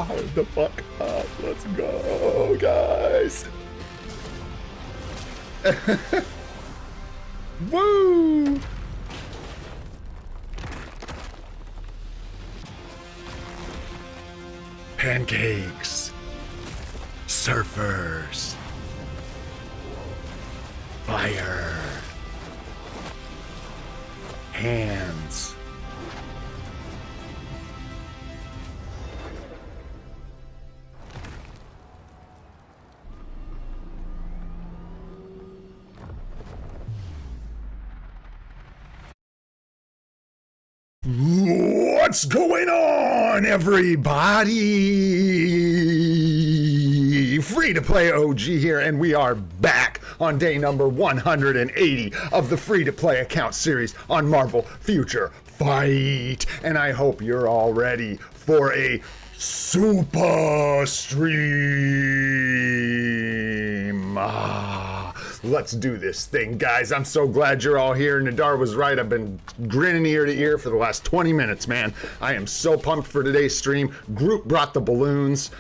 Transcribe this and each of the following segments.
Fire the fuck up. Let's go, guys. Woo! Pancakes. Surfers. Fire. Hands. What's going on, everybody? Free to play OG here, and we are back on day number 180 of the free to play account series on Marvel Future Fight. And I hope you're all ready for a SUPA stream. Let's do this thing, guys. I'm so glad you're all here. Nadar was right. I've been grinning ear to ear for the last 20 minutes, man. I am so pumped for today's stream. Group brought the balloons.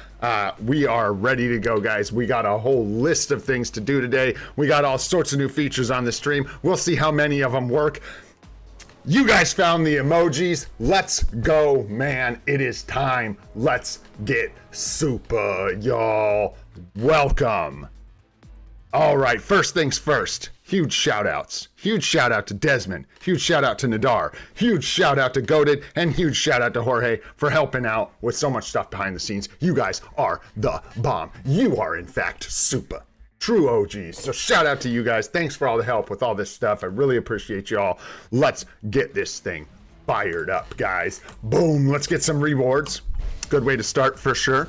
We are ready to go, guys. We got a whole list of things to do today. We got all sorts of new features on the stream. We'll see how many of them work. You guys found the emojis. Let's go, man. It is time. Let's get SUPA, y'all. Welcome. All right, first things first. Huge shout outs. Huge shout out to Desmond. Huge shout out to Nadar. Huge shout out to Goated. And huge shout out to Jorge for helping out with so much stuff behind the scenes. You guys are the bomb. You are, in fact, SUPA. True OGs. So shout out to you guys. Thanks for all the help with all this stuff. I really appreciate y'all. Let's get this thing fired up, guys. Boom. Let's get some rewards. Good way to start for sure.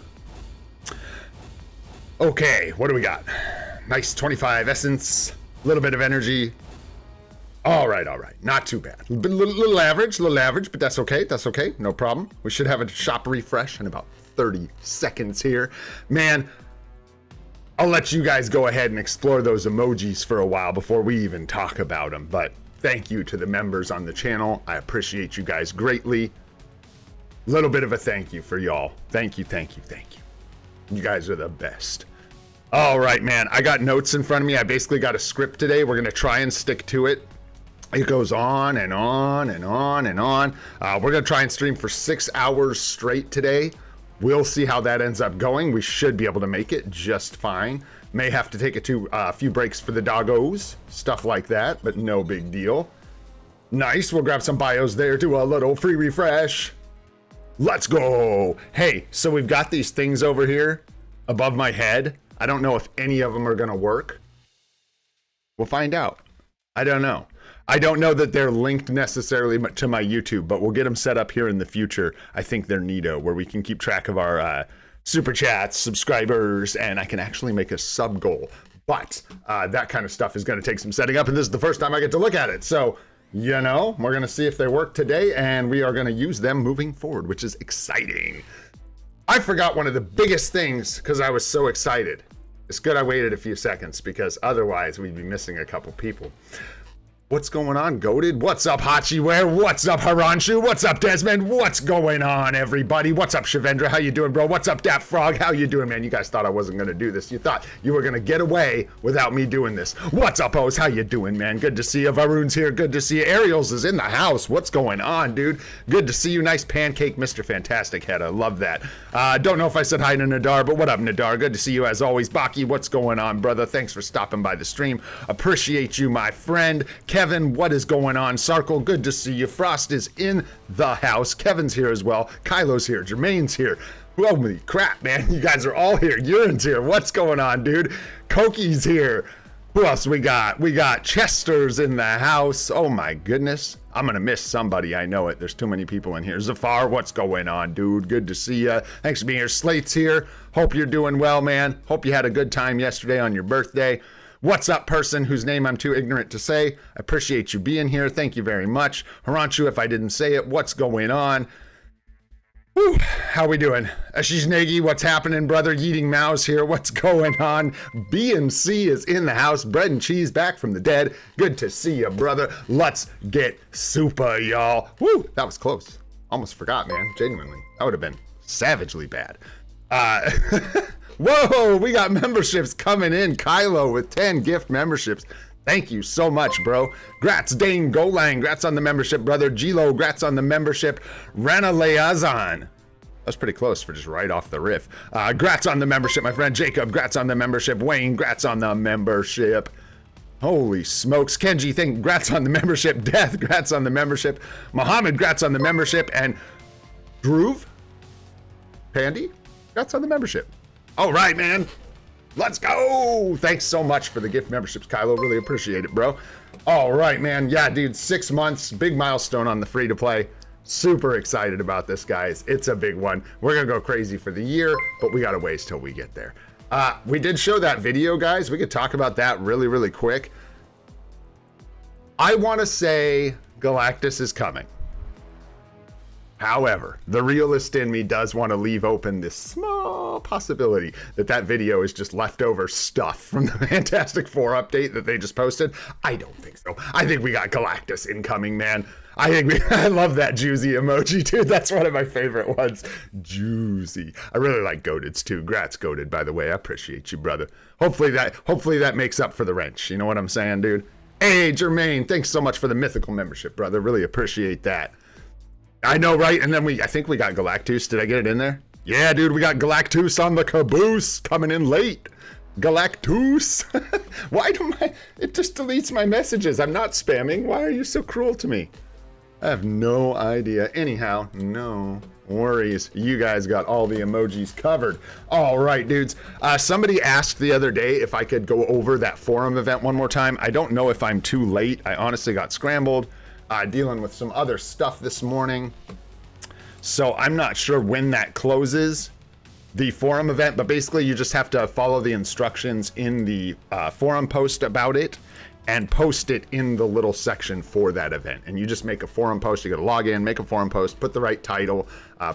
Okay, what do we got? Nice 25 essence, a little bit of energy. All right. Not too bad. Little average, but that's okay. That's okay. No problem. We should have a shop refresh in about 30 seconds here. Man, I'll let you guys go ahead and explore those emojis for a while before we even talk about them. But thank you to the members on the channel. I appreciate you guys greatly. Little bit of a thank you for y'all. Thank you. You guys are the best. All right, man, I got notes in front of me. I basically got a script today. We're gonna try and stick to it. It goes on and on and on and on. We're gonna try and stream for 6 hours straight today. We'll see how that ends up going. We should be able to make it just fine. May have to take a few breaks for the doggos, stuff like that, but no big deal. Nice, we'll grab some bios there, do a little free refresh. Let's go. Hey, so we've got these things over here above my head. I don't know if any of them are gonna work. We'll find out. I don't know. I don't know that they're linked necessarily to my YouTube, but we'll get them set up here in the future. I think they're neato, where we can keep track of our super chats, subscribers, and I can actually make a sub goal. But that kind of stuff is gonna take some setting up, and this is the first time I get to look at it. So, you know, we're gonna see if they work today, and we are gonna use them moving forward, which is exciting. I forgot one of the biggest things because I was so excited. It's good I waited a few seconds because otherwise we'd be missing a couple people. What's going on, Goated? What's up, Hachiware? What's up, Haranshu? What's up, Desmond? What's going on, everybody? What's up, Shavendra? How you doing, bro? What's up, Dap Frog? How you doing, man? You guys thought I wasn't gonna do this. You thought you were gonna get away without me doing this. What's up, O's? How you doing, man? Good to see you. Varun's here. Good to see you. Ariel's is in the house. What's going on, dude? Good to see you. Nice pancake, Mr. Fantastic Head. I love that. Don't know if I said hi to Nadar, but what up, Nadar? Good to see you as always. Baki, what's going on, brother? Thanks for stopping by the stream. Appreciate you, my friend. Kevin, what is going on? Sarkle, good to see you. Frost is in the house. Kevin's here as well. Kylo's here. Jermaine's here. Holy crap, man. You guys are all here. Urine's here. What's going on, dude? Koki's here. Who else we got? We got Chester's in the house. Oh my goodness. I'm gonna miss somebody. I know it. There's too many people in here. Zafar, what's going on, dude? Good to see you. Thanks for being here. Slate's here. Hope you're doing well, man. Hope you had a good time yesterday on your birthday. What's up, person whose name I'm too ignorant to say? I appreciate you being here. Thank you very much. Haranshu, if I didn't say it, what's going on? Whew, how we doing? Ashish Negi, what's happening, brother? Yeeting Mouse here. What's going on? BMC is in the house. Bread and cheese back from the dead. Good to see you, brother. Let's get SUPA, y'all. Woo, that was close. Almost forgot, man. Genuinely. That would have been savagely bad. Uh, whoa, we got memberships coming in. Kylo with 10 gift memberships. Thank you so much, bro. Grats, Dane Golang. Grats on the membership, brother. Gilo, grats on the membership. Rana Leazan. That's pretty close for just right off the riff. Grats on the membership, my friend. Jacob, grats on the membership. Wayne, grats on the membership. Holy smokes. Kenji, grats on the membership. Death, grats on the membership. Mohammed, grats on the membership. And Groove, Pandy, grats on the membership. All right, man. Let's go. Thanks so much for the gift memberships, Kylo. Really appreciate it, bro. All right, man. Yeah, dude, 6 months. Big milestone on the free-to-play. Super excited about this, guys. It's a big one. We're going to go crazy for the year, but we got a ways till we get there. We did show that video, guys. We could talk about that really, really quick. I want to say Galactus is coming. However, the realist in me does want to leave open this small possibility that that video is just leftover stuff from the Fantastic Four update that they just posted. I don't think so. I think we got Galactus incoming, man. I love that juicy emoji, dude. That's one of my favorite ones. Juicy. I really like Goateds too. Grats, Goated, by the way. I appreciate you, brother. Hopefully that makes up for the wrench. You know what I'm saying, dude? Hey, Jermaine, thanks so much for the mythical membership, brother. Really appreciate that. I know, right? And then I think we got Galactus. Did I get it in there? Yeah, dude, we got Galactus on the caboose coming in late. Galactus. Why it just deletes my messages. I'm not spamming. Why are you so cruel to me? I have no idea. Anyhow, no worries. You guys got all the emojis covered. All right, dudes. Somebody asked the other day if I could go over that forum event one more time. I don't know if I'm too late. I honestly got scrambled. Dealing with some other stuff this morning. So I'm not sure when that closes, the forum event, but basically you just have to follow the instructions in the forum post about it and post it in the little section for that event. And you just make a forum post, you gotta log in, make a forum post, put the right title,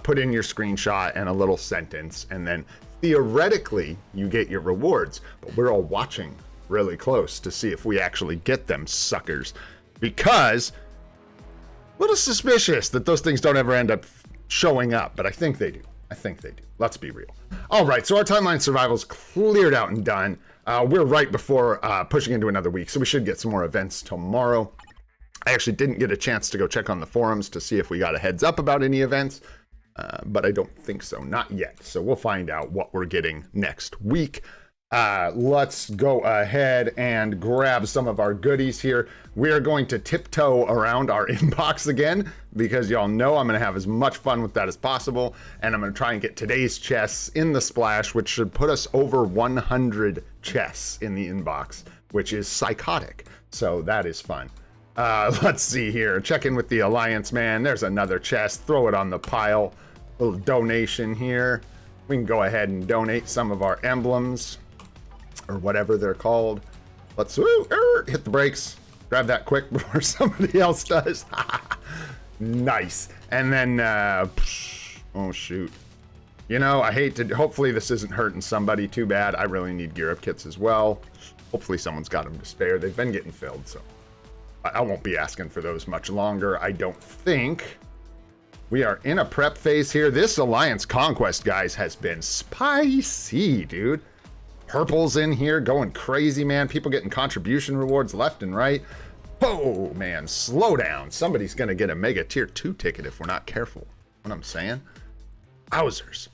put in your screenshot and a little sentence, and then theoretically you get your rewards. But we're all watching really close to see if we actually get them suckers, because a little suspicious that those things don't ever end up showing up, but I think they do. I think they do. Let's be real. All right, so our timeline survival's cleared out and done. We're right before pushing into another week, so we should get some more events tomorrow. I actually didn't get a chance to go check on the forums to see if we got a heads up about any events, but I don't think so. Not yet. So we'll find out what we're getting next week. Let's go ahead and grab some of our goodies here. We are going to tiptoe around our inbox again because y'all know I'm going to have as much fun with that as possible. And I'm going to try and get today's chests in the splash, which should put us over 100 chests in the inbox, which is psychotic. So that is fun. Let's see here. Check in with the Alliance, man. There's another chest. Throw it on the pile. Little donation here. We can go ahead and donate some of our emblems, or whatever they're called. Let's hit the brakes. Grab that quick before somebody else does. Nice. And then, oh shoot. You know, I hate to, hopefully this isn't hurting somebody too bad. I really need gear up kits as well. Hopefully someone's got them to spare. They've been getting filled, so I won't be asking for those much longer, I don't think. We are in a prep phase here. This Alliance Conquest, guys, has been spicy, dude. Purple's in here going crazy, man. People getting contribution rewards left and right. Oh, man, slow down. Somebody's going to get a Mega Tier 2 ticket if we're not careful. What I'm saying? Wowzers.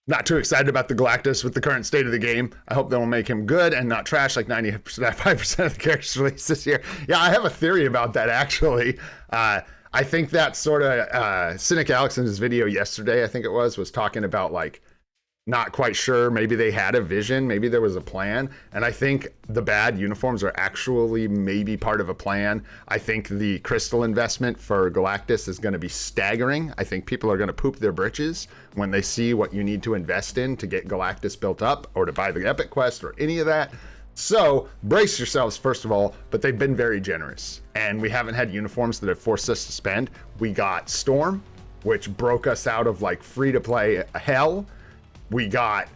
Not too excited about the Galactus with the current state of the game. I hope that will make him good and not trash like 95% of the characters released this year. Yeah, I have a theory about that, actually. I think that sort of Cynic Alex in his video yesterday, I think it was talking about, like, not quite sure. Maybe they had a vision. Maybe there was a plan. And I think the bad uniforms are actually maybe part of a plan. I think the crystal investment for Galactus is going to be staggering. I think people are going to poop their britches when they see what you need to invest in to get Galactus built up or to buy the Epic Quest or any of that. So brace yourselves, first of all, but they've been very generous. And we haven't had uniforms that have forced us to spend. We got Storm, which broke us out of like free-to-play hell. We got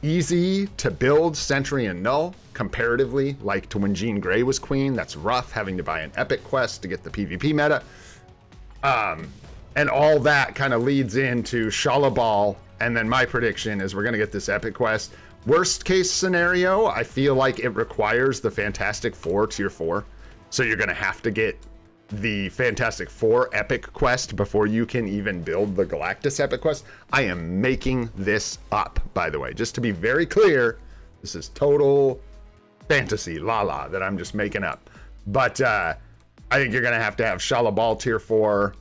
easy to build Sentry and Null comparatively, like to when Jean Grey was queen. That's rough, having to buy an Epic Quest to get the PvP meta. And all that kind of leads into Shala-Bal. And then my prediction is we're going to get this epic quest. Worst case scenario, I feel like it requires the Fantastic Four Tier 4. So you're going to have to get the Fantastic Four epic quest before you can even build the Galactus epic quest. I am making this up, by the way. Just to be very clear, this is total fantasy, la-la, that I'm just making up. But I think you're going to have Shala-Bal Tier 4.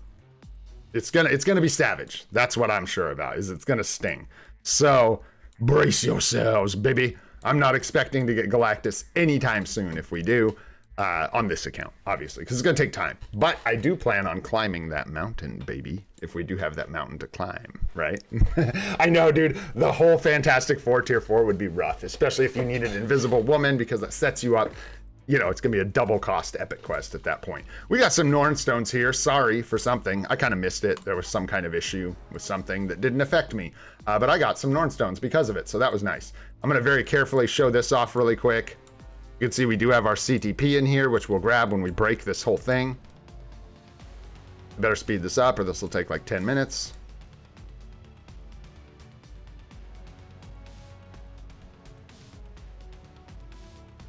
It's gonna be savage. That's what I'm sure about, is it's gonna sting. So brace yourselves, baby. I'm not expecting to get Galactus anytime soon if we do, on this account, obviously, because it's gonna take time. But I do plan on climbing that mountain, baby, if we do have that mountain to climb, right? I know, dude, the whole Fantastic Four Tier 4 would be rough, especially if you need an Invisible Woman, because that sets you up. You know, it's going to be a double cost epic quest at that point. We got some Norn stones here. Sorry for something. I kind of missed it. There was some kind of issue with something that didn't affect me. But I got some Norn stones because of it. So that was nice. I'm going to very carefully show this off really quick. You can see we do have our CTP in here, which we'll grab when we break this whole thing. Better speed this up or this will take like 10 minutes.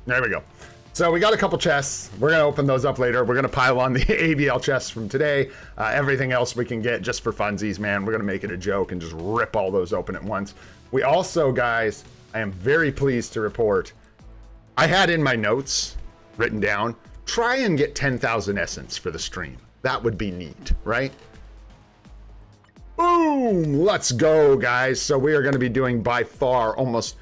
There we go. So we got a couple chests. We're going to open those up later. We're going to pile on the ABL chests from today. Everything else we can get just for funsies, man. We're going to make it a joke and just rip all those open at once. We also, guys, I am very pleased to report, I had in my notes written down, try and get 10,000 essence for the stream. That would be neat, right? Boom! Let's go, guys. So we are going to be doing by far almost...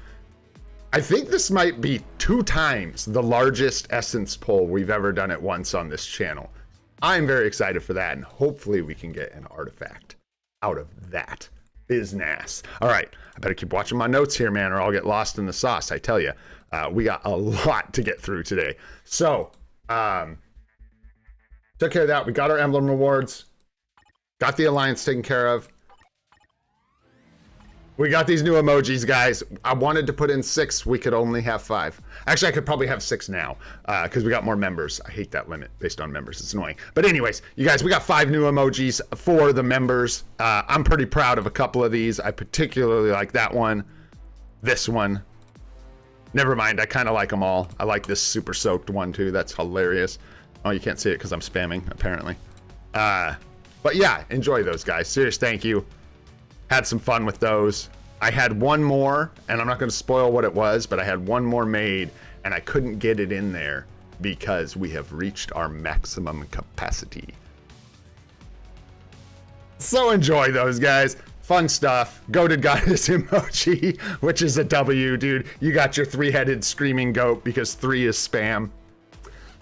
I think this might be 2 times the largest essence pull we've ever done at once on this channel. I'm very excited for that, and hopefully we can get an artifact out of that business. All right, I better keep watching my notes here, man, or I'll get lost in the sauce. I tell you, we got a lot to get through today. So, took care of that. We got our emblem rewards, got the alliance taken care of. We got these new emojis, guys. I wanted to put in 6. We could only have 5. Actually, I could probably have 6 now because we got more members. I hate that limit based on members. It's annoying. But anyways, you guys, we got 5 new emojis for the members. I'm pretty proud of a couple of these. I particularly like that one. This one. Never mind. I kind of like them all. I like this super soaked one, too. That's hilarious. Oh, you can't see it because I'm spamming, apparently. But yeah, enjoy those, guys. Serious thank you. Had some fun with those. I had one more, and I'm not going to spoil what it was, but I had one more made, and I couldn't get it in there because we have reached our maximum capacity. So enjoy those, guys. Fun stuff. Goated Goddess emoji, which is a W, dude. You got your 3-headed screaming goat because 3 is spam.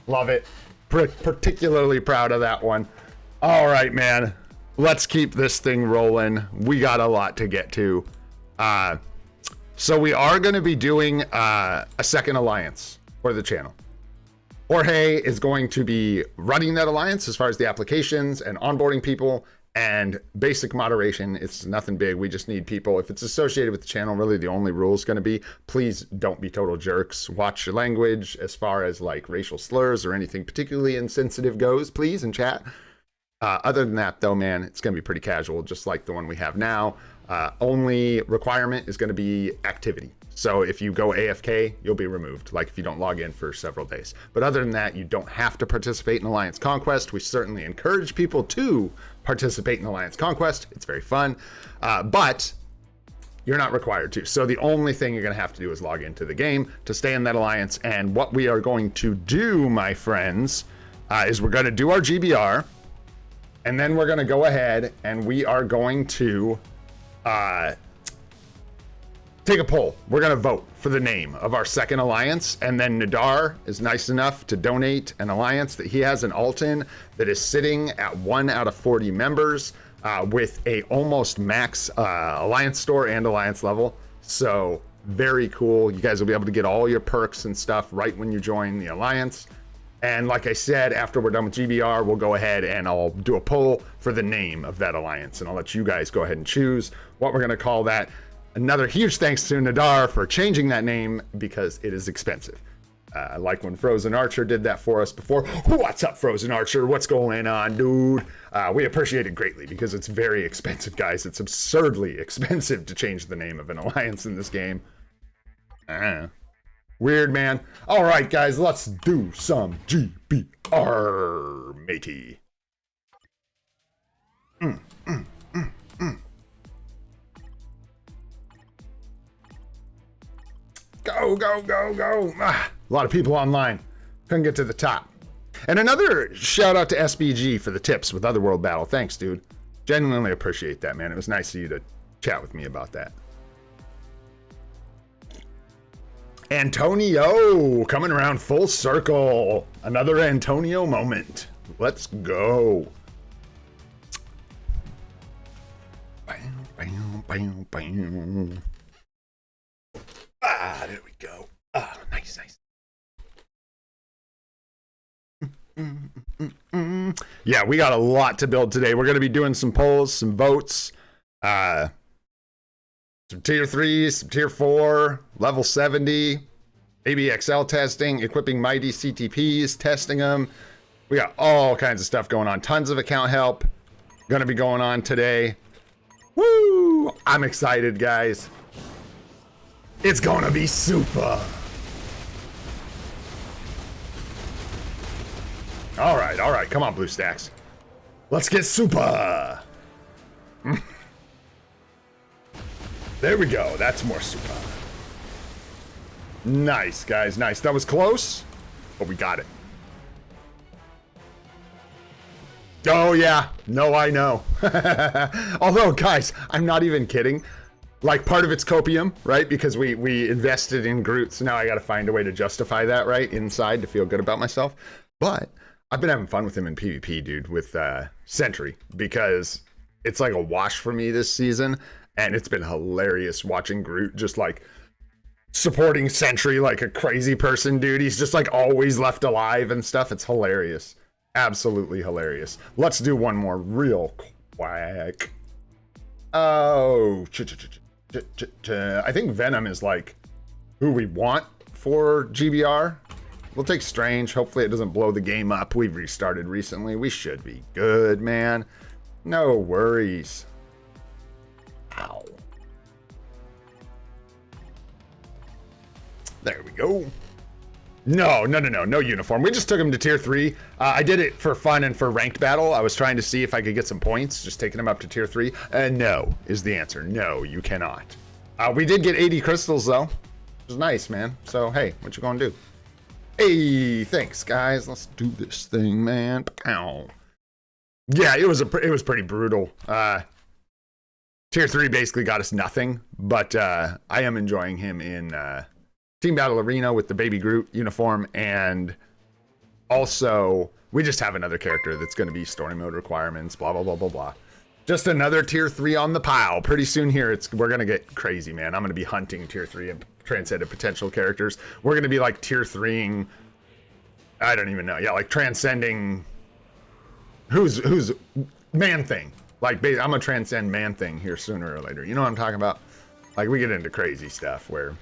Love it. Particularly proud of that one. All right, man. Let's keep this thing rolling. We got a lot to get to. So we are going to be doing a second alliance for the channel. Jorge is going to be running that alliance as far as the applications and onboarding people and basic moderation. It's nothing big. We just need people. If it's associated with the channel, really the only rule is going to be, please don't be total jerks. Watch your language as far as like racial slurs or anything particularly insensitive goes, please, in chat. Other than that, though, man, it's going to be pretty casual, just like the one we have now. Only requirement is going to be activity. So if you go AFK, you'll be removed, like if you don't log in for several days. But other than that, you don't have to participate in Alliance Conquest. We certainly encourage people to participate in Alliance Conquest. It's very fun, but you're not required to. So the only thing you're going to have to do is log into the game to stay in that alliance. And what we are going to do, my friends, is we're going to do our GBR. And then we're going to go ahead and we are going to take a poll. We're going to vote for the name of our second alliance. And then Nadar is nice enough to donate an alliance that he has an Alton that is sitting at 1 out of 40 members with a almost max alliance store and alliance level. So very cool. You guys will be able to get all your perks and stuff right when you join the alliance. And like I said, after we're done with GBR, we'll go ahead and I'll do a poll for the name of that alliance. And I'll let you guys go ahead and choose what we're going to call that. Another huge thanks to Nadar for changing that name because it is expensive. I like when Frozen Archer did that for us before. What's up, Frozen Archer? What's going on, dude? We appreciate it greatly because it's very expensive, guys. It's absurdly expensive to change the name of an alliance in this game. Weird, man. All right, guys, let's do some GBR, matey. Go, go, go, go. A lot of people online. Couldn't get to the top. And another shout out to SBG for the tips with Otherworld Battle. Thanks, dude. Genuinely appreciate that, man. It was nice of you to chat with me about that. Antonio coming around full circle. Another Antonio moment. Let's go. Bam, bam, bam, bam. There we go. Nice, nice. Yeah, we got a lot to build today. We're going to be doing some polls, some votes, some tier 3, some tier 4, level 70, ABXL testing, equipping mighty CTPs, testing them. We got all kinds of stuff going on. Tons of account help going to be going on today. Woo! I'm excited, guys. It's gonna be SUPA. All right. Come on, BlueStacks. Let's get SUPA. There we go. That's more SUPA. Nice, guys. Nice. That was close, but we got it. Oh, yeah. No, I know. Although, guys, I'm not even kidding. Like, part of it's copium, right? Because we invested in Groot, so now I got to find a way to justify that, right? Inside to feel good about myself. But I've been having fun with him in PvP, dude, with Sentry, because it's like a wash for me this season, and it's been hilarious watching Groot just, like, supporting Sentry like a crazy person, dude. He's just, like, always left alive and stuff. It's hilarious. Absolutely hilarious. Let's do one more real quick. Oh, I think Venom is like who we want for GBR. We'll take Strange. Hopefully it doesn't blow the game up. We've restarted recently. We should be good, man. No worries. Ow. There we go. No uniform. We just took him to tier 3. I did it for fun and for ranked battle. I was trying to see if I could get some points, just taking him up to tier 3. No is the answer. No, you cannot. We did get 80 crystals though, which is nice, man. So hey, what you gonna do? Hey, thanks guys. Let's do this thing, man. Ow. Yeah, it was pretty brutal. Tier 3 basically got us nothing, but I am enjoying him in Team Battle Arena with the Baby Groot uniform, and also we just have another character that's going to be story mode requirements, blah, blah, blah, blah, blah. Just another tier 3 on the pile. Pretty soon here, we're going to get crazy, man. I'm going to be hunting tier 3 and transcended potential characters. We're going to be like tier 3ing, I don't even know. Yeah, like transcending who's Man-Thing. Like, I'm going to transcend Man-Thing here sooner or later. You know what I'm talking about? Like, we get into crazy stuff where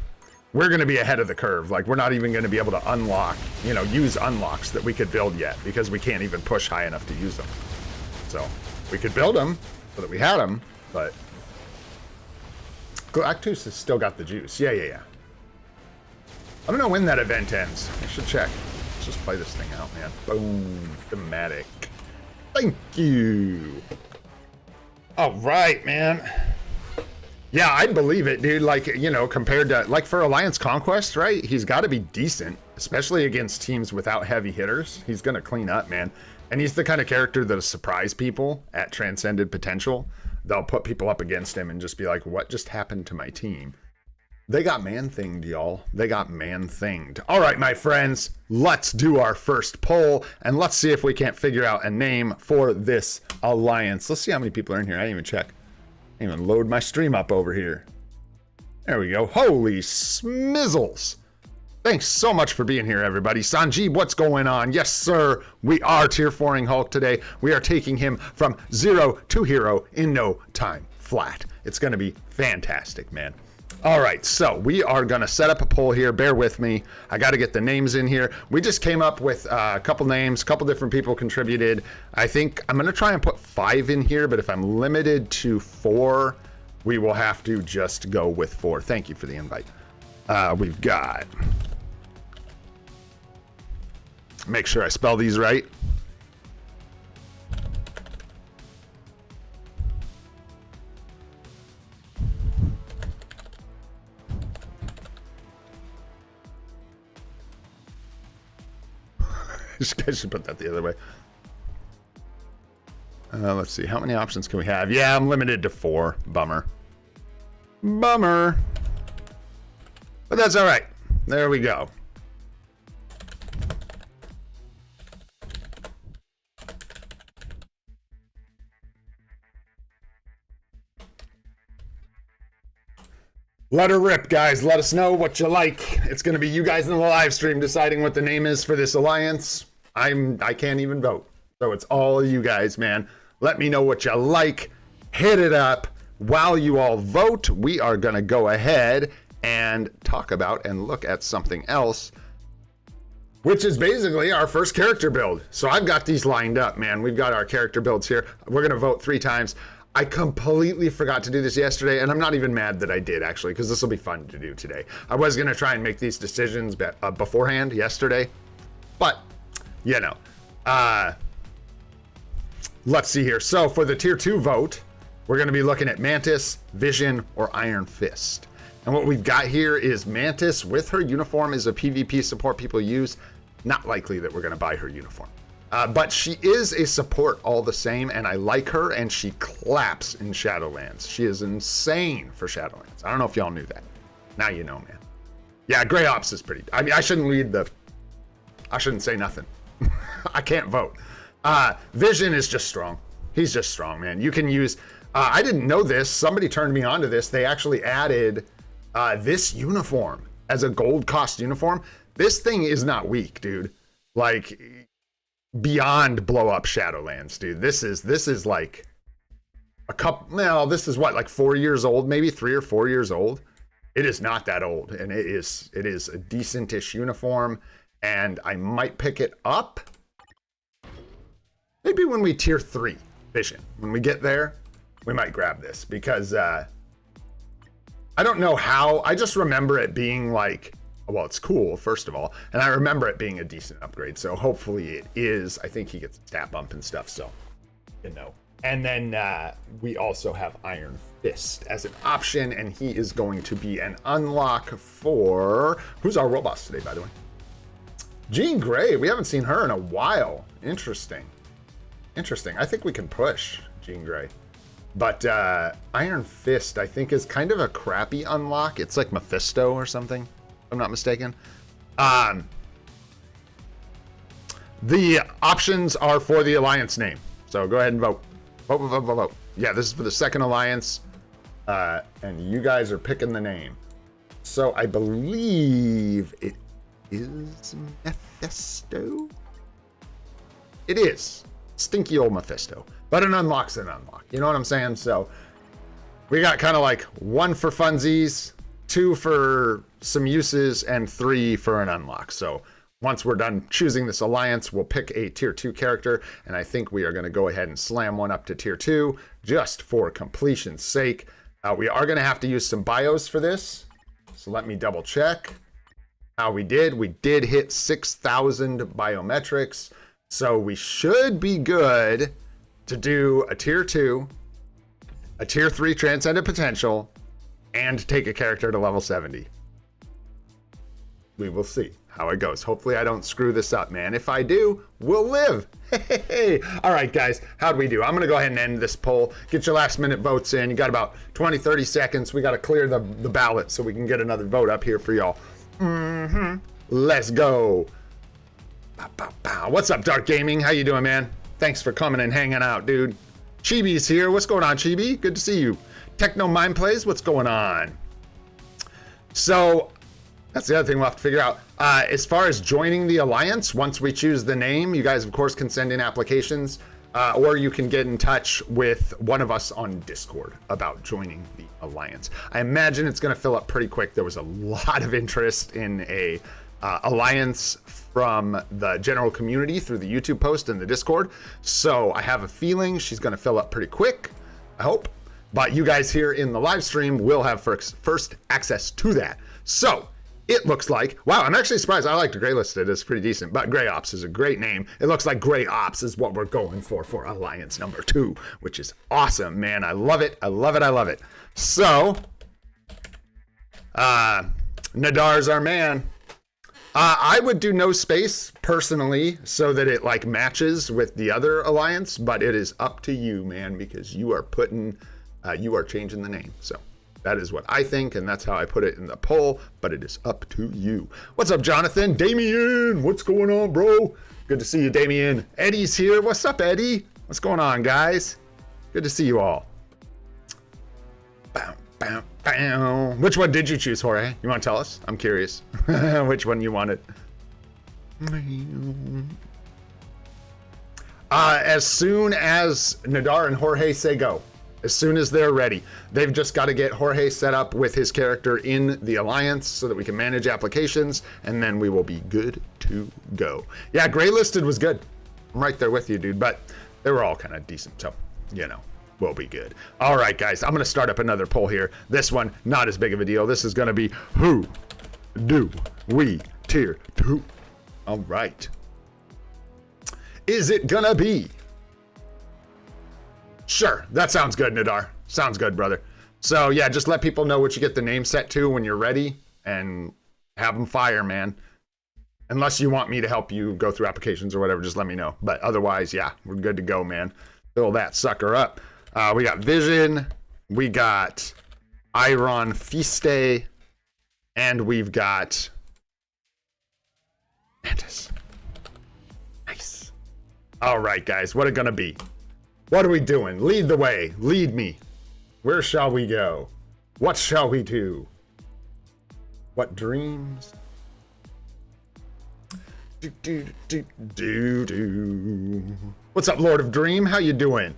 we're going to be ahead of the curve. Like, we're not even going to be able to unlock, use unlocks that we could build yet because we can't even push high enough to use them. So we could build them so that we had them, but Galactus has still got the juice. Yeah. I don't know when that event ends. I should check. Let's just play this thing out, man. Boom. Thematic. Thank you. All right, man. Yeah, I believe it, dude. Like, compared to, like, for Alliance Conquest, right? He's got to be decent, especially against teams without heavy hitters. He's going to clean up, man. And he's the kind of character that'll surprise people at Transcended Potential. They'll put people up against him and just be like, what just happened to my team? They got man-thinged, y'all. They got man-thinged. All right, my friends, let's do our first poll, and let's see if we can't figure out a name for this alliance. Let's see how many people are in here. I didn't even check. Even load my stream up over here. There we go. Holy smizzles. Thanks so much for being here, everybody. Sanjeev, what's going on? Yes, sir. We are tier 4ing Hulk today. We are taking him from 0 to hero in no time flat. It's going to be fantastic, man. All right, so we are going to set up a poll here. Bear with me. I got to get the names in here. We just came up with a couple names. A couple different people contributed. I think I'm going to try and put 5 in here, but if I'm limited to 4, we will have to just go with 4. Thank you for the invite. We've got... Make sure I spell these right. I should put that the other way. Let's see. How many options can we have? Yeah, I'm limited to 4. Bummer. Bummer. But that's all right. There we go. Let her rip, guys. Let us know what you like. It's going to be you guys in the live stream deciding what the name is for this alliance. I can't even vote. So it's all you guys, man. Let me know what you like. Hit it up. While you all vote, we are going to go ahead and talk about and look at something else, which is basically our first character build. So I've got these lined up, man. We've got our character builds here. We're going to vote 3 times. I completely forgot to do this yesterday, and I'm not even mad that I did, actually, because this will be fun to do today. I was going to try and make these decisions beforehand yesterday, but, you know. Let's see here. So for the tier 2 vote, we're going to be looking at Mantis, Vision, or Iron Fist. And what we've got here is Mantis with her uniform is a PvP support people use. Not likely that we're going to buy her uniform. But she is a support all the same, and I like her, and she claps in Shadowlands. She is insane for Shadowlands. I don't know if y'all knew that. Now you know, man. Yeah, Grey Ops is pretty... I mean, I shouldn't say nothing. I can't vote. Vision is just strong. He's just strong, man. You can use... I didn't know this. Somebody turned me on to this. They actually added this uniform as a gold cost uniform. This thing is not weak, dude. Like... beyond blow up Shadowlands, dude. This is like a couple, well, this is what, like 4 years old, maybe 3 or 4 years old. It is not that old, and it is a decentish uniform, and I might pick it up maybe when we tier 3 Vision. When we get there, we might grab this, because I don't know how. I just remember it being like, well, it's cool, first of all, and I remember it being a decent upgrade, so hopefully it is. I think he gets a stat bump and stuff, so, you know. And then we also have Iron Fist as an option, and he is going to be an unlock for... Who's our world boss today, by the way? Jean Grey. We haven't seen her in a while. Interesting. Interesting. I think we can push Jean Grey. But Iron Fist, I think, is kind of a crappy unlock. It's like Mephisto or something, if I'm not mistaken. The options are for the alliance name, so go ahead and vote. Vote. Yeah, this is for the second alliance, and you guys are picking the name. So I believe it is Mephisto. It is stinky old Mephisto, but an unlock's an unlock. You know what I'm saying? So we got kind of like 1 for funsies, 2 for some uses, and 3 for an unlock. So once we're done choosing this alliance, we'll pick a tier 2 character, and I think we are going to go ahead and slam one up to tier 2 just for completion's sake. We are going to have to use some bios for this, so let me double check how we did. We did hit 6,000 biometrics, so we should be good to do a tier 2, a tier 3 transcendent potential, and take a character to level 70. We will see how it goes. Hopefully I don't screw this up, man. If I do, we'll live. Hey. All right, guys, how'd we do? I'm going to go ahead and end this poll. Get your last minute votes in. You got about 20, 30 seconds. We got to clear the ballot so we can get another vote up here for y'all. Let's go. What's up, Dark Gaming? How you doing, man? Thanks for coming and hanging out, dude. Chibi's here. What's going on, Chibi? Good to see you. Techno Mind Plays, what's going on? So that's the other thing we'll have to figure out. As far as joining the alliance, once we choose the name, you guys, of course, can send in applications. or you can get in touch with one of us on Discord about joining the Alliance. I imagine it's going to fill up pretty quick. There was a lot of interest in a Alliance from the general community through the YouTube post and the Discord. So I have a feeling she's going to fill up pretty quick, I hope. But you guys here in the live stream will have first access to that. So it looks like, wow, I'm actually surprised. I liked Grey Listed. It's pretty decent, but Grey Ops is a great name. It looks like Grey Ops is what we're going for Alliance number 2, which is awesome, man. I love it. I love it. I love it. So, Nadar's our man. I would do no space personally so that it like matches with the other Alliance, but it is up to you, man, because you are changing the name. So that is what I think, and that's how I put it in the poll, but it is up to you. What's up, Jonathan? Damien, what's going on, bro? Good to see you, Damien. Eddie's here. What's up, Eddie? What's going on, guys? Good to see you all. Bow, bow, bow. Which one did you choose, Jorge? You want to tell us? I'm curious which one you wanted. As soon as Nadar and Jorge say go. As soon as they're ready. They've just got to get Jorge set up with his character in the Alliance so that we can manage applications, and then we will be good to go. Yeah, Grey Listed was good. I'm right there with you, dude, but they were all kind of decent, so, you know, we'll be good. All right, guys, I'm going to start up another poll here. This one, not as big of a deal. This is going to be, who do we tier 2? All right. Is it going to be? Sure, that sounds good, Nadar. Sounds good, brother. So yeah, just let people know what you get the name set to when you're ready, and have them fire, man. Unless you want me to help you go through applications or whatever, just let me know. But otherwise, yeah, we're good to go, man. Fill that sucker up. We got Vision, we got Iron Fiste, and we've got Mantis. Nice. All right, guys, what it gonna be? What are we doing? Lead the way. Lead me. Where shall we go? What shall we do? What dreams? What's up, Lord of Dream? How you doing?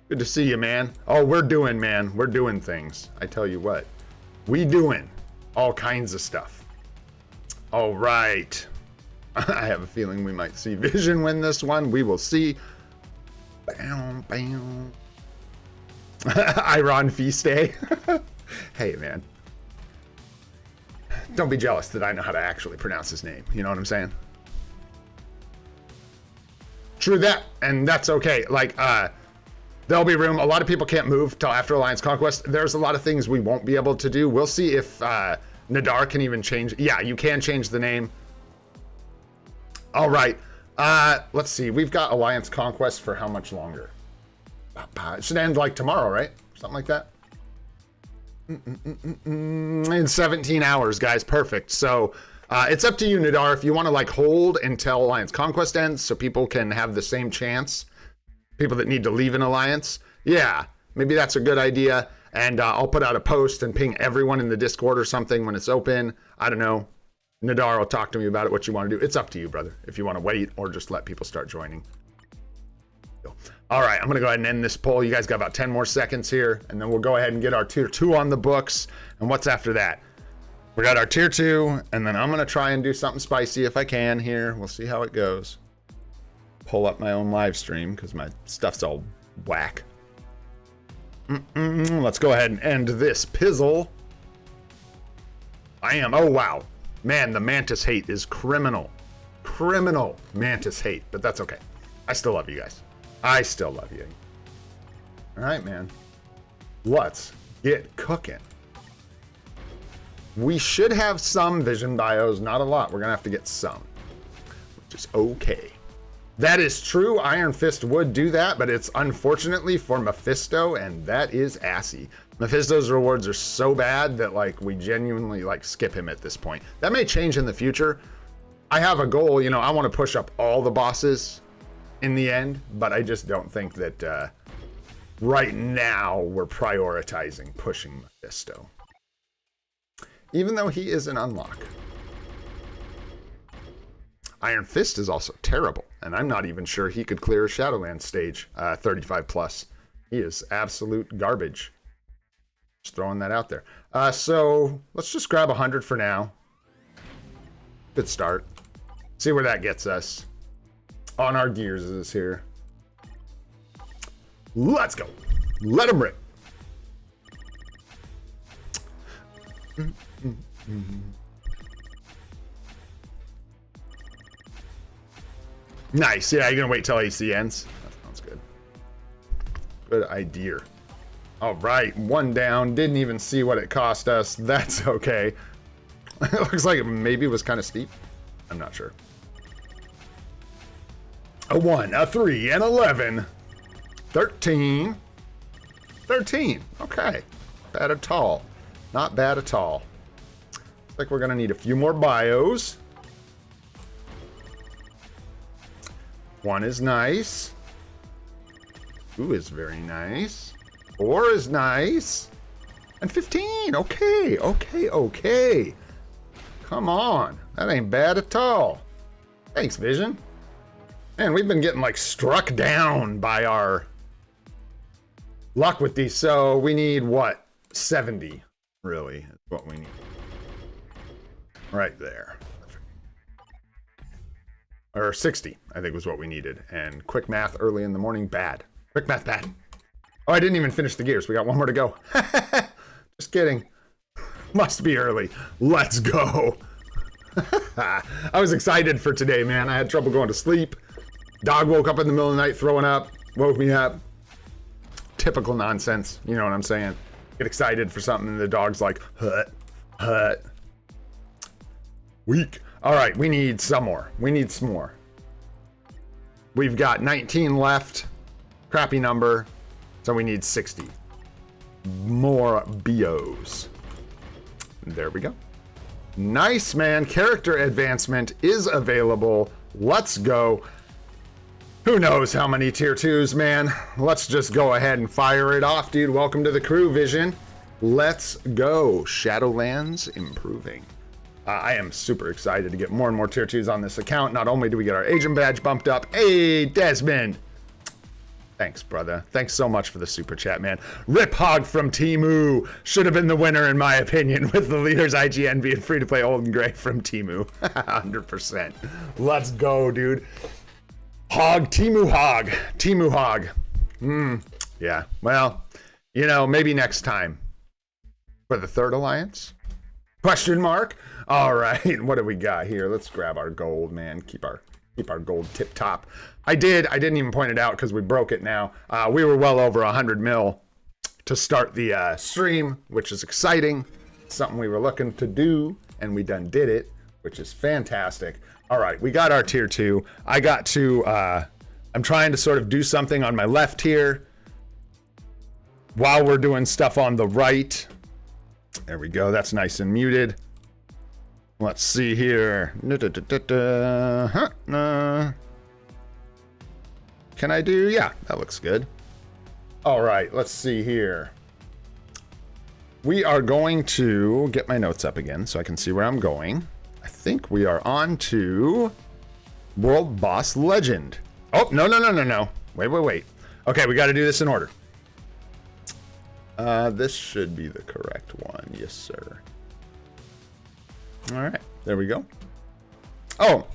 Good to see you, man. Oh, we're doing, man. We're doing things. I tell you what. We doing all kinds of stuff. All right. I have a feeling we might see Vision win this one. We will see. Bam, bam. Iron Fiste. Hey, man. Don't be jealous that I know how to actually pronounce his name. You know what I'm saying? True that, and that's okay. Like, there'll be room. A lot of people can't move till after Alliance Conquest. There's a lot of things we won't be able to do. We'll see if Nadar can even change. Yeah, you can change the name. All right. Let's see. We've got Alliance Conquest for how much longer? It should end like tomorrow, right? Something like that. In 17 hours, guys. Perfect. So it's up to you, Nadar, if you want to like hold until Alliance Conquest ends so people can have the same chance. People that need to leave an Alliance. Yeah, maybe that's a good idea. And I'll put out a post and ping everyone in the Discord or something when it's open. I don't know. Nadar will talk to me about it, what you want to do. It's up to you, brother, if you want to wait or just let people start joining. All right, I'm going to go ahead and end this poll. You guys got about 10 more seconds here, and then we'll go ahead and get our tier 2 on the books. And what's after that? We got our tier 2, and then I'm going to try and do something spicy if I can here. We'll see how it goes. Pull up my own live stream because my stuff's all whack. Let's go ahead and end this pizzle. I am. Oh, wow. Man, the Mantis hate is criminal. Criminal Mantis hate, but that's okay. I still love you guys. I still love you. All right, man. Let's get cooking. We should have some Vision bios, not a lot. We're going to have to get some, which is okay. That is true. Iron Fist would do that, but it's unfortunately for Mephisto, and that is assy. Mephisto's rewards are so bad that like we genuinely like skip him at this point. That may change in the future. I have a goal, you know, I want to push up all the bosses in the end, but I just don't think that right now we're prioritizing pushing Mephisto. Even though he is an unlock. Iron Fist is also terrible, and I'm not even sure he could clear a Shadowlands stage 35 plus. He is absolute garbage. Just throwing that out there. So let's just grab 100 for now. Good start. See where that gets us. On our gears is here. Let's go. Let them rip. Nice. Yeah, you're gonna wait till AC ends. That sounds good. Good idea. All right, one down. Didn't even see what it cost us. That's okay. It looks like it maybe was kind of steep. I'm not sure. A 1, a 3, and 11. 13. 13. Okay. Bad at all. Not bad at all. Looks like we're gonna need a few more bios. 1 is nice. 2 is very nice. 4 is nice. And 15. Okay, okay, okay. Come on. That ain't bad at all. Thanks, Vision. Man, we've been getting like struck down by our luck with these. So we need what? 70, really, is what we need. Right there. Or 60, I think was what we needed. And quick math early in the morning, bad. Quick math, bad. Oh, I didn't even finish the gears. We got one more to go. Just kidding. Must be early. Let's go. I was excited for today, man. I had trouble going to sleep. Dog woke up in the middle of the night throwing up. Woke me up. Typical nonsense. You know what I'm saying? Get excited for something and the dog's like, hut, hut. Weak. All right, we need some more. We need some more. We've got 19 left. Crappy number. So we need 60. More BOs. There we go. Nice, man. Character advancement is available. Let's go. Who knows how many tier 2s, man? Let's just go ahead and fire it off, dude. Welcome to the crew, Vision. Let's go. Shadowlands improving. I am super excited to get more and more tier 2s on this account. Not only do we get our agent badge bumped up. Hey, Desmond. Thanks, brother. Thanks so much for the super chat, man. Rip Hog from Temu should have been the winner, in my opinion, with the leaders IGN being free to play old and gray from Temu. 100%. Let's go, dude. Hog, Temu Hog. Temu Hog. Yeah, well, you know, maybe next time. For the third alliance? Question mark? All right, what do we got here? Let's grab our gold, man. Keep our gold tip top. I didn't even point it out because we broke it now. We were well over 100 mil to start the stream, which is exciting. Something we were looking to do, and we done did it, which is fantastic. All right, we got our tier 2. I got to, I'm trying to sort of do something on my left here while we're doing stuff on the right. There we go, that's nice and muted. Let's see here. Can I do? Yeah, that looks good. All right, let's see here. We are going to get my notes up again so I can see where I'm going. I think we are on to World Boss Legend. Oh, no. Wait. Okay, we got to do this in order. This should be the correct one. Yes, sir. All right, there we go. Oh,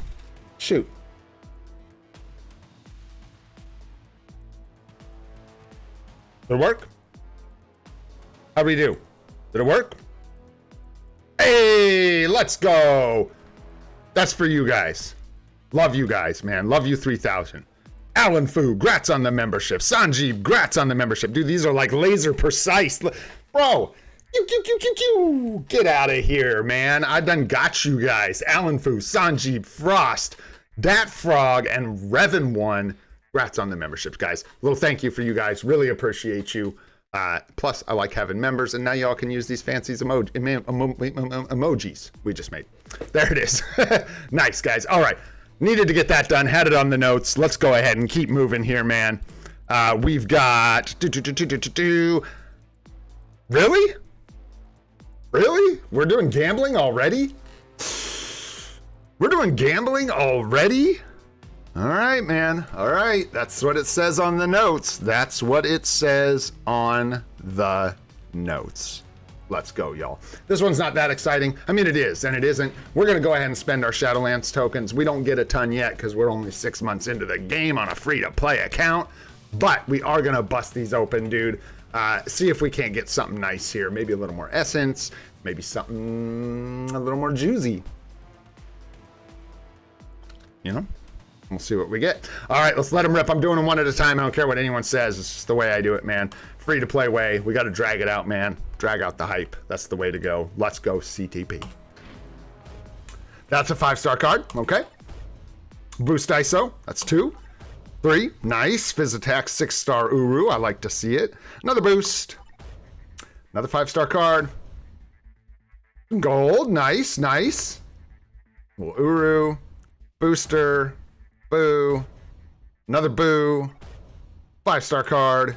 shoot. Did it work? How'd we do? Did it work? Hey, let's go. That's for you guys. Love you guys, man. Love you 3000. Alan Fu, grats on the membership. Sanjeev, grats on the membership. Dude, these are like laser precise. Bro, get out of here, man. I done got you guys. Alan Fu, Sanjeev, Frost, Dat Frog, and Revan1. Grats on the memberships, guys. A little thank you for you guys. Really appreciate you. Plus, I like having members, and now y'all can use these fancy emojis we just made. There it is. Nice, guys. All right. Needed to get that done. Had it on the notes. Let's go ahead and keep moving here, man. We've got... Really? Really? We're doing gambling already? We're doing gambling already? All right, man. All right. That's what it says on the notes. That's what it says on the notes. Let's go, y'all. This one's not that exciting. I mean, it is, and it isn't. We're going to go ahead and spend our Shadowlands tokens. We don't get a ton yet because we're only 6 months into the game on a free-to-play account. But we are going to bust these open, dude. See if we can't get something nice here. Maybe a little more essence. Maybe something a little more juicy. You know? We'll see what we get. All right, let's let them rip. I'm doing them one at a time. I don't care what anyone says. It's just the way I do it, man. Free to play way. We got to drag it out, man. Drag out the hype. That's the way to go. Let's go CTP. That's a 5-star card. Okay. Boost ISO. That's 2. 3. Nice. Fizz attack 6-star Uru. I like to see it. Another boost. Another 5-star card. Gold. Nice. Nice. Little Uru. Booster. Boo. Another boo. 5-star card.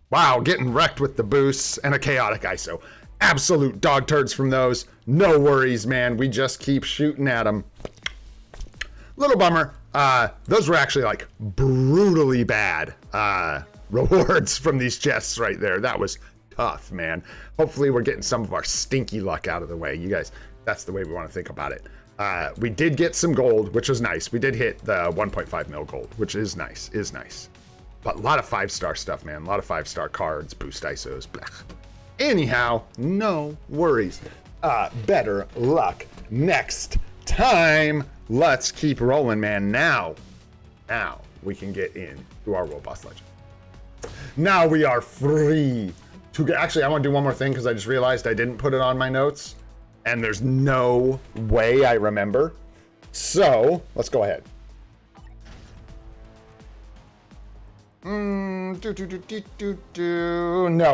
Wow, getting wrecked with the boosts and a chaotic ISO. Absolute dog turds from those. No worries, man. We just keep shooting at them. Little bummer. Those were actually like brutally bad rewards from these chests right there. That was tough, man. Hopefully we're getting some of our stinky luck out of the way. You guys, that's the way we want to think about it. We did get some gold, which was nice. We did hit the 1.5 mil gold, which is nice, But a lot of 5-star stuff, man. A lot of 5-star cards, boost ISOs, blah. Anyhow, no worries. Better luck next time. Let's keep rolling, man. Now we can get into our World Boss Legend. Now we are free to get... Actually, I want to do one more thing because I just realized I didn't put it on my notes. And there's no way I remember. So, let's go ahead. No,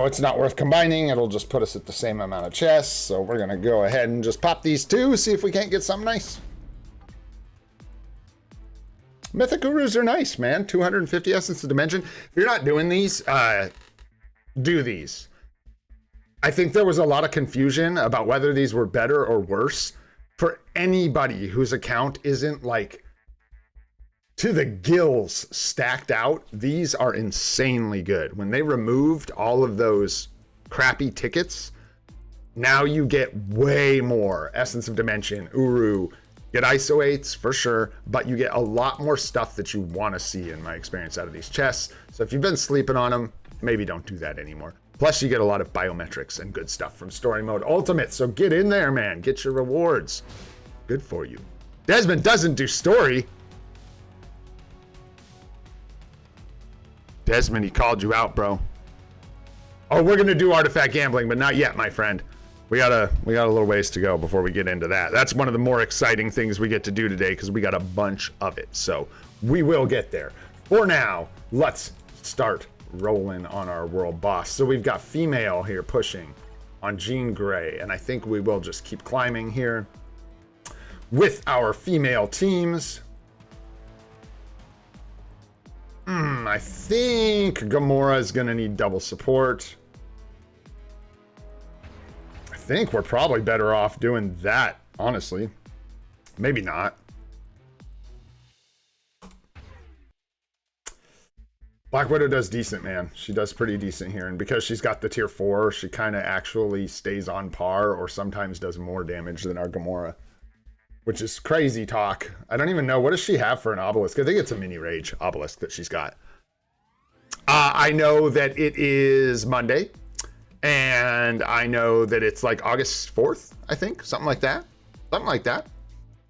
it's not worth combining. It'll just put us at the same amount of chests. So we're going to go ahead and just pop these 2, see if we can't get something nice. Mythic Gurus are nice, man. 250 Essence of Dimension. If you're not doing these, do these. I think there was a lot of confusion about whether these were better or worse for anybody whose account isn't like to the gills stacked out. These are insanely good. When they removed all of those crappy tickets, now you get way more Essence of Dimension, Uru, get ISO 8s for sure, but you get a lot more stuff that you want to see in my experience out of these chests. So if you've been sleeping on them, maybe don't do that anymore. Plus, you get a lot of biometrics and good stuff from Story Mode Ultimate. So get in there, man. Get your rewards. Good for you. Desmond doesn't do story. Desmond, he called you out, bro. Oh, we're going to do artifact gambling, but not yet, my friend. We got a little ways to go before we get into that. That's one of the more exciting things we get to do today because we got a bunch of it. So we will get there. For now, let's start rolling on our world boss. So we've got female here pushing on Jean Grey, and I think we will just keep climbing here with our female teams. I think Gamora is going to need double support. I think we're probably better off doing that, honestly. Maybe not. Black Widow does decent, man. She does pretty decent here. And because she's got the tier 4, she kind of actually stays on par or sometimes does more damage than our Gamora. Which is crazy talk. I don't even know. What does she have for an obelisk? I think it's a mini rage obelisk that she's got. I know that it is Monday. And I know that it's like August 4th, I think. Something like that. Something like that.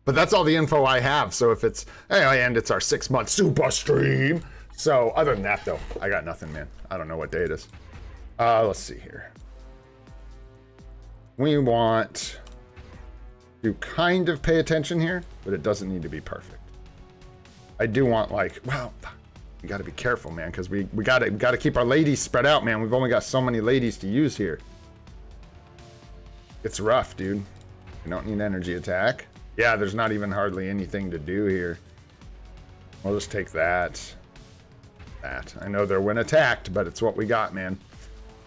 But that's all the info I have. So if it's... And it's our 6-month SUPA stream. So other than that, though, I got nothing, man. I don't know what day it is. Let's see here. We want to kind of pay attention here, but it doesn't need to be perfect. I do want, like, wow, we got to be careful, man, because we got to keep our ladies spread out, man. We've only got so many ladies to use here. It's rough, dude. We don't need energy attack. Yeah, there's not even hardly anything to do here. We'll just take that. I know they're when attacked, but it's what we got, man.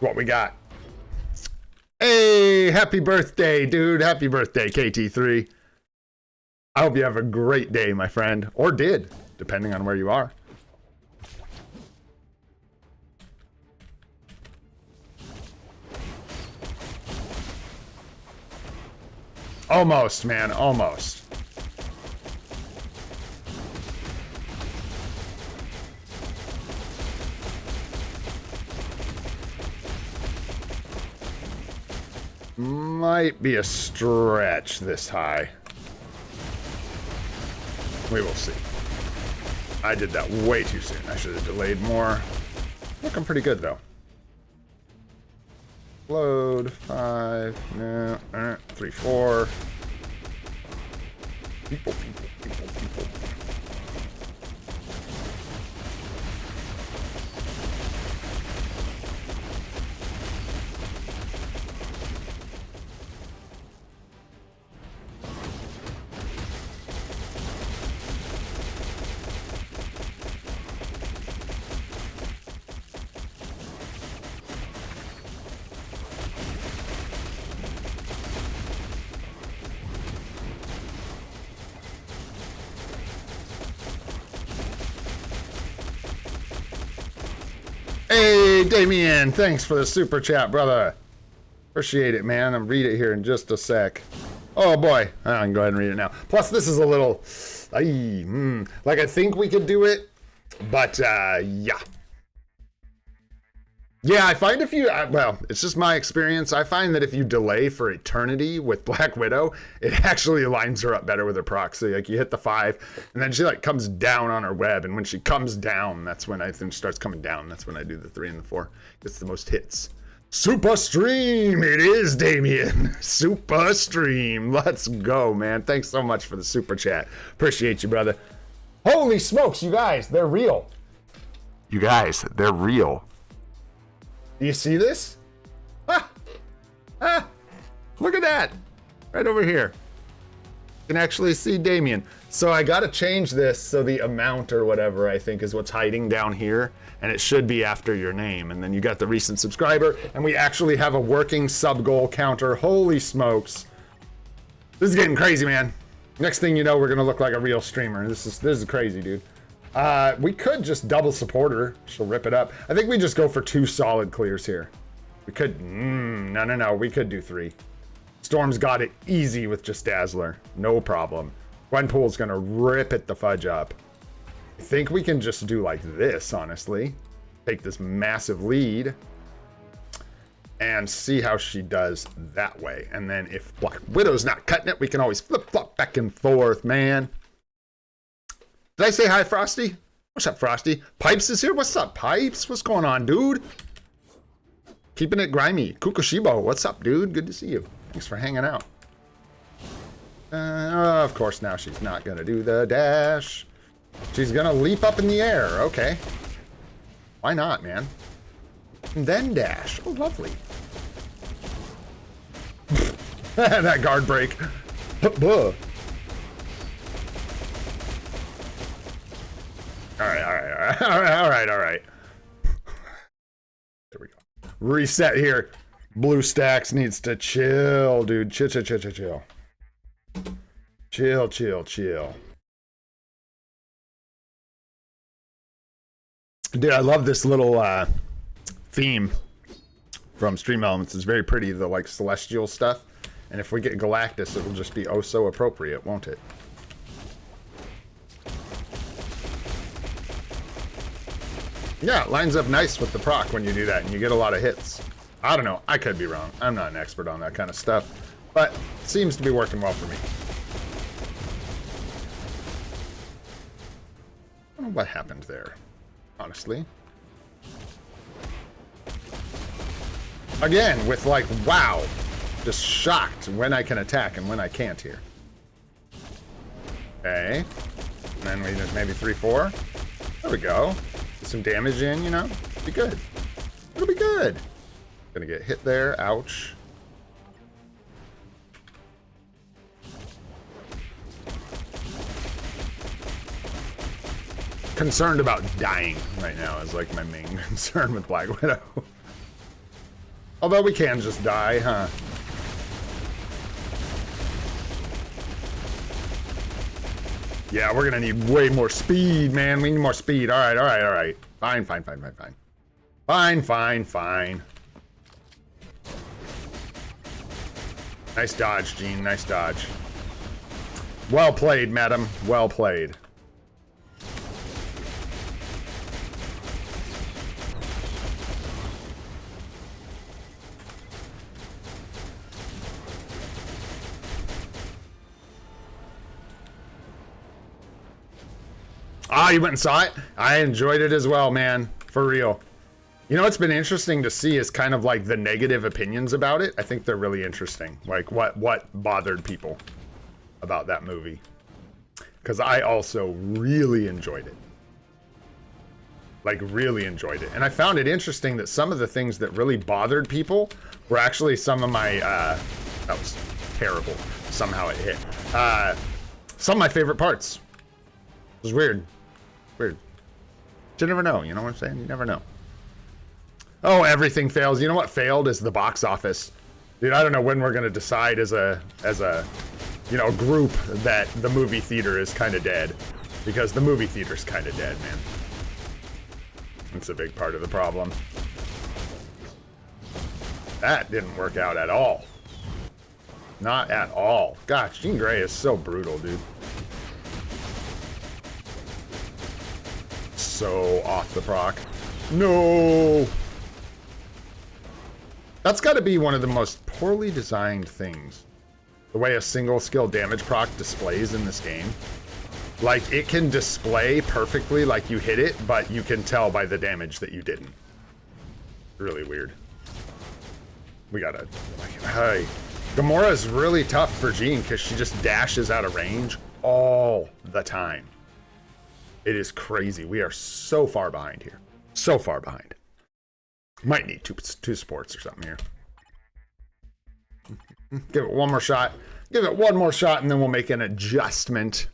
What we got. Hey, happy birthday, dude. Happy birthday, KT3. I hope you have a great day, my friend. Or did, depending on where you are. Almost, man, almost. Might be a stretch this high. We will see. I did that way too soon. I should have delayed more. Looking pretty good, though. Load 5, no, 3, 4. People. Hey, Damien, thanks for the super chat, brother. Appreciate it, man. I'll read it here in just a sec. Oh, boy. I can go ahead and read it now. Plus, this is a little... like, I think we could do it, but, yeah. Yeah, I find if you... well, it's just my experience. I find that if you delay for eternity with Black Widow, it actually lines her up better with her proxy. Like, you hit the 5, and then she, like, comes down on her web, and when she comes down, that's when I think starts coming down. That's when I do the 3 and the 4. Gets the most hits. Super stream! It is, Damien! Super stream! Let's go, man. Thanks so much for the super chat. Appreciate you, brother. Holy smokes, you guys, they're real. You guys, they're real. Do you see this? Ah! Ah! Look at that! Right over here. You can actually see Damien. So I gotta change this so the amount or whatever I think is what's hiding down here, and it should be after your name. And then you got the recent subscriber, and we actually have a working sub goal counter. Holy smokes. This is getting crazy, man. Next thing you know, we're gonna look like a real streamer. This is crazy, dude. We could just double support her. She'll rip it up. I think we just go for 2 solid clears here. We could... no. We could do 3. Storm's got it easy with just Dazzler. No problem. Gwenpool's gonna rip it the fudge up. I think we can just do like this, honestly. Take this massive lead. And see how she does that way. And then if Black Widow's not cutting it, we can always flip-flop back and forth, man. Did I say hi, Frosty? What's up, Frosty? Pipes is here? What's up, Pipes? What's going on, dude? Keeping it grimy. Kukushibo, what's up, dude? Good to see you. Thanks for hanging out. Of course, now she's not going to do the dash. She's going to leap up in the air. Okay. Why not, man? And then dash. Oh, lovely. That guard break. All right. There we go. Reset here. Blue Stacks needs to chill, dude. Chill. Chill. Dude, I love this little theme from Stream Elements. It's very pretty, the like celestial stuff. And if we get Galactus, it'll just be oh so appropriate, won't it? Yeah, it lines up nice with the proc when you do that, and you get a lot of hits. I don't know. I could be wrong. I'm not an expert on that kind of stuff, but it seems to be working well for me. I don't know what happened there, honestly. Again, with like, wow. Just shocked when I can attack and when I can't here. Okay. And then we just maybe 3-4. There we go. Get some damage in, you know? Be good. It'll be good. Gonna get hit there. Ouch. Concerned about dying right now is like my main concern with Black Widow. Although we can just die, huh? Yeah, we're gonna need way more speed, man. We need more speed. All right, all right, all right. Fine, fine, fine, fine, fine. Fine, fine, fine. Nice dodge, Gene. Nice dodge. Well played, madam. Well played. Ah, you went and saw it? I enjoyed it as well, man. For real. You know what's been interesting to see is kind of like the negative opinions about it. I think they're really interesting. Like what bothered people about that movie. Because I also really enjoyed it. Like really enjoyed it. And I found it interesting that some of the things that really bothered people were actually some of my, that was terrible. Somehow it hit. Some of my favorite parts. It was weird. Weird. You never know, you know what I'm saying? You never know. Oh, everything fails. You know what failed is the box office. Dude, I don't know when we're gonna decide as a you know, group that the movie theater is kind of dead. Because the movie theater's kind of dead, man. It's a big part of the problem. That didn't work out at all. Not at all. Gosh, Jean Grey is so brutal, dude. So off the proc. No! That's got to be one of the most poorly designed things. The way a single skill damage proc displays in this game. Like, it can display perfectly like you hit it, but you can tell by the damage that you didn't. Really weird. We gotta... Hey. Gamora's really tough for Jean because she just dashes out of range all the time. It is crazy. We are so far behind here. So far behind. Might need two sports or something here. Give it one more shot. Give it one more shot and then we'll make an adjustment.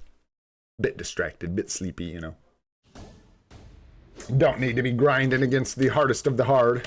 Bit distracted, bit sleepy, you know. Don't need to be grinding against the hardest of the hard.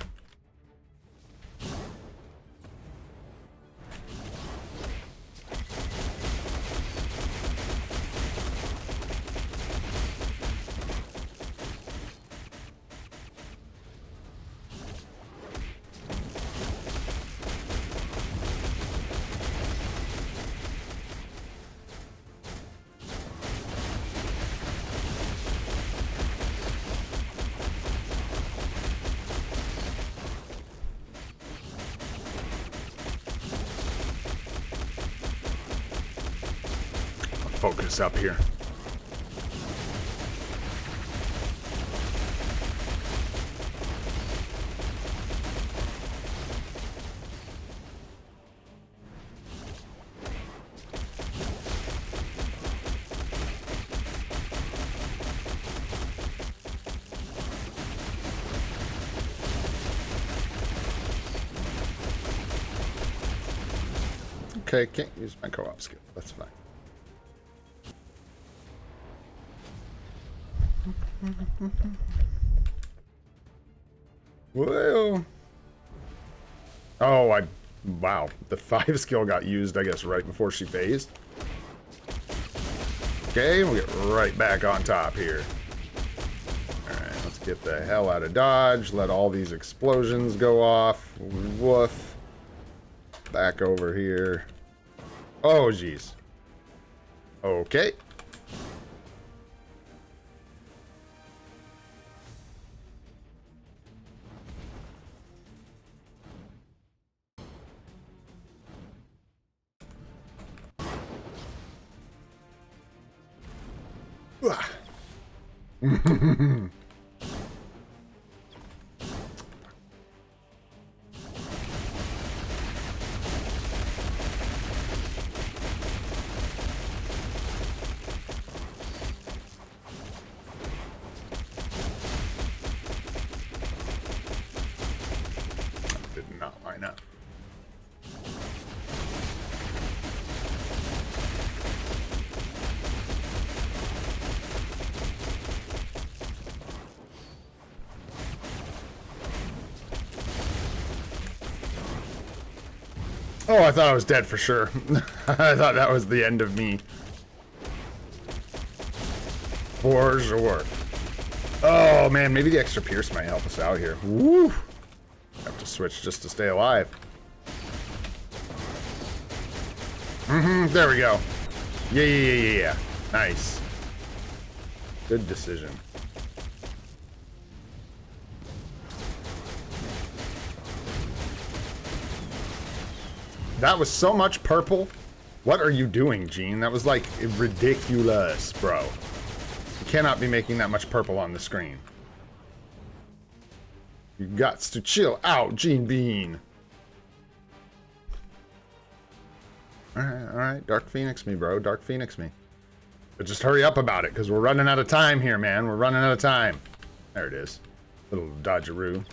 Focus up here. Okay, can't use my co-op skill. That's fine. Well, oh, wow, the 5 skill got used, I guess, right before she phased. Okay, we'll get right back on top here. Alright, let's get the hell out of dodge, let all these explosions go off. Woof. Back over here. Oh, jeez. Okay. Did not line up. Oh, I thought I was dead for sure. I thought that was the end of me. For sure. Oh man, maybe the extra pierce might help us out here. Woo! Have to switch just to stay alive. There we go. Yeah. Nice. Good decision. That was so much purple. What are you doing, Gene? That was like ridiculous, bro. You cannot be making that much purple on the screen. You got to chill out, Gene Bean. Alright. Dark Phoenix me, bro. Dark Phoenix me. But just hurry up about it, because we're running out of time here, man. We're running out of time. There it is. Little dodgeroo.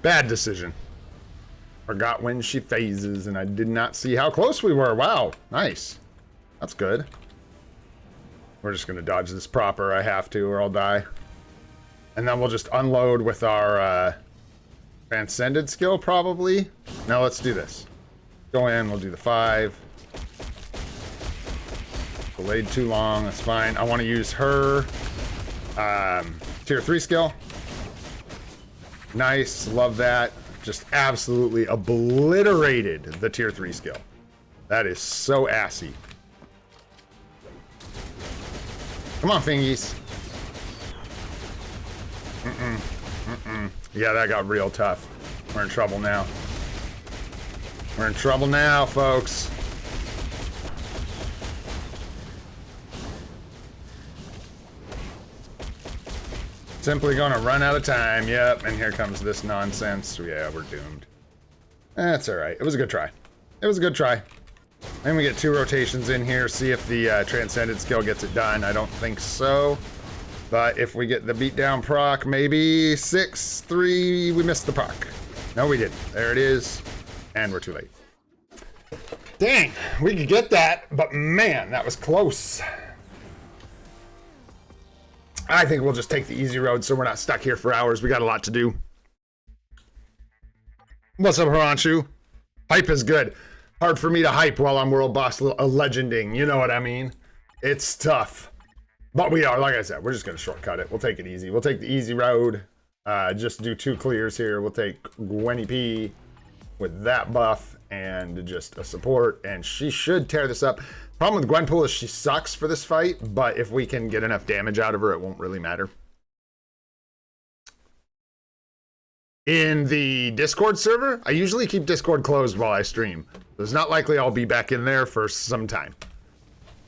Bad decision. Forgot when she phases, and I did not see how close we were. Wow, nice. That's good. We're just gonna dodge this proper. I have to, or I'll die. And then we'll just unload with our transcended skill, probably. Now let's do this. Go in, we'll do the 5. Delayed too long, that's fine. I want to use her tier 3 skill. Nice, love that. Just absolutely obliterated the tier 3 skill. That is so assy. Come on, fingies. Yeah, that got real tough. We're in trouble now. We're in trouble now, folks. Simply gonna run out of time. Yep, and here comes this nonsense. Yeah, we're doomed. That's alright. It was a good try. It was a good try. Then we get 2 rotations in here, see if the transcended skill gets it done. I don't think so. But if we get the beatdown proc, maybe 6, 3, we missed the proc. No, we didn't. There it is. And we're too late. Dang, we could get that, but man, that was close. I think we'll just take the easy road so we're not stuck here for hours. We got a lot to do. What's up, Haranshu? Hype is good. Hard for me to hype while I'm world boss legending. You know what I mean? It's tough. But we are, like I said, we're just going to shortcut it. We'll take it easy. We'll take the easy road. Just do 2 clears here. We'll take Gwenny P with that buff and just a support. And she should tear this up. Problem with Gwenpool is she sucks for this fight, but if we can get enough damage out of her, it won't really matter. In the Discord server, I usually keep Discord closed while I stream. It's not likely I'll be back in there for some time.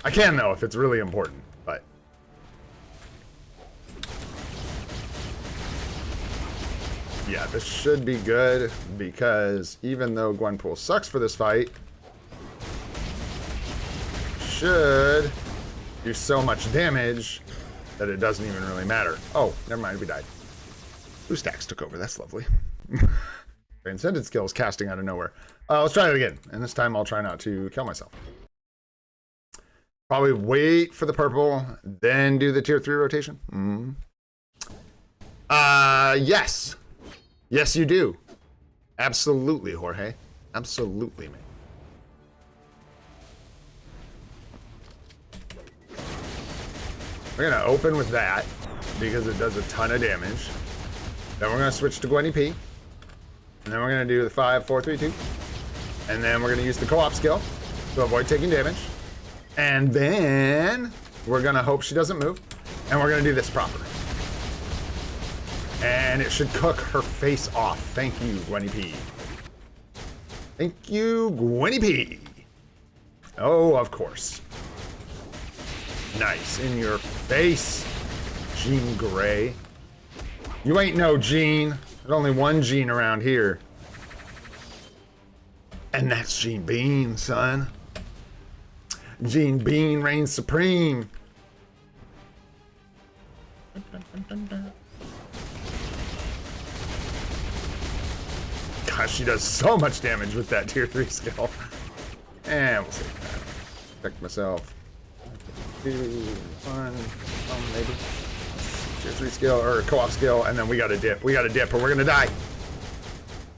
I can, though, if it's really important, but... yeah, this should be good, because even though Gwenpool sucks for this fight, should do so much damage that it doesn't even really matter. Oh, never mind, we died. Blue stacks took over, that's lovely. Transcended skills casting out of nowhere. Let's try it again, and this time I'll try not to kill myself. Probably wait for the purple, then do the tier 3 rotation. Yes. Yes, you do. Absolutely, Jorge. Absolutely, man. We're gonna open with that because it does a ton of damage. Then we're gonna switch to Gwenny P. And then we're gonna do the 5, 4, 3, 2. And then we're gonna use the co-op skill to avoid taking damage. And then we're gonna hope she doesn't move. And we're gonna do this proper. And it should cook her face off. Thank you, Gwenny P. Thank you, Gwenny P. Oh, of course. Nice. In your face, Jean Grey. You ain't no Jean. There's only one Jean around here. And that's Jean Bean, son. Jean Bean reigns supreme. She does so much damage with that tier 3 skill. And we'll see. Check myself. 2, 1, maybe. Tier 3 skill, or co-op skill, and then we gotta dip. We gotta dip, or we're gonna die.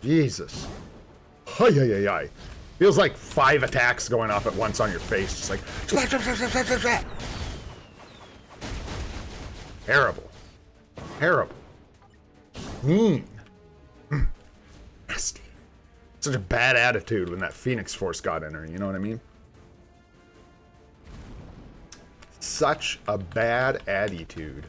Jesus. Ay. Feels like 5 attacks going off at once on your face. Just like... Terrible. Terrible. Mean. Nasty. Such a bad attitude when that Phoenix Force got in her, you know what I mean? Such a bad attitude.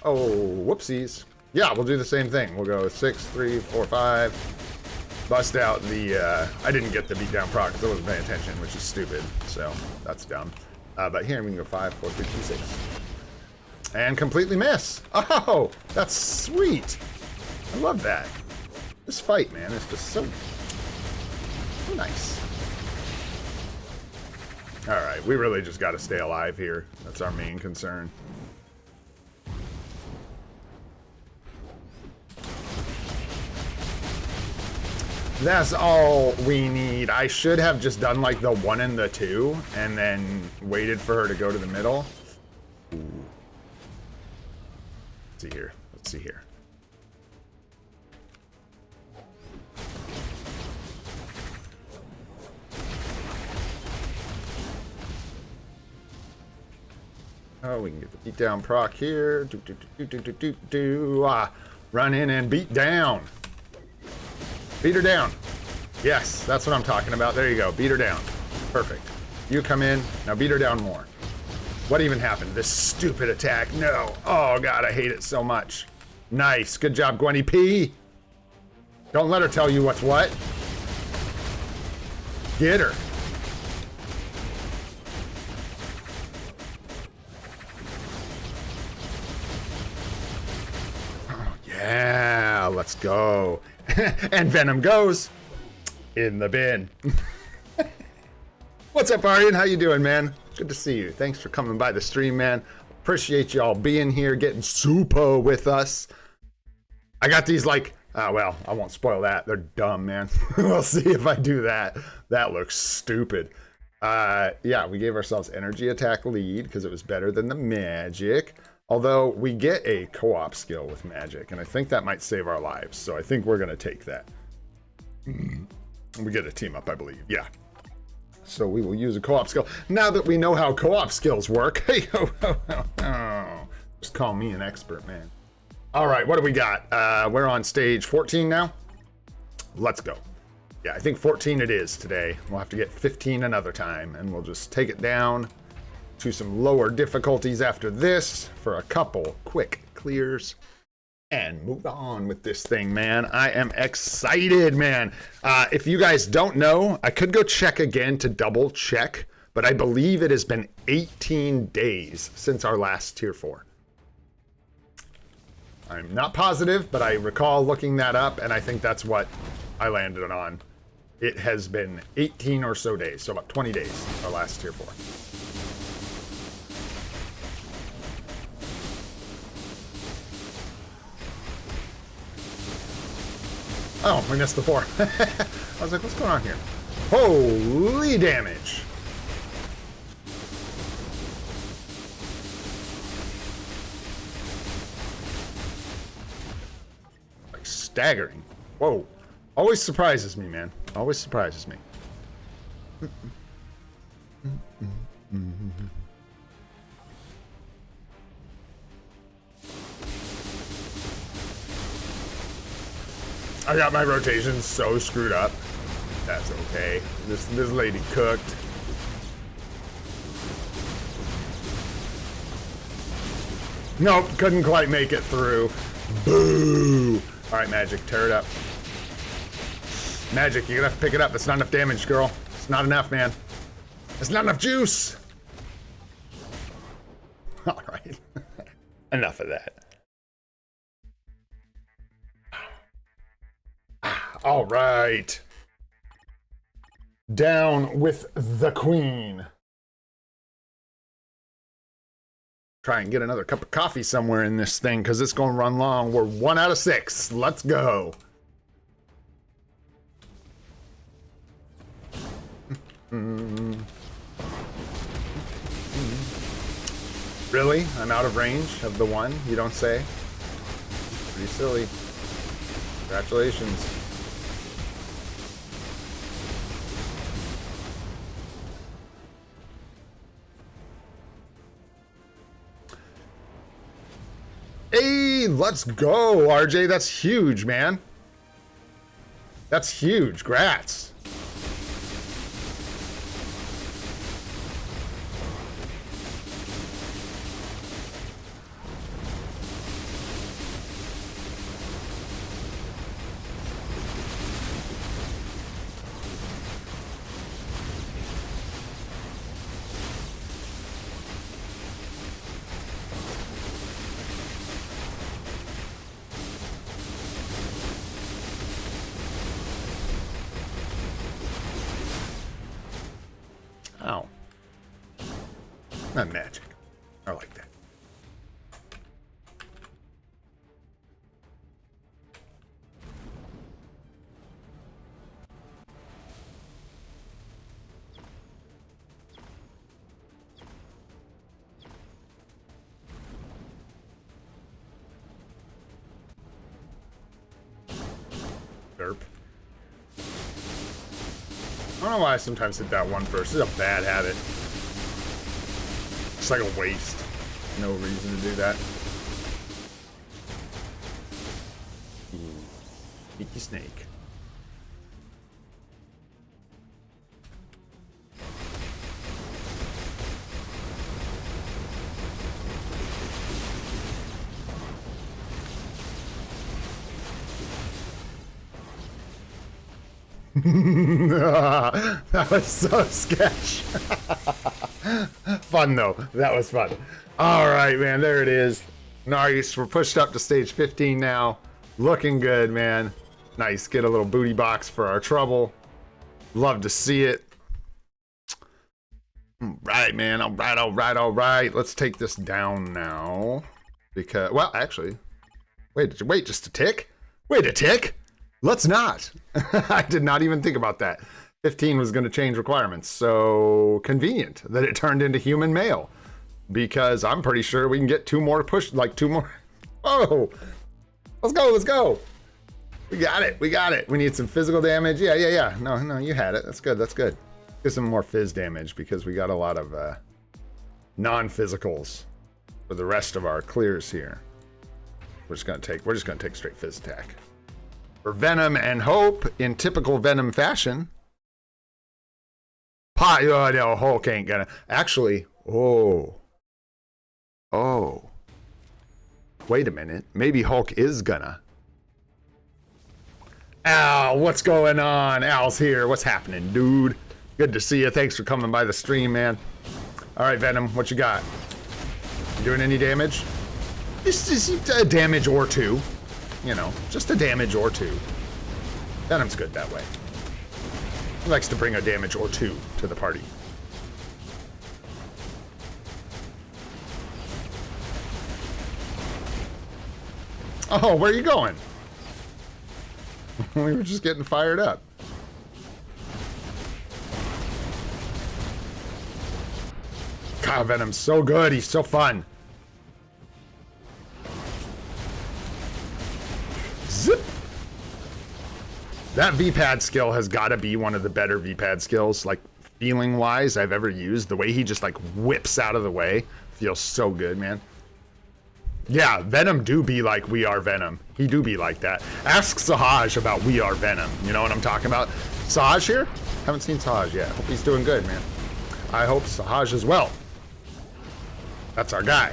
Oh, whoopsies. Yeah, we'll do the same thing. We'll go 6, 3, 4, 5. Bust out the, I didn't get the beatdown proc because I wasn't paying attention, which is stupid. So, that's dumb. But here we can go 5, 4, 3, 2, 6. And completely miss. Oh, that's sweet. I love that. This fight, man, is just so nice. Alright, we really just got to stay alive here. That's our main concern. That's all we need. I should have just done like the 1 and the 2 and then waited for her to go to the middle. Ooh. Let's see here. Let's see here. Oh, we can get the beat down proc here. Run in and beat down. Beat her down. Yes, that's what I'm talking about. There you go. Beat her down. Perfect. You come in. Now beat her down more. What even happened? This stupid attack. No. Oh, God, I hate it so much. Nice. Good job, Gwenny P. Don't let her tell you what's what. Get her. Yeah, let's go. And Venom goes in the bin. What's up, Aryan? How you doing, man? Good to see you. Thanks for coming by the stream, man. Appreciate y'all being here, getting SUPA with us. I got these like, well, I won't spoil that. They're dumb, man. We'll see if I do that. That looks stupid. Yeah, we gave ourselves energy attack lead because it was better than the magic. Although we get a co-op skill with magic, and I think that might save our lives. So I think we're going to take that. We get a team up, I believe. Yeah. So we will use a co-op skill. Now that we know how co-op skills work. Hey, just call me an expert, man. All right, what do we got? We're on stage 14 now. Let's go. Yeah, I think 14 it is today. We'll have to get 15 another time, and we'll just take it down to some lower difficulties after this for a couple quick clears and move on with this thing, man. I am excited, man. If you guys don't know, I could go check again to double check, but I believe it has been 18 days since our last tier 4. I'm not positive, but I recall looking that up, and I think that's what I landed on. It has been 18 or so days, so about 20 days, our last tier 4. Oh, we missed the 4. I was like, what's going on here? Holy damage. Like staggering. Whoa. Always surprises me, man. Always surprises me. I got my rotations so screwed up. That's okay. This lady cooked. Nope, couldn't quite make it through. Boo! All right, Magic, tear it up. Magic, you're gonna have to pick it up. That's not enough damage, girl. It's not enough, man. It's not enough juice. All right. Enough of that. All right. Down with the queen. Try and get another cup of coffee somewhere in this thing because it's going to run long. We're 1 out of 6. Let's go. Really? I'm out of range of the 1? You don't say? Pretty silly. Congratulations. Hey, let's go, RJ. That's huge, man. That's huge. Grats. Ow. Not magic. I like that. Derp. I don't know why I sometimes hit that one first. It's a bad habit. It's like a waste. No reason to do that. Sneaky snake. That was so sketch. Fun though. That was fun. All right, man. There it is. Nice. We're pushed up to stage 15 now. Looking good, man. Nice. Get a little booty box for our trouble. Love to see it. All right, man. All right, all right, all right. Let's take this down now. Because, well, actually, wait, just a tick? Wait a tick? Let's not. I did not even think about that. 15 was going to change requirements. So convenient that it turned into human male. Because I'm pretty sure we can get 2 more push, like 2 more. Oh, let's go, let's go. We got it, we got it. We need some physical damage. Yeah. No, you had it. That's good, that's good. Get some more phys damage because we got a lot of non-physicals for the rest of our clears here. We're just gonna take straight phys attack. For Venom and Hope, in typical Venom fashion. Oh, no, Hulk ain't gonna. Actually, oh. Wait a minute. Maybe Hulk is gonna. Al, what's going on? Al's here. What's happening, dude? Good to see you. Thanks for coming by the stream, man. All right, Venom, what you got? You doing any damage? Just a damage or 2. You know, just a damage or 2. Venom's good that way. He likes to bring a damage or 2 to the party. Oh, where are you going? We were just getting fired up. God, Venom's so good. He's so fun. Zip. That V-pad skill has got to be one of the better V-pad skills, like feeling-wise, I've ever used. The way he just like whips out of the way feels so good, man. Yeah, Venom do be like We Are Venom. He do be like that. Ask Sahaj about We Are Venom. You know what I'm talking about? Sahaj here? Haven't seen Sahaj yet. Hope he's doing good, man. I hope Sahaj as well. That's our guy.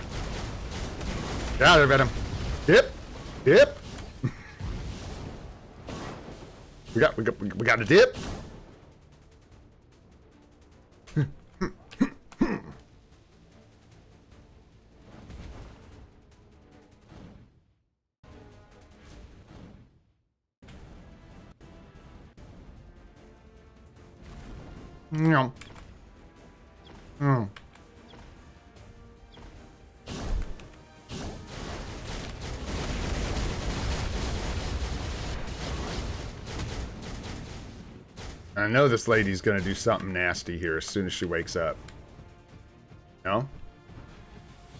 Get out of there, Venom. Dip. Dip. We got a dip. No. Oh. I know this lady's gonna do something nasty here as soon as she wakes up. No?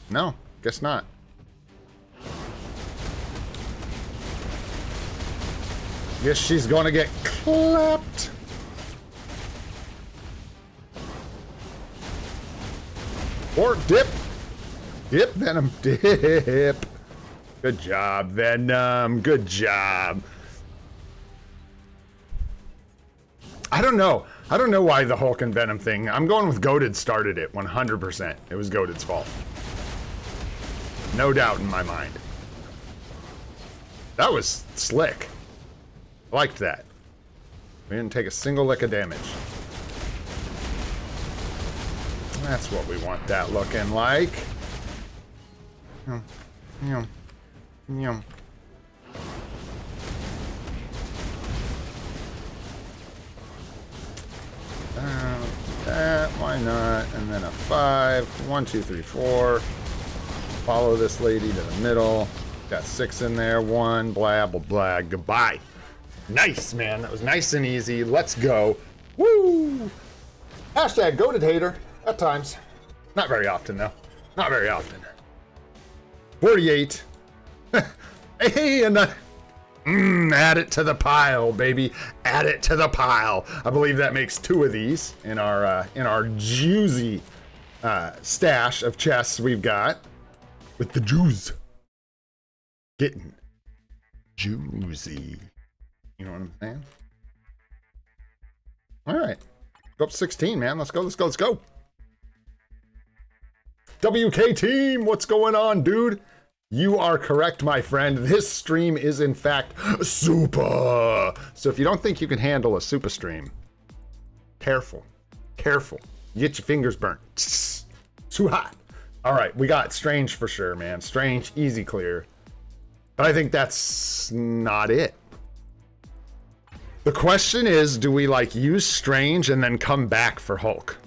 No, guess not. Guess she's gonna get clapped. Or dip. Dip, Venom, dip. Good job, Venom. Good job. I don't know. I don't know why the Hulk and Venom thing. I'm going with Goated started it 100%. It was Goated's fault. No doubt in my mind. That was slick. I liked that. We didn't take a single lick of damage. That's what we want that looking like. Yum. Yum. Yum. That, why not? And then a 5. 1, 2, 3, 4. Follow this lady to the middle. Got 6 in there. 1, blah, blah, blah. Goodbye. Nice, man. That was nice and easy. Let's go. Woo! Hashtag goated hater. At times. Not very often, though. Not very often. 48. Hey, and add it to the pile, baby. Add it to the pile. I believe that makes 2 of these in our juicy stash of chests we've got with the juice. Getting juicy. You know what I'm saying? All right. Go up 16, man. Let's go, let's go, let's go. WK team, what's going on, dude? You are correct, my friend. This stream is, in fact, SUPA. So if you don't think you can handle a SUPA stream, careful. Careful. You get your fingers burnt. Too hot. All right, we got Strange for sure, man. Strange, easy clear. But I think that's not it. The question is, do we, like, use Strange and then come back for Hulk?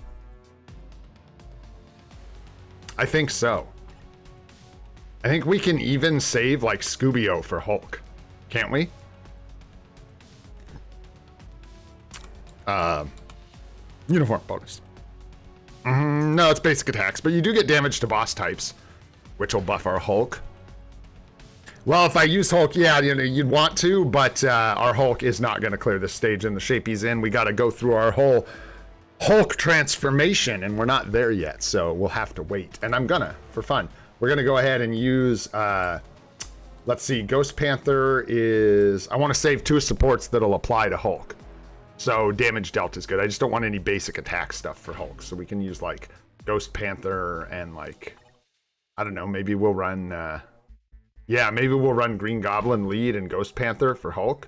I think so. I think we can even save, like, Scooby-O for Hulk. Can't we? Uniform bonus. No, it's basic attacks, but you do get damage to boss types, which will buff our Hulk. Well, if I use Hulk, yeah, you know, you'd want to, but our Hulk is not going to clear this stage in the shape he's in. We got to go through our whole Hulk transformation, and we're not there yet, so we'll have to wait. And I'm gonna, for fun, we're gonna go ahead and use, let's see, Ghost Panther is, I want to save 2 supports that'll apply to Hulk. So damage dealt is good. I just don't want any basic attack stuff for Hulk, so we can use, like, Ghost Panther and, like, I don't know, maybe we'll run, yeah, maybe we'll run Green Goblin lead and Ghost Panther for Hulk.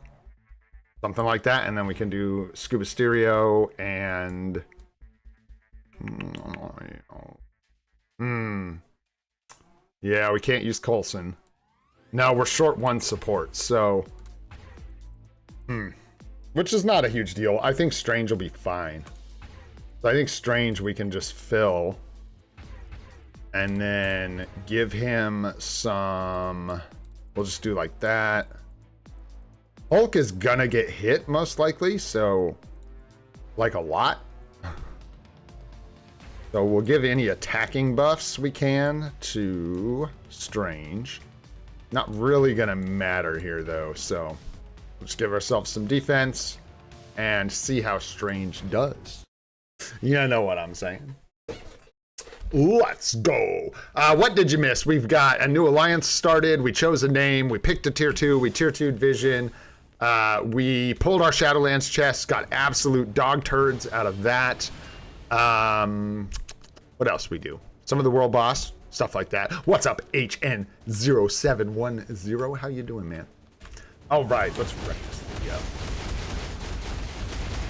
Something like that, and then we can do Scuba Stereo and... Yeah, we can't use Coulson. No, we're short 1 support, so... Which is not a huge deal. I think Strange will be fine. So I think Strange we can just fill. And then give him some... We'll just do like that. Hulk is gonna get hit, most likely, so... Like a lot. So we'll give any attacking buffs we can to Strange. Not really gonna matter here, though, so... Let's give ourselves some defense and see how Strange does. You know what I'm saying. Let's go. What did you miss? We've got a new alliance started. We chose a name. We picked a tier 2. We tier 2'd Vision. We pulled our Shadowlands chest. Got absolute dog turds out of that. What else we do? Some of the world boss. Stuff like that. What's up, HN0710? How you doing, man? All right, let's wreck this thing up.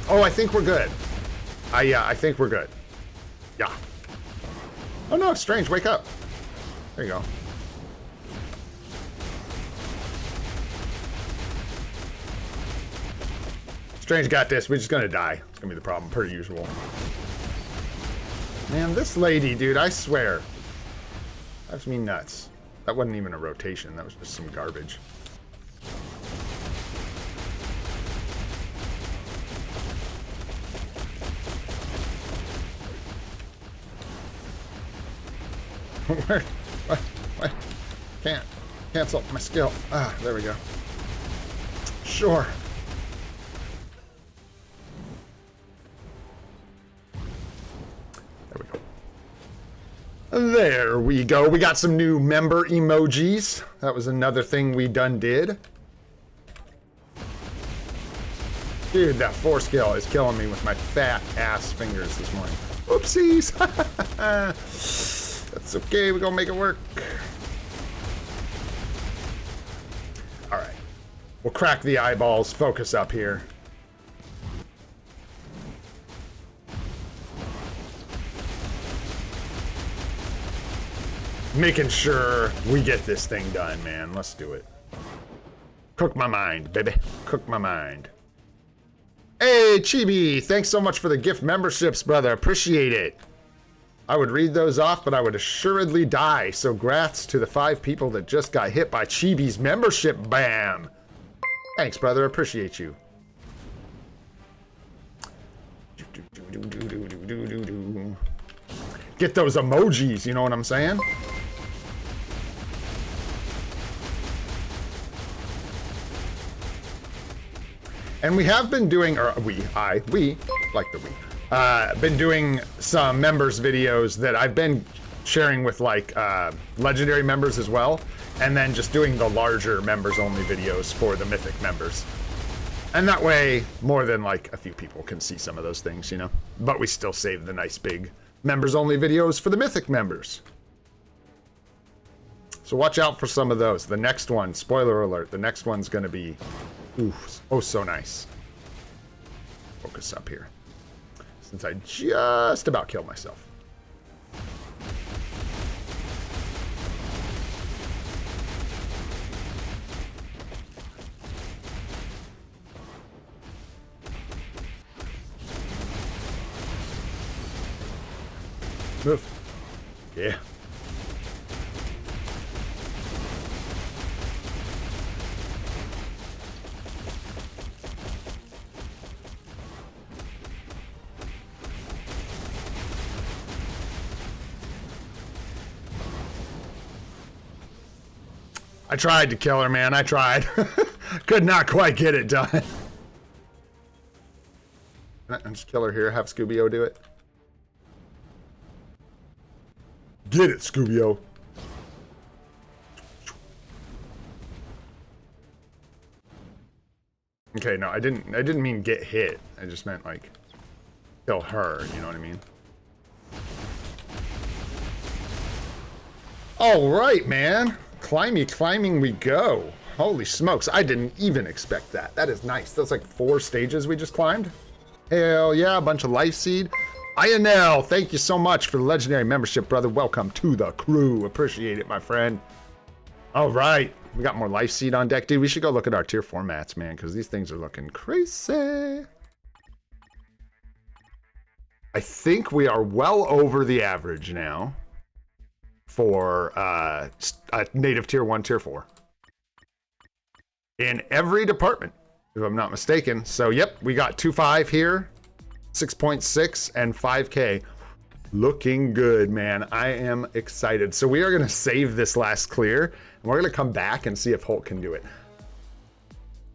Oh, I think we're good. I think we're good. Yeah. Oh no, Strange, wake up. There you go. Strange got this. We're just gonna die. It's gonna be the problem, per usual. Man, this lady, dude, I swear. Drives me nuts. That wasn't even a rotation, that was just some garbage. Where? What? Can't. Cancel my skill. Ah, there we go. Sure. There we go. There we go. We got some new member emojis. That was another thing we did. Dude, that 4 skill is killing me with my fat ass fingers this morning. Oopsies. That's okay. We're gonna make it work. All right. We'll crack the eyeballs. Focus up here. Making sure we get this thing done, man. Let's do it. Cook my mind, baby. Cook my mind. Hey, Chibi. Thanks so much for the gift memberships, brother. Appreciate it. I would read those off, but I would assuredly die. So grats to the 5 people that just got hit by Chibi's membership. Bam. Thanks, brother. Appreciate you. Get those emojis, you know what I'm saying? And we have been doing, or we, like the we, been doing some members videos that I've been sharing with like legendary members as well, and then just doing the larger members only videos for the mythic members. And that way, more than like a few people can see some of those things, you know? But we still save the nice big members only videos for the mythic members. So watch out for some of those. The next one, spoiler alert, the next one's gonna be, ooh, oh so nice. Focus up here. Since I just about killed myself. Move. Yeah. I tried to kill her, man. I tried. Could not quite get it done. And just kill her here. Have Scooby-O do it. Get it, Scooby-O. Okay, no, I didn't mean get hit. I just meant like kill her, you know what I mean? All right, man. Climbing we go. Holy smokes, I didn't even expect that. That is nice. That's like 4 stages we just climbed. Hell yeah, a bunch of life seed. Ionel, thank you so much for the legendary membership, brother. Welcome to the crew. Appreciate it, my friend. All right, we got more life seed on deck. Dude, we should go look at our tier 4 mats, man, because these things are looking crazy. I think we are well over the average now for a native tier 1, tier 4. In every department, if I'm not mistaken. So, yep, we got 2.5 here, 6.6, and 5K. Looking good, man. I am excited. So we are going to save this last clear, and we're going to come back and see if Hulk can do it.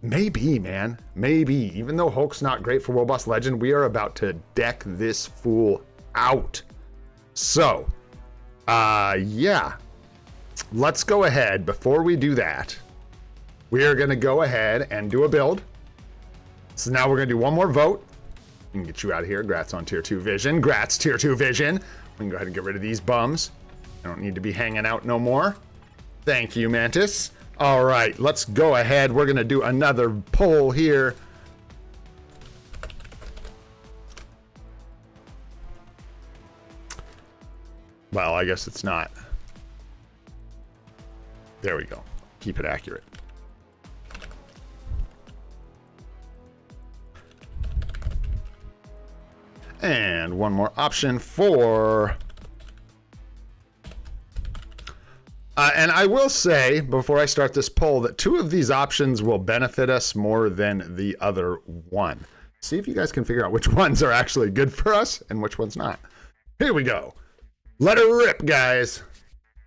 Maybe, man. Maybe. Even though Hulk's not great for World Boss Legend, we are about to deck this fool out. So, yeah. Let's go ahead. Before we do that, we are going to go ahead and do a build. So now we're going to do one more vote. We can get you out of here. Grats on tier 2 vision. Grats tier 2 vision. We can go ahead and get rid of these bums. I don't need to be hanging out no more. Thank you, Mantis. All right, let's go ahead. We're going to do another poll here. Well, I guess it's not. There we go. Keep it accurate. And one more option for... and I will say, before I start this poll, that 2 of these options will benefit us more than the other one. See if you guys can figure out which ones are actually good for us and which ones not. Here we go. Let her rip, guys.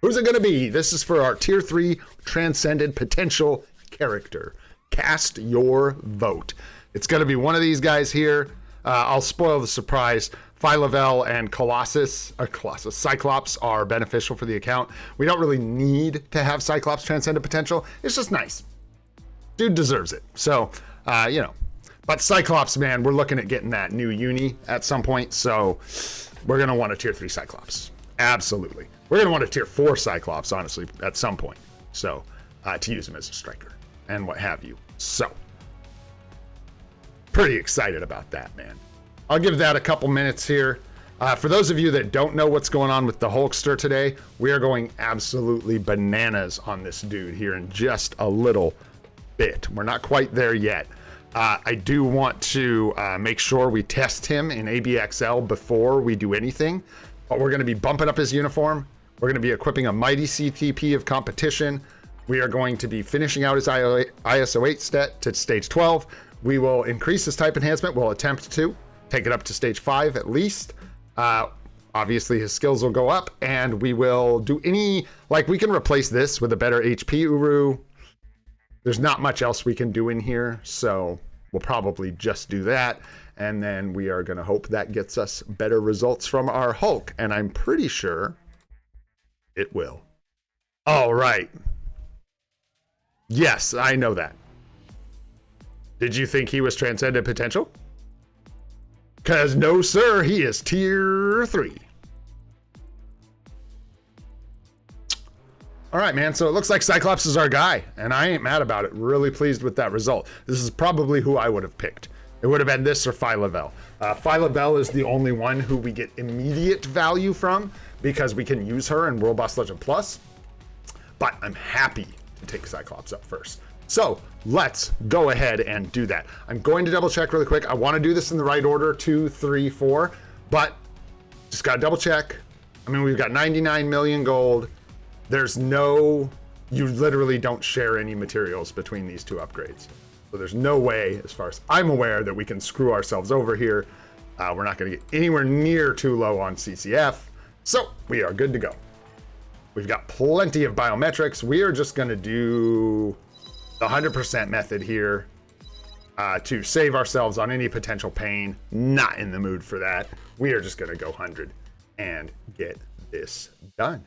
Who's it going to be? This is for our Tier 3 Transcended Potential Character. Cast your vote. It's going to be one of these guys here. I'll spoil the surprise. Shala-Bal and Cyclops are beneficial for the account. We don't really need to have Cyclops Transcendent Potential. It's just nice. Dude deserves it. So, you know. But Cyclops, man, we're looking at getting that new uni at some point. So, we're going to want a Tier 3 Cyclops. Absolutely. We're going to want a Tier 4 Cyclops, honestly, at some point. So, to use him as a striker and what have you. So, pretty excited about that, man. I'll give that a couple minutes here. For those of you that don't know what's going on with the Hulkster today, we are going absolutely bananas on this dude here in just a little bit. We're not quite there yet. I do want to make sure we test him in ABXL before we do anything, but we're going to be bumping up his uniform. We're going to be equipping a mighty CTP of competition. We are going to be finishing out his ISO 8 stat to stage 12. We will increase his type enhancement. We'll attempt to take it up to stage 5 at least. Obviously his skills will go up, and we will do any, like, we can replace this with a better HP Uru. There's not much else we can do in here, so we'll probably just do that. And then we are going to hope that gets us better results from our Hulk. And I'm pretty sure it will. All right. Yes, I know that. Did you think he was Transcendent Potential? Because no, sir, he is Tier 3. All right, man, so it looks like Cyclops is our guy, and I ain't mad about it. Really pleased with that result. This is probably who I would have picked. It would have been this or Shala-Bal. Shala-Bal is the only one who we get immediate value from because we can use her in World Boss Legend Plus, but I'm happy to take Cyclops up first. So let's go ahead and do that. I'm going to double check really quick. I want to do this in the right order, 2, 3, 4, but just got to double check. I mean, we've got 99 million gold. There's no, you literally don't share any materials between these 2 upgrades. So there's no way, as far as I'm aware, that we can screw ourselves over here. We're not going to get anywhere near too low on CCF. So we are good to go. We've got plenty of biometrics. We are just going to do the 100% method here to save ourselves on any potential pain. Not in the mood for that. We are just going to go 100 and get this done.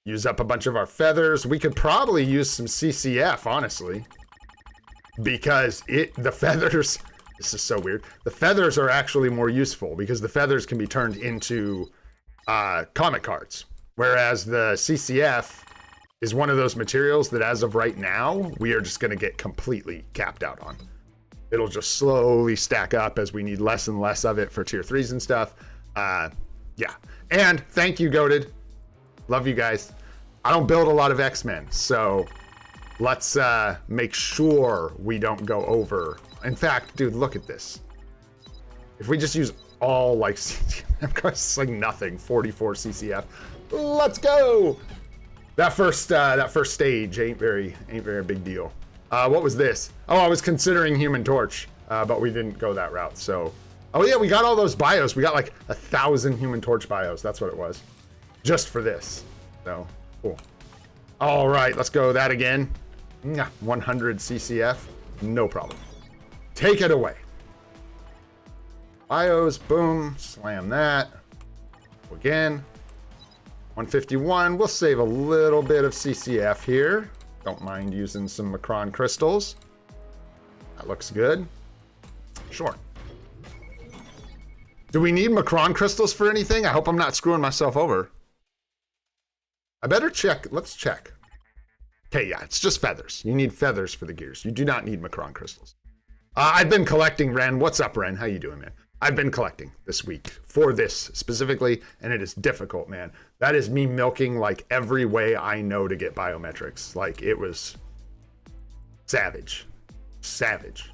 Use up a bunch of our feathers. We could probably use some CCF, honestly, because the feathers, this is so weird. The feathers are actually more useful because the feathers can be turned into comic cards, whereas the CCF is one of those materials that as of right now, we are just going to get completely capped out on. It'll just slowly stack up as we need less and less of it for tier 3s and stuff. Yeah. And thank you, Goated. Love you guys. I don't build a lot of X-Men, so let's make sure we don't go over. In fact, dude, look at this. If we just use all like CCF, it's like nothing, 44 CCF. Let's go. That first stage ain't very big deal. What was this? Oh, I was considering Human Torch, but we didn't go that route. So, oh yeah, we got all those bios. We got like 1,000 Human Torch bios. That's what it was, just for this. So cool. All right, let's go that again. 100 CCF, no problem. Take it away. Bios, boom, slam that. Again, 151. We'll save a little bit of CCF here. Don't mind using some Macron crystals. That looks good. Sure. Do we need Macron crystals for anything? I hope I'm not screwing myself over. I better check. Let's check. Okay, yeah, it's just feathers. You need feathers for the gears. You do not need Macron crystals. I've been collecting, Ren. What's up, Ren? How you doing, man? I've been collecting this week for this specifically, and it is difficult, man. That is me milking like every way I know to get biometrics. Like, it was savage. Savage.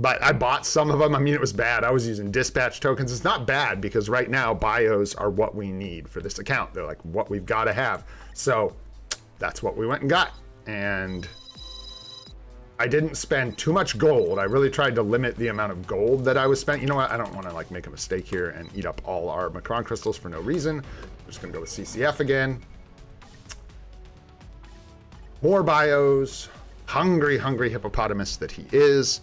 But I bought some of them. I mean, it was bad. I was using dispatch tokens. It's not bad because right now bios are what we need for this account. They're like what we've got to have. So that's what we went and got. And I didn't spend too much gold. I really tried to limit the amount of gold that I was spent. You know what? I don't want to like make a mistake here and eat up all our Macron crystals for no reason. I'm just going to go with CCF again. More bios. Hungry, hungry hippopotamus that he is.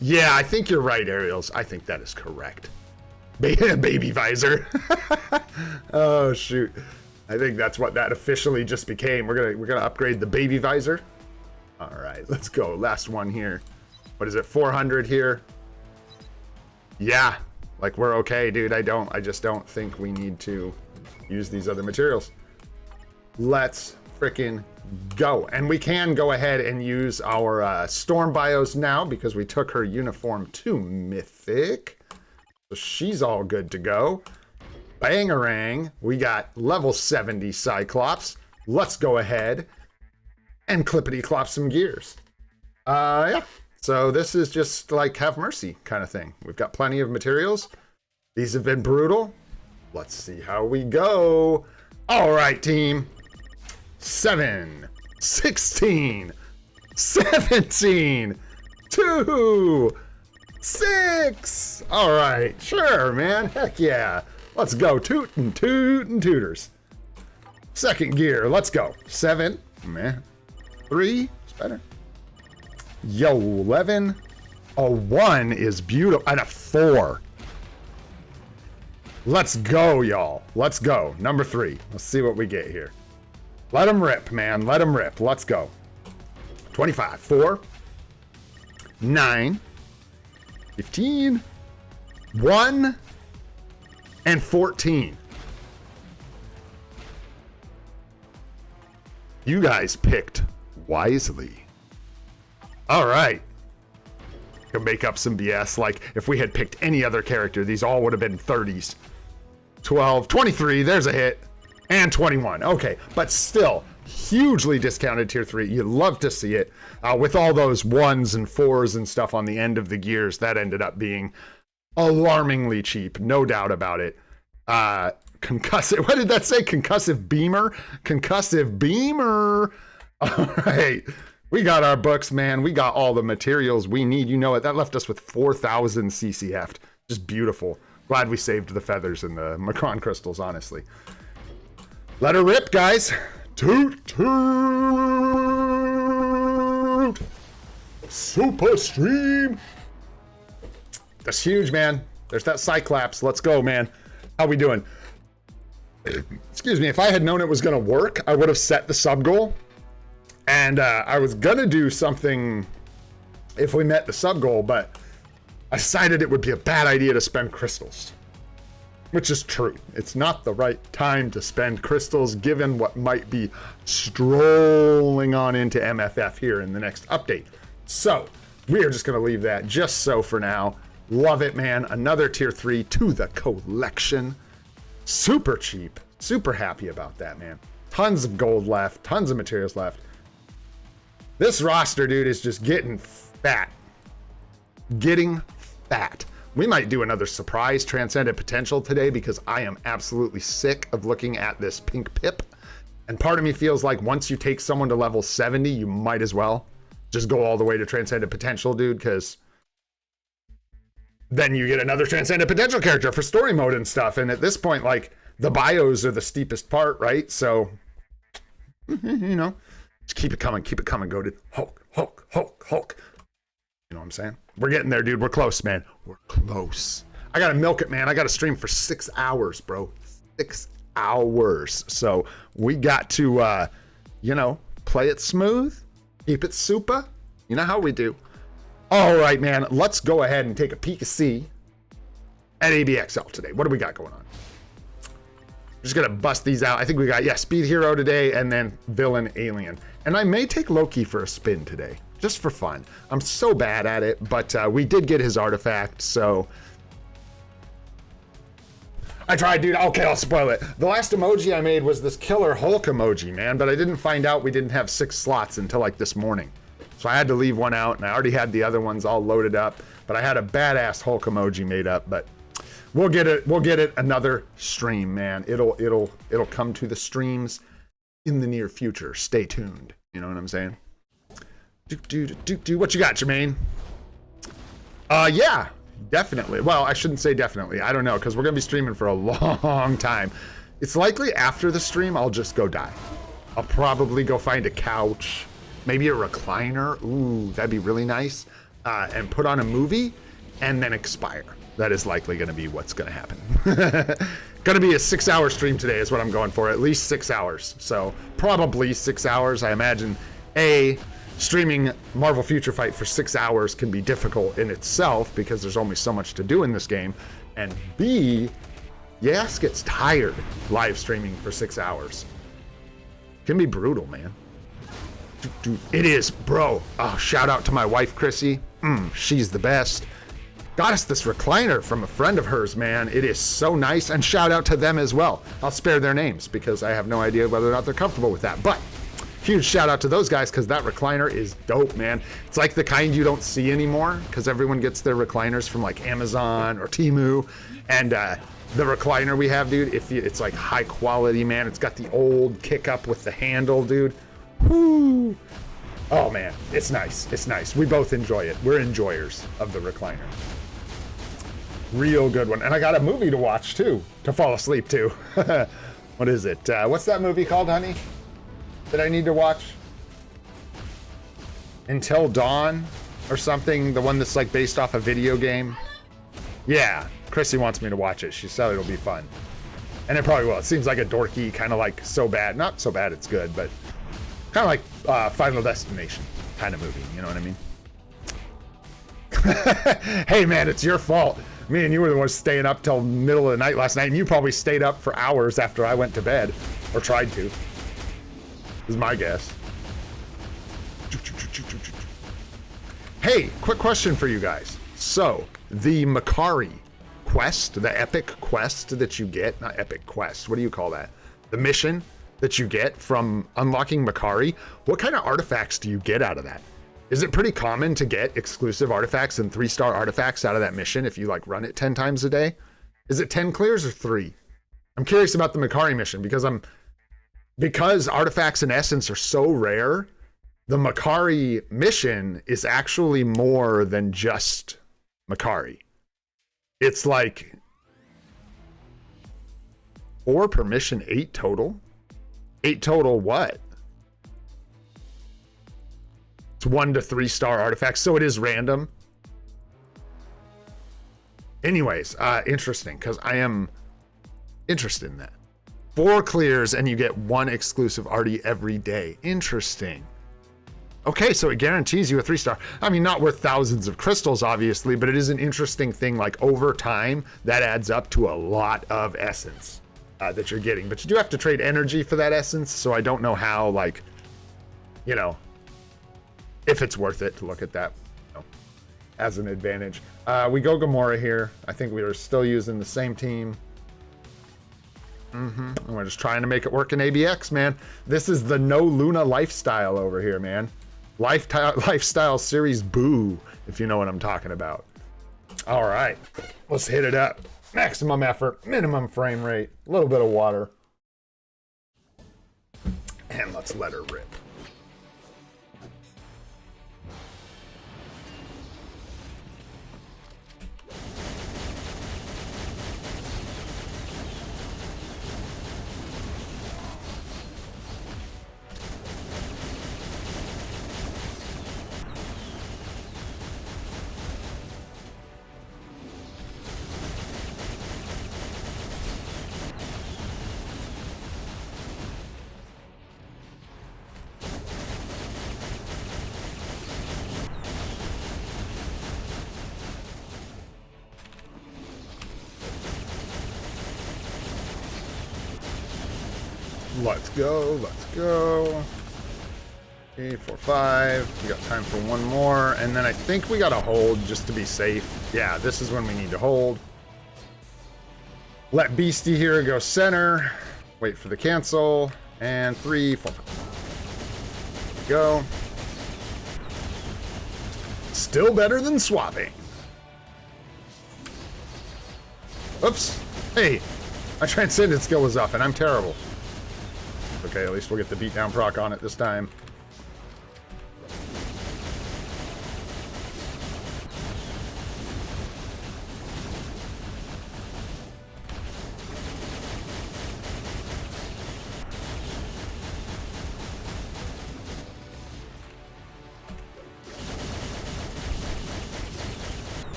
Yeah, I think you're right, Ariels. I think that is correct. Baby visor. Oh shoot. I think that's what that officially just became. We're gonna upgrade the baby visor. All right, let's go. Last one here. What is it? 400 here. Yeah, like we're okay, dude. I just don't think we need to use these other materials. Let's freaking go. And we can go ahead and use our storm bios now because we took her uniform to mythic. So she's all good to go. Bangarang. We got level 70 Cyclops. Let's go ahead and clippity clop some gears. Yeah. So this is just like have mercy kind of thing. We've got plenty of materials. These have been brutal. Let's see how we go. All right, team. 7, 16, 17, 2, 6. All right, sure, man. Heck yeah. Let's go. Toot and tooters. Second gear. Let's go. 7, man. 3 is better. Yo, 11. A 1 is beautiful. And a 4. Let's go, y'all. Let's go. Number 3. Let's see what we get here. Let them rip, man. Let them rip. Let's go. 25. 4. 9. 15. 1. And 14. You guys picked wisely. All right. Can make up some BS. Like if we had picked any other character, these all would have been 30s. 12. 23. There's a hit. And 21. Okay, but still hugely discounted tier 3. You'd love to see it. With all those 1s and 4s and stuff on the end of the gears, that ended up being alarmingly cheap. No doubt about it. Concussive. What did that say? Concussive beamer? Concussive beamer. All right. We got our books, man. We got all the materials we need. You know it. That left us with 4,000 CCF. Just beautiful. Glad we saved the feathers and the Macron crystals, honestly. Let her rip, guys. Toot, toot. Super stream. That's huge, man. There's that Cyclops. Let's go, man. How we doing? Excuse me. If I had known it was going to work, I would have set the sub goal. And I was going to do something if we met the sub goal, but I decided it would be a bad idea to spend crystals. Which is true. It's not the right time to spend crystals given what might be strolling on into MFF here in the next update. So we are just going to leave that just so for now. Love it, man. Another tier 3 to the collection. Super cheap. Super happy about that, man. Tons of gold left. Tons of materials left. This roster, dude, is just getting fat. Getting fat. We might do another surprise Transcendent Potential today because I am absolutely sick of looking at this pink pip. And part of me feels like once you take someone to level 70, you might as well just go all the way to Transcendent Potential, dude, because then you get another Transcendent Potential character for story mode and stuff. And at this point, like, the bios are the steepest part, right? So, you know, just keep it coming, goated. Hulk, Hulk, Hulk, Hulk. You know what I'm saying? We're getting there, dude. We're close, man. We're close. I gotta milk it, man. I gotta stream for 6 hours, bro. 6 hours. So we got to, you know, play it smooth, keep it SUPA. You know how we do. All right, man. Let's go ahead and take a peek-a-see at ABXL today. What do we got going on? Just gonna bust these out. I think we got, yeah, Speed Hero today and then Villain Alien. And I may take Loki for a spin today. Just for fun. I'm so bad at it, but we did get his artifact, so I tried, dude. Okay, I'll spoil it. The last emoji I made was this Killer Hulk emoji, man, but I didn't find out we didn't have 6 slots until like this morning. It's So I had to leave one out, and I already had the other ones all loaded up. But I had a badass Hulk emoji made up. But we'll get it another stream, man. It'll come to the streams in the near future. Stay tuned. You know what I'm saying? What you got, Jermaine? Yeah, definitely. Well, I shouldn't say definitely. I don't know, because we're gonna be streaming for a long time. It's likely after the stream I'll just go die. I'll probably go find a couch, maybe a recliner. Ooh, that'd be really nice. And put on a movie and then expire. That is likely going to be what's going to happen. Going to be a 6-hour stream today is what I'm going for. At least 6 hours. So probably 6 hours. I imagine streaming Marvel Future Fight for 6 hours can be difficult in itself because there's only so much to do in this game. And B, Yas gets tired live streaming for 6 hours. Can be brutal, man. It is, bro. Oh, shout out to my wife, Chrissy. She's the best. Got us this recliner from a friend of hers, man. It is so nice. And shout out to them as well. I'll spare their names because I have no idea whether or not they're comfortable with that. But huge shout out to those guys because that recliner is dope, man. It's like the kind you don't see anymore because everyone gets their recliners from like Amazon or Temu. And the recliner we have, dude, it's like high quality, man. It's got the old kick up with the handle, dude. Whoo! Oh man, it's nice. It's nice. We both enjoy it. We're enjoyers of the recliner. Real good one. And I got a movie to watch too, to fall asleep to. What is it? What's that movie called, honey? That I need to watch? Until Dawn or something? The one that's like based off a video game? Yeah, Chrissy wants me to watch it. She said it'll be fun. And it probably will. It seems like a dorky, kind of like So Bad. Not So Bad it's good, but kind of like Final Destination kind of movie. You know what I mean? Hey, man, it's your fault. Me and you were the ones staying up till middle of the night last night, and you probably stayed up for hours after I went to bed. Or tried to. Is my guess. Hey, quick question for you guys. So, the Makari quest, the epic quest that you get, not epic quest, what do you call that? The mission that you get from unlocking Makari, what kind of artifacts do you get out of that? Is it pretty common to get exclusive artifacts and 3-star artifacts out of that mission if you like run it 10 times a day? Is it 10 clears or 3? I'm curious about the Makari mission because artifacts in essence are so rare. The Makari mission is actually more than just Makari. It's like 4 per mission, 8 total. 8 total what? It's 1 to 3-star artifacts, so it is random. Anyways, interesting, because I am interested in that. 4 clears and you get 1 exclusive arty every day. Interesting. Okay, so it guarantees you a 3-star. I mean, not worth thousands of crystals, obviously, but it is an interesting thing. Like, over time, that adds up to a lot of essence that you're getting. But you do have to trade energy for that essence, so I don't know how, like, you know, if it's worth it to look at that, you know, as an advantage. We go Gamora here. I think we are still using the same team. And we're just trying to make it work in ABX, man. This is the no Luna lifestyle over here, man. Lifestyle series boo, if you know what I'm talking about. All right, let's hit it up. Maximum effort, minimum frame rate, a little bit of water. And let's let her rip. Let's go, let's go. 3, 4, 5. We got time for one more. And then I think we gotta hold just to be safe. Yeah, this is when we need to hold. Let Beastie here go center. Wait for the cancel. And 3, 4, 5. Go. Still better than swapping. Oops. Hey, my transcendent skill was up and I'm terrible. Okay, at least we'll get the beatdown proc on it this time.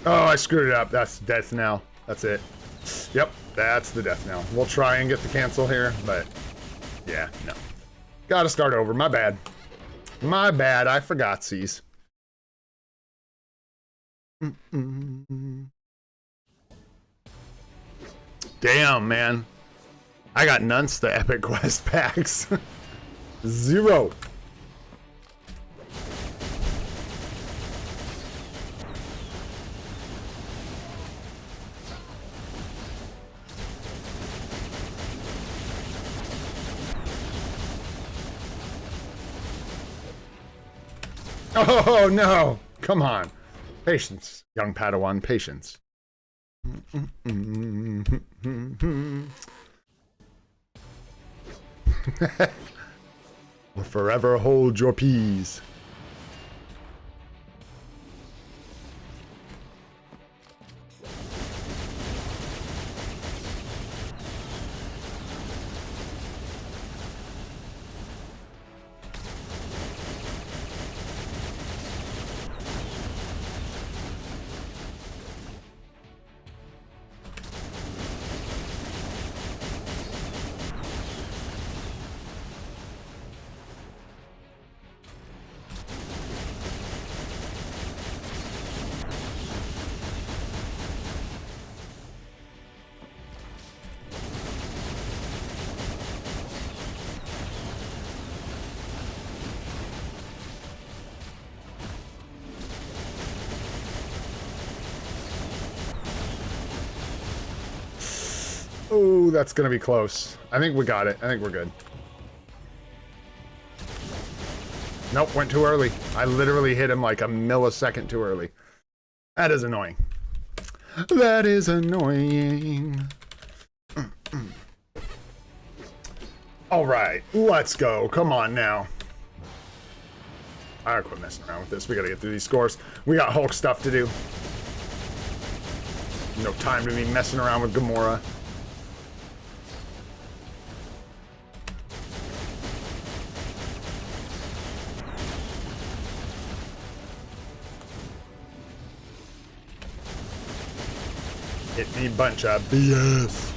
Oh, I screwed it up. That's death now. That's it. Yep, that's the death now. We'll try and get the cancel here, but yeah, no. Gotta start over. My bad. My bad. I forgot C's. Damn, man. I got nuns the epic quest packs. 0. Oh, no. Come on. Patience, young Padawan, patience. Will forever hold your peas. Oh, that's gonna be close. I think we got it. I think we're good. Nope, went too early. I literally hit him like a millisecond too early. That is annoying. That is annoying. All right, let's go. Come on now. I gotta quit messing around with this. We gotta get through these scores. We got Hulk stuff to do. No time to be messing around with Gamora. Hit me bunch of BS.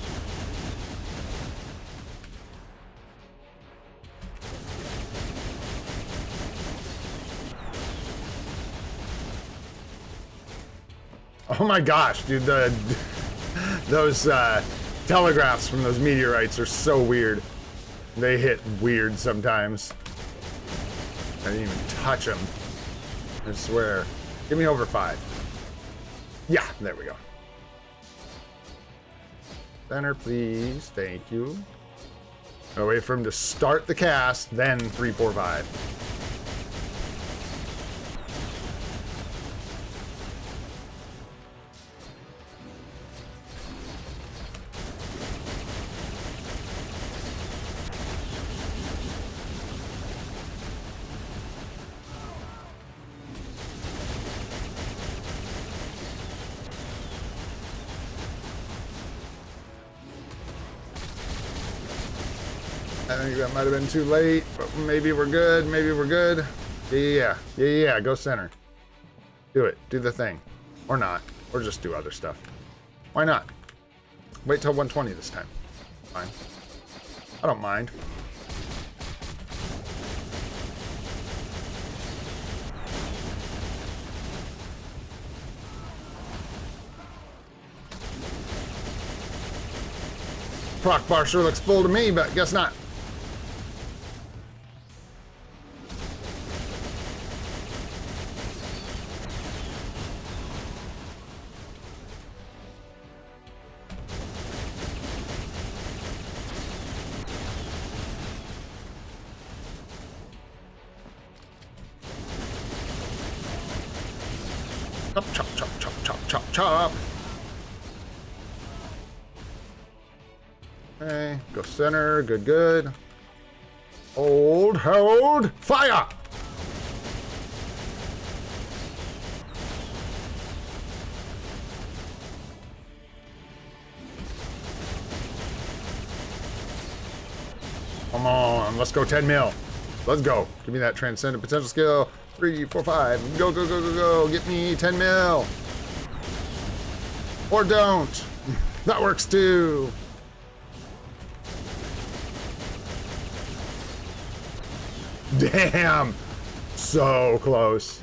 Oh my gosh, dude, those telegraphs from those meteorites are so weird. They hit weird sometimes. I didn't even touch them. I swear. Give me over 5. Yeah, there we go. Center, please. Thank you. I'll wait for him to start the cast, then 3, 4, 5. I think that might have been too late, but maybe we're good. Maybe we're good. Yeah. Go center. Do it. Do the thing. Or not. Or just do other stuff. Why not? Wait till 120 this time. Fine. I don't mind. Proc bar sure looks full to me, but guess not. Chop, chop, chop, chop, chop, chop, chop. Okay, go center. Good, good. Hold, fire! Come on, let's go 10 mil. Let's go. Give me that transcendent potential skill. 3, 4, 5. Go, go, go, go, go. Get me 10 mil. Or don't. That works too. Damn. So close.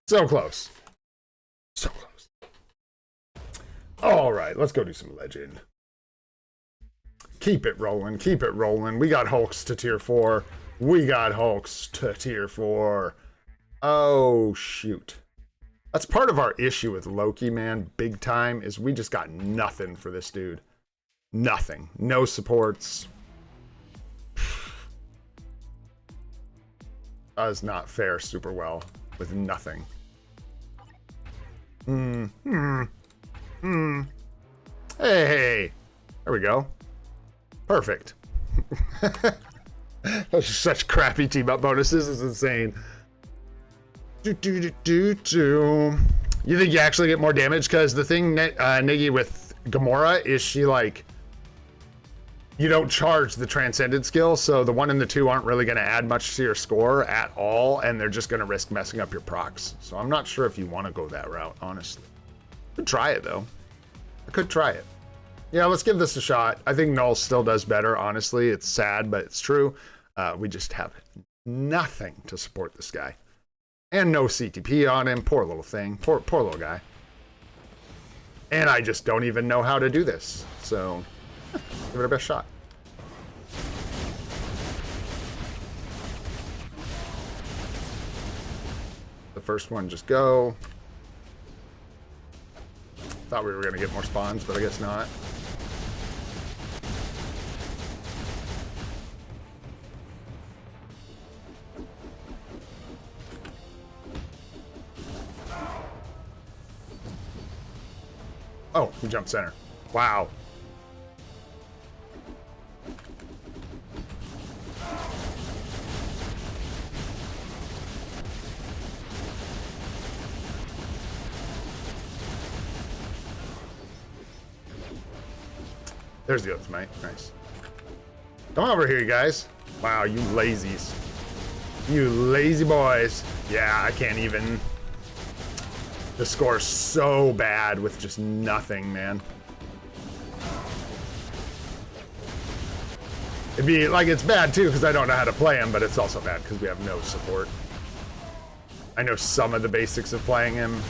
So close. So close. All right, let's go do some legend. Keep it rolling. Keep it rolling. We got Hulks to tier 4. We got Hulks to tier 4. Oh, shoot. That's part of our issue with Loki, man. Big time is we just got nothing for this dude. Nothing. No supports. Does not fare super well with nothing. Hey, there we go. Perfect. Those are such crappy team up bonuses. It's insane. You think you actually get more damage? Because the thing, Niggy, with Gamora is she like, you don't charge the transcendent skill, so the 1 and the 2 aren't really going to add much to your score at all, and they're just going to risk messing up your procs. So I'm not sure if you want to go that route, honestly. Could try it though. I could try it. Yeah, let's give this a shot. I think Null still does better, honestly. It's sad, but it's true. We just have nothing to support this guy. And no CTP on him. Poor little thing. Poor little guy. And I just don't even know how to do this. So, give it our best shot. The first one, just go. Thought we were going to get more spawns, but I guess not. Oh, he jumped center. Wow. There's the ultimate. Nice. Come over here, you guys. Wow, you lazies. You lazy boys. Yeah, I can't even. The score's so bad with just nothing, man. It'd be like, it's bad too because I don't know how to play him, but it's also bad because we have no support. I know some of the basics of playing him,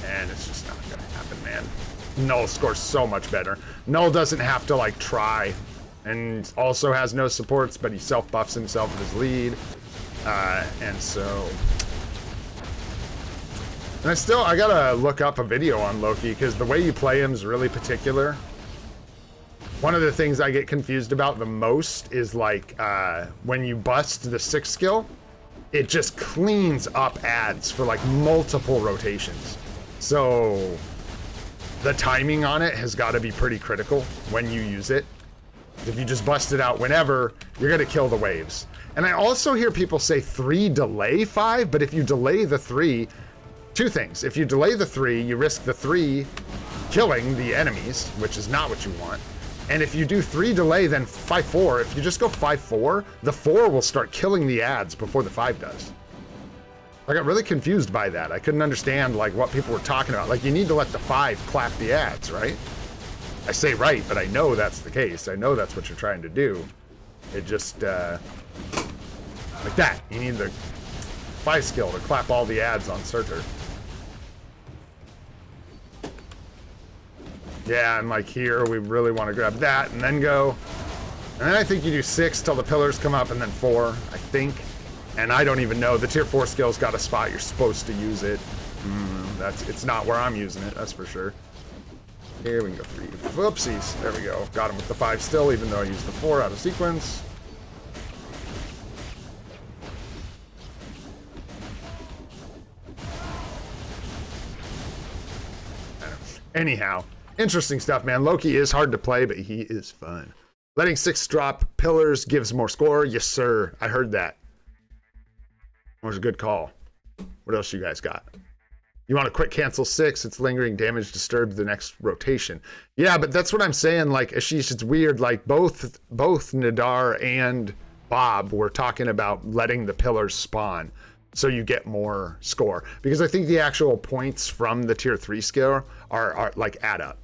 and it's just not gonna happen, man. Null scores so much better. Null doesn't have to like try, and also has no supports, but he self-buffs himself with his lead, and so. And I gotta look up a video on Loki because the way you play him is really particular. One of the things I get confused about the most is like when you bust the 6 skill, it just cleans up ads for like multiple rotations. So the timing on it has got to be pretty critical when you use it. If you just bust it out whenever, you're gonna kill the waves. And I also hear people say 3 delay 5, but if you delay the 3, 2 things. If you delay the 3, you risk the 3 killing the enemies, which is not what you want. And if you do 3 delay, then 5-4. If you just go 5-4, the 4 will start killing the ads before the 5 does. I got really confused by that. I couldn't understand like what people were talking about. Like you need to let the 5 clap the ads, right? I say right, but I know that's the case. I know that's what you're trying to do. It just, like that. You need the 5 skill to clap all the ads on Surtur. Yeah, and like here, we really want to grab that and then go. And then I think you do 6 till the pillars come up and then 4, I think. And I don't even know. The tier 4 skill's got a spot you're supposed to use it. It's not where I'm using it, that's for sure. Here we can go 3. Whoopsies. There we go. Got him with the 5 still, even though I used the 4 out of sequence. Anyhow, interesting stuff, man. Loki is hard to play, but he is fun. Letting 6 drop pillars gives more score. Yes, sir. I heard that. That was a good call. What else you guys got? You want to quick cancel 6. It's lingering damage disturbs the next rotation. Yeah, but that's what I'm saying. Like, Ashish, it's weird. Like, both Nadar and Bob were talking about letting the pillars spawn so you get more score. Because I think the actual points from the tier 3 skill are like add up.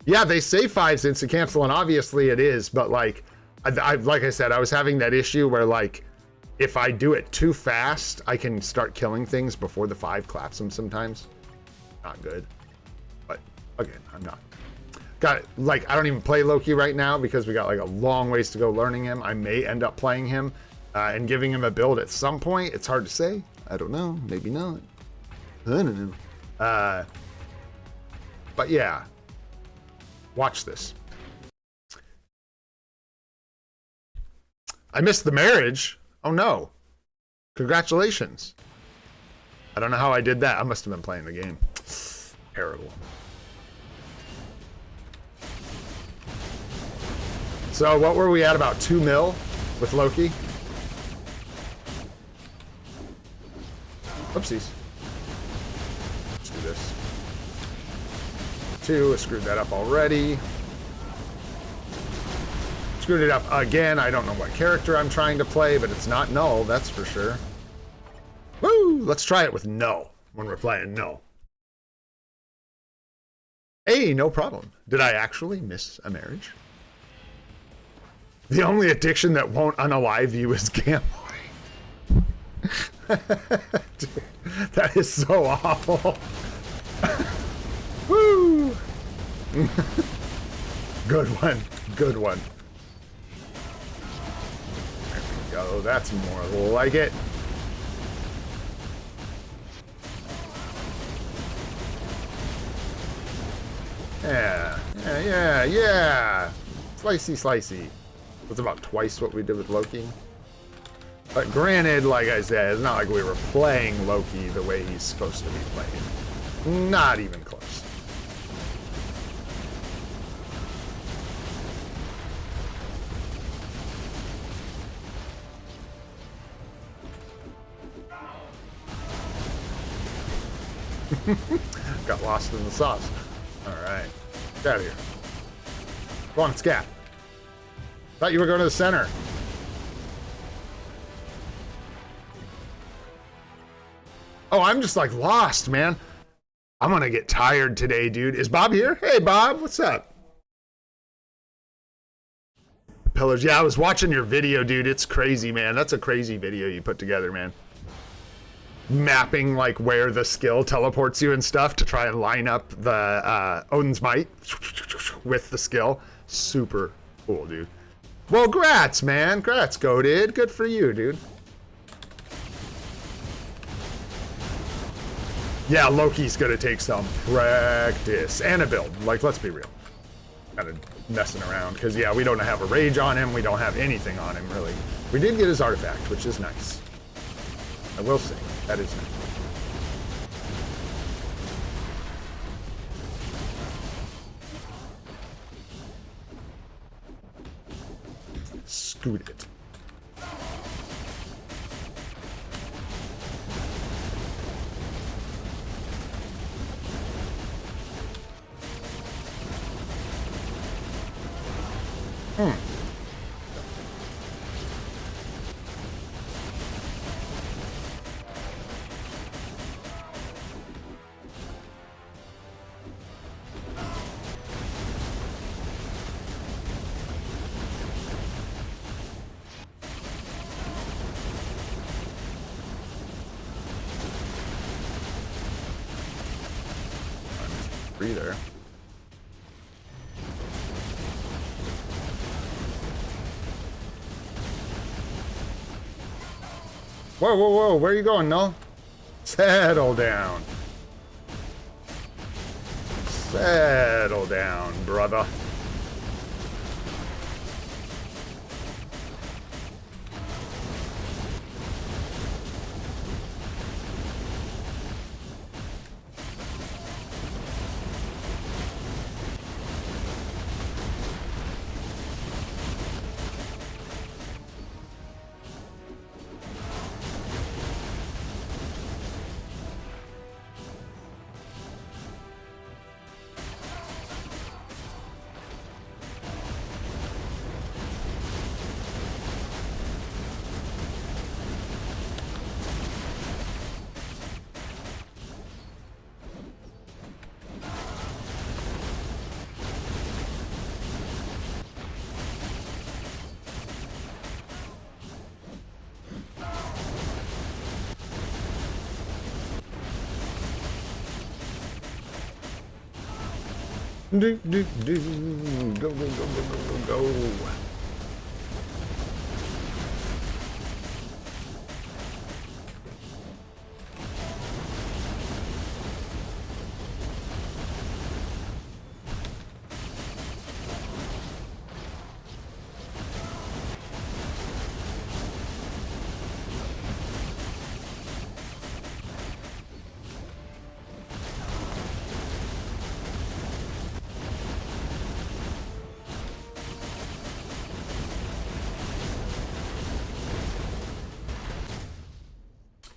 Yeah, they say 5's instant cancel, and obviously it is, but like I said, I was having that issue where like if I do it too fast, I can start killing things before the 5 claps them sometimes. Not good. But again, I'm not. Got it. Like, I don't even play Loki right now because we got like a long ways to go learning him. I may end up playing him and giving him a build at some point. It's hard to say. I don't know. Maybe not. I don't know. But yeah. Watch this. I missed the marriage. Oh no. Congratulations. I don't know how I did that. I must have been playing the game. Terrible. So what were we at, about 2 mil with Loki? Oopsies. Let's do this. 2, I screwed that up already. Screwed it up again. I don't know what character I'm trying to play, but it's not Null, that's for sure. Woo! Let's try it with No when we're playing No. Hey, no problem. Did I actually miss a marriage? The only addiction that won't unalive you is gambling. Dude, that is so awful. Woo! Good one. Good one. There we go. That's more like it. Yeah. Yeah. Slicey, slicey. That's about twice what we did with Loki. But granted, like I said, it's not like we were playing Loki the way he's supposed to be played. Not even close. Got lost in the sauce. Alright. Get out of here. Go on, scat. Thought you were going to the center. Oh, I'm just like lost, man. I'm gonna get tired today, dude. Is Bob here? Hey, Bob, what's up? Pillars. Yeah, I was watching your video, dude. It's crazy, man. That's a crazy video you put together, man. Mapping like where the skill teleports you and stuff to try and line up the Odin's Might with the skill. Super cool, dude. Well, grats, man. Grats, goated. Good for you, dude. Yeah, Loki's gonna take some practice and a build. Like, let's be real. Kind of messing around because, yeah, we don't have a rage on him. We don't have anything on him, really. We did get his artifact, which is nice. I will say, that is nice. Scoot it. There. Whoa, whoa, whoa, where are you going, Null? Settle down. Settle down, brother. Do, do, do. Go, go, go, go, go, go, go.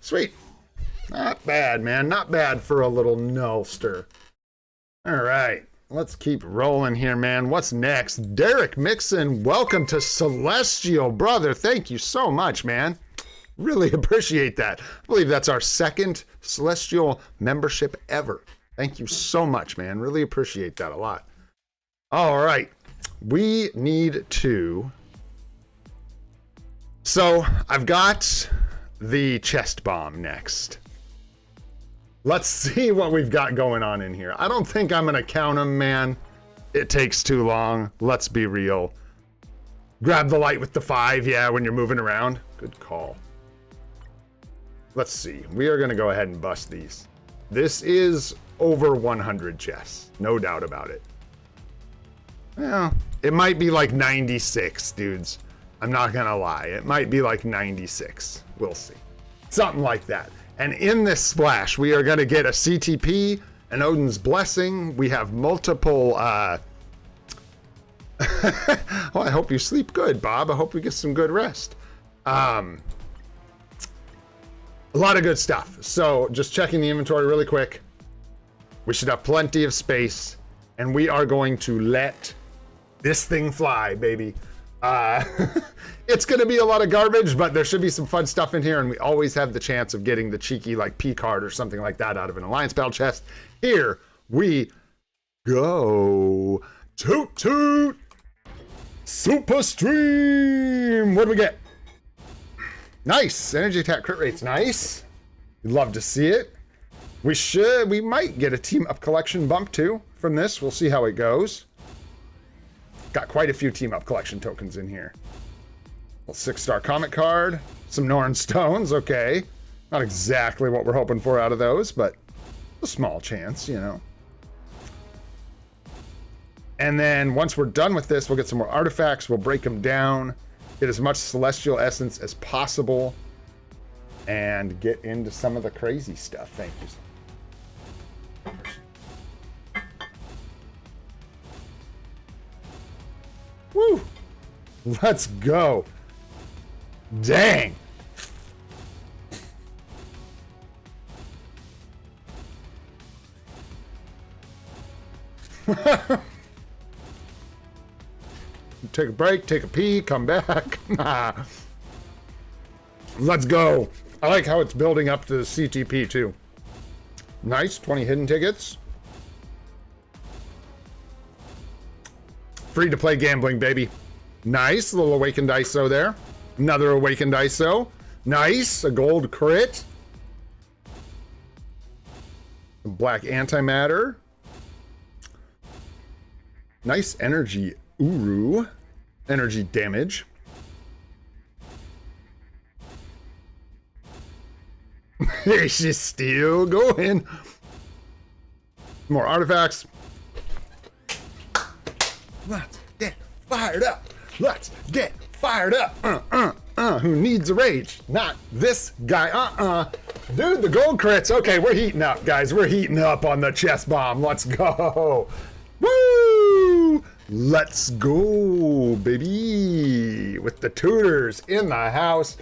Sweet. Not bad, man. Not bad for a little nullster. All right. Let's keep rolling here, man. What's next? Derek Mixon, welcome to Celestial, brother. Thank you so much, man. Really appreciate that. I believe that's our second Celestial membership ever. Thank you so much, man. Really appreciate that a lot. All right. We need to... So, I've got... the chest bomb next. Let's see what we've got going on in here. I don't think I'm gonna count them, man. It takes too long. Let's be real. Grab the light with the 5, yeah, when you're moving around. Good call. Let's see. We are gonna go ahead and bust these. This is over 100 chests. No doubt about it. Well, it might be like 96, dudes. I'm not gonna lie. It might be like 96. We'll see. Something like that. And in this splash, we are going to get a CTP, an Odin's Blessing. We have multiple... Well, I hope you sleep good, Bob. I hope you get some good rest. A lot of good stuff. So just checking the inventory really quick. We should have plenty of space. And we are going to let this thing fly, baby. It's going to be a lot of garbage, but there should be some fun stuff in here, and we always have the chance of getting the cheeky, like, P card or something like that out of an Alliance Battle chest. Here we go. Toot toot! Super Stream! What do we get? Nice! Energy attack crit rate's nice. You'd love to see it. We might get a Team Up Collection bump, too, from this. We'll see how it goes. Got quite a few Team Up Collection tokens in here. A 6-star Comet card. Some Norn Stones, okay. Not exactly what we're hoping for out of those, but a small chance, you know. And then once we're done with this, we'll get some more artifacts. We'll break them down. Get as much Celestial Essence as possible. And get into some of the crazy stuff. Thank you. Woo! Let's go. Dang. Take a break, take a pee, come back. Let's go. I like how it's building up to the CTP too. Nice, 20 hidden tickets. Free to play gambling, baby. Nice, a little awakened ISO there. Another awakened ISO. Nice, a gold crit. Some black antimatter. Nice energy Uru. Energy damage. She's still going. More artifacts. Let's get fired up. Let's get fired up. Who needs a rage? Not this guy. Dude, the gold crits. Okay, we're heating up, guys. We're heating up on the chest bomb. Let's go. Woo! Let's go, baby. With the tutors in the house.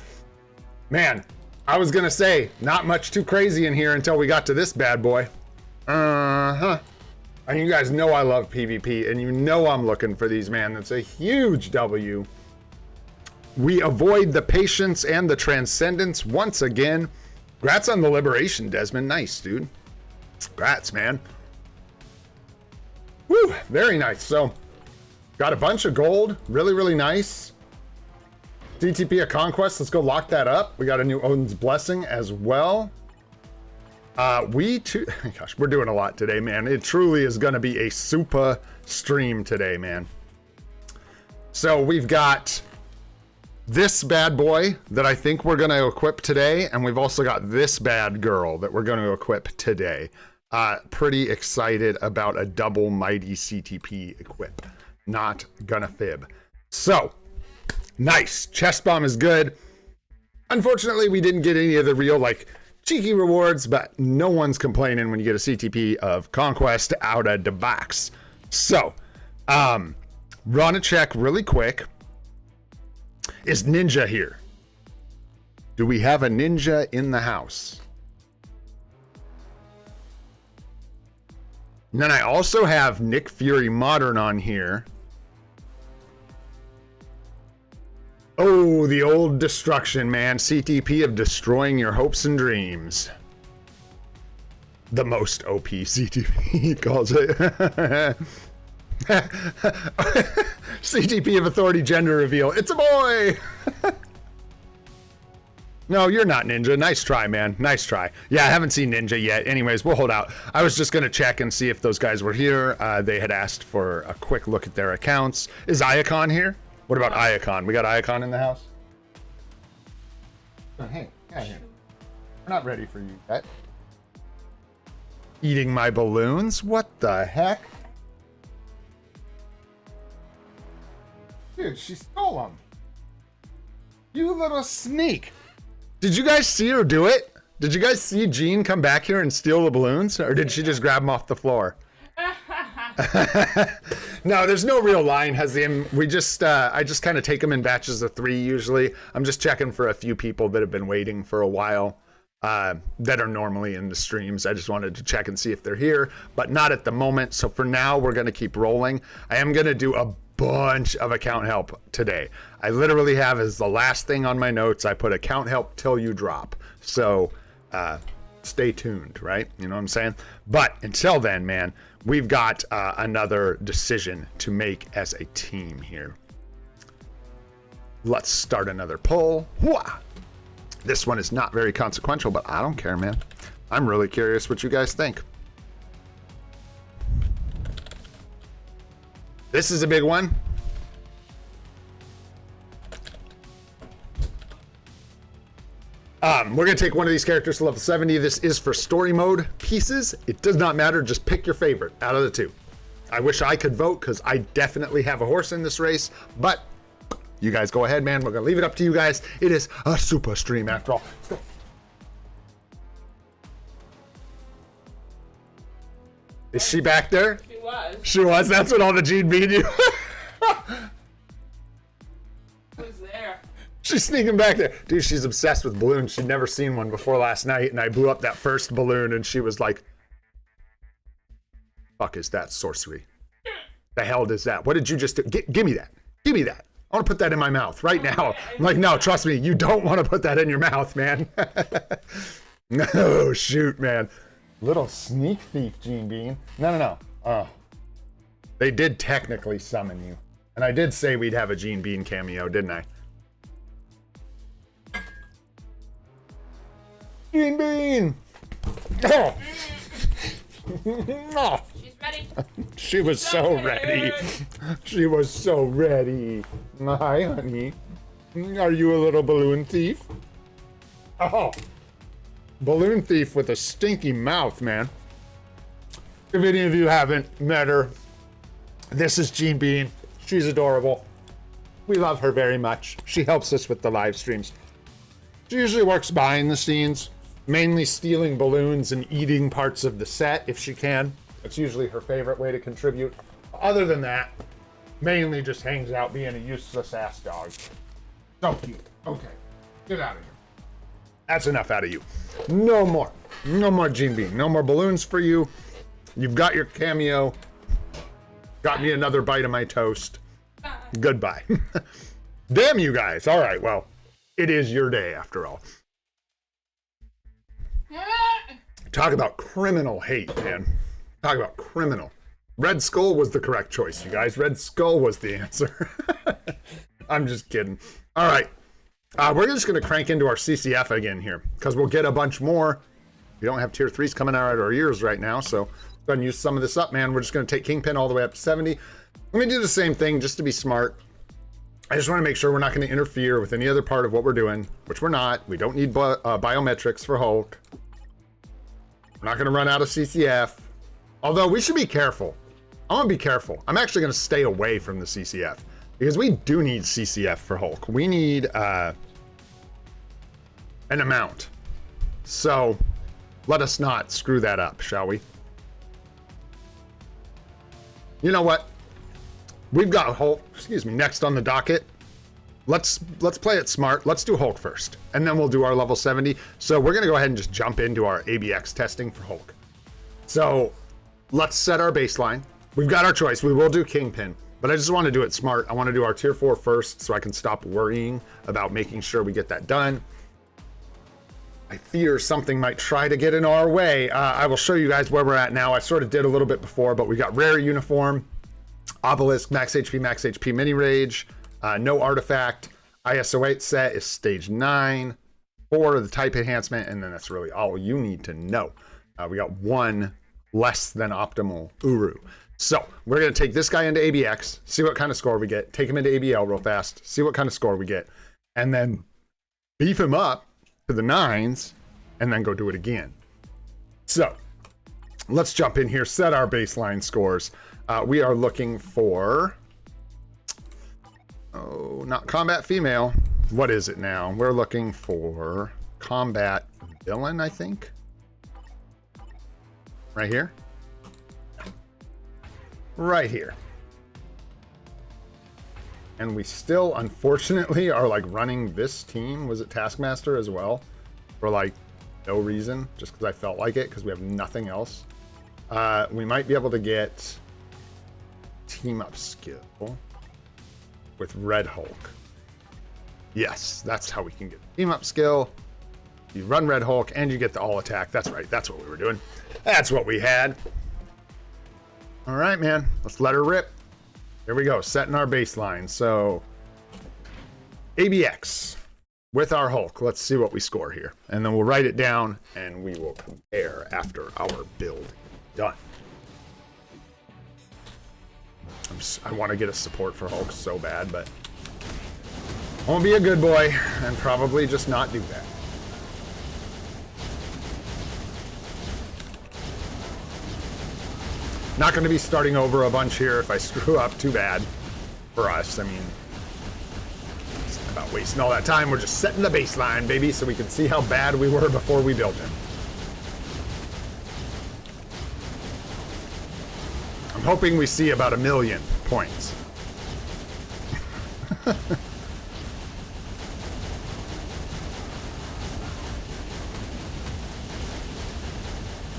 Man, I was gonna say, not much too crazy in here until we got to this bad boy. And you guys know I love PvP, and you know I'm looking for these, man. That's a huge W. We avoid the patience and the transcendence once again. Congrats on the liberation, Desmond. Nice, dude. Congrats, man. Woo, very nice. So, got a bunch of gold. Really, really nice. DTP a Conquest. Let's go lock that up. We got a new Odin's Blessing as well. Gosh, we're doing a lot today, man. It truly is going to be a SUPA stream today, man. So we've got this bad boy that I think we're going to equip today, and we've also got this bad girl that we're going to equip today. Pretty excited about a double mighty CTP equip. Not gonna fib. So, nice. Chest bomb is good. Unfortunately, we didn't get any of the real, like, cheeky rewards, but no one's complaining when you get a CTP of Conquest out of the box. So, run a check really quick. Is Ninja here? Do we have a Ninja in the house? And then I also have Nick Fury Modern on here. Oh, the old destruction, man. CTP of destroying your hopes and dreams. The most OP CTP, he calls it. CTP of authority gender reveal. It's a boy! No, you're not Ninja. Nice try, man. Nice try. Yeah, I haven't seen Ninja yet. Anyways, we'll hold out. I was just going to check and see if those guys were here. They had asked for a quick look at their accounts. Is Iacon here? What about Iacon? We got Iacon in the house? Oh, hey, yeah, here. We're not ready for you yet. Eating my balloons? What the heck? Dude, she stole them. You little sneak. Did you guys see her do it? Did you guys see Jean come back here and steal the balloons? Or did she just grab them off the floor? No, there's no real line, Hazim. We just, I just kind of take them in batches of 3 usually. I'm just checking for a few people that have been waiting for a while that are normally in the streams. I just wanted to check and see if they're here, but not at the moment. So for now, we're going to keep rolling. I am going to do a bunch of account help today. I literally have as the last thing on my notes, I put account help till you drop. So stay tuned, right? You know what I'm saying? But until then, man, we've got another decision to make as a team here. Let's start another poll. Hooah! This one is not very consequential, but I don't care, man. I'm really curious what you guys think. This is a big one. We're going to take one of these characters to level 70. This is for story mode pieces. It does not matter. Just pick your favorite out of the two. I wish I could vote because I definitely have a horse in this race, but you guys go ahead, man. We're going to leave it up to you guys. It is a SUPA stream after all. Let's go. Is she back there? She was. She was. That's what all the Gene beat you. Who's there? She's sneaking back there. Dude, she's obsessed with balloons. She'd never seen one before last night, and I blew up that first balloon, and she was like, fuck is that sorcery? The hell is that? What did you just do? Give me that. Give me that. I want to put that in my mouth right now. I'm like, no, trust me, you don't want to put that in your mouth, man. No, shoot, man. Little sneak thief, Gene Bean. No. Oh. They did technically summon you. And I did say we'd have a Gene Bean cameo, didn't I? Gene Bean! Oh! Oh. She's ready. She was so ready. She was so ready. Hi, honey. Are you a little balloon thief? Oh. Balloon thief with a stinky mouth, man. If any of you haven't met her, this is Gene Bean. She's adorable. We love her very much. She helps us with the live streams. She usually works behind the scenes, mainly stealing balloons and eating parts of the set if she can. That's usually her favorite way to contribute. Other than that, mainly just hangs out being a useless ass dog. So cute. Okay, get out of here. That's enough out of you. No more. No more Gene Bean. No more balloons for you. You've got your cameo. Got me another bite of my toast. Goodbye. Damn you guys. All right, well, it is your day after all. Talk about criminal hate, man. Talk about criminal. Red Skull was the correct choice, you guys. Red Skull was the answer. I'm just kidding. All right. We're just going to crank into our CCF again here because we'll get a bunch more We don't have tier 3s coming out of our ears right now, so go ahead and use some of this up, man. We're just going to take Kingpin all the way up to 70. Let me do the same thing just to be smart. I just want to make sure we're not going to interfere with any other part of what we're doing, which we're not. We don't need biometrics for Hulk. We're not going to run out of CCF. Although we should be careful. I want to be careful. I'm actually going to stay away from the CCF because we do need CCF for Hulk. We need an amount. So let us not screw that up, shall we? You know what? We've got Hulk, next on the docket. Let's play it smart. Let's do Hulk first, and then we'll do our level 70. So we're gonna go ahead and just jump into our ABX testing for Hulk. So let's set our baseline. We've got our choice. We will do Kingpin, but I just want to do it smart. I want to do our tier 4 first so I can stop worrying about making sure we get that done. I fear something might try to get in our way. I will show you guys where we're at now. I sort of did a little bit before, but we got rare uniform, obelisk, max HP, mini rage, no artifact. ISO 8 set is stage 9, 4 of the type enhancement, and then that's really all you need to know. We got 1 less than optimal Uru. So we're going to take this guy into ABX, see what kind of score we get, take him into ABL real fast, see what kind of score we get, and then beef him up to the 9s, and then go do it again. So let's jump in here, set our baseline scores. We are looking for, not combat female. What is it now? We're looking for combat villain, I think. Right here. Right here. And we still, unfortunately, are like running this team. Was it Taskmaster as well? For like no reason, just because I felt like it, because we have nothing else. We might be able to get team up skill with Red Hulk. Yes, that's how we can get team up skill. You run Red Hulk and you get the all attack. That's right. That's what we were doing. That's what we had. All right, man. Let's let her rip. Here we go, setting our baseline. So ABX with our Hulk. Let's see what we score here. And then we'll write it down and we will compare after our build is done. I want to get a support for Hulk so bad, but I won't be a good boy and probably just not do that. Not going to be starting over a bunch here. If I screw up, too bad for us. I mean, it's not about wasting all that time. We're just setting the baseline, baby, so we can see how bad we were before we built him. I'm hoping we see about 1 million points.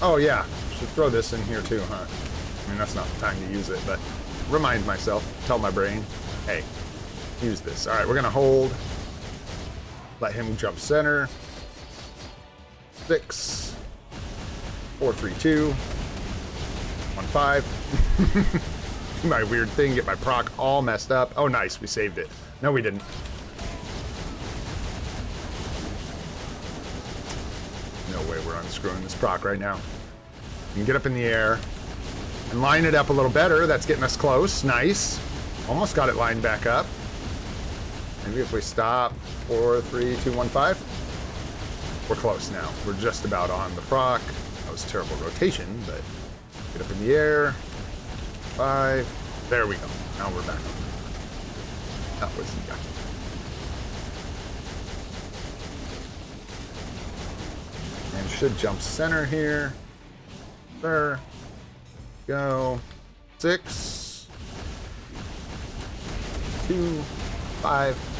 Oh yeah, should throw this in here too, huh? I mean, that's not the time to use it, but remind myself, tell my brain, hey, use this. All right, we're gonna hold, let him jump center. 6, 4, 3, 2, 1, 5. Do my weird thing, get my proc all messed up. Oh, nice, we saved it. No, we didn't. No way we're unscrewing this proc right now. You can get up in the air and line it up a little better. That's getting us close. Nice. Almost got it lined back up. Maybe if we stop 4, 3, 2, 1, 5. We're close now. We're just about on the proc. That was terrible rotation, but get up in the air. 5. There we go. Now we're back on. That was yucky. And should jump center here. There. Go. 6, 2, 5.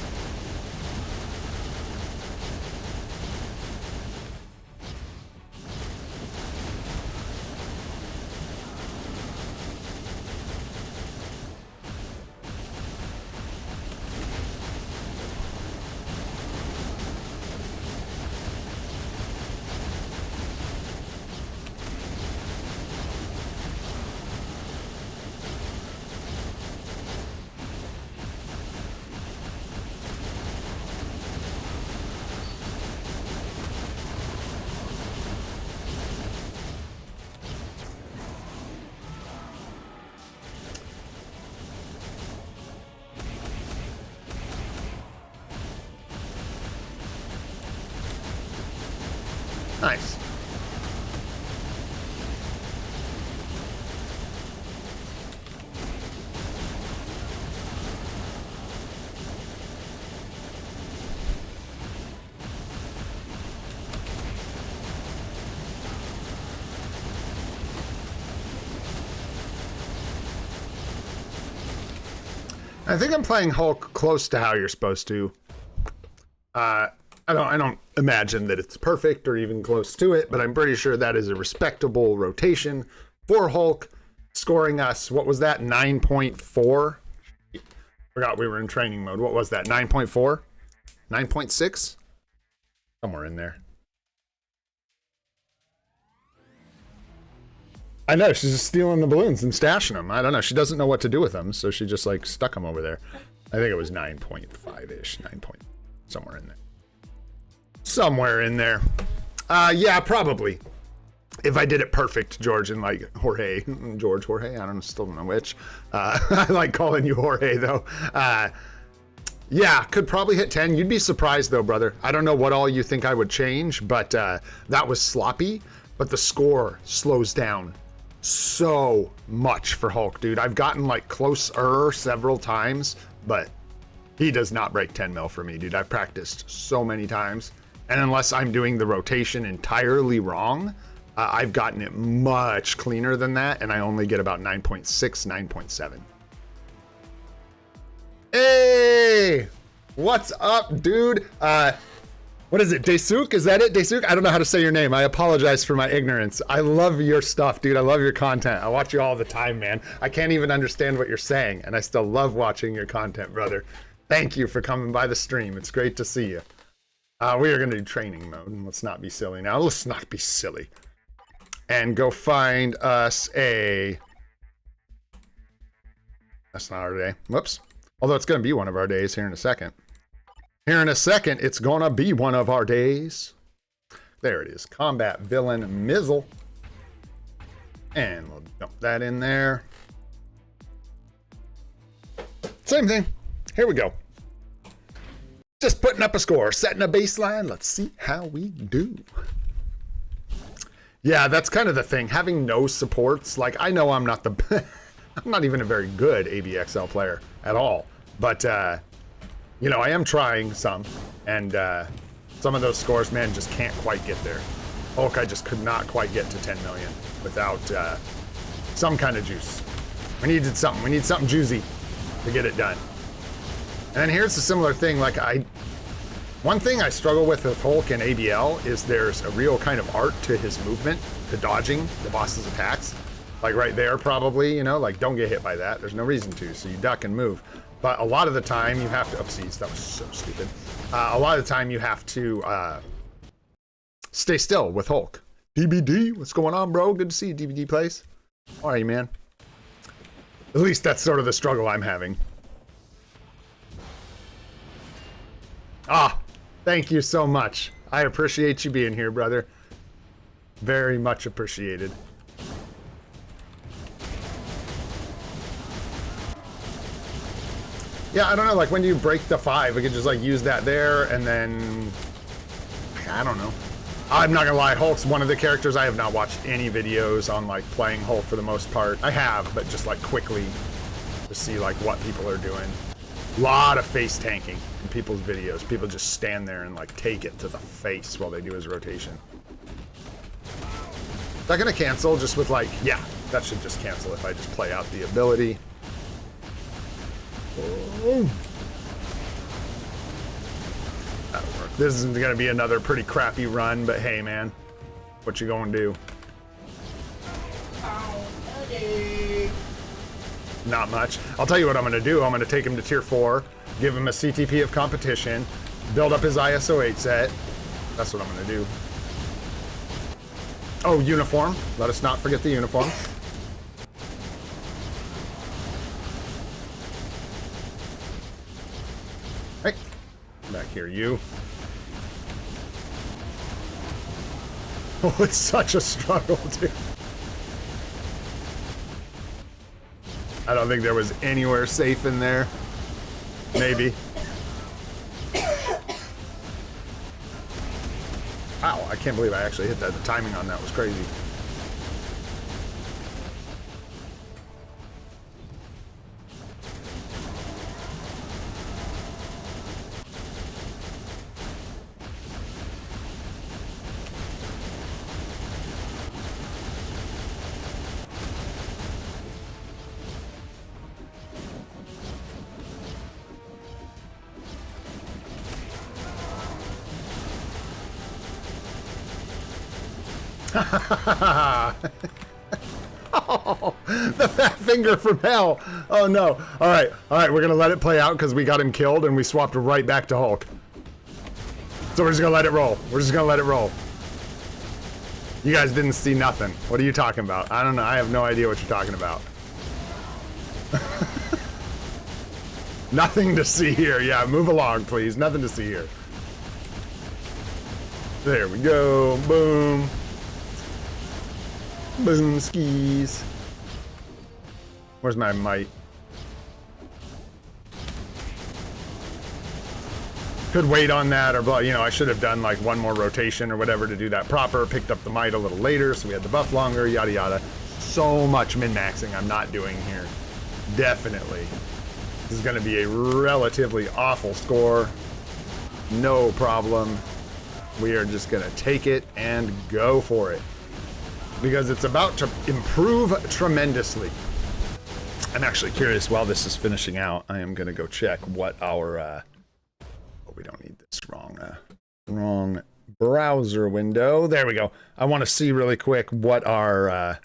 Nice. I think I'm playing Hulk close to how you're supposed to. I don't imagine that it's perfect or even close to it, but I'm pretty sure that is a respectable rotation for Hulk, scoring us, what was that, 9.4? Forgot we were in training mode. What was that, 9.4? 9.6? Somewhere in there. I know, she's just stealing the balloons and stashing them. I don't know, she doesn't know what to do with them, so she just like stuck them over there. I think it was 9.5-ish, 9 point, somewhere in there. Somewhere in there. Yeah, probably. If I did it perfect, George, and like Jorge, Jorge, I still don't know which. I like calling you Jorge though. Yeah, could probably hit 10. You'd be surprised though, brother. I don't know what all you think I would change, but that was sloppy, but the score slows down so much for Hulk, dude. I've gotten like closer several times, but he does not break 10 mil for me, dude. I've practiced so many times, and unless I'm doing the rotation entirely wrong, I've gotten it much cleaner than that, and I only get about 9.6, 9.7. Hey, what's up, dude? What is it, Daesuk? Is that it, Daesuk? I don't know how to say your name. I apologize for my ignorance. I love your stuff, dude. I love your content. I watch you all the time, man. I can't even understand what you're saying, and I still love watching your content, brother. Thank you for coming by the stream. It's great to see you. We are going to do training mode. Let's not be silly now. Let's not be silly. And go find us a... That's not our day. Whoops. Although it's going to be one of our days here in a second. Here in a second, it's gonna be one of our days. There it is, combat villain Mizzle. And we'll dump that in there. Same thing, here we go. Just putting up a score, setting a baseline. Let's see how we do. Yeah, that's kind of the thing, having no supports. Like, I know I'm not the, I'm not even a very good ABXL player at all, but you know, I am trying some, and some of those scores, man, just can't quite get there. Hulk, I just could not quite get to 10 million without some kind of juice. We needed something. We need something juicy to get it done. And here's a similar thing. Like, one thing I struggle with Hulk and ABL is there's a real kind of art to his movement, to dodging the boss's attacks. Like right there, probably, you know, like don't get hit by that. There's no reason to, so you duck and move. But a lot of the time you have to, oopsies, that was so stupid. A lot of the time you have to stay still with Hulk. DBD, what's going on, bro? Good to see you, DBD Place. How are you, man? At least that's sort of the struggle I'm having. Ah, thank you so much. I appreciate you being here, brother. Very much appreciated. Yeah, I don't know, like when you break the 5, we could just like use that there and then, I don't know. I'm not gonna lie, Hulk's one of the characters. I have not watched any videos on like playing Hulk for the most part. I have, but just like quickly to see like what people are doing. A lot of face tanking in people's videos. People just stand there and like take it to the face while they do his rotation. Is that gonna cancel just with like, yeah, that should just cancel if I just play out the ability. Oh. That'll work. This is gonna be another pretty crappy run, but hey man, what you gonna do? Not much. I'll tell you what I'm gonna do. I'm gonna take him to tier 4, give him a CTP of competition, build up his ISO 8 set. That's what I'm gonna do. Oh, uniform. Let us not forget the uniform. Hey, back here, you. Oh, it's such a struggle, dude. I don't think there was anywhere safe in there. Maybe. Wow, I can't believe I actually hit that. The timing on that was crazy. Oh, the fat finger from hell. Oh no. All right, we're gonna let it play out because we got him killed and we swapped right back to Hulk. So we're just gonna let it roll. You guys didn't see nothing. What are you talking about? I don't know. I have no idea what you're talking about. Nothing to see here. Yeah, move along, please. Nothing to see here. There we go. Boom. Boom skis. Where's my might? Could wait on that, or you know, I should have done like one more rotation or whatever to do that proper. Picked up the might a little later, so we had the buff longer. Yada yada. So much min-maxing I'm not doing here. Definitely. This is going to be a relatively awful score. No problem. We are just going to take it and go for it. Because it's about to improve tremendously. I'm actually curious, while this is finishing out, I am going to go check what our... oh, we don't need this. Wrong browser window. There we go. I want to see really quick what our...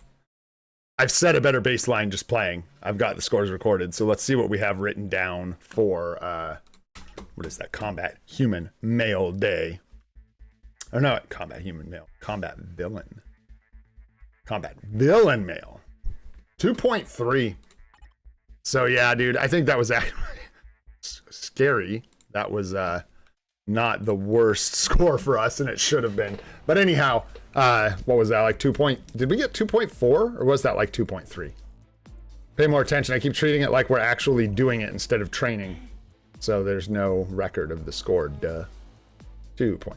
I've set a better baseline just playing. I've got the scores recorded, so let's see what we have written down for... what is that? Combat Human Male Day. Oh, no, Combat Human Male. Combat Villain. Combat Villain Male. 2.3. So yeah, dude, I think that was actually scary. That was not the worst score for us, and it should have been. But anyhow, what was that, like 2 point? Did we get 2.4, or was that like 2.3? Pay more attention. I keep treating it like we're actually doing it instead of training. So there's no record of the score. Duh. 2.4.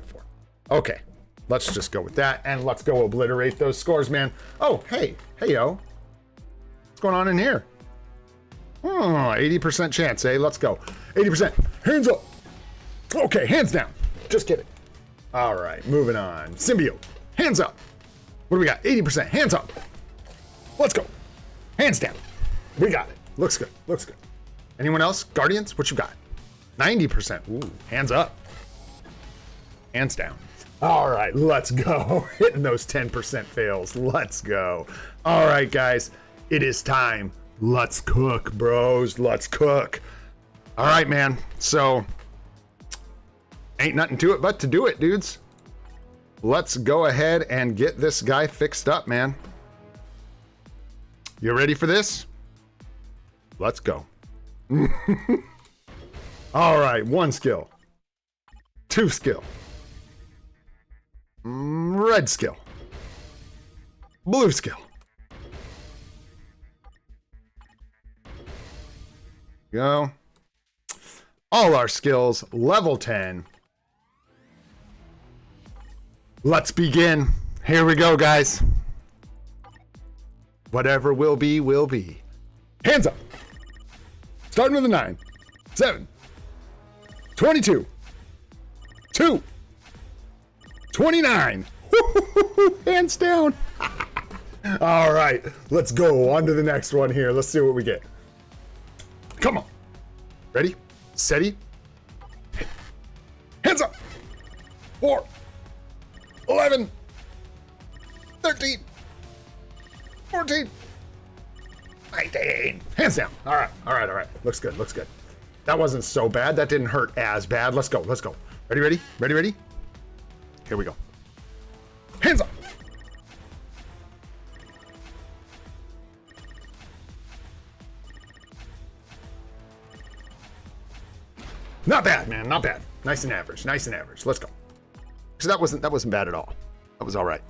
Okay. Let's just go with that, and let's go obliterate those scores, man. Oh, hey, yo. What's going on in here? Oh, 80% chance, eh? Let's go. 80%. Hands up. Okay, hands down. Just kidding. All right, moving on. Symbiote. Hands up. What do we got? 80%. Hands up. Let's go. Hands down. We got it. Looks good. Anyone else? Guardians, what you got? 90%. Ooh, hands up. Hands down. All right, let's go. Hitting those 10% fails. Let's go. All right, guys, it is time. Let's cook, bros. Let's cook. All right, man. So, ain't nothing to it but to do it, dudes. Let's go ahead and get this guy fixed up, man. You ready for this? Let's go. All right, 1 skill. 2 skill. Red skill. Blue skill. Go. All our skills, level 10. Let's begin. Here we go, guys. Whatever will be, will be. Hands up. Starting with a 9. 7. 22. 2. 29. Hands down. All right, let's go on to the next one here. Let's see what we get. Come on. Ready? Steady. Hands up. 4. 11. 13. 14. 19. Hands down. All right. Looks good. That wasn't so bad. That didn't hurt as bad. Let's go. Ready? Here we go. Hands up. Not bad, man. Not bad. Nice and average. Let's go. So that wasn't bad at all. That was all right.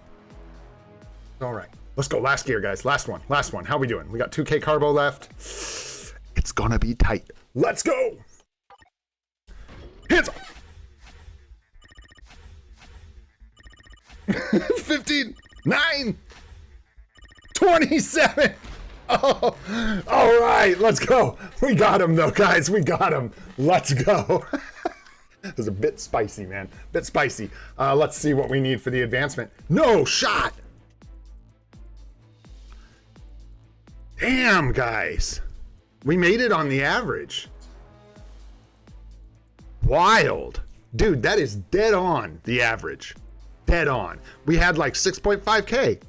All right. Let's go. Last gear, guys. Last one. How we doing? We got 2K carbo left. It's gonna be tight. Let's go. Hands up. 15, 9, 27. Oh, all right, let's go. We got him though, guys. We got him. Let's go. It was a bit spicy, man. Bit spicy. Let's see what we need for the advancement. No shot. Damn, guys. We made it on the average. Wild. Dude, that is dead on the average. Dead on. We had like 6.5K.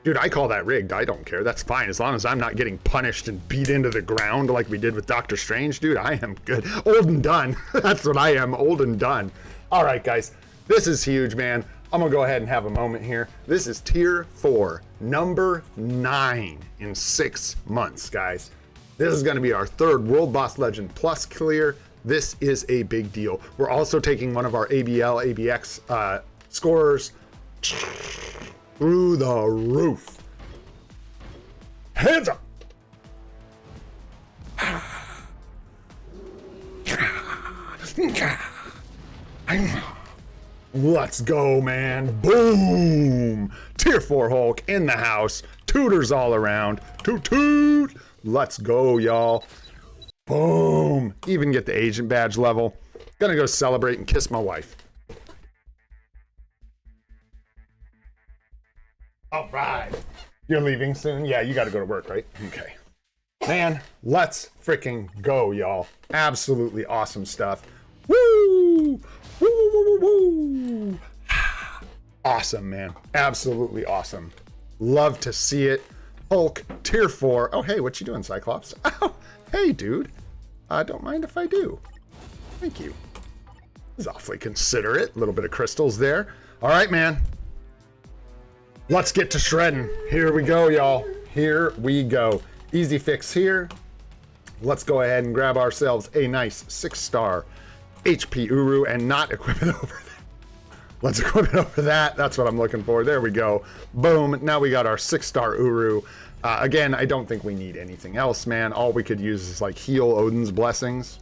Dude, I call that rigged. I don't care. That's fine. As long as I'm not getting punished and beat into the ground like we did with Doctor Strange, dude, I am good. Old and done. That's what I am. Old and done. All right, guys. This is huge, man. I'm going to go ahead and have a moment here. This is tier 4, number 9 in 6 months, guys. This is going to be our 3rd World Boss Legend Plus clear. This is a big deal. We're also taking one of our ABL, ABX scorers through the roof. Hands up. Let's go, man. Boom. Tier 4 Hulk in the house. Tutors all around. Toot toot. Let's go, y'all. Boom. Even get the agent badge level. Gonna go celebrate and kiss my wife. All right. You're leaving soon? Yeah, you got to go to work, right? Okay. Man, let's freaking go, y'all. Absolutely awesome stuff. Woo! Woo, woo, woo, woo, woo. Awesome, man. Absolutely awesome. Love to see it. Hulk, tier 4. Oh, hey, what you doing, Cyclops? Oh, hey, dude. Don't mind if I do. Thank you. This is awfully considerate. A little bit of crystals there. All right, man. Let's get to shredding. Here we go, y'all. Here we go. Easy fix here. Let's go ahead and grab ourselves a nice 6-star HP Uru and not equip it over that. Let's equip it over that. That's what I'm looking for. There we go. Boom. Now we got our 6-star Uru. Again, I don't think we need anything else, man. All we could use is like heal Odin's blessings.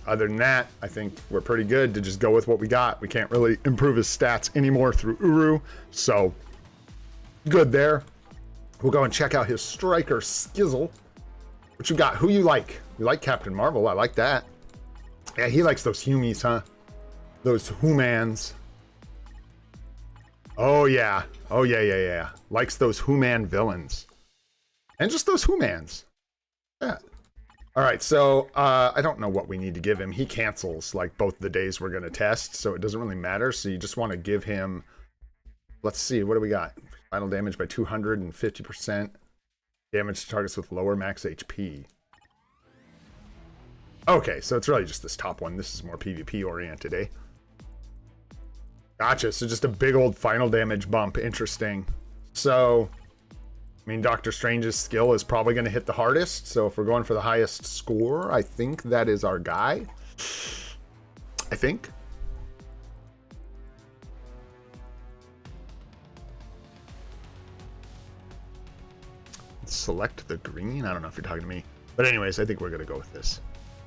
Other than that, I think we're pretty good to just go with what we got. We can't really improve his stats anymore through Uru, so good there. We'll go and check out his striker skizzle. What you got? Who you like? You like Captain Marvel? I like that. Yeah, he likes those humies, huh? Those humans. Oh yeah. Oh yeah. Likes those human villains. And just those humans. Yeah. All right, so I don't know what we need to give him. He cancels like both the days we're gonna test, so it doesn't really matter. So you just want to give him, let's see, what do we got? Final damage by 250%. Damage to targets with lower max HP. Okay, so it's really just this top one. This is more PvP oriented, eh? Gotcha, so just a big old final damage bump. Interesting. So, I mean, Doctor Strange's skill is probably going to hit the hardest. So if we're going for the highest score, I think that is our guy. I think. Select the green. I don't know if you're talking to me. But anyways, I think we're going to go with this.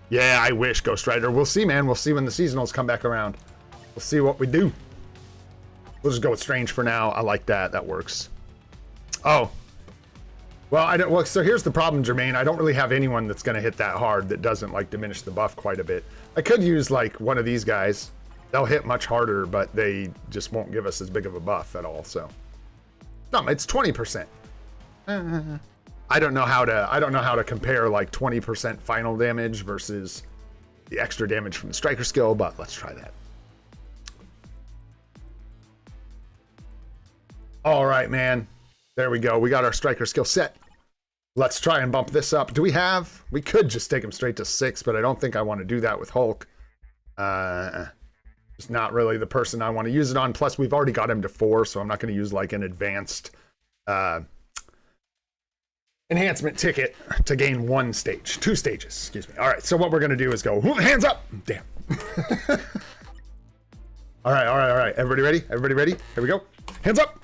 Yeah, I wish, Ghost Rider. We'll see, man. We'll see when the seasonals come back around. We'll see what we do. We'll just go with Strange for now. I like that. That works. Oh. Well, I don't. Well, so here's the problem, Jermaine. I don't really have anyone that's going to hit that hard that doesn't like diminish the buff quite a bit. I could use like one of these guys. They'll hit much harder, but they just won't give us as big of a buff at all. So, no, it's 20%. I don't know how to compare like 20% final damage versus the extra damage from the striker skill, but let's try that. All right, man. There we go. We got our striker skill set. Let's try and bump this up. Do we have? We could just take him straight to 6, but I don't think I want to do that with Hulk. Just not really the person I want to use it on. Plus, we've already got him to 4, so I'm not going to use like an advanced enhancement ticket to gain 1 stage. 2 stages, excuse me. All right, so what we're going to do is go, hands up! Damn. All right. Everybody ready? Everybody ready? Here we go. Hands up!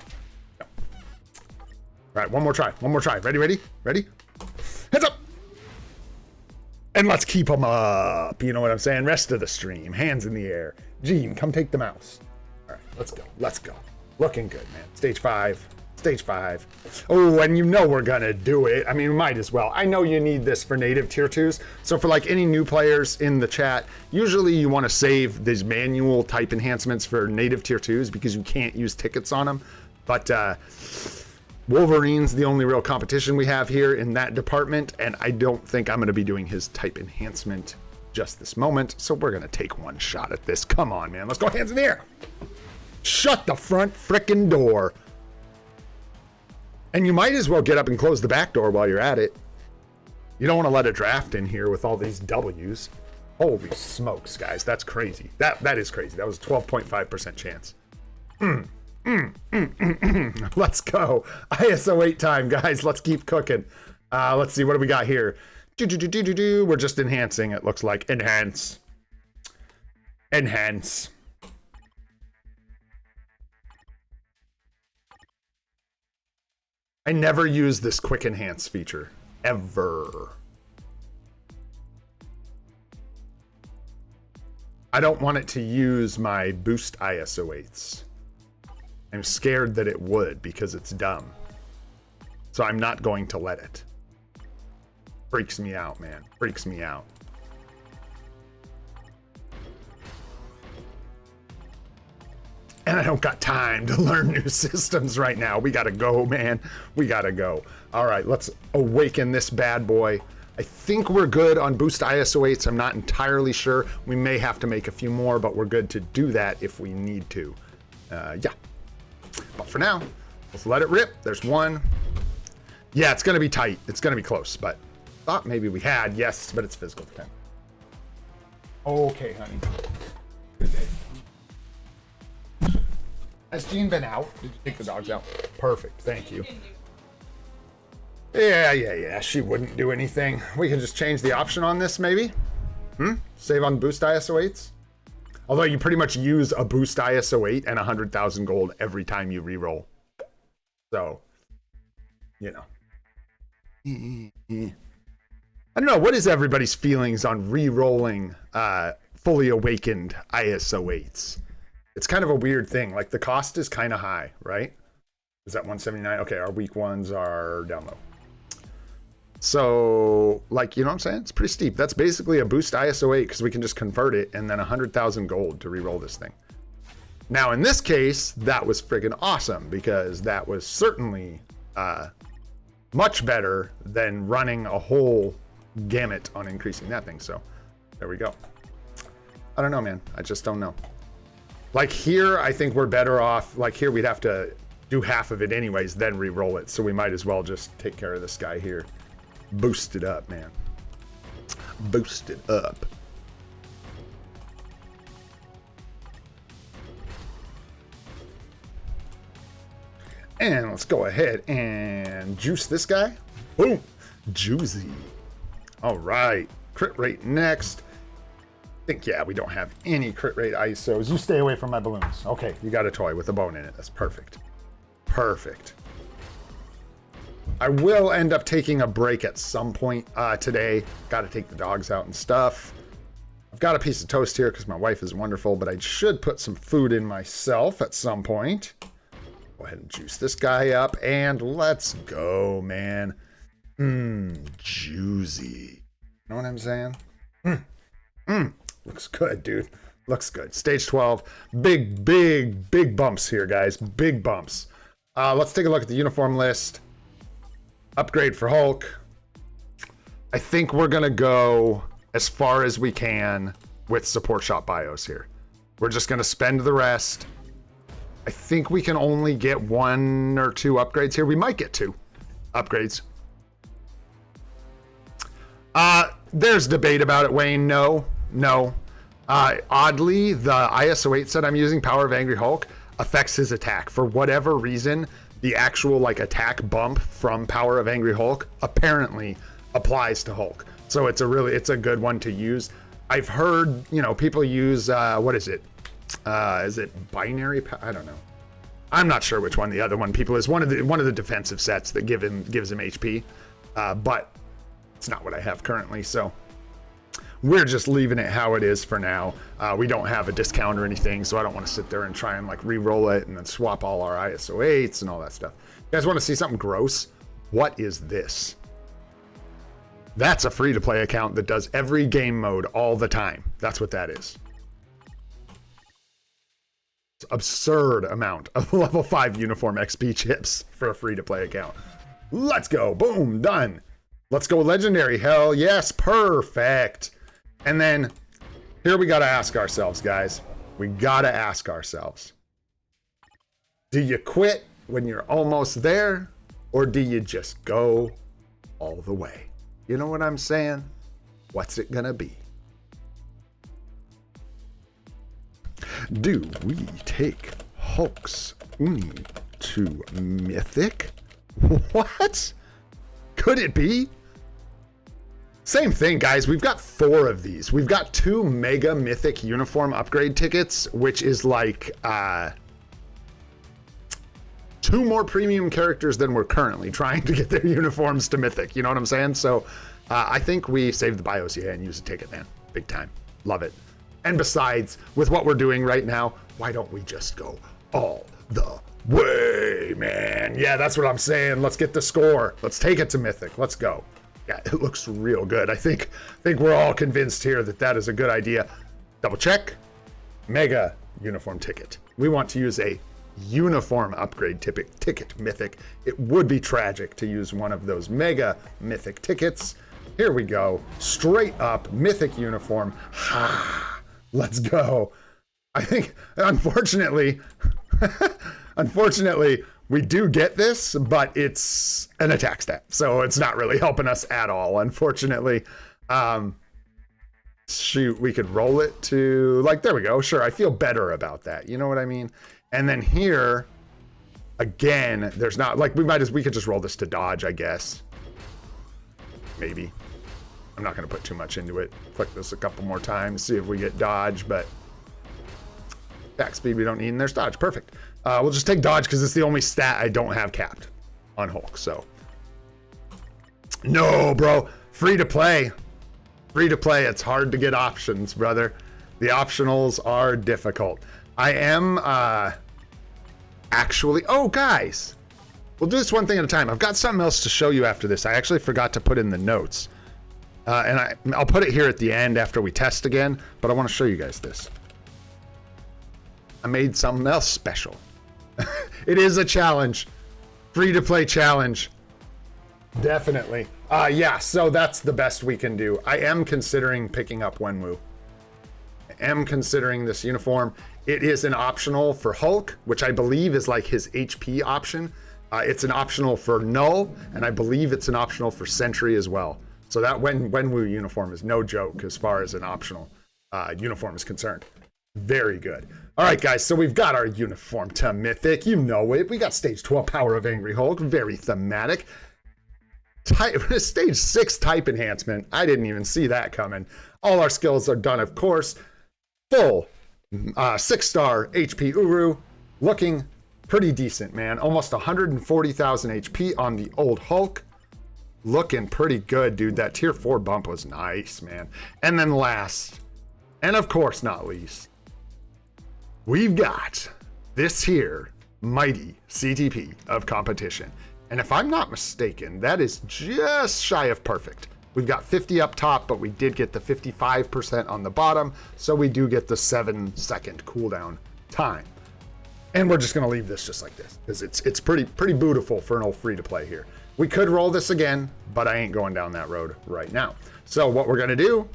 All right, one more try. Ready? Hands up! And let's keep them up. You know what I'm saying? Rest of the stream. Hands in the air. Gene, come take the mouse. All right, let's go. Let's go. Looking good, man. Stage 5. Stage 5. Oh, and you know we're gonna do it. I mean, we might as well. I know you need this for native tier 2s. So for like any new players in the chat, usually you want to save these manual type enhancements for native tier 2s because you can't use tickets on them. But Wolverine's the only real competition we have here in that department, and I don't think I'm gonna be doing his type enhancement just this moment. So we're gonna take one shot at this. Come on, man. Let's go hands in the air. Shut the front frickin' door. And you might as well get up and close the back door while you're at it. You don't want to let a draft in here with all these W's. Holy smokes, guys. That's crazy. That is crazy. That was a 12.5% chance. Let's go. ISO 8 time, guys. Let's keep cooking. Let's see. What do we got here? We're just enhancing, it looks like. Enhance. Enhance. I never use this quick enhance feature, ever. I don't want it to use my boost ISO 8s. I'm scared that it would because it's dumb. So I'm not going to let it. Freaks me out, man. Freaks me out. And I don't got time to learn new systems right now. We gotta go, man. We gotta go. All right, let's awaken this bad boy. I think we're good on boost ISO 8s. I'm not entirely sure. We may have to make a few more, but we're good to do that if we need to. Yeah. But for now, let's let it rip. There's one. Yeah, it's gonna be tight. It's gonna be close, but thought maybe we had. Yes, but it's physical defense. Okay, honey. Good day. Has Jean been out? Did you take the dogs out? Perfect, thank you. Yeah, she wouldn't do anything. We can just change the option on this, maybe? Save on boost ISO 8s? Although you pretty much use a boost ISO 8 and 100,000 gold every time you reroll. So, you know. I don't know, what is everybody's feelings on re-rolling fully awakened ISO 8s? It's kind of a weird thing. Like, the cost is kind of high, right? Is that 179? Okay, our weak ones are down low. So, like, you know what I'm saying? It's pretty steep. That's basically a boost ISO 8 because we can just convert it and then 100,000 gold to re-roll this thing. Now, in this case, that was friggin' awesome because that was certainly much better than running a whole gamut on increasing that thing. So, there we go. I don't know, man. I just don't know. Like here, I think we're better off. Like here, we'd have to do half of it anyways, then re-roll it. So we might as well just take care of this guy here. Boost it up, man. Boost it up. And let's go ahead and juice this guy. Boom. Juicy. All right. Crit rate next. Yeah, we don't have any crit rate ISOs. You stay away from my balloons. Okay, you got a toy with a bone in it. That's perfect. Perfect. I will end up taking a break at some point today. Got to take the dogs out and stuff. I've got a piece of toast here because my wife is wonderful, but I should put some food in myself at some point. Go ahead and juice this guy up, and let's go, man. Juicy. You know what I'm saying? Looks good, dude. Looks good. Stage 12. Big bumps here, guys. Big bumps. Let's take a look at the uniform list. Upgrade for Hulk. I think we're going to go as far as we can with support shop bios here. We're just going to spend the rest. I think we can only get 1 or 2 upgrades here. We might get 2 upgrades. There's debate about it, Wayne. No. Oddly, the ISO 8 set I'm using, Power of Angry Hulk, affects his attack. For whatever reason, the actual like attack bump from Power of Angry Hulk apparently applies to Hulk. So it's a good one to use. I've heard, people use, what is it? Is it binary? I don't know. I'm not sure which one the other one people is. One of the defensive sets that gives him HP. But it's not what I have currently, so We're just leaving it how it is for now. We don't have a discount or anything, so I don't want to sit there and try and like re-roll it and then swap all our ISO 8s and all that stuff. You guys want to see something gross? What is this? That's a free-to-play account that does every game mode all the time. That's what that is. It's an absurd amount of level 5 uniform XP chips for a free-to-play account. Let's go. Boom. Done. Let's go legendary. Hell yes. Perfect. And then here we got to ask ourselves, guys. We got to ask ourselves. Do you quit when you're almost there? Or do you just go all the way? You know what I'm saying? What's it gonna be? Do we take Hulk's Uni to Mythic? What? Could it be? Same thing, guys. We've got 4 of these. We've got 2 Mega Mythic uniform upgrade tickets, which is like 2 more premium characters than we're currently trying to get their uniforms to Mythic. You know what I'm saying? So I think we save the bios, yeah, and use a ticket, man. Big time. Love it. And besides, with what we're doing right now, why don't we just go all the way, man? Yeah, that's what I'm saying. Let's get the score. Let's take it to Mythic. Let's go. Yeah, it looks real good. I think we're all convinced here that that is a good idea. Double check. Mega uniform ticket. We want to use a uniform upgrade ticket Mythic. It would be tragic to use one of those Mega Mythic tickets. Here we go. Straight up Mythic uniform. Ha! Let's go. I think, unfortunately, we do get this, but it's an attack stat, so it's not really helping us at all, unfortunately. Shoot, we could roll it to, like, there we go. Sure, I feel better about that. You know what I mean? And then here, again, there's not, like, we could just roll this to dodge, I guess. Maybe. I'm not going to put too much into it. Click this a couple more times, see if we get dodge, but attack speed we don't need, and there's dodge. Perfect. We'll just take dodge because it's the only stat I don't have capped on Hulk, so. No, bro. Free to play. Free to play. It's hard to get options, brother. The optionals are difficult. I am actually, oh guys, we'll do this one thing at a time. I've got something else to show you after this. I actually forgot to put in the notes. And I'll put it here at the end after we test again, but I want to show you guys this. I made something else special. It is a challenge. Free to play challenge. Definitely. Yeah, so that's the best we can do. I am considering picking up Wenwu. I am considering this uniform. It is an optional for Hulk, which I believe is like his HP option. It's an optional for Null, and I believe it's an optional for Sentry as well. So that Wenwu uniform is no joke as far as an optional uniform is concerned. Very good. All right, guys, so we've got our uniform to Mythic. You know it. We got stage 12 Power of Angry Hulk. Very thematic. Stage 6 type enhancement. I didn't even see that coming. All our skills are done, of course. Full 6-star HP Uru. Looking pretty decent, man. Almost 140,000 HP on the old Hulk. Looking pretty good, dude. That tier 4 bump was nice, man. And then last, and of course not least, we've got this here mighty CTP of competition. And if I'm not mistaken, that is just shy of perfect. We've got 50 up top, but we did get the 55% on the bottom, so we do get the 7-second cooldown time. And we're just gonna leave this just like this, because it's pretty beautiful for an old free-to-play here. We could roll this again, but I ain't going down that road right now. So what we're gonna do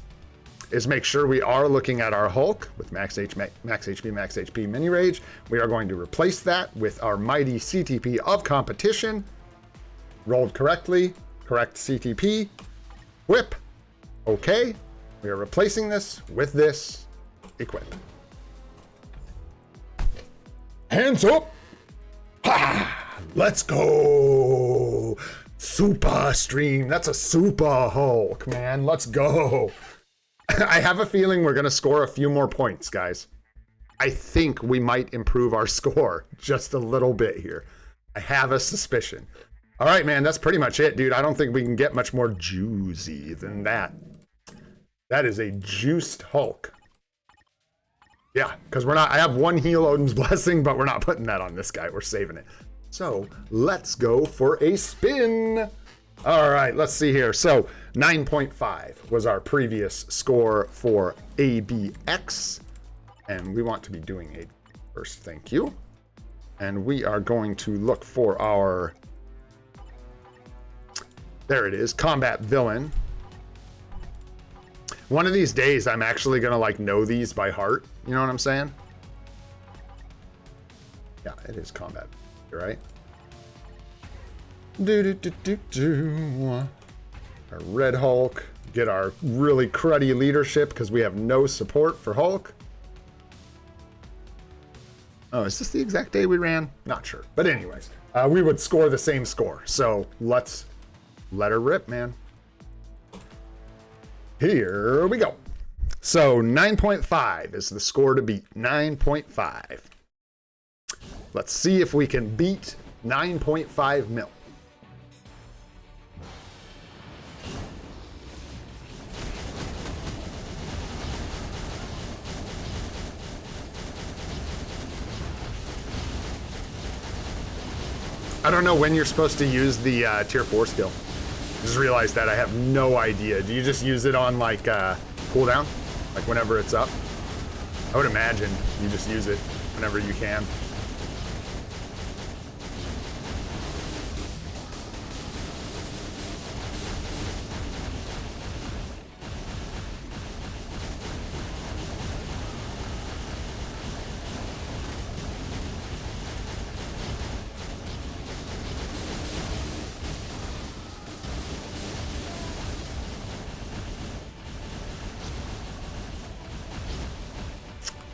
is make sure we are looking at our Hulk with max HP, mini rage. We are going to replace that with our mighty CTP of competition. Rolled correctly, correct CTP, whip, okay. We are replacing this with this, equip. Hands up, ha! Let's go. SUPA stream, that's a SUPA Hulk, man, let's go. I have a feeling we're gonna score a few more points, guys. I think we might improve our score just a little bit here. I have a suspicion. All right, man, that's pretty much it, dude. I don't think we can get much more juicy than that. That is a juiced Hulk. Yeah, because we're not, I have one heal Odin's Blessing, but we're not putting that on this guy. We're saving it. So let's go for a spin. All right, let's see here. So 9.5 was our previous score for ABX. And we want to be doing a first, thank you. And we are going to look for our, there it is, combat villain. One of these days, I'm actually gonna like know these by heart. You know what I'm saying? Yeah, it is combat, right? Our Red Hulk. Get our really cruddy leadership because we have no support for Hulk. Oh, is this the exact day we ran? Not sure. But anyways, we would score the same score. So let's let her rip, man. Here we go. So 9.5 is the score to beat. 9.5. Let's see if we can beat 9.5 mil. I don't know when you're supposed to use the tier 4 skill. Just realized that I have no idea. Do you just use it on like cooldown? Like whenever it's up? I would imagine you just use it whenever you can.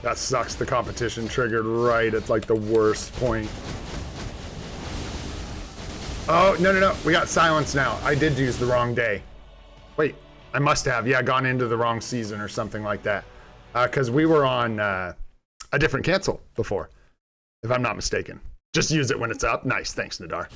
That sucks. The competition triggered right at like the worst point. Oh, no. We got silence now. I did use the wrong day. Wait, I must have. Yeah, gone into the wrong season or something like that. Because we were on a different cancel before, if I'm not mistaken. Just use it when it's up. Nice. Thanks, Nadar.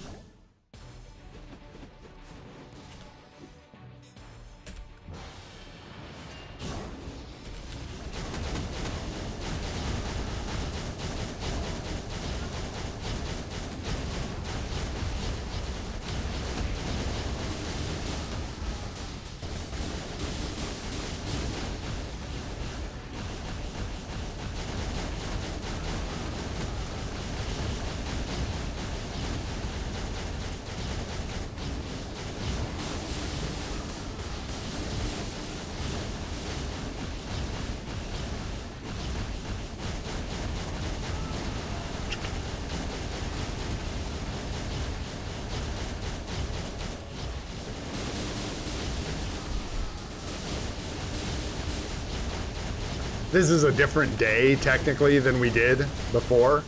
This is a different day, technically, than we did before.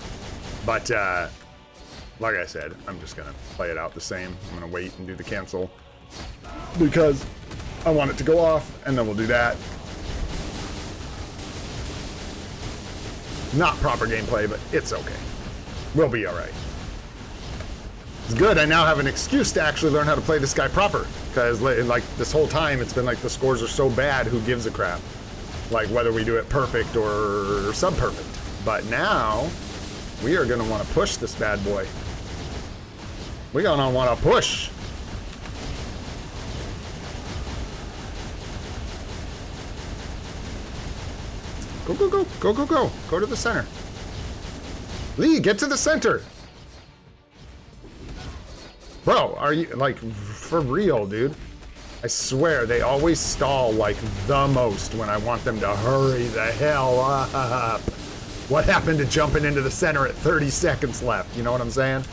But, like I said, I'm just going to play it out the same. I'm going to wait and do the cancel. Because I want it to go off, and then we'll do that. Not proper gameplay, but it's okay. We'll be alright. It's good, I now have an excuse to actually learn how to play this guy proper. Because, like, this whole time, it's been like the scores are so bad, who gives a crap? Like whether we do it perfect or sub-perfect. But now, we are gonna wanna push this bad boy. We're gonna wanna push. Go, go, go, go, go, go. Go to the center. Lee, get to the center. Bro, are you, like, for real, dude? I swear, they always stall like the most when I want them to hurry the hell up. What happened to jumping into the center at 30 seconds left? You know what I'm saying?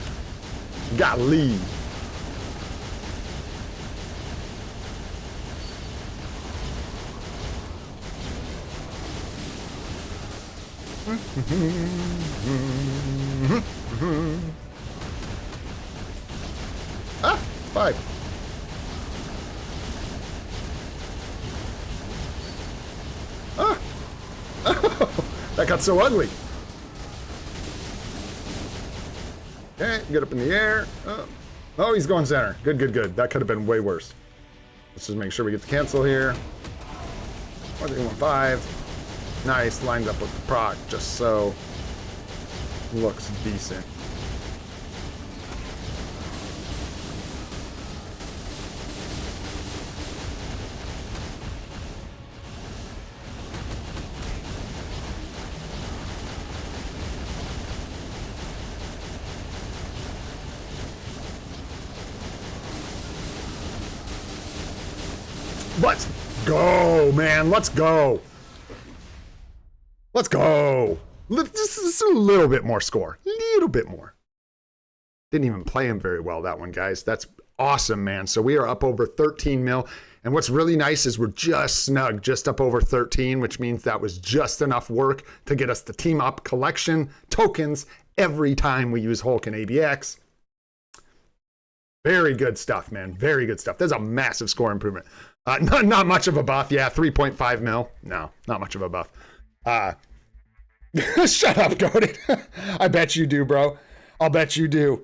Golly. Ah, 5. Ah! Oh, that got so ugly. Okay, get up in the air. Oh, he's going center. Good, good, good. That could have been way worse. Let's just make sure we get the cancel here. 4315. Nice, lined up with the proc, just so. Looks decent. Let's go, man. Let's go. Let's go. Just a little bit more score. Little bit more. Didn't even play him very well, that one, guys. That's awesome, man. So we are up over 13 mil. And what's really nice is we're just snug, just up over 13, which means that was just enough work to get us the team up collection tokens every time we use Hulk and ABX. Very good stuff, man. Very good stuff. There's a massive score improvement. Not much of a buff. Yeah, 3.5 mil. No, not much of a buff. Shut up, Goated. I bet you do, bro. I'll bet you do.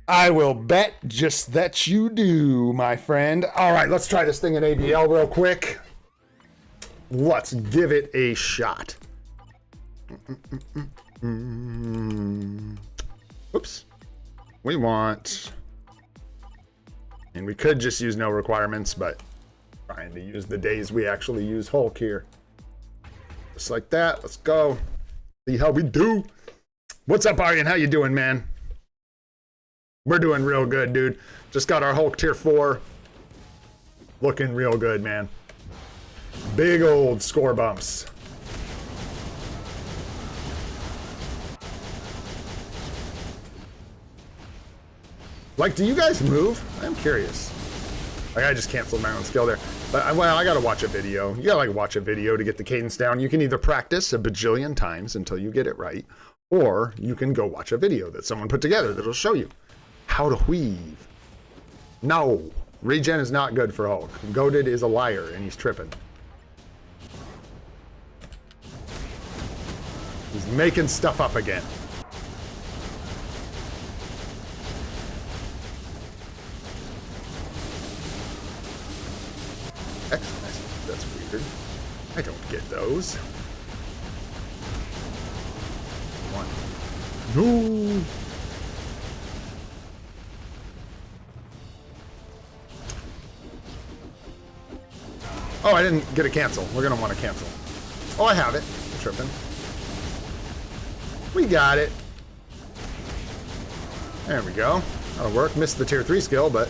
I will bet just that you do, my friend. All right, let's try this thing in ABL real quick. Let's give it a shot. Oops. We want... And we could just use no requirements, but trying to use the days we actually use Hulk here. Just like that. Let's go. See how we do. What's up, Aryan? How you doing, man? We're doing real good, dude. Just got our Hulk tier 4. Looking real good, man. Big old score bumps. Like, do you guys move? I'm curious. Like, I just canceled my own skill there. But, well, I gotta watch a video. You gotta, like, watch a video to get the cadence down. You can either practice a bajillion times until you get it right, or you can go watch a video that someone put together that'll show you how to weave. No. Regen is not good for Hulk. Goated is a liar, and he's tripping. He's making stuff up again. That's weird. I don't get those. One. No. Oh, I didn't get a cancel. We're gonna want to cancel. Oh, I have it. I'm tripping. We got it. There we go. That'll work. Missed the tier 3 skill, but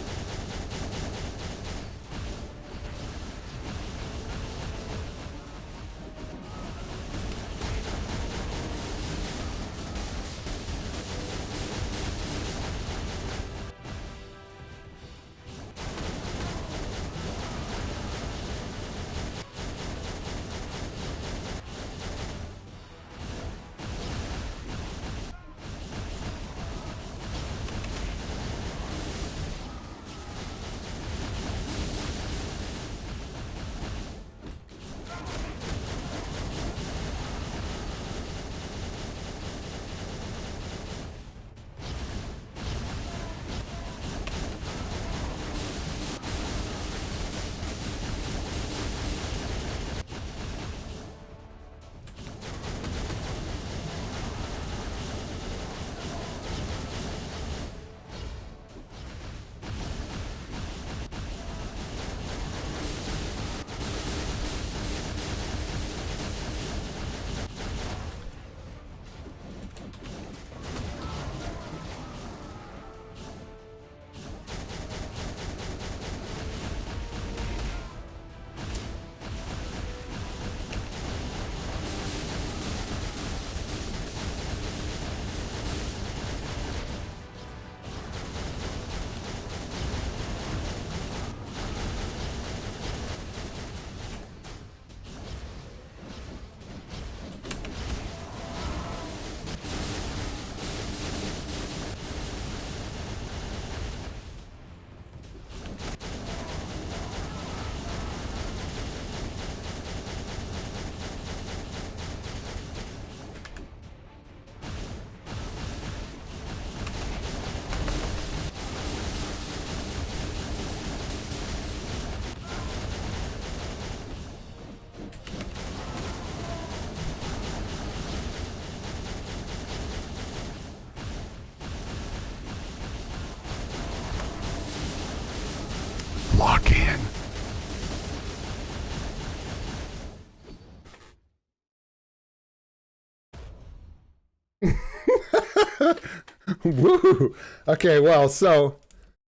Woo! Okay, well, so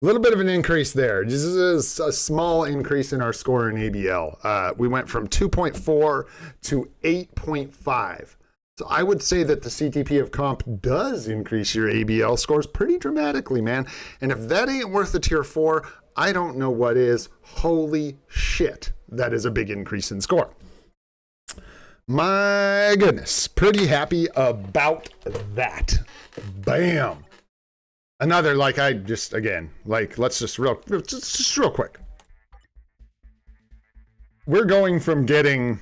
a little bit of an increase there. This is a small increase in our score in ABL. We went from 2.4 to 8.5. So I would say that the CTP of comp does increase your ABL scores pretty dramatically, man. And if that ain't worth a tier 4, I don't know what is. Holy shit, that is a big increase in score. My goodness, pretty happy about that. Bam. Another, like, I just, again, like, let's just real quick. We're going from getting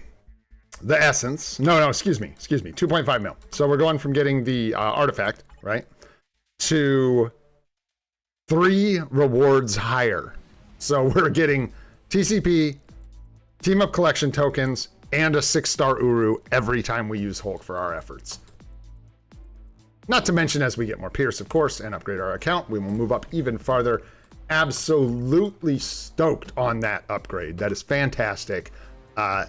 the essence. No, excuse me, 2.5 mil. So we're going from getting the artifact, right, to 3 rewards higher. So we're getting TCP, Team Up Collection tokens, and a 6-star Uru every time we use Hulk for our efforts. Not to mention, as we get more Pierce, of course, and upgrade our account, we will move up even farther. Absolutely stoked on that upgrade. That is fantastic. I'm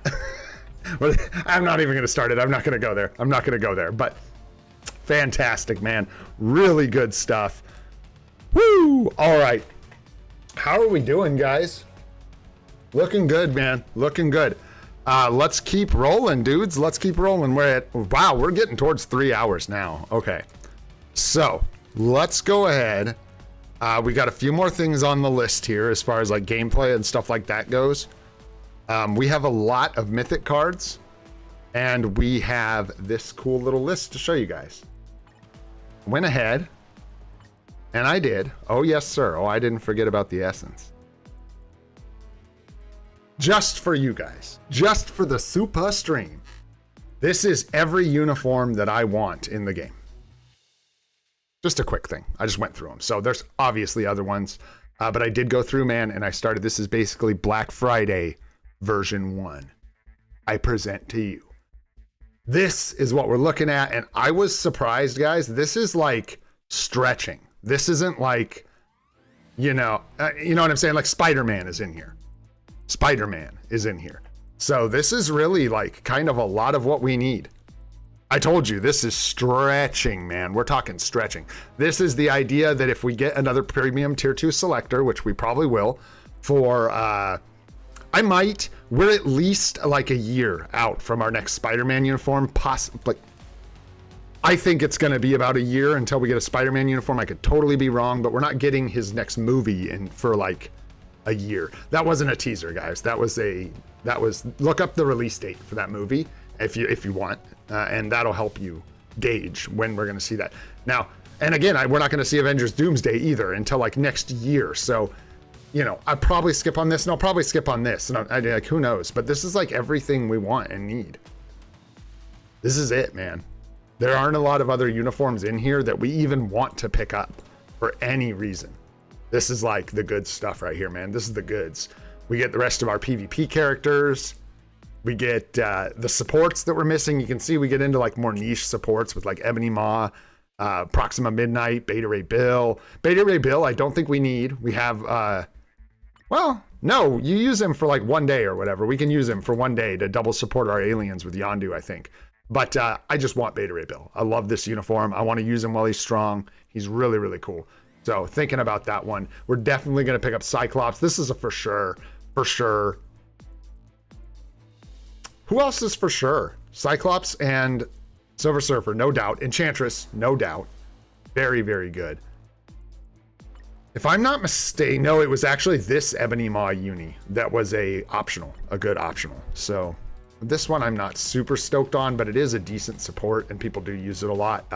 not even going to start it. I'm not going to go there. But fantastic, man. Really good stuff. Woo! All right. How are we doing, guys? Looking good, man. Looking good. Let's keep rolling, dudes. Let's keep rolling. We're getting towards 3 hours now. Okay. So let's go ahead. We got a few more things on the list here as far as like gameplay and stuff like that goes. We have a lot of mythic cards, and we have this cool little list to show you guys. Went ahead, and I did. Oh, yes, sir. Oh, I didn't forget about the essence. Just for you guys, just for the SUPA stream. This is every uniform that I want in the game. Just a quick thing. I just went through them. So there's obviously other ones, but I did go through, man, and I started. This is basically Black Friday version 1. I present to you. This is what we're looking at, and I was surprised, guys. This is like stretching. This isn't like, you know what I'm saying? Like Spider-Man is in here. Spider-Man is in here. So this is really like kind of a lot of what we need. I told you, this is stretching, man. We're talking stretching. This is the idea that if we get another premium tier 2 selector, which we probably will, for, we're at least like a year out from our next Spider-Man uniform. Possibly. I think it's going to be about a year until we get a Spider-Man uniform. I could totally be wrong, but we're not getting his next movie in for like a year. That wasn't a teaser, guys. That was look up the release date for that movie if you want, and that'll help you gauge when we're going to see that. Now, and again, we're not going to see Avengers Doomsday either until like next year. So, I'd probably skip on this, and I'll probably skip on this, and like, who knows? But this is like everything we want and need. This is it, man. There aren't a lot of other uniforms in here that we even want to pick up for any reason. This is like the good stuff right here, man. This is the goods. We get the rest of our PvP characters. We get the supports that we're missing. You can see we get into like more niche supports with like Ebony Maw, Proxima Midnight, Beta Ray Bill. Beta Ray Bill, I don't think we need. We have, well, no, you use him for like 1 day or whatever. We can use him for 1 day to double support our aliens with Yondu, I think. But I just want Beta Ray Bill. I love this uniform. I want to use him while he's strong. He's really, really cool. So thinking about that one, we're definitely going to pick up Cyclops. This is a for sure. Who else is for sure? Cyclops and Silver Surfer, no doubt. Enchantress, no doubt. Very, very good. If I'm not mistaken, no, it was actually this Ebony Maw uni that was a good optional. So this one I'm not super stoked on, but it is a decent support, and people do use it a lot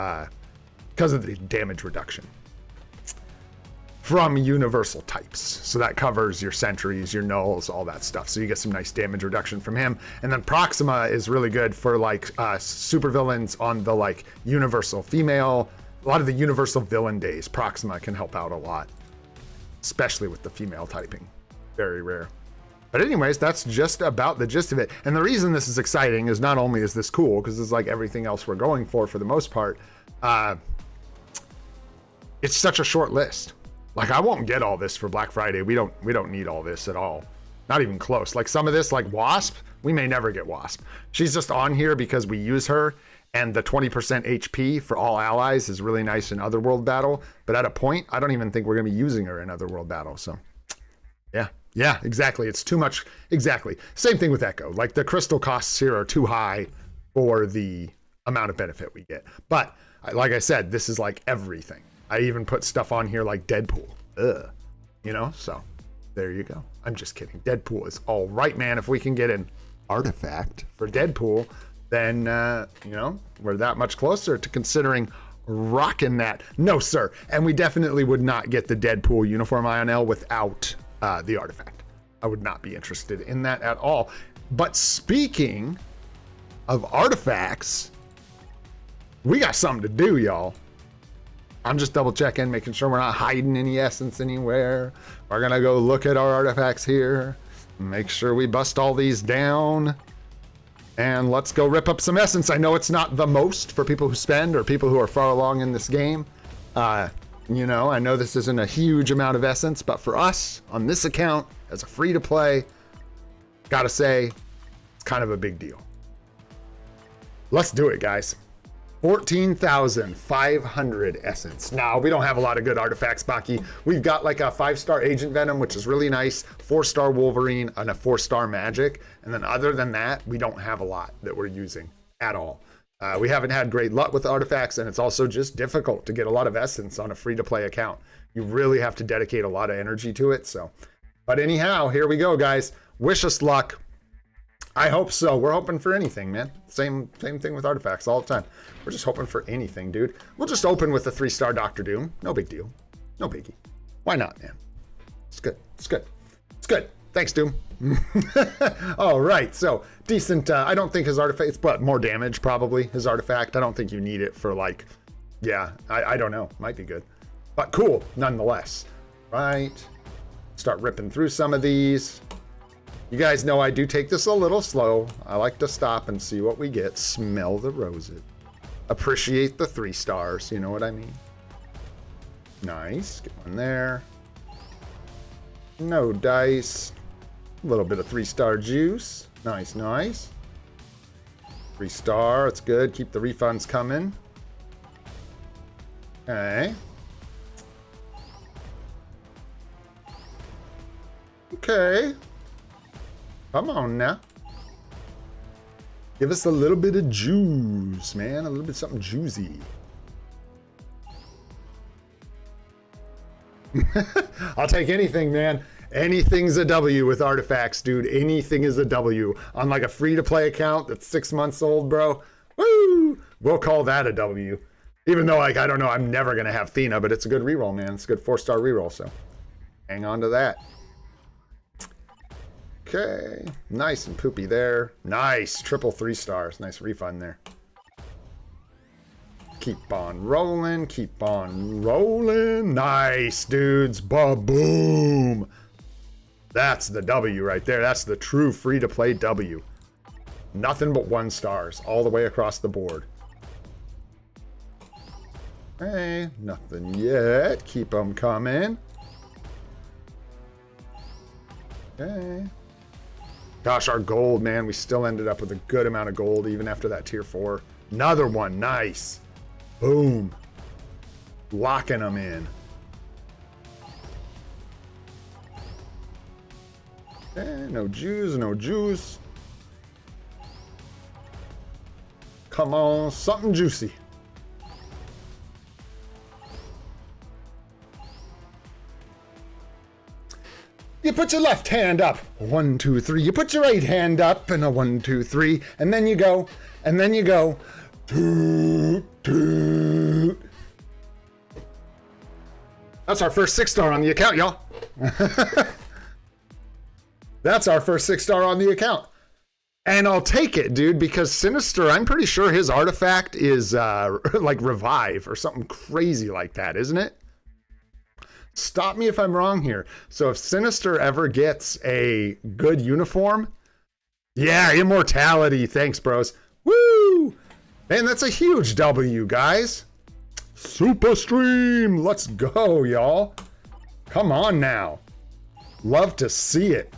because of the damage reduction from universal types. So that covers your sentries, your nulls, all that stuff. So you get some nice damage reduction from him. And then Proxima is really good for like super villains on the like universal female, a lot of the universal villain days. Proxima can help out a lot, especially with the female typing. Very rare. But anyways, that's just about the gist of it. And the reason this is exciting is not only is this cool, because it's like everything else we're going for the most part, it's such a short list. Like, I won't get all this for Black Friday. We don't need all this at all. Not even close. Like some of this, like Wasp, We may never get Wasp. She's just on here because we use her, and the 20% HP for all allies is really nice in Otherworld battle. But at a point, I don't even think we're going to be using her in Otherworld battle. So, yeah, exactly. It's too much. Exactly. Same thing with Echo. Like, the crystal costs here are too high for the amount of benefit we get. But, like I said, this is like everything. I even put stuff on here like Deadpool. Ugh. You know, so there you go. I'm just kidding. Deadpool is all right, man. If we can get an artifact for Deadpool, then, you know, we're that much closer to considering rocking that. No, sir. And we definitely would not get the Deadpool uniform INL without the artifact. I would not be interested in that at all. But speaking of artifacts, we got something to do, y'all. I'm just double checking, making sure we're not hiding any essence anywhere. We're gonna go look at our artifacts here, make sure we bust all these down, and let's go rip up some essence. I know it's not the most for people who spend or people who are far along in this game. You know, I know this isn't a huge amount of essence, but for us on this account as a free to play, gotta say, it's kind of a big deal. Let's do it, guys. 14,500 essence. Now, we don't have a lot of good artifacts, Baki. We've got like a 5-star Agent Venom, which is really nice, 4-star Wolverine, and a 4-star Magic. And then other than that, we don't have a lot that we're using at all. We haven't had great luck with artifacts, and it's also just difficult to get a lot of essence on a free-to-play account. You really have to dedicate a lot of energy to it. So, but anyhow, here we go, guys. Wish us luck. I hope so. We're hoping for anything, man. Same thing with artifacts all the time. We're just hoping for anything, dude. We'll just open with a 3-star Doctor Doom. No big deal. No biggie. Why not, man? It's good. It's good. It's good. Thanks, Doom. All right. So decent. I don't think his artifact, it's but more damage, probably, his artifact. I don't think you need it for like, yeah, I don't know. Might be good. But cool, nonetheless. Right. Start ripping through some of these. You guys know I do take this a little slow. I like to stop and see what we get. Smell the roses. Appreciate the 3 stars. You know what I mean? Nice. Get one there. No dice. A little bit of 3-star juice. Nice, nice. 3-star. It's good. Keep the refunds coming. Okay. Okay. Come on now. Give us a little bit of juice, man. A little bit of something juicy. I'll take anything, man. Anything's a W with artifacts, dude. Anything is a W. On like a free-to-play account that's 6 months old, bro. Woo! We'll call that a W. Even though, like, I don't know, I'm never going to have Thena, but it's a good reroll, man. It's a good 4-star reroll, so hang on to that. Okay, nice and poopy there. Nice, triple 3 stars. Nice refund there. Keep on rolling, keep on rolling. Nice, dudes. Ba-boom. That's the W right there. That's the true free-to-play W. Nothing but 1 stars all the way across the board. Hey, nothing yet. Keep them coming. Okay. Gosh, our gold, man, we still ended up with a good amount of gold even after that tier 4. Another one, nice. Boom. Locking them in. Okay, no juice, no juice. Come on, something juicy. You put your left hand up, 1, 2, 3. You put your right hand up, and a 1, 2, 3, and then you go, toot, toot. That's our first 6-star on the account, y'all. That's our first 6-star on the account. And I'll take it, dude, because Sinister, I'm pretty sure his artifact is like Revive or something crazy like that, isn't it? Stop me if I'm wrong here. So if Sinister ever gets a good uniform, yeah, Immortality. Thanks, bros. Woo! Man, that's a huge W, guys. Super stream. Let's go, y'all. Come on now. Love to see it.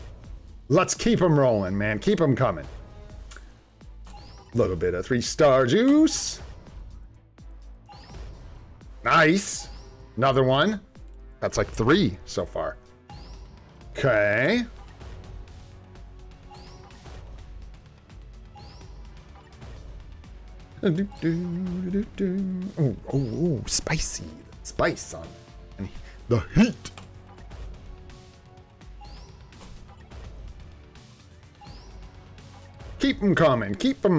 Let's keep them rolling, man. Keep them coming. Little bit of 3-star juice. Nice. Another one. That's like 3 so far. Okay. Oh, spicy. Spice on it. The heat. Keep them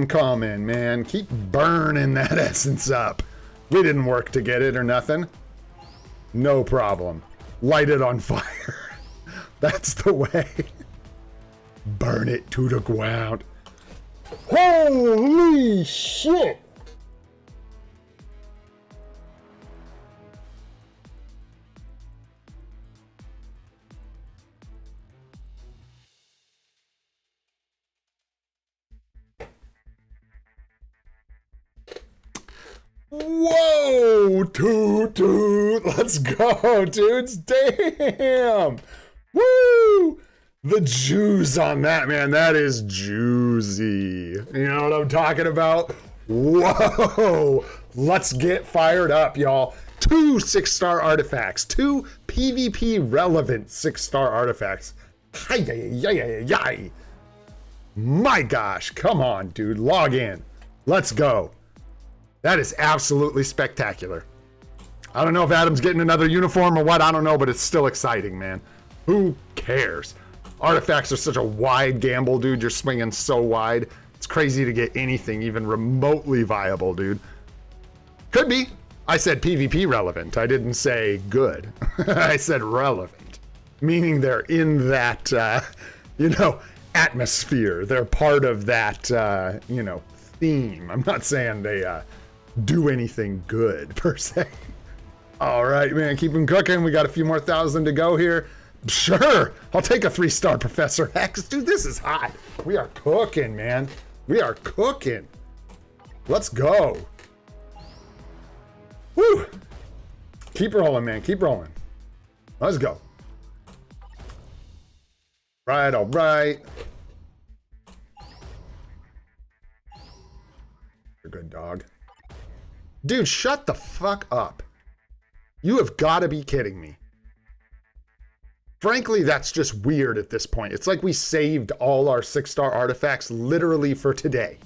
coming, man. Keep burning that essence up. We didn't work to get it or nothing. No problem. Light it on fire. That's the way. Burn it to the ground. Holy shit! Whoa! Toot! Let's go, dudes! Damn! Woo! The juice on that, man. That is juicy. You know what I'm talking about? Whoa! Let's get fired up, y'all. 2 6-star artifacts. 2 PvP relevant 6-star artifacts. Hi-yi-yi-yi-yi. My gosh. Come on, dude. Log in. Let's go. That is absolutely spectacular. I don't know if Adam's getting another uniform or what. I don't know, but it's still exciting, man. Who cares? Artifacts are such a wide gamble, dude. You're swinging so wide. It's crazy to get anything even remotely viable, dude. Could be. I said PvP relevant. I didn't say good. I said relevant. Meaning they're in that, atmosphere. They're part of that, theme. I'm not saying they do anything good, per se. All right, man. Keep them cooking. We got a few more thousand to go here. Sure, I'll take a 3-star Professor X. Dude, this is hot. We are cooking, man. We are cooking. Let's go. Woo! Keep rolling, man. Keep rolling. Let's go. Right, all right. You're a good dog. Dude, shut the fuck up. You have got to be kidding me. Frankly, that's just weird at this point. It's like we saved all our 6-star artifacts literally for today.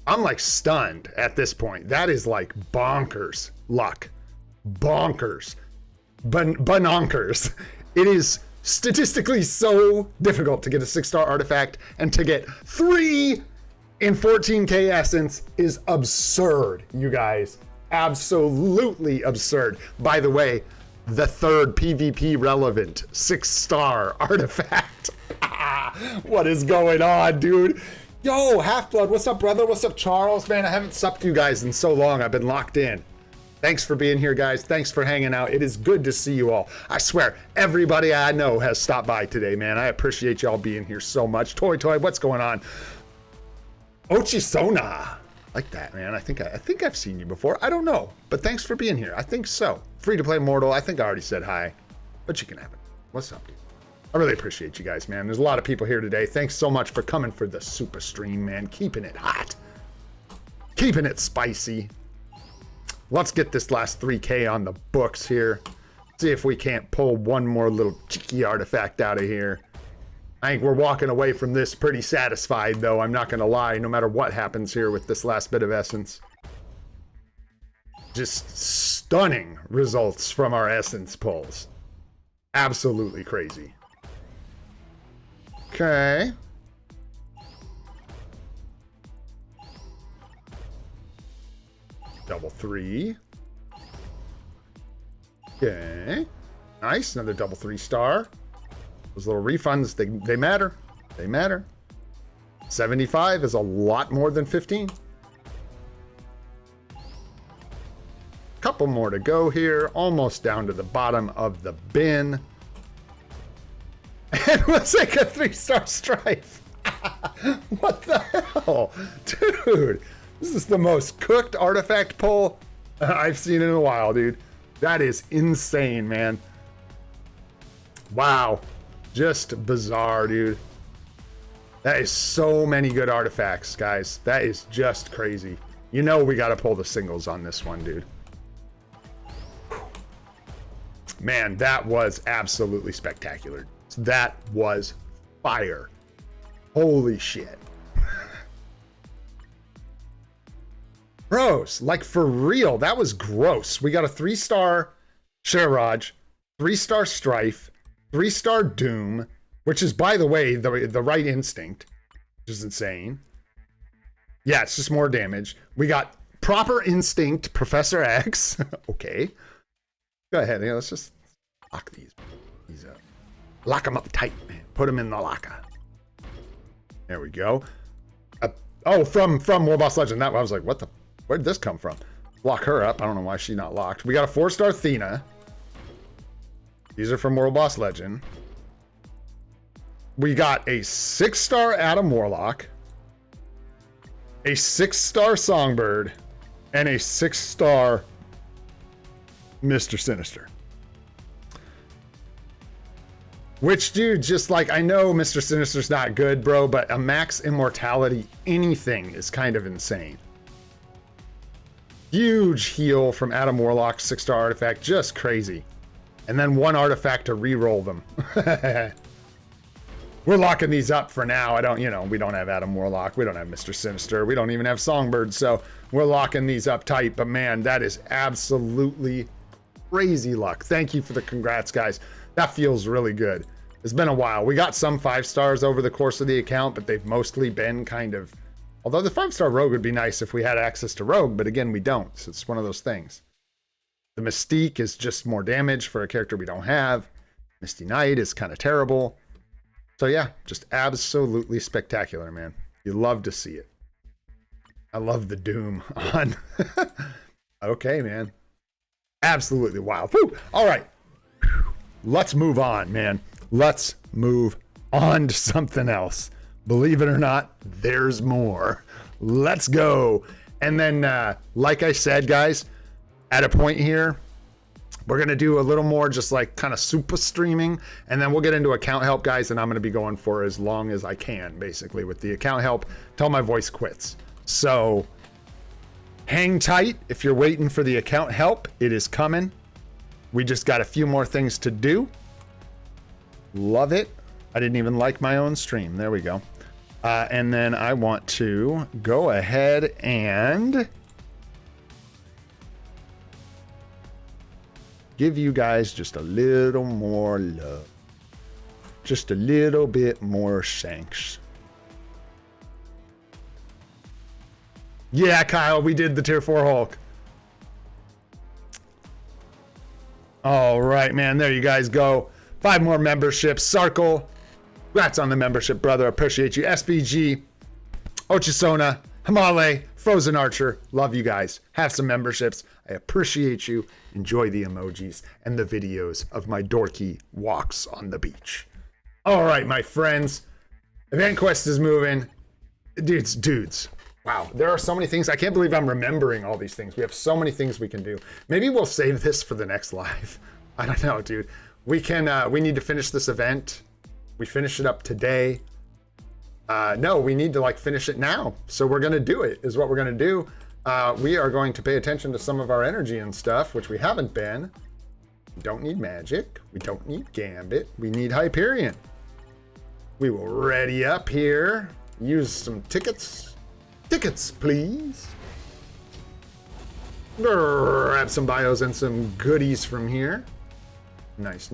I'm like stunned at this point. That is like bonkers luck. Bonkers. Bononkers. It is statistically so difficult to get a 6-star artifact, and to get 3 in 14k essence is absurd, you guys. Absolutely absurd. By the way, the 3rd PvP relevant 6-star artifact. What is going on, dude? Yo, Half-Blood, what's up, brother? What's up, Charles? Man, I haven't supped you guys in so long. I've been locked in. Thanks for being here, guys. Thanks for hanging out. It is good to see you all. I swear, everybody I know has stopped by today, man. I appreciate y'all being here so much. Toy, what's going on? Ochisona. Like that, man. I think I've seen you before. I don't know, but thanks for being here. I think so. Free to play mortal. I think I already said hi, but you can have it. What's up, dude? I really appreciate you guys, man. There's a lot of people here today. Thanks so much for coming for the SUPA stream, man. Keeping it hot. Keeping it spicy. Let's get this last 3K on the books here. See if we can't pull one more little cheeky artifact out of here. I think we're walking away from this pretty satisfied, though. I'm not going to lie, no matter what happens here with this last bit of essence. Just stunning results from our essence pulls. Absolutely crazy. Okay. Double 3. Okay. Nice. Another double 3-star. Those little refunds, they matter. They matter. 75 is a lot more than 15. Couple more to go here. Almost down to the bottom of the bin. And we'll take a 3-star strife. What the hell? Dude, this is the most cooked artifact pull I've seen in a while, dude. That is insane, man. Wow. Just bizarre, dude. That is so many good artifacts, guys. That is just crazy. You know we got to pull the singles on this one, dude. Man, that was absolutely spectacular. That was fire. Holy shit. Bros, like for real, that was gross. We got a 3-star Sherrod, 3-star Strife, 3-star Doom, which is, by the way, the right instinct, which is insane. Yeah, it's just more damage. We got proper instinct, Professor X. Okay. Go ahead. Yeah, let's just lock these up. Lock them up tight, man. Put them in the locker. There we go. Oh, from World Boss Legend. That I was like, what the? Where'd this come from? Lock her up. I don't know why she's not locked. We got a 4-star Athena. These are from World Boss Legend. We got a 6-star Adam Warlock, a 6-star Songbird, and a 6-star Mr. Sinister. Which, dude, just like, I know Mr. Sinister's not good, bro, but a max immortality anything is kind of insane. Huge heal from Adam Warlock, 6-star artifact, just crazy. And then 1 artifact to re-roll them. We're locking these up for now. We don't have Adam Warlock. We don't have Mr. Sinister. We don't even have Songbird. So we're locking these up tight. But man, that is absolutely crazy luck. Thank you for the congrats, guys. That feels really good. It's been a while. We got some 5-stars over the course of the account, but they've mostly been kind of... Although the 5-star Rogue would be nice if we had access to Rogue, but again, we don't. So it's one of those things. The Mystique is just more damage for a character we don't have. Misty Knight is kind of terrible. So yeah, just absolutely spectacular, man. You love to see it. I love the Doom on. Okay, man. Absolutely wild. Woo! All right. Let's move on, man. Let's move on to something else. Believe it or not, there's more. Let's go. And then, like I said, guys, at a point here, we're going to do a little more just like kind of SUPA streaming, and then we'll get into account help, guys, and I'm going to be going for as long as I can, basically, with the account help till my voice quits. So hang tight if you're waiting for the account help. It is coming. We just got a few more things to do. Love it. I didn't even like my own stream. There we go. And then I want to go ahead and give you guys just a little more love. Just a little bit more thanks. Yeah, Kyle, we did the tier 4 Hulk. All right, man, there you guys go. 5 more memberships. Sarkle, congrats on the membership, brother. Appreciate you. SBG, Ochisona, Hamale, Frozen Archer. Love you guys. Have some memberships. I appreciate you. Enjoy the emojis and the videos of my dorky walks on the beach. All right, my friends. Event Quest is moving. Dudes. Wow, there are so many things. I can't believe I'm remembering all these things. We have so many things we can do. Maybe we'll save this for the next live. I don't know, dude. We need to finish this event. We finish it up today. No, we need to like finish it now. So we're going to do it, is what we're going to do. We are going to pay attention to some of our energy and stuff, which we haven't been. We don't need magic. We don't need Gambit. We need Hyperion. We will ready up here. Use some tickets. Tickets, please. Grab some bios and some goodies from here. Nice.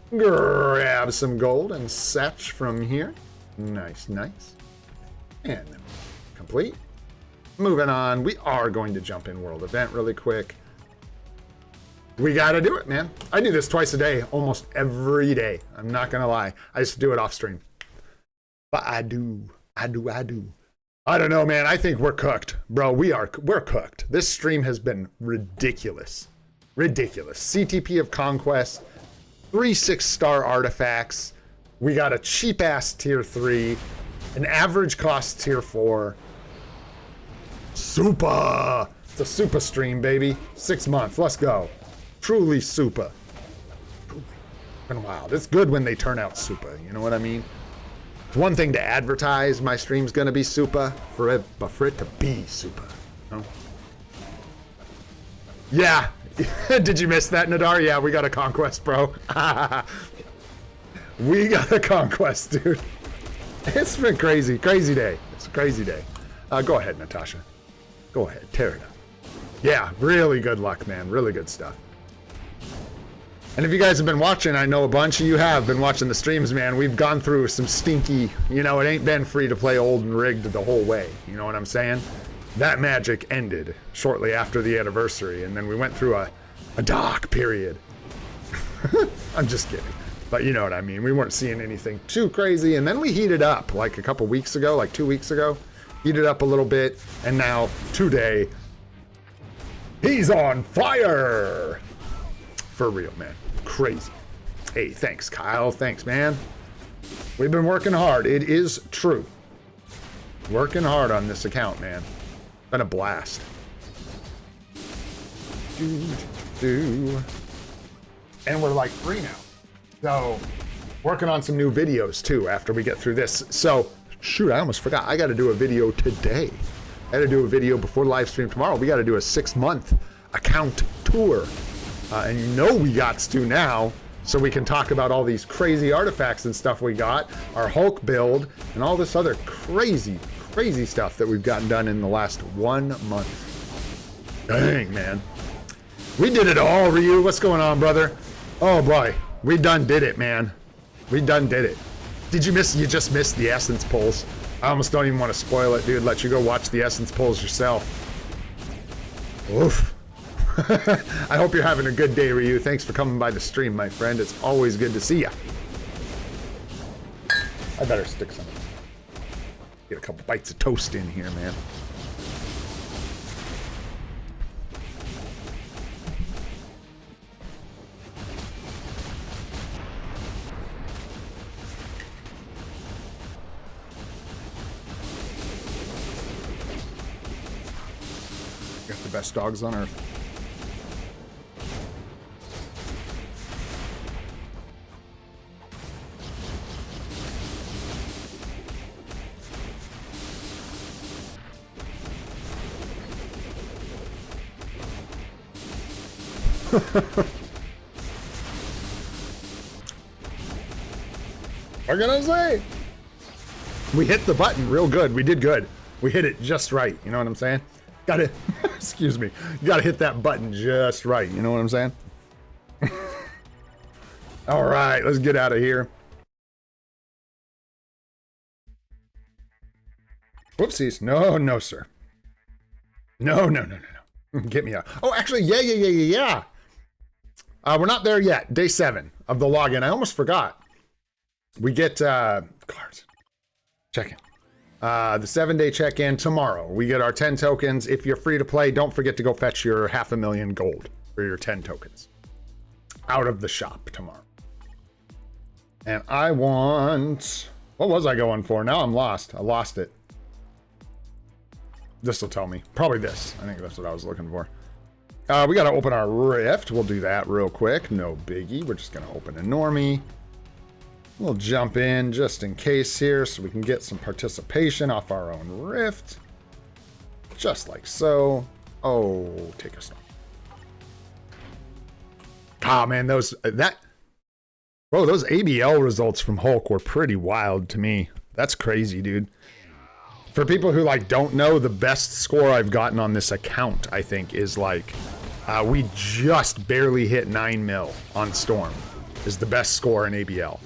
Grab some gold and satch from here. Nice. And complete. Moving on, we are going to jump in world event really quick. We gotta do it, man. I do this twice a day, almost every day. I'm not gonna lie. I just do it off stream. But I do. I don't know, man. I think we're cooked. Bro, we're cooked. This stream has been ridiculous. CTP of Conquest, 3 6-star artifacts. We got a cheap-ass tier 3, an average cost tier 4. SUPA! It's a SUPA stream, baby. 6 months. Let's go. Truly SUPA. Been wild. It's good when they turn out SUPA, you know what I mean? It's one thing to advertise my stream's gonna be SUPA, but for it to be SUPA, you know? Yeah. Did you miss that, Nadar? Yeah, we got a conquest, bro. We got a conquest, dude. It's been crazy. Crazy day. It's a crazy day. Go ahead, Natasha. Go ahead. Tear it up. Yeah, really good luck, man. Really good stuff. And if you guys have been watching, I know a bunch of you have been watching the streams, man. We've gone through some stinky, you know, it ain't been free to play old and rigged the whole way. You know what I'm saying? That magic ended shortly after the anniversary, and then we went through a dark period. I'm just kidding. But you know what I mean. We weren't seeing anything too crazy, and then we heated up like a couple weeks ago, like 2 weeks ago. Heated up a little bit, and now today, he's on fire! For real, man. Crazy. Hey, thanks, Kyle. Thanks, man. We've been working hard. It is true. Working hard on this account, man. Been a blast. And we're like free now. So, working on some new videos too after we get through this. So, shoot, I almost forgot. I got to do a video today. I got to do a video before the live stream tomorrow. We got to do a 6-month account tour. And you know we got to now, so we can talk about all these crazy artifacts and stuff we got, our Hulk build, and all this other crazy, crazy stuff that we've gotten done in the last 1 month. Dang, man. We did it all, Ryu. What's going on, brother? Oh, boy. We done did it, man. We done did it. Did you miss? You just missed the Essence polls. I almost don't even want to spoil it, dude. Let you go watch the Essence polls yourself. Oof. I hope you're having a good day, Ryu. Thanks for coming by the stream, my friend. It's always good to see ya. I better stick some. Get a couple bites of toast in here, man. Got the best dogs on earth. What can I say? We hit the button real good. We did good. We hit it just right. You know what I'm saying? Gotta, excuse me. You gotta hit that button just right. You know what I'm saying? All right, let's get out of here. Whoopsies. No, no, sir. No, no, no, no, no. Get me out. Oh, actually, yeah. We're not there yet. Day 7 of the login. I almost forgot. We get cards. Check-in. The 7-day check-in tomorrow. We get our 10 tokens. If you're free to play, don't forget to go fetch your 500,000 gold for your 10 tokens out of the shop tomorrow. And I want... What was I going for? Now I'm lost. I lost it. This will tell me. Probably this. I think that's what I was looking for. We got to open our rift. We'll do that real quick. No biggie. We're just going to open a normie. We'll jump in just in case here so we can get some participation off our own rift. Just like so. Oh, take a stop. Ah, man, those ABL results from Hulk were pretty wild to me. That's crazy, dude. For people who like don't know, the best score I've gotten on this account, I think, is like we just barely hit 9 mil on Storm. Is the best score in ABL.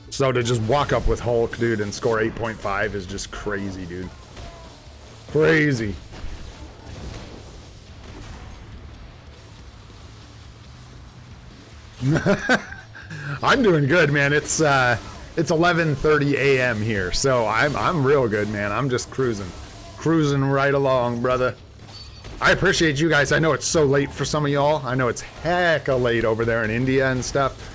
So to just walk up with Hulk, dude, and score 8.5 is just crazy, dude. Crazy. I'm doing good, man. It's 11:30 a.m. here, so I'm real good, man. I'm just cruising right along, brother. I appreciate you guys. I know it's so late for some of y'all. I know it's hecka late over there in India and stuff.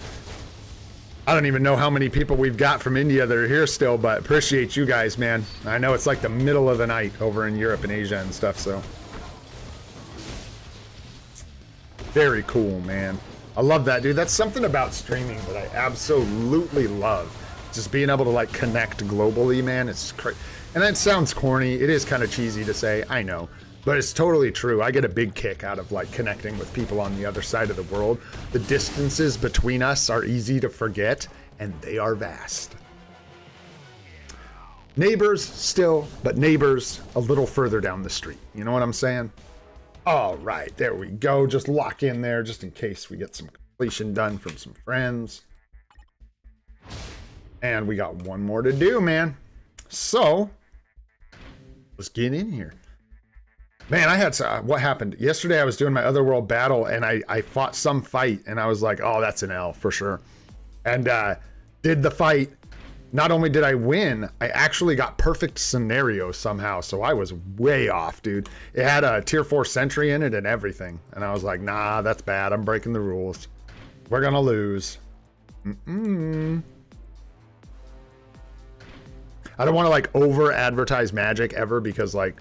I don't even know how many people we've got from India that are here still, but appreciate you guys, man. I know it's like the middle of the night over in Europe and Asia and stuff, so. Very cool, man. I love that, dude. That's something about streaming that I absolutely love. Just being able to like connect globally, man. It's crazy. And that sounds corny. It is kind of cheesy to say, I know. But it's totally true. I get a big kick out of like connecting with people on the other side of the world. The distances between us are easy to forget, and they are vast. Neighbors still, but neighbors a little further down the street. You know what I'm saying? All right, there we go. Just lock in there just in case we get some completion done from some friends. And we got one more to do, man. So let's get in here. Man, I had what happened yesterday. I was doing my otherworld battle and I fought some fight and I was like, oh, that's an L for sure. And did the fight. Not only did I win, I actually got perfect scenario somehow. So I was way off, dude. It had a tier 4 sentry in it and everything. And I was like, nah, that's bad. I'm breaking the rules. We're gonna lose. I don't want to like over advertise Magic ever because like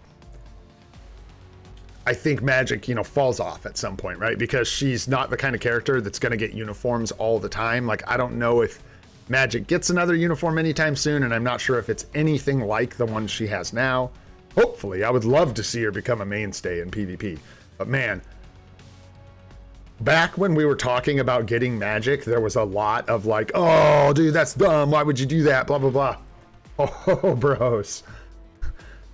I think Magic, you know, falls off at some point, right? Because she's not the kind of character that's going to get uniforms all the time. Like, I don't know if Magic gets another uniform anytime soon, and I'm not sure if it's anything like the one she has now. Hopefully, I would love to see her become a mainstay in PvP. But man, back when we were talking about getting Magic, there was a lot of like, oh, dude, that's dumb. Why would you do that? Blah, blah, blah. Oh, bros.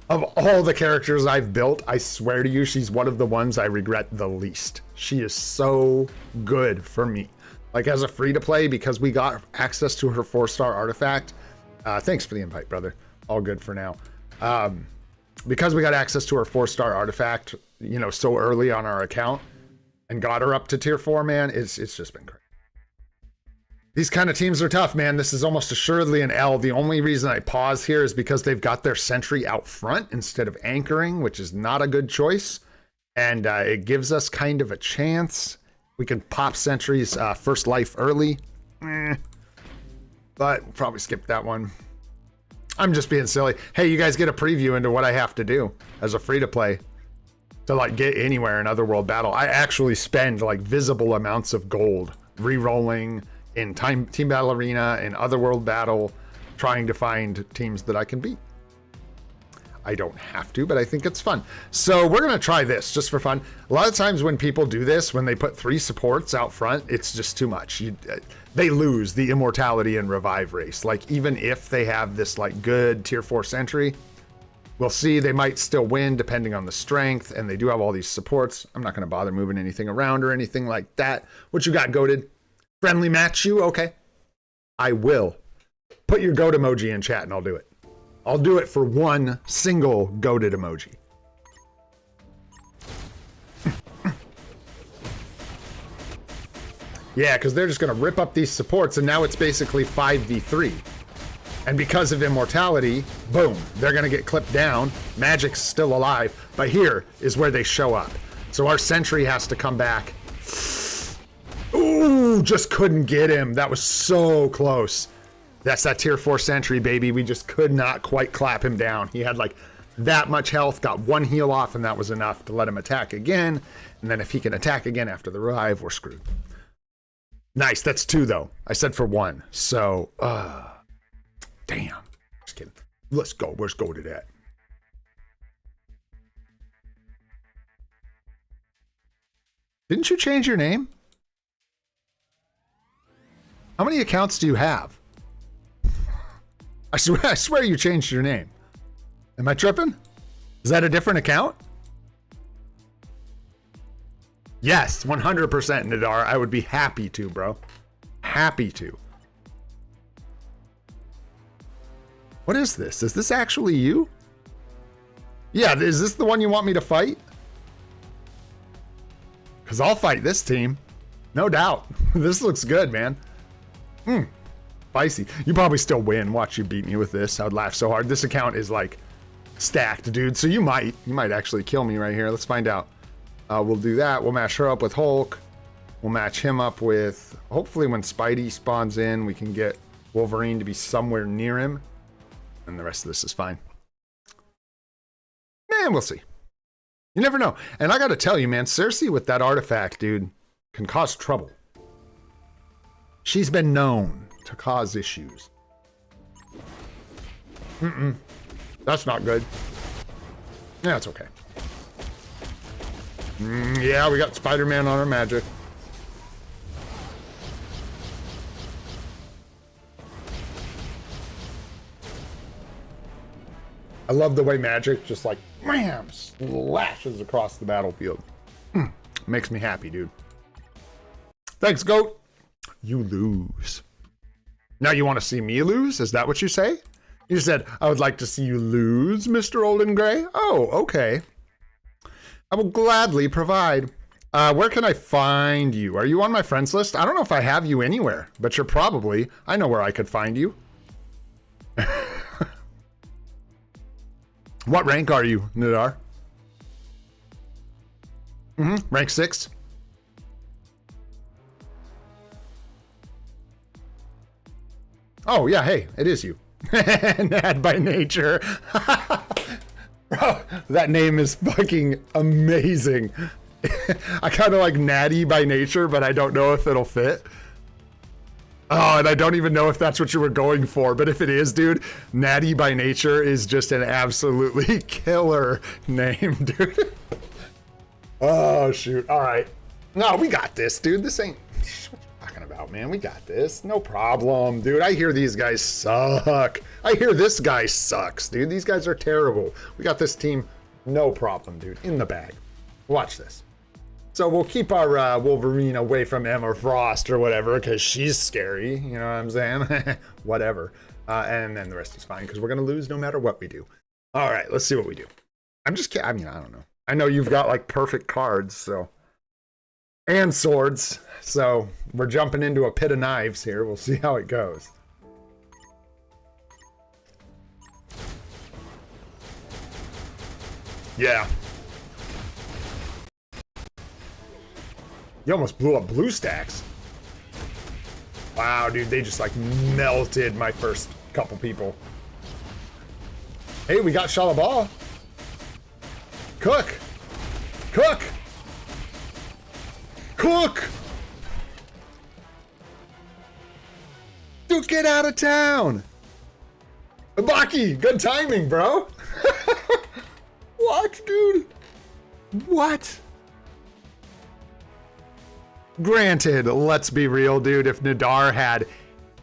Of all the characters I've built, I swear to you, she's one of the ones I regret the least. She is so good for me. Like as a free-to-play, because we got access to her 4-star artifact. Thanks for the invite, brother. All good for now. Because we got access to her 4-star artifact, you know, so early on our account and got her up to tier 4, man, it's just been crazy. These kind of teams are tough, man. This is almost assuredly an L. The only reason I pause here is because they've got their sentry out front instead of anchoring, which is not a good choice. And it gives us kind of a chance. We can pop sentries first life early. But probably skip that one. I'm just being silly. Hey, you guys get a preview into what I have to do as a free-to-play to like get anywhere in Otherworld Battle. I actually spend like visible amounts of gold re-rolling in Team Battle Arena and Otherworld Battle, trying to find teams that I can beat. I don't have to, but I think it's fun. So we're gonna try this just for fun. A lot of times when people do this, when they put 3 supports out front, it's just too much. They lose the immortality and revive race. Like even if they have this like good tier 4 sentry, we'll see, they might still win depending on the strength, and they do have all these supports. I'm not gonna bother moving anything around or anything like that. What you got, Goated? Friendly match you? Okay. I will. Put your goat emoji in chat and I'll do it. I'll do it for one single goated emoji. Yeah, because they're just going to rip up these supports and now it's basically 5v3. And because of immortality, boom, they're going to get clipped down. Magic's still alive, but here is where they show up. So our sentry has to come back. Ooh, just couldn't get him. That was so close. That's that tier 4 sentry, baby. We just could not quite clap him down. He had like that much health, got 1 heal off, and that was enough to let him attack again. And then if he can attack again after the revive, we're screwed. Nice, that's 2 though. I said for 1. So, damn. Just kidding. Let's go. Where's Goated at? Didn't you change your name? How many accounts do you have? I swear you changed your name. Am I tripping? Is that a different account? Yes, 100% Nadar. I would be happy to, bro. Happy to. What is this? Is this actually you? Yeah, is this the one you want me to fight? Because I'll fight this team. No doubt. This looks good, man. Spicy. You probably still win. Watch you beat me with this. I would laugh so hard. This account is like stacked, dude. So you might actually kill me right here. Let's find out. We'll do that. We'll match her up with Hulk. We'll match him up with, hopefully when Spidey spawns in, we can get Wolverine to be somewhere near him. And the rest of this is fine. Man, we'll see. You never know. And I got to tell you, man, Cersei with that artifact, dude, can cause trouble. She's been known to cause issues. That's not good. Yeah, it's okay. Yeah, we got Spider-Man on our magic. I love the way magic just like, wham, slashes across the battlefield. Makes me happy, dude. Thanks, GOAT. You lose. Now you want to see me lose? Is that what you say? You said, I would like to see you lose, Mr. Olden Gray. Oh, okay. I will gladly provide. Where can I find you? Are you on my friends list? I don't know if I have you anywhere, but you're probably. I know where I could find you. What rank are you, Nidar? Rank 6. Oh, yeah, hey, it is you. Nad by nature. Bro, that name is fucking amazing. I kind of like Natty by nature, but I don't know if it'll fit. Oh, and I don't even know if that's what you were going for, but if it is, dude, Natty by nature is just an absolutely killer name, dude. Oh, shoot. All right. No, we got this, dude. This ain't... What you talking about, man? We got this. No problem, dude. I hear these guys suck. I hear this guy sucks, dude. These guys are terrible. We got this team, no problem, dude. In the bag. Watch this. So we'll keep our Wolverine away from Emma Frost or whatever, because she's scary. You know what I'm saying? Whatever. And then the rest is fine, because we're going to lose no matter what we do. All right, let's see what we do. I'm just kidding. I mean, I don't know. I know you've got, like, perfect cards, so... And swords. So we're jumping into a pit of knives here. We'll see how it goes. Yeah. You almost blew up blue stacks. Wow, dude, they just like melted my first couple people. Hey, we got Shala-Bal. Cook. Cook. Cook. Dude, get out of town. Baki, good timing, bro. What, dude? What? Granted, let's be real, dude. If Nidar had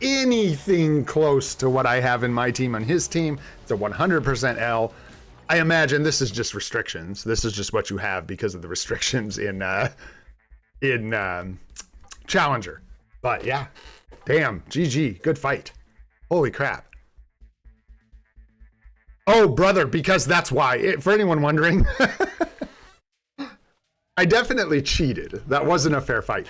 anything close to what I have in my team on his team, it's a 100% L. I imagine this is just restrictions. This is just what you have because of the restrictions in Challenger. But yeah, damn, GG, good fight. Holy crap. Oh, brother, because that's why. For anyone wondering, I definitely cheated. That wasn't a fair fight.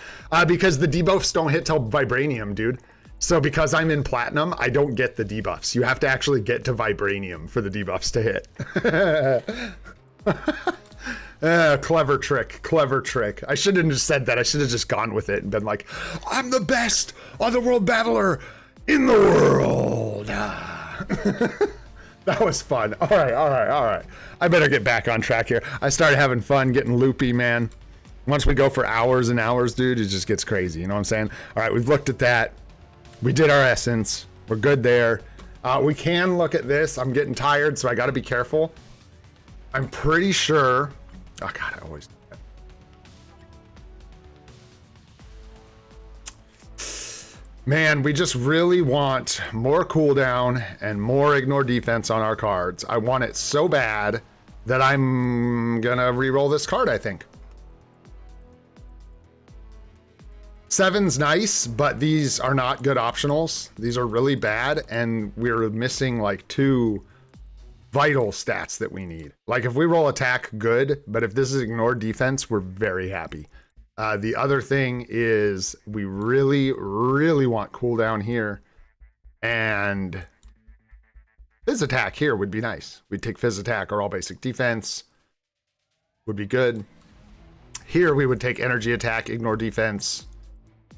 Because the debuffs don't hit till Vibranium, dude. So because I'm in Platinum, I don't get the debuffs. You have to actually get to Vibranium for the debuffs to hit. Clever trick, clever trick. I shouldn't have just said that. I should have just gone with it and been like, I'm the best Otherworld battler in the world. That was fun. All right, all right, all right. I better get back on track here. I started having fun getting loopy, man. Once we go for hours and hours, dude, it just gets crazy. You know what I'm saying? All right, we've looked at that. We did our essence. We're good there. We can look at this. I'm getting tired, so I got to be careful. I'm pretty sure... Oh, God, I always do that. Man, we just really want more cooldown and more ignore defense on our cards. I want it so bad that I'm gonna re-roll this card, I think. 7's nice, but these are not good optionals. These are really bad, and we're missing like 2 vital stats that we need. Like if we roll attack, good, but if this is ignore defense, we're very happy. The other thing is we really, really want cooldown here, and Fizz attack here would be nice. We'd take Fizz attack or all basic defense. Would be good. Here we would take energy attack, ignore defense.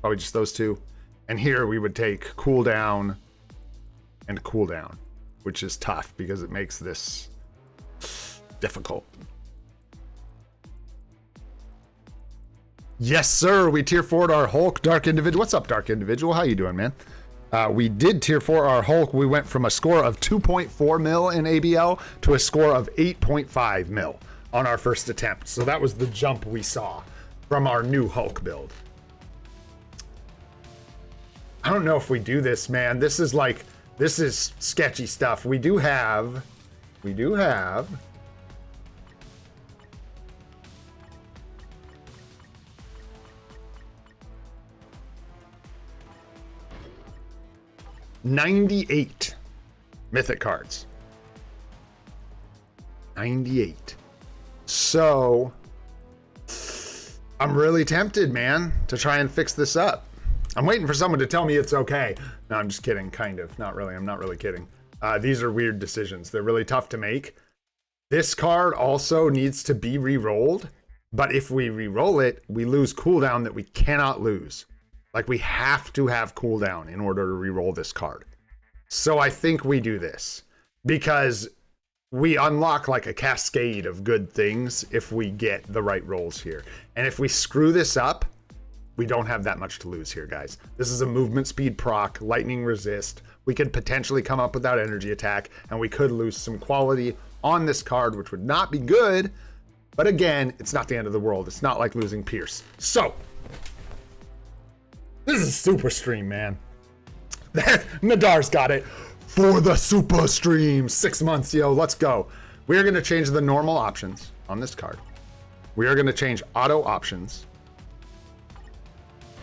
Probably just those 2. And here we would take cooldown and cooldown, which is tough because it makes this difficult. Yes, sir. We tier 4'd our Hulk, Dark Individual. What's up, Dark Individual? How you doing, man? We did tier 4 our Hulk. We went from a score of 2.4 mil in ABL to a score of 8.5 mil on our first attempt. So that was the jump we saw from our new Hulk build. I don't know if we do this, man. This is sketchy stuff. We do have 98 mythic cards. 98. So I'm really tempted, man, to try and fix this up. I'm waiting for someone to tell me it's okay. No, I'm just kidding, kind of. Not really. I'm not really kidding. These are weird decisions. They're really tough to make. This card also needs to be re-rolled, but if we re-roll it, we lose cooldown that we cannot lose. Like, we have to have cooldown in order to re-roll this card. So I think we do this because we unlock like a cascade of good things if we get the right rolls here. And if we screw this up, we don't have that much to lose here, guys. This is a movement speed proc, lightning resist. We could potentially come up without energy attack, and we could lose some quality on this card, which would not be good. But again, it's not the end of the world. It's not like losing Pierce. So this is a super stream, man. Nadar's got it for the super stream. 6 months, yo, let's go. We are going to change the normal options on this card. We are going to change auto options.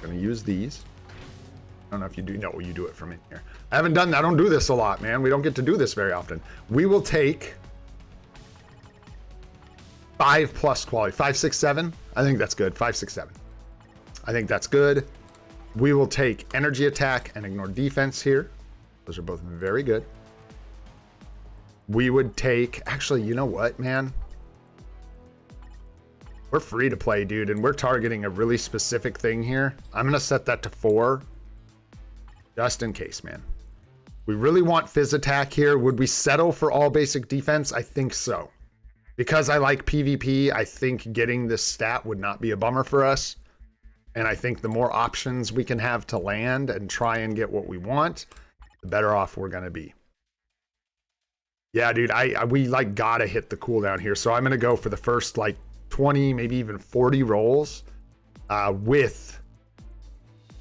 Going to use these. I don't know if you do. No, you do it from in here. I haven't done that. I don't do this a lot, man. We don't get to do this very often. We will take 5+ quality. 5, 6, 7. I think that's good. 5, 6, 7. I think that's good. We will take energy attack and ignore defense here. Those are both very good. We would take, actually, you know what, man? We're free to play, dude, and we're targeting a really specific thing here. I'm going to set that to 4, just in case, man. We really want Fizz attack here. Would we settle for all basic defense? I think so. Because I like PvP, I think getting this stat would not be a bummer for us. And I think the more options we can have to land and try and get what we want, the better off we're going to be. Yeah, dude, we like gotta hit the cooldown here. So I'm going to go for the first like 20, maybe even 40 rolls with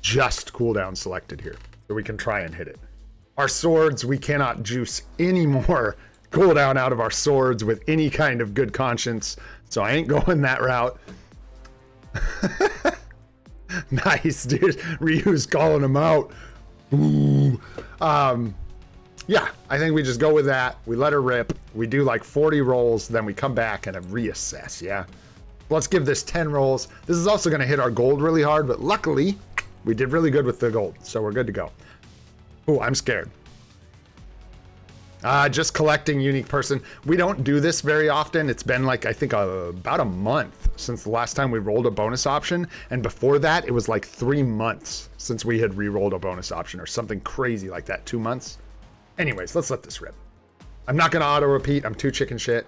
just cooldown selected here. So we can try and hit it. Our swords, we cannot juice any more cooldown out of our swords with any kind of good conscience. So I ain't going that route. Nice, dude. Ryu's calling him out. Ooh. Yeah, I think we just go with that. We let her rip. We do like 40 rolls, then we come back and reassess, yeah? Let's give this 10 rolls. This is also going to hit our gold really hard, but luckily, we did really good with the gold, so we're good to go. Ooh, I'm scared. Just collecting unique person. We don't do this very often. It's been like, I think, about a month since the last time we rolled a bonus option. And before that, it was like 3 months since we had re-rolled a bonus option or something crazy like that. 2 months. Anyways, let's let this rip. I'm not going to auto-repeat. I'm too chicken shit.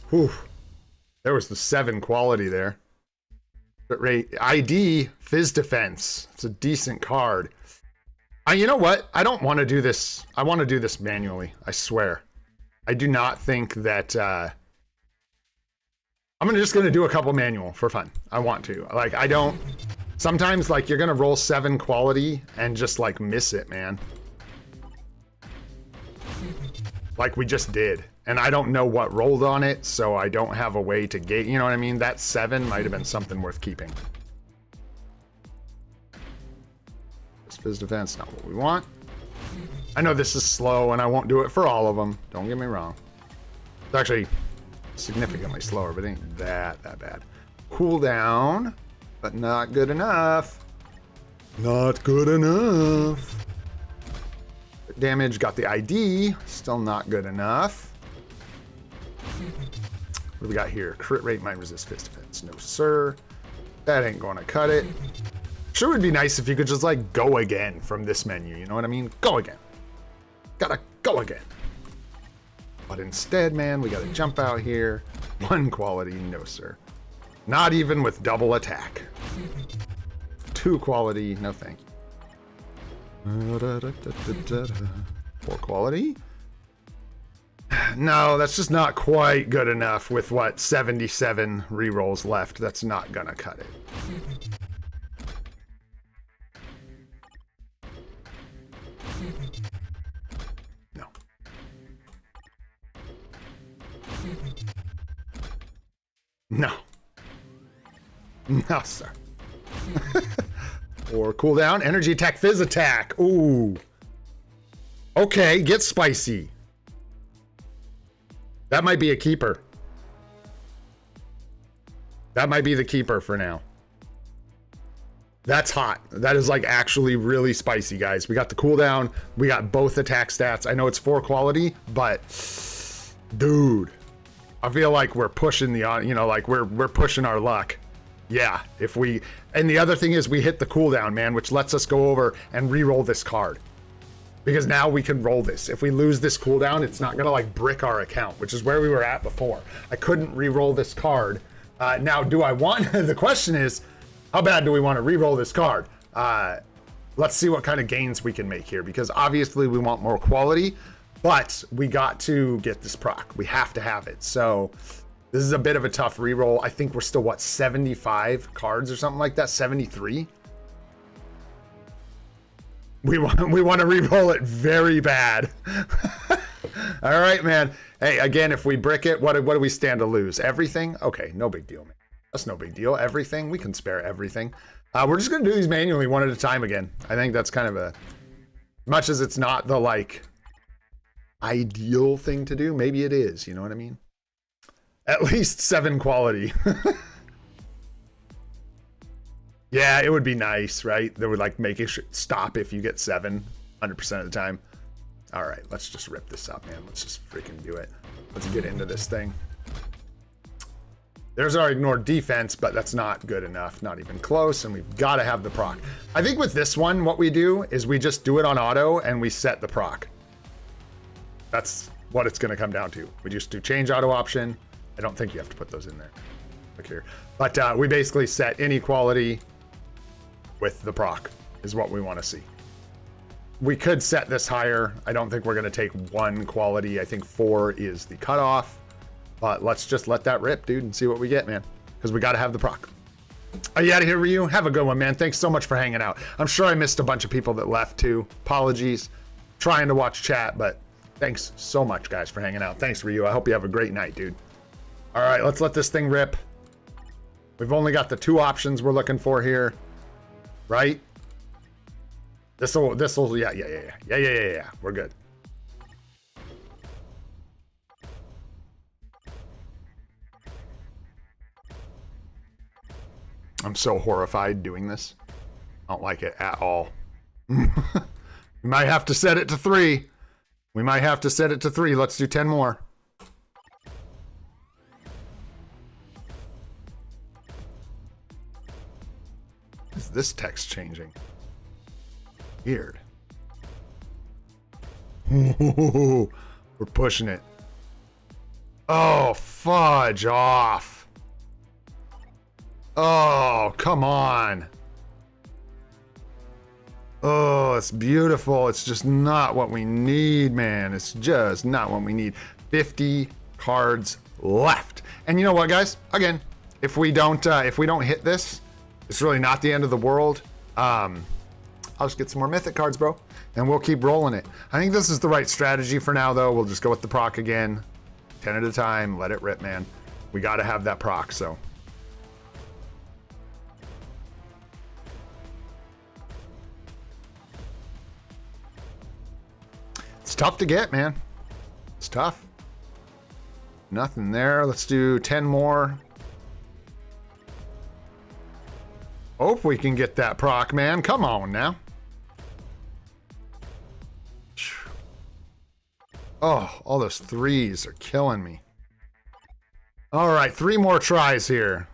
Whew. There was the 7 quality there. But rate ID Fizz Defense. It's a decent card. You know what? I don't want to do this. I want to do this manually. I swear. I do not think that. I'm just gonna do a couple manual for fun. I want to. Like, I don't. Sometimes like you're gonna roll 7 quality and just like miss it, man. Like we just did. And I don't know what rolled on it, so I don't have a way to gauge, you know what I mean? That 7 might have been something worth keeping. This Fizz Defense, not what we want. I know this is slow, and I won't do it for all of them. Don't get me wrong. It's actually significantly slower, but it ain't that bad. Cooldown, but not good enough. Not good enough. Damage, got the ID, still not good enough. What do we got here? Crit rate might resist Fizz Defense. No, sir. That ain't going to cut it. Sure would be nice if you could just, like, go again from this menu. You know what I mean? Go again. Gotta go again. But instead, man, we gotta jump out here. 1 quality, no sir. Not even with double attack. 2 quality, no thank you. 4 quality. No, that's just not quite good enough with what, 77 rerolls left. That's not gonna cut it. No. No. No, sir. Or cooldown, energy attack, fizz attack. Ooh. Okay, get spicy. That might be a keeper. That might be the keeper for now. That's hot. That is like actually really spicy, guys. We got the cooldown. We got both attack stats. I know it's 4 quality, but dude, I feel like we're pushing the, you know, like we're pushing our luck. Yeah, if we, and the other thing is we hit the cooldown, man, which lets us go over and re-roll this card. Because now we can roll this. If we lose this cooldown, it's not gonna like brick our account, which is where we were at before. I couldn't re-roll this card. Now, do I want, the question is, how bad do we want to re-roll this card? Let's see what kind of gains we can make here, because obviously we want more quality, but we got to get this proc. We have to have it. So this is a bit of a tough re-roll. I think we're still, what, 75 cards or something like that? 73? We want to re-roll it very bad. All right, man. Hey, again, if we brick it, what do we stand to lose? Everything? Okay, no big deal, man. That's no big deal. Everything? We can spare everything. We're just going to do these manually one at a time again. I think that's kind of a... Much as it's not the, like, ideal thing to do, maybe it is. You know what I mean? At least 7 quality. Yeah, it would be nice, right? They would like make it stop if you get 7 100% of the time. All right, let's just rip this up, man. Let's just freaking do it. Let's get into this thing. There's our ignored defense, but that's not good enough. Not even close, and we've got to have the proc. I think with this one, what we do is we just do it on auto, and we set the proc. That's what it's going to come down to. We just do change auto option. I don't think you have to put those in there. Look here. But we basically set inequality with the proc is what we want to see. We could set this higher. I don't think we're going to take 1 quality. I think 4 is the cutoff. But let's just let that rip, dude, and see what we get, man. Because we got to have the proc. Are you out of here, Ryu? Have a good one, man. Thanks so much for hanging out. I'm sure I missed a bunch of people that left, too. Apologies. Trying to watch chat, but thanks so much, guys, for hanging out. Thanks, Ryu. I hope you have a great night, dude. All right, let's let this thing rip. We've only got the 2 options we're looking for here. Right? This'll, yeah. We're good. I'm so horrified doing this. I don't like it at all. We might have to set it to 3. We might have to set it to 3. Let's do 10 more. Is this text changing? Weird. We're pushing it. Oh, fudge off. Oh, come on. Oh, it's beautiful. It's just not what we need, man. It's just not what we need. 50 cards left. And you know what, guys? Again, if we don't hit this, it's really not the end of the world. I'll just get some more mythic cards, bro, and we'll keep rolling it. I think this is the right strategy for now, though. We'll just go with the proc again. 10 at a time. Let it rip, man. We got to have that proc, so. It's tough to get, man. It's tough. Nothing there. Let's do 10 more. Hope we can get that proc, man. Come on now. Oh, all those 3s are killing me. All right, 3 more tries here.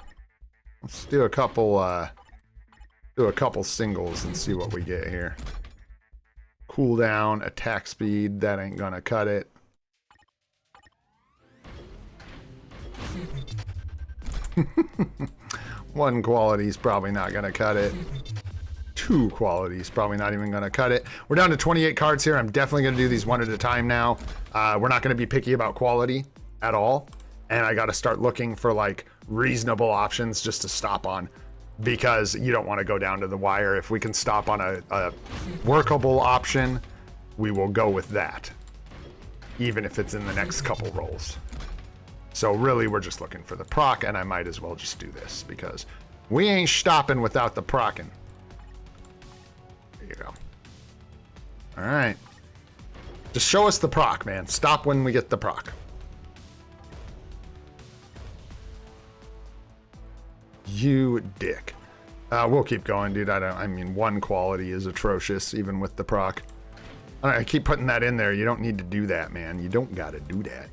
Let's do a couple singles and see what we get here. Cooldown, attack speed, that ain't gonna cut it. One quality is probably not gonna cut it. Two qualities, probably not even gonna cut it. We're down to 28 cards here. I'm definitely gonna do these one at a time now. We're not gonna be picky about quality at all. And I gotta start looking for like reasonable options just to stop on, because you don't wanna go down to the wire. If we can stop on a workable option, we will go with that, even if it's in the next couple rolls. So really, we're just looking for the proc, and I might as well just do this because we ain't stopping without the procking. There you go. All right. Just show us the proc, man. Stop when we get the proc. You dick. We'll keep going, dude. I mean, one quality is atrocious, even with the proc. I keep putting that in there. You don't need to do that, man. You don't gotta do that.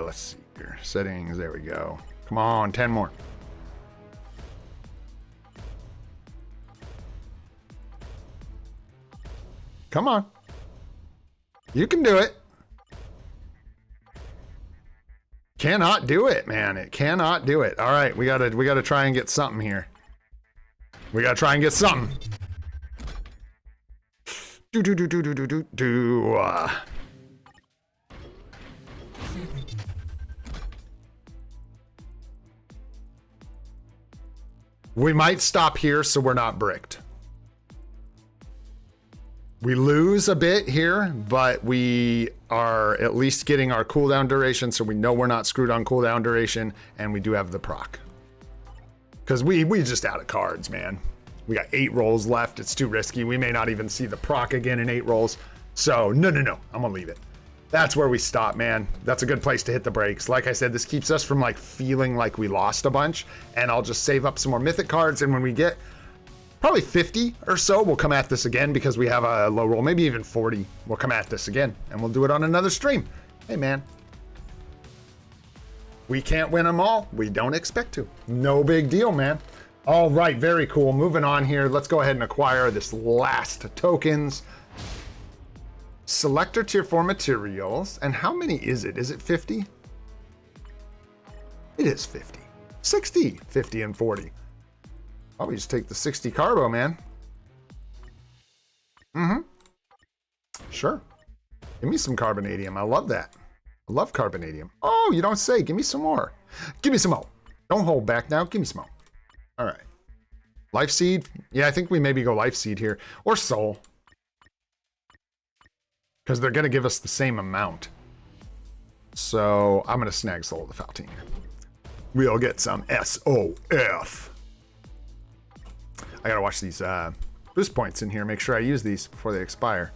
Let's see here. Settings, there we go. Come on, 10 more. Come on. You can do it. Cannot do it, man. It cannot do it. All right, we gotta try and get something here. We gotta try and get something. We might stop here so we're not bricked. We lose a bit here, but we are at least getting our cooldown duration, so we know we're not screwed on cooldown duration, and we do have the proc. Because we just out of cards, man. We got 8 rolls left. It's too risky. We may not even see the proc again in 8 rolls. So no. I'm gonna leave it. That's where we stop, man. That's a good place to hit the brakes. Like I said, this keeps us from like feeling like we lost a bunch, and I'll just save up some more mythic cards, and when we get probably 50 or so, we'll come at this again because we have a low roll, maybe even 40. We'll come at this again, and we'll do it on another stream. Hey, man. We can't win them all. We don't expect to. No big deal, man. All right, very cool. Moving on here. Let's go ahead and acquire this last tokens. Selector tier 4 materials. And how many is it? Is it 50? It is 50. 60, 50, and 40. Probably just take the 60 carbo, man. Sure. Give me some carbonadium. I love that. I love carbonadium. Oh, you don't say. Give me some more. Give me some more. Don't hold back now. Give me some more. All right. Life seed. Yeah, I think we maybe go life seed here. Or soul. Because they're going to give us the same amount. So I'm going to snag soul of the Faltine here. We'll get some SOF. I got to watch these boost points in here. Make sure I use these before they expire.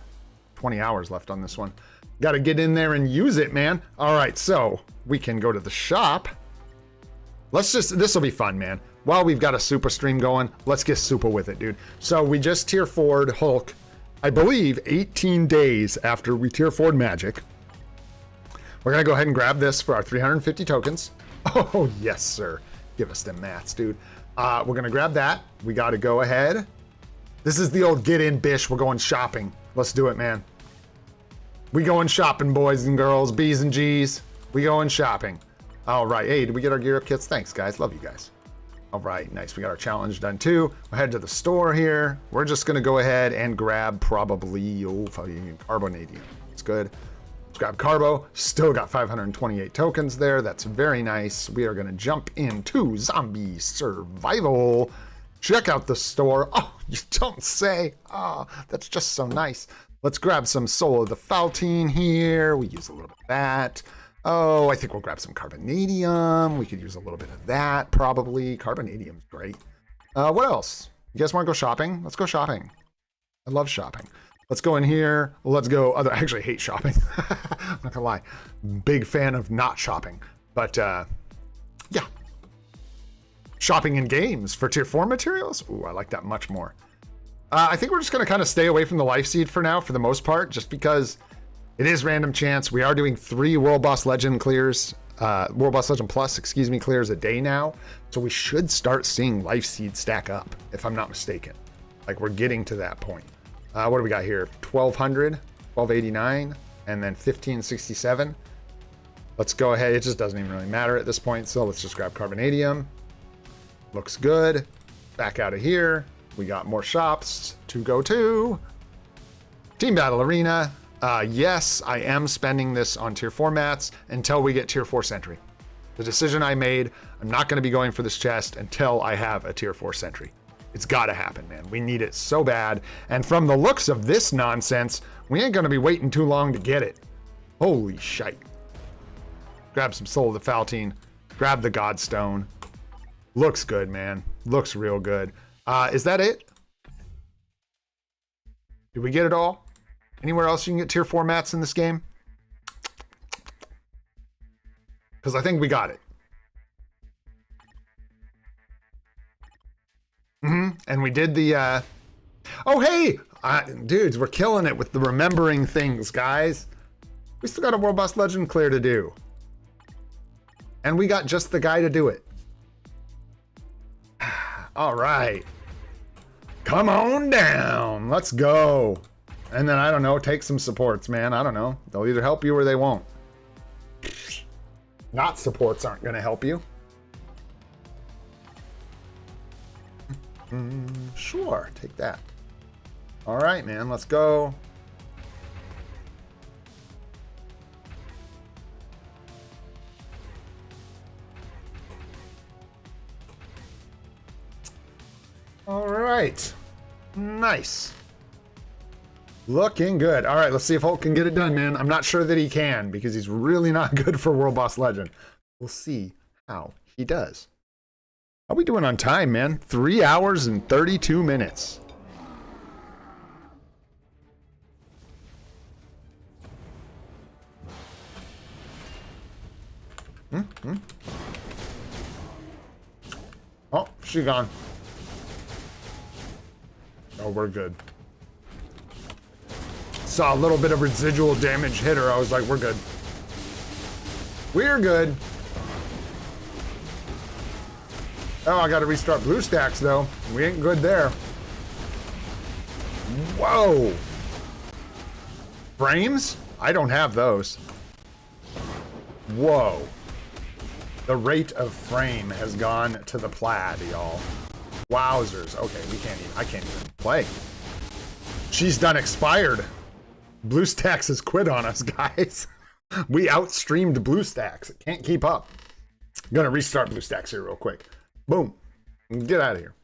20 hours left on this one. Got to get in there and use it, man. All right, so we can go to the shop. This will be fun, man. While we've got a SUPA stream going, let's get SUPA with it, dude. So we just tier 4'd Hulk, I believe 18 days after we tier 4'd Magic. We're going to go ahead and grab this for our 350 tokens. Oh, yes, sir. Give us them mats, dude. We're going to grab that. We got to go ahead. This is the old get in, bish. We're going shopping. Let's do it, man. We going shopping, boys and girls, B's and G's. We going shopping. All right. Hey, did we get our gear up kits? Thanks, guys. Love you guys. All right. Nice. We got our challenge done, too. We'll head to the store here. We're just going to go ahead and grab probably carbonadium. It's good. Let's grab Carbo. Still got 528 tokens there. That's very nice. We are going to jump into Zombie Survival. Check out the store. Oh, you don't say. Oh, that's just so nice. Let's grab some Soul of the Faltine here. We use a little bit of that. Oh, I think we'll grab some Carbonadium. We could use a little bit of that, probably. Carbonadium's great. What else? You guys want to go shopping? Let's go shopping. I love shopping. Let's go in here. Let's go. I actually hate shopping. I'm not gonna lie. Big fan of not shopping. But, yeah. Shopping in games for tier 4 materials? Ooh, I like that much more. I think we're just going to kind of stay away from the life seed for now, for the most part, just because it is random chance. We are doing 3 World Boss Legend clears, World Boss Legend Plus, clears a day now. So we should start seeing life seed stack up, if I'm not mistaken. Like, we're getting to that point. What do we got here? 1200, 1289, and then 1567. Let's go ahead. It just doesn't even really matter at this point. So let's just grab carbonadium. Looks good. Back out of here. We got more shops to go to. Team Battle Arena. Yes, I am spending this on tier 4 mats until we get tier 4 sentry. The decision I made, I'm not going to be going for this chest until I have a tier 4 sentry. It's got to happen, man. We need it so bad. And from the looks of this nonsense, we ain't going to be waiting too long to get it. Holy shite. Grab some Soul of the Faltine. Grab the Godstone. Looks good, man. Looks real good. Is that it? Did we get it all? Anywhere else you can get tier 4 mats in this game? Because I think we got it. And we did the... Oh, hey! Dudes, we're killing it with the remembering things, guys. We still got a World Boss Legend clear to do. And we got just the guy to do it. All right. Come on down. Let's go. And then, I don't know, take some supports, man. I don't know. They'll either help you or they won't. Not supports aren't going to help you. Sure, take that. All right, man. Let's go. All right. Nice. Looking good. All right, let's see if Hulk can get it done, man. I'm not sure that he can because he's really not good for World Boss Legend. We'll see how he does. How we doing on time, man? 3 hours and 32 minutes. Oh, she gone. Oh, we're good. Saw a little bit of residual damage hit her. I was like, we're good. We're good. Oh, I got to restart blue stacks, though. We ain't good there. Whoa. Frames? I don't have those. Whoa. The rate of frame has gone to the plaid, y'all. Wowzers. Okay, I can't even play. She's done expired. BlueStacks has quit on us, guys. We outstreamed BlueStacks. It can't keep up. I'm gonna restart BlueStacks here real quick. Boom. Get out of here.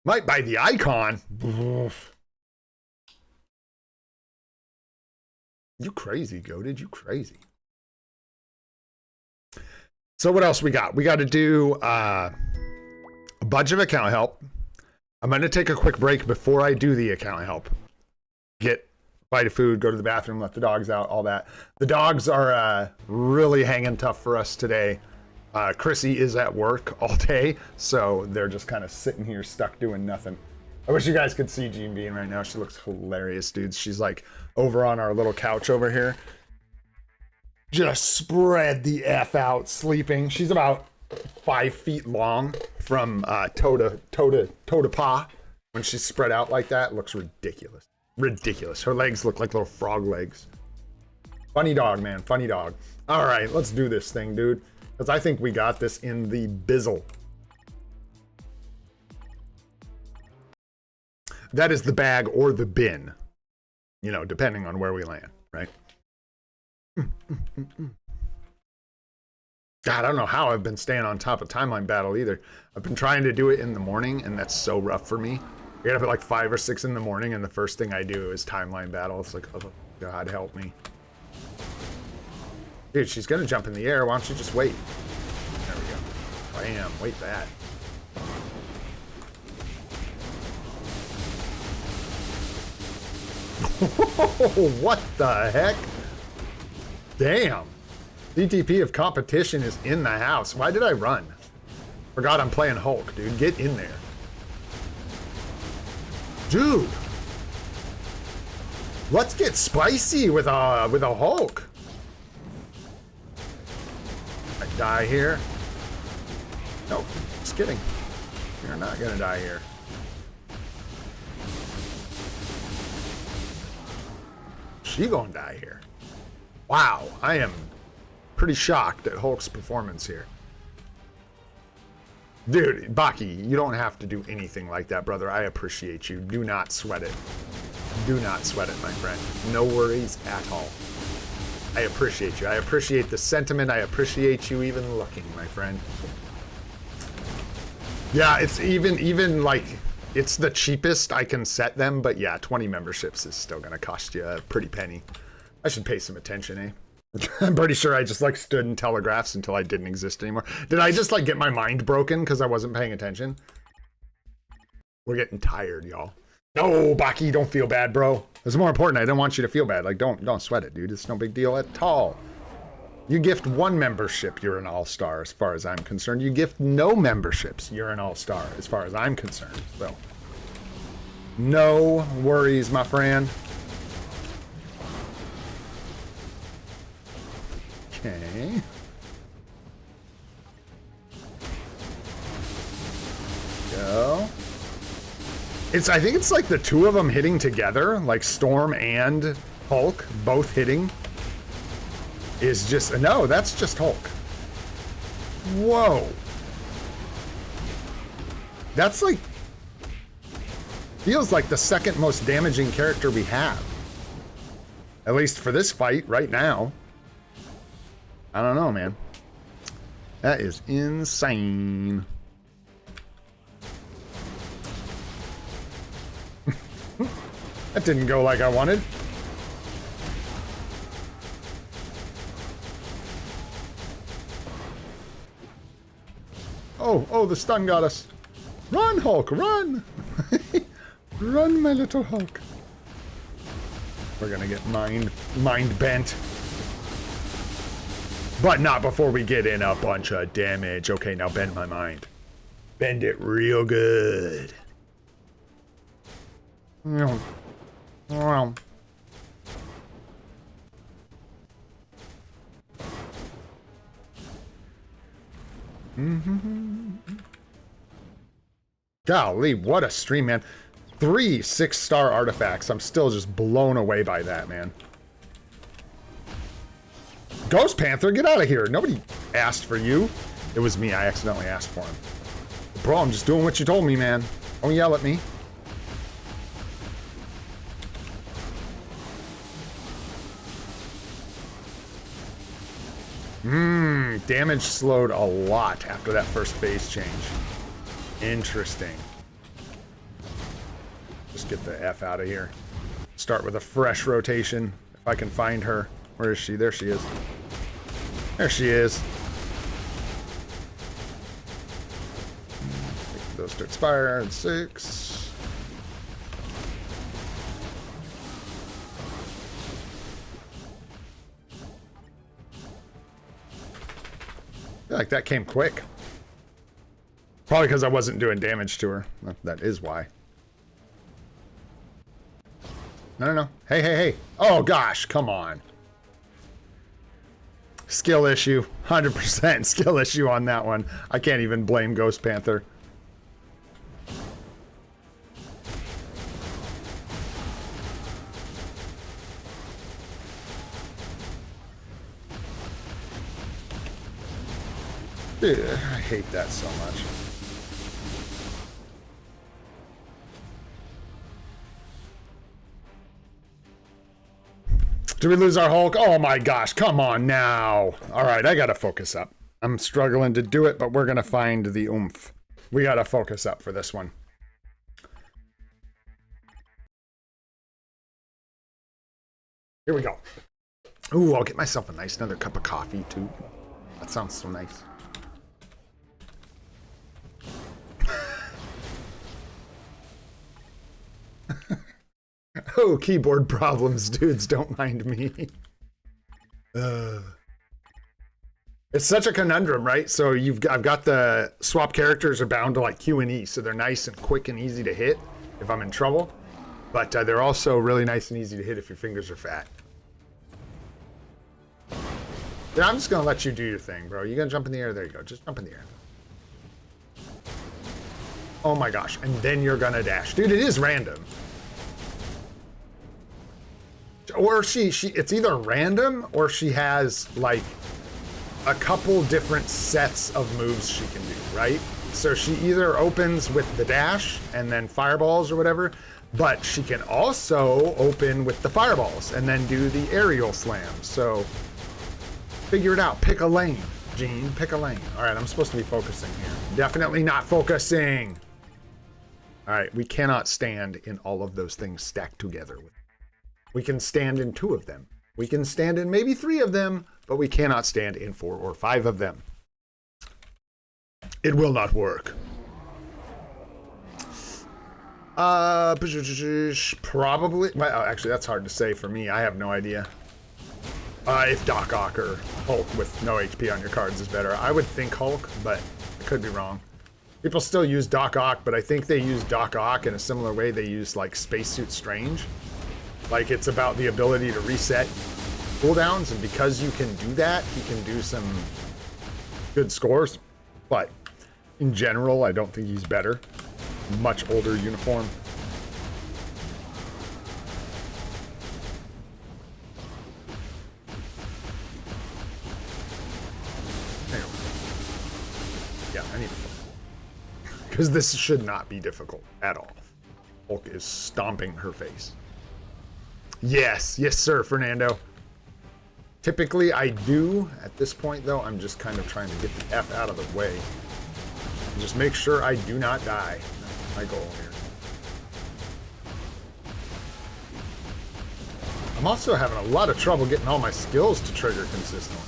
Might buy the icon. You crazy, Goated. You crazy. So what else we got? We got to do a bunch of account help. I'm going to take a quick break before I do the account help. Get a bite of food, go to the bathroom, let the dogs out, all that. The dogs are really hanging tough for us today. Chrissy is at work all day, so they're just kind of sitting here stuck doing nothing. I wish you guys could see Jean Bean right now. She looks hilarious, dudes. She's like over on our little couch over here. Just spread the F out sleeping. She's about 5 feet long from toe to paw. When she's spread out like that, it looks ridiculous. Ridiculous. Her legs look like little frog legs. Funny dog, man. Funny dog. All right, let's do this thing, dude. Because I think we got this in the bizzle. That is the bag or the bin. You know, depending on where we land, right? God, I don't know how I've been staying on top of Timeline Battle either. I've been trying to do it in the morning, and that's so rough for me. I get up at like 5 or 6 in the morning, and the first thing I do is Timeline Battle. It's like, oh, God, help me. Dude, she's going to jump in the air. Why don't you just wait? There we go. Bam, wait that. What the heck? Damn. CTP of competition is in the house. Why did I run? Forgot I'm playing Hulk, dude. Get in there. Dude. Let's get spicy with a Hulk. I die here. Nope, just kidding. You're not gonna die here. She gonna die here. Wow, I am pretty shocked at Hulk's performance here. Dude, Baki, you don't have to do anything like that, brother. I appreciate you. Do not sweat it. Do not sweat it, my friend. No worries at all. I appreciate you. I appreciate the sentiment. I appreciate you even looking, my friend. Yeah, it's even like, it's the cheapest I can set them, but yeah, 20 memberships is still gonna cost you a pretty penny. I should pay some attention, eh? I'm pretty sure I just like stood in telegraphs until I didn't exist anymore. Did I just like get my mind broken because I wasn't paying attention? We're getting tired, y'all. No, Baki, don't feel bad, bro. It's more important. I don't want you to feel bad. Like, don't sweat it, dude. It's no big deal at all. You gift one membership, you're an all-star as far as I'm concerned. You gift no memberships, you're an all-star as far as I'm concerned. So, no worries, my friend. Okay. Go. I think it's like the two of them hitting together, like Storm and Hulk, both hitting, is just, no, that's just Hulk. Whoa. That's like, feels like the second most damaging character we have. At least for this fight right now. I don't know, man. That is insane. That didn't go like I wanted. Oh, the stun got us. Run, Hulk, run! Run, my little Hulk. We're gonna get mind bent. But not before we get in a bunch of damage. Okay, now bend my mind. Bend it real good. Golly, what a stream, man. 3 6-star artifacts. I'm still just blown away by that, man. Ghost Panther, get out of here. Nobody asked for you. It was me. I accidentally asked for him. Bro, I'm just doing what you told me, man. Don't yell at me. Damage slowed a lot after that first phase change. Interesting. Just get the F out of here. Start with a fresh rotation. If I can find her. Where is she? There she is. There she is. Wait for those to expire in 6. I feel like that came quick. Probably because I wasn't doing damage to her. That is why. No. Hey. Oh, gosh. Come on. Skill issue. 100% skill issue on that one. I can't even blame Ghost Panther. Dude, I hate that so much. Did we lose our Hulk? Oh my gosh, come on now. All right, I gotta focus up. I'm struggling to do it, but we're gonna find the oomph. We gotta focus up for this one. Here we go. Ooh, I'll get myself a nice another cup of coffee too. That sounds so nice. Oh, keyboard problems, dudes. Don't mind me. It's such a conundrum, right? So I've got the swap characters are bound to like Q and E, so they're nice and quick and easy to hit if I'm in trouble. But they're also really nice and easy to hit if your fingers are fat. Yeah, I'm just gonna let you do your thing, bro. You gonna jump in the air? There you go. Just jump in the air. Oh my gosh, and then you're gonna dash. Dude, it is random. Or it's either random or she has like a couple different sets of moves she can do, right? So she either opens with the dash and then fireballs or whatever, but she can also open with the fireballs and then do the aerial slam. So figure it out. Pick a lane, Gene. Pick a lane. All right, I'm supposed to be focusing here. Definitely not focusing. All right, we cannot stand in all of those things stacked together. We can stand in 2 of them. We can stand in maybe 3 of them, but we cannot stand in 4 or 5 of them. It will not work. Probably. Well, actually, that's hard to say for me. I have no idea. If Doc Ock or Hulk with no HP on your cards is better. I would think Hulk, but I could be wrong. People still use Doc Ock, but I think they use Doc Ock in a similar way they use like Spacesuit Strange. Like it's about the ability to reset cooldowns, and because you can do that, he can do some good scores. But in general, I don't think he's better. Much older uniform. Anyway. Yeah, I need to because this should not be difficult at all. Hulk is stomping her face. Yes, yes, sir, Fernando. Typically, I do. At this point, though, I'm just kind of trying to get the F out of the way. And just make sure I do not die. That's my goal here. I'm also having a lot of trouble getting all my skills to trigger consistently,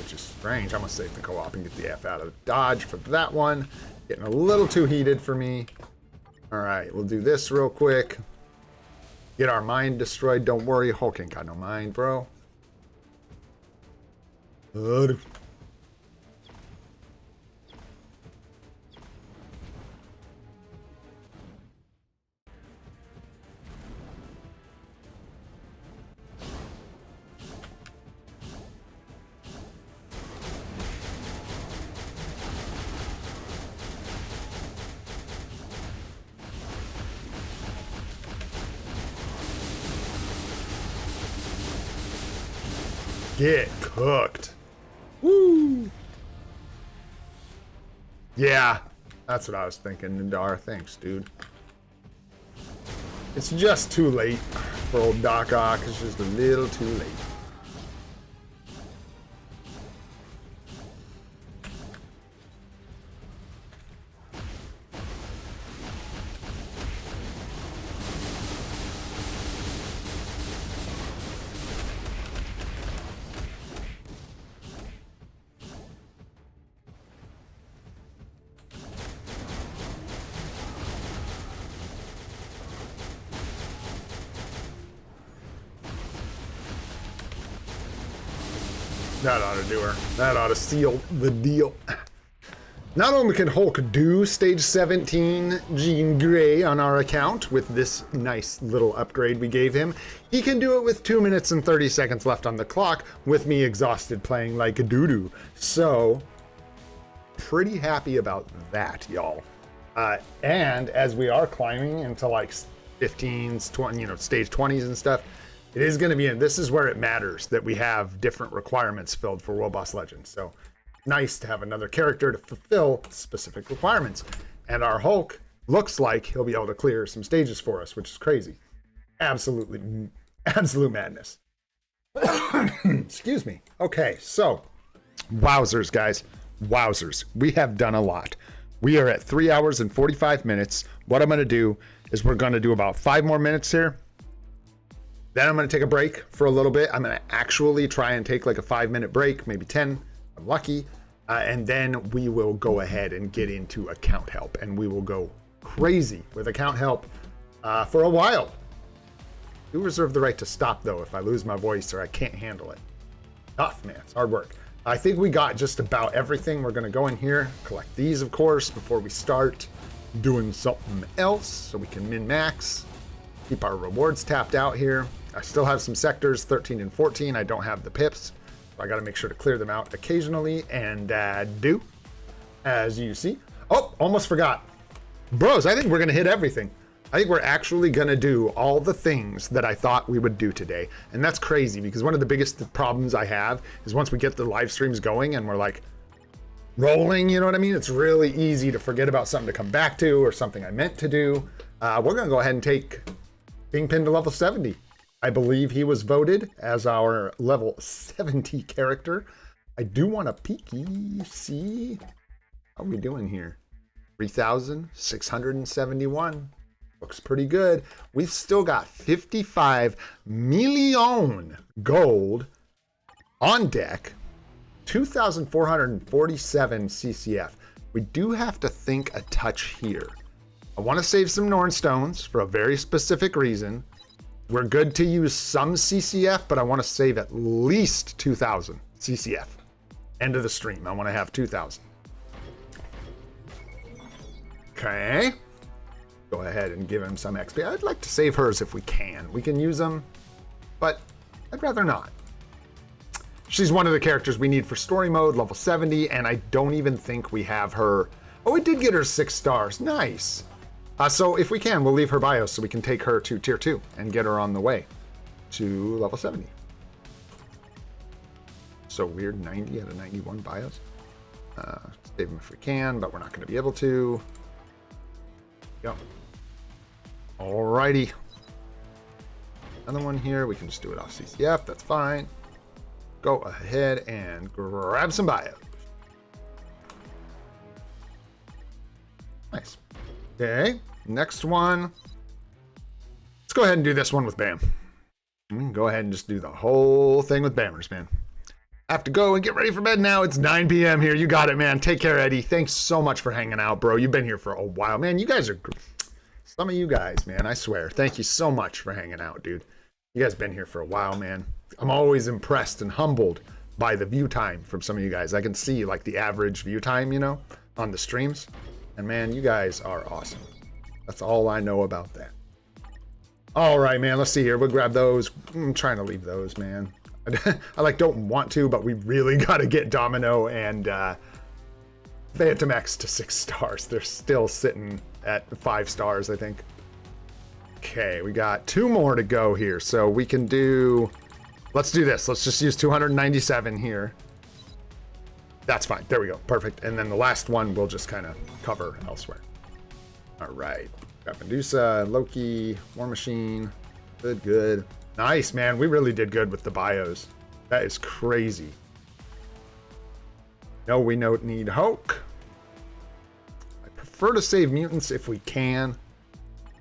which is strange. I'm going to save the co-op and get the F out of the dodge for that one. Getting a little too heated for me. All right, we'll do this real quick. Get our mind destroyed. Don't worry, Hulk ain't got no mind, bro. Get cooked. Woo! Yeah, that's what I was thinking, Nadar. Thanks, dude. It's just too late for old Doc Ock. It's just a little too late. That ought to do her. That ought to seal the deal. Not only can Hulk do stage 17 Jean Grey on our account with this nice little upgrade we gave him, he can do it with 2 minutes and 30 seconds left on the clock with me exhausted playing like a doo-doo. So, pretty happy about that, y'all. And as we are climbing into like 15s, 20, stage 20s and stuff, it is going to be this is where it matters that we have different requirements filled for World Boss Legends. So nice to have another character to fulfill specific requirements. And our Hulk looks like he'll be able to clear some stages for us, which is crazy. Absolute madness. Excuse me. Okay, so wowzers, guys. Wowzers. We have done a lot. We are at 3 hours and 45 minutes. What I'm going to do is we're going to do about 5 more minutes here. Then I'm going to take a break for a little bit. I'm going to actually try and take like a 5-minute break, maybe 10. I'm lucky. And then we will go ahead and get into account help. And we will go crazy with account help for a while. I do reserve the right to stop, though, if I lose my voice or I can't handle it. Tough, man. It's hard work. I think we got just about everything. We're going to go in here, collect these, of course, before we start doing something else so we can min-max. Keep our rewards tapped out here. I still have some sectors, 13 and 14. I don't have the pips, so I got to make sure to clear them out occasionally, and do, as you see. Oh, almost forgot. Bros, I think we're gonna hit everything. I think we're actually gonna do all the things that I thought we would do today. And that's crazy because one of the biggest problems I have is once we get the live streams going and we're like rolling, you know what I mean? It's really easy to forget about something to come back to or something I meant to do. We're gonna go ahead and take Kingpin to level 70. I believe he was voted as our level 70 character. I do want a peeky, see how we doing here. 3,671. Looks pretty good. We've still got 55 million gold on deck. 2,447 CCF. We do have to think a touch here. I want to save some Norn stones for a very specific reason. We're good to use some CCF, but I want to save at least 2,000 CCF. End of the stream. I want to have 2,000. Okay. Go ahead and give him some XP. I'd like to save hers if we can. We can use them, but I'd rather not. She's one of the characters we need for story mode, level 70, and I don't even think we have her. Oh, we did get her 6 stars. Nice. So if we can, we'll leave her BIOS so we can take her to tier 2 and get her on the way to level 70. So weird, 90 out of 91 BIOS. Save them if we can, but we're not going to be able to. Yep. Alrighty. Another one here. We can just do it off CCF. That's fine. Go ahead and grab some bio. Nice. Okay. Next one. Let's go ahead and do this one with Bam. We can go ahead and just do the whole thing with Bammers, man. I have to go and get ready for bed now. It's 9 p.m. here. You got it, man. Take care, Eddie. Thanks so much for hanging out, bro. You've been here for a while, man. You guys are... Some of you guys, man, I swear. Thank you so much for hanging out, dude. You guys been here for a while, man. I'm always impressed and humbled by the view time from some of you guys. I can see, like, the average view time, you know, on the streams. And, man, you guys are awesome. That's all I know about that. All right, man. Let's see here. We'll grab those. I'm trying to leave those, man. I like don't want to, but we really got to get Domino and Phantom X to 6 stars. They're still sitting at 5 stars, I think. Okay, we got 2 more to go here, so we can do... Let's do this. Let's just use 297 here. That's fine. There we go. Perfect. And then the last one we'll just kind of cover elsewhere. All right. Got Medusa, Loki, War Machine. Good, good. Nice, man. We really did good with the bios. That is crazy. No, we don't need Hulk. I prefer to save mutants if we can.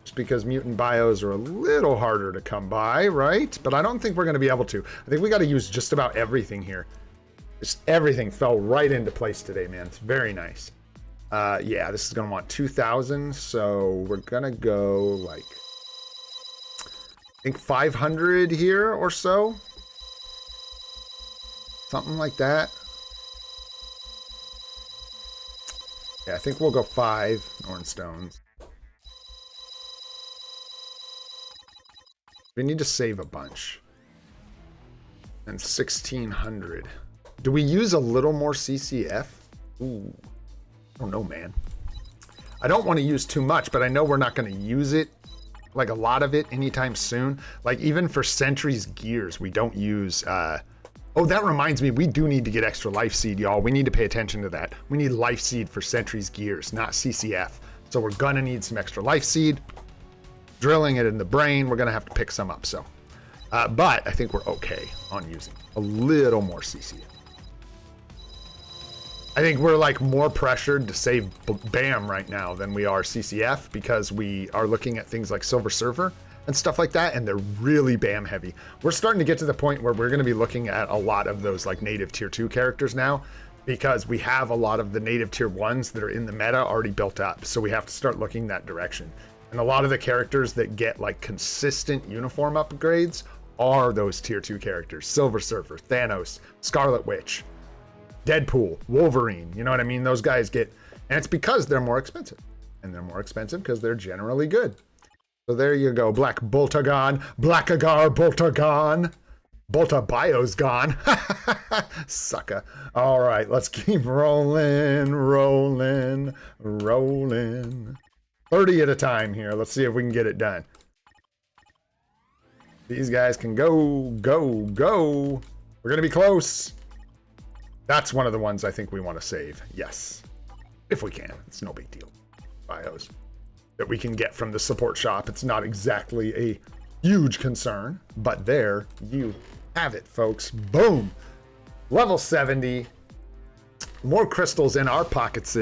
Just because mutant bios are a little harder to come by, right? But I don't think we're going to be able to. I think we got to use just about everything here. Just everything fell right into place today, man. It's very nice. Yeah, this is going to want 2,000. So we're going to go like... I think 500 here or so. Something like that. Yeah, I think we'll go 5 Norn stones. We need to save a bunch. And 1,600. Do we use a little more CCF? Ooh. I don't know, man. I don't want to use too much, but I know we're not going to use it. Like a lot of it anytime soon. Like even for Sentry's gears, we don't use... Oh, that reminds me, we do need to get extra life seed, y'all. We need to pay attention to that. We need life seed for Sentry's gears, not CCF. So we're gonna need some extra life seed. Drilling it in the brain, we're gonna have to pick some up, so. But I think we're okay on using a little more CCF. I think we're like more pressured to save BAM right now than we are CCF because we are looking at things like Silver Surfer and stuff like that, and they're really BAM heavy. We're starting to get to the point where we're going to be looking at a lot of those like native tier 2 characters now because we have a lot of the native tier 1s that are in the meta already built up. So we have to start looking that direction. And a lot of the characters that get like consistent uniform upgrades are those tier 2 characters. Silver Surfer, Thanos, Scarlet Witch, Deadpool, Wolverine, you know what I mean? Those guys get, and it's because they're more expensive. And they're more expensive because they're generally good. So there you go. Black Boltagon, Blackagar Boltagon. Bolta Bio's gone. Sucker. All right, let's keep rolling, rolling, rolling. 30 at a time here. Let's see if we can get it done. These guys can go, go, go. We're going to be close. That's one of the ones I think we want to save. Yes. If we can. It's no big deal. Bios that we can get from the support shop. It's not exactly a huge concern, but there you have it, folks. Boom. Level 70. More crystals in our pockets,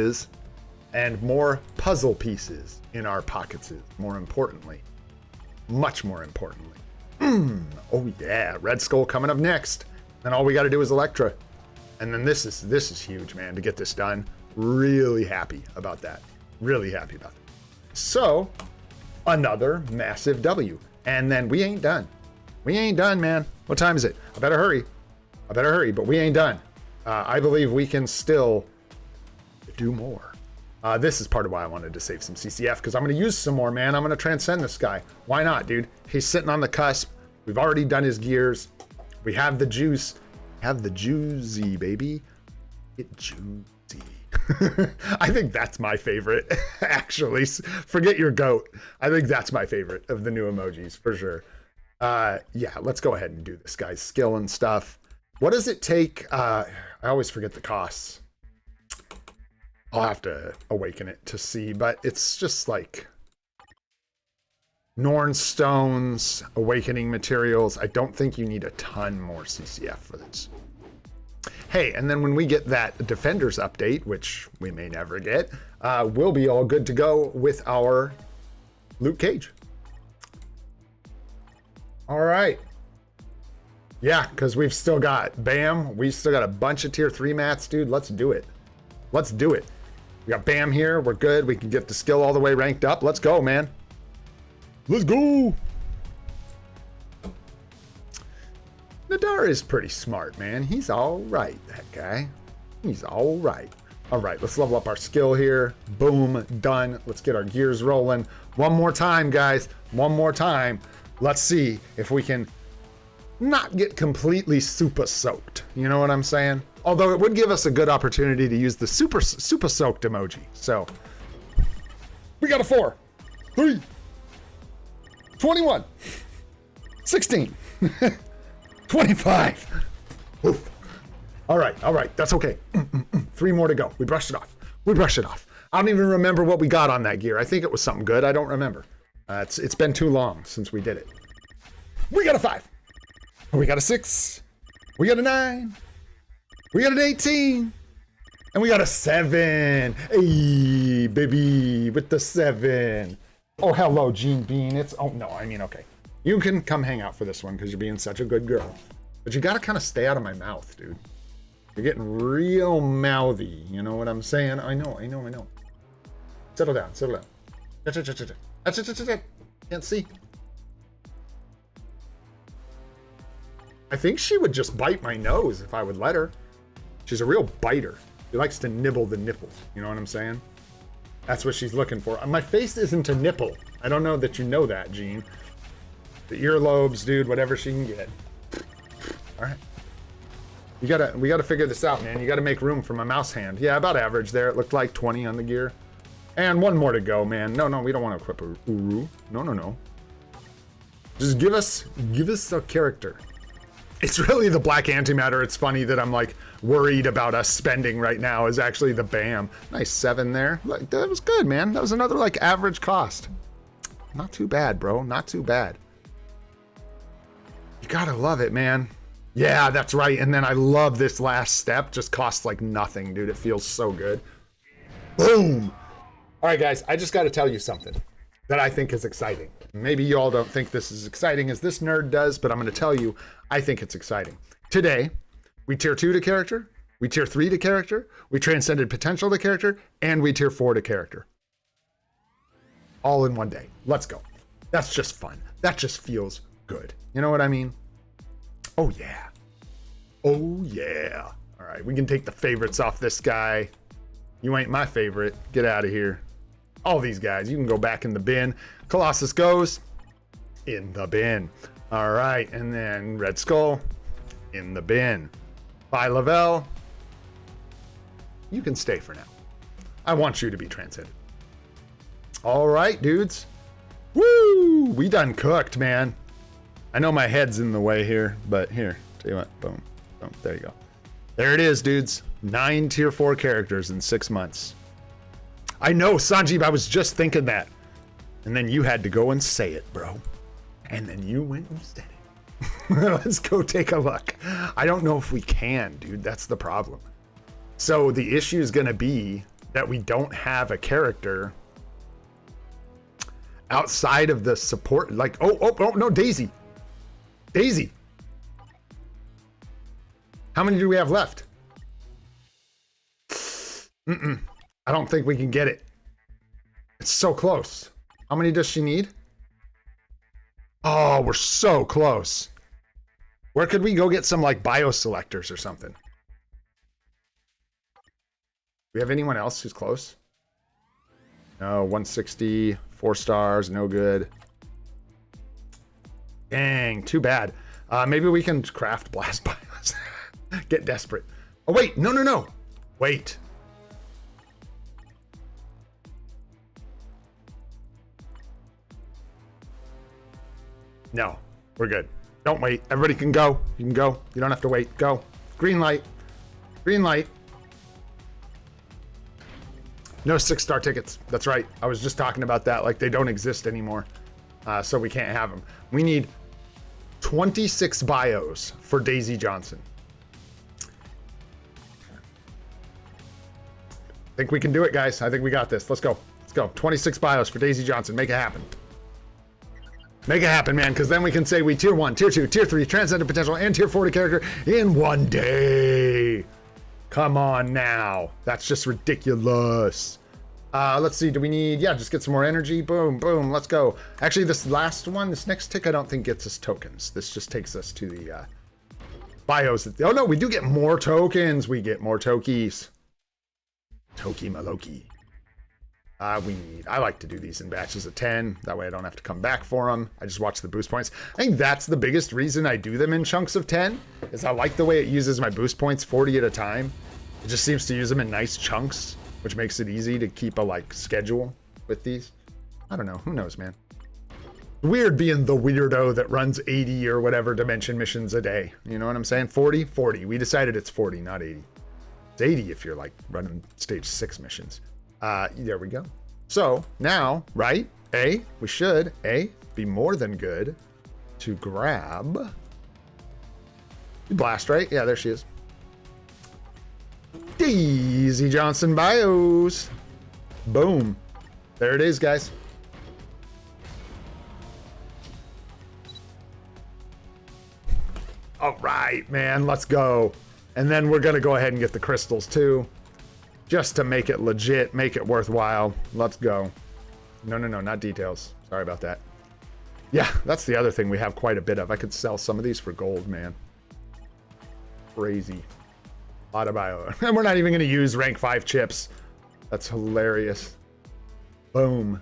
and more puzzle pieces in our pockets, more importantly. Much more importantly. Oh yeah, Red Skull coming up next. And all we got to do is Electra. And then this is huge, man, to get this done. Really happy about that. Really happy about it. So, another massive W. And then we ain't done. We ain't done, man. What time is it? I better hurry. But we ain't done. I believe we can still do more. This is part of why I wanted to save some CCF, because I'm going to use some more, man. I'm going to transcend this guy. Why not, dude? He's sitting on the cusp. We've already done his gears. We have the juice. Have the juicy, baby. Get juicy. I think that's my favorite, actually. Forget your goat. I think that's my favorite of the new emojis, for sure. Yeah, let's go ahead and do this guy's skill and stuff. What does it take? I always forget the costs. I'll have to awaken it to see, but it's just like Norn stones, awakening materials. I don't think you need a ton more CCF for this. Hey, and then when we get that Defenders update, which we may never get, we'll be all good to go with our Luke Cage. All right. Yeah, because we've still got Bam. We've still got a bunch of tier 3 mats, dude. Let's do it. Let's do it. We got Bam here. We're good. We can get the skill all the way ranked up. Let's go, man. Let's go. Nadar is pretty smart, man. He's all right, that guy. He's all right. All right, let's level up our skill here. Boom, done. Let's get our gears rolling. One more time, guys. One more time. Let's see if we can not get completely SUPA soaked. You know what I'm saying? Although it would give us a good opportunity to use the SUPA soaked emoji. So we got a 4, 3, 21, 16, 25. Oof. All right. That's okay. 3 more to go. We brushed it off. I don't even remember what we got on that gear. I think it was something good. I don't remember. It's been too long since we did it. We got a 5. We got a 6. We got a 9. We got an 18. And we got a 7. Hey, baby, with the 7. Oh, hello, Gene Bean. Okay. You can come hang out for this one because you're being such a good girl. But you got to kind of stay out of my mouth, dude. You're getting real mouthy. You know what I'm saying? I know. Settle down. Can't see. I think she would just bite my nose if I would let her. She's a real biter. She likes to nibble the nipples. You know what I'm saying? That's what she's looking for. My face isn't a nipple. I don't know that you know that, Gene. The earlobes, dude, whatever she can get. All right. We gotta figure this out, man. You gotta make room for my mouse hand. Yeah, about average there. It looked like 20 on the gear. And 1 more to go, man. No, we don't want to equip a Uru. No. Just give us a character. It's really the black antimatter. It's funny that I'm like worried about us spending right now is actually the Bam. Nice 7 there. Like, that was good, man. That was another like average cost. Not too bad, bro. Not too bad. You gotta love it, man. Yeah, that's right. And then I love this last step. Just costs like nothing, dude. It feels so good. Boom. All right, guys. I just got to tell you something that I think is exciting. Maybe you all don't think this is exciting as this nerd does, but I'm going to tell you, I think it's exciting. Today, we tier 2 to character, we tier 3 to character, we transcended potential to character, and we tier 4 to character. All in one day. Let's go. That's just fun. That just feels good. You know what I mean? Oh, yeah. Oh, yeah. All right, we can take the favorites off this guy. You ain't my favorite. Get out of here. All these guys, you can go back in the bin. Colossus goes in the bin. All right, and then Red Skull in the bin. Lavelle, you can stay for now. I want you to be transcended. All right, dudes. Woo! We done cooked, man. I know my head's in the way here, but here, tell you what, boom, boom, there you go. There it is, dudes. 9 tier 4 characters in 6 months. I know, Sanjeev, I was just thinking that. And then you had to go and say it, bro. And then you went and said it. Let's go take a look. I don't know if we can, dude. That's the problem. So the issue is going to be that we don't have a character outside of the support. Like, oh, no, Daisy. Daisy. How many do we have left? I don't think we can get it. It's so close. How many does she need? Oh, we're so close. Where could we go get some like bio selectors or something? Do we have anyone else who's close? No, 160, 4 stars, no good. Dang, too bad. Maybe we can craft blast bios. Get desperate. Oh, wait, no. Wait. No, we're good. Don't wait. Everybody can go. You can go. You don't have to wait. Go. Green light. Green light. No 6-star tickets. That's right. I was just talking about that. Like they don't exist anymore. So we can't have them. We need 26 bios for Daisy Johnson. I think we can do it, guys. I think we got this. Let's go. Let's go. 26 bios for Daisy Johnson. Make it happen. Make it happen, man, because then we can say we tier 1, tier 2, tier 3, transcendent potential, and tier 40 character in one day. Come on now. That's just ridiculous. Let's see. Do we need... Yeah, just get some more energy. Boom, boom. Let's go. Actually, this last one, this next tick, I don't think gets us tokens. This just takes us to the bios. Oh, no, we do get more tokens. We get more tokies. Toki Maloki. I like to do these in batches of 10. That way I don't have to come back for them. I just watch the boost points. I think that's the biggest reason I do them in chunks of 10, is I like the way it uses my boost points 40 at a time. It just seems to use them in nice chunks, which makes it easy to keep a like schedule with these. I don't know. Who knows, man? Weird being the weirdo that runs 80 or whatever dimension missions a day. You know what I'm saying? 40? 40. We decided it's 40, not 80. It's 80 if you're like running stage 6 missions. There we go. So now, right? We should be more than good to grab blast, right? Yeah, there she is. Daisy Johnson bios. Boom. There it is, guys. All right, man, let's go. And then we're gonna go ahead and get the crystals too, just to make it legit, make it worthwhile. Let's go. No, not details. Sorry about that. Yeah, that's the other thing we have quite a bit of. I could sell some of these for gold, man. Crazy. A lot of bio. And we're not even gonna use rank 5 chips. That's hilarious. Boom.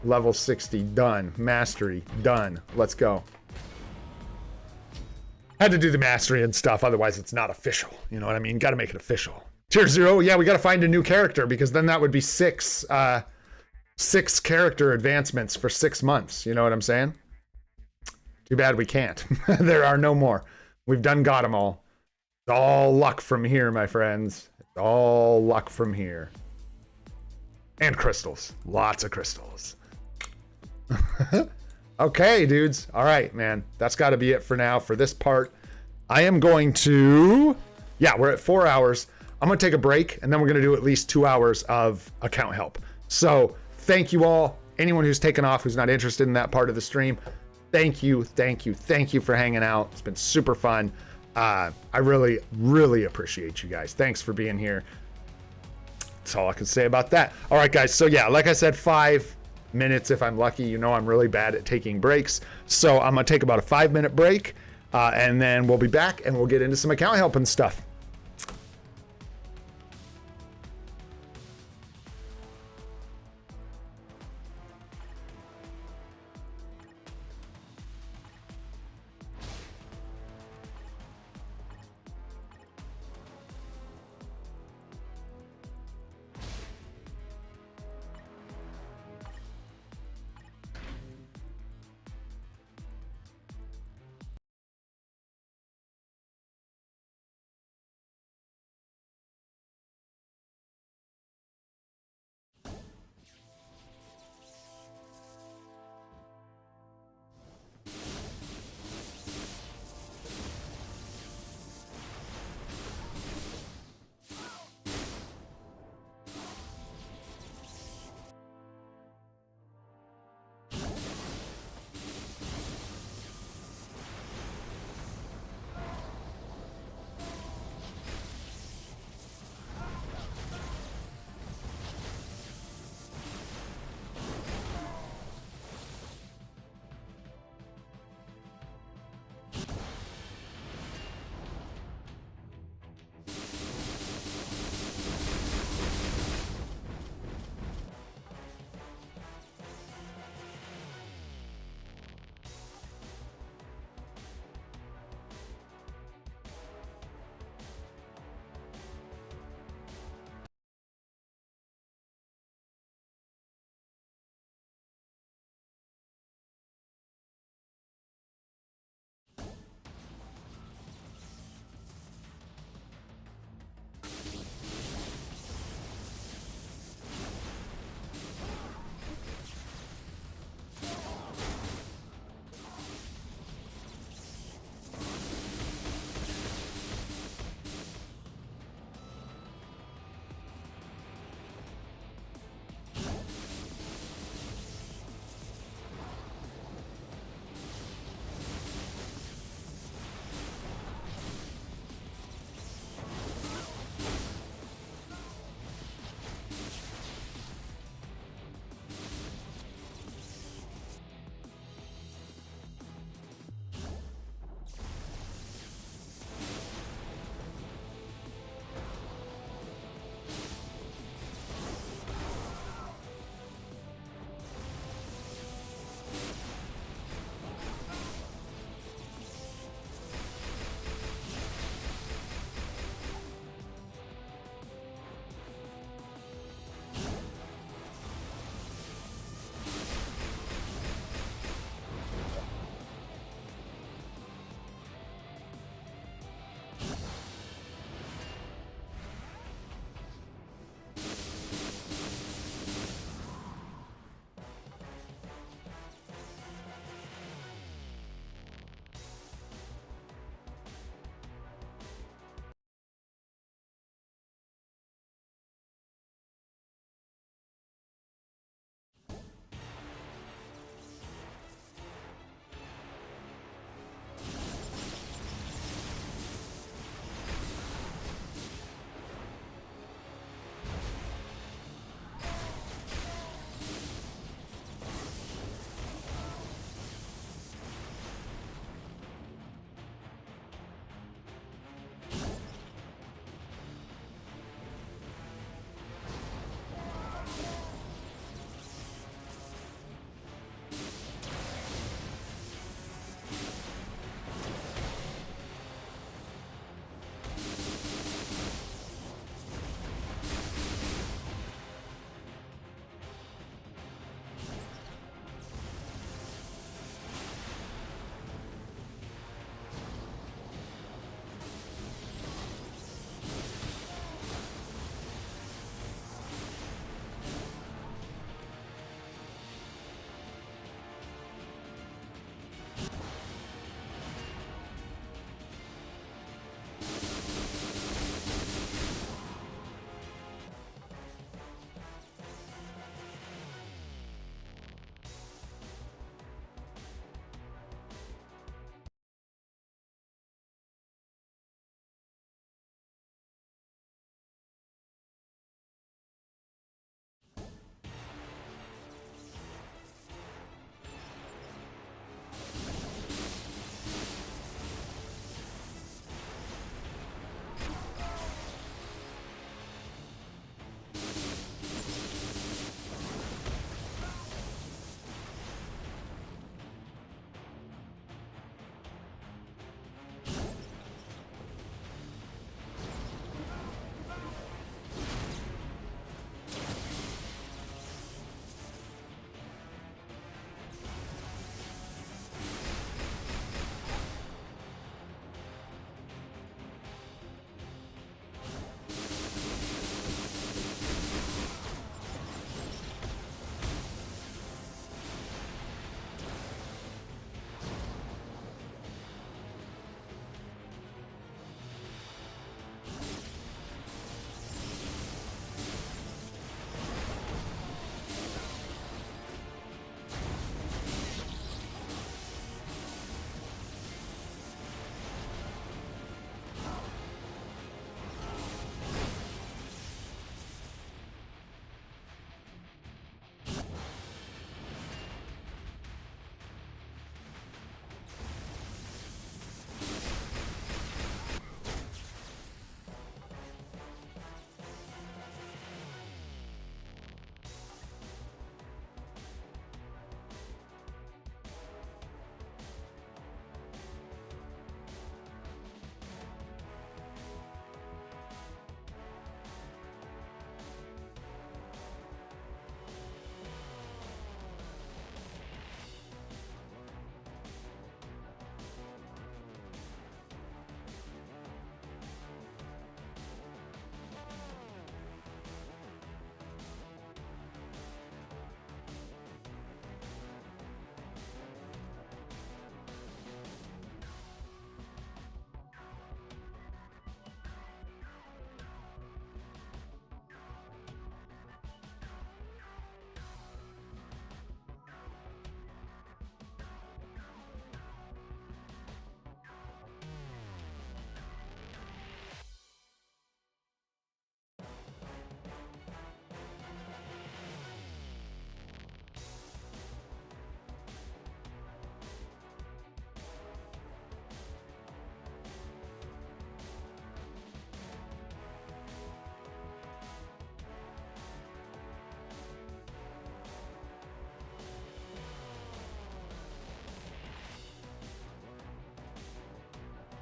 Level 60, done. Mastery, done. Let's go. Had to do the mastery and stuff, otherwise it's not official. You know what I mean? Gotta make it official. Tier 0, yeah, we gotta find a new character, because then that would be 6 character advancements for 6 months. You know what I'm saying? Too bad we can't. There are no more. We've got them all. It's all luck from here, my friends. It's all luck from here. And crystals. Lots of crystals. Okay, dudes. All right, man. That's got to be it for now for this part. I am going to... Yeah, we're at 4 hours. I'm going to take a break, and then we're going to do at least 2 hours of account help. So thank you all. Anyone who's taken off, who's not interested in that part of the stream, thank you for hanging out. It's been super fun. I really, really appreciate you guys. Thanks for being here. That's all I can say about that. All right, guys. So yeah, like I said, 5 minutes if I'm lucky. You know I'm really bad at taking breaks. So I'm going to take about a 5-minute break, and then we'll be back, and we'll get into some account help and stuff.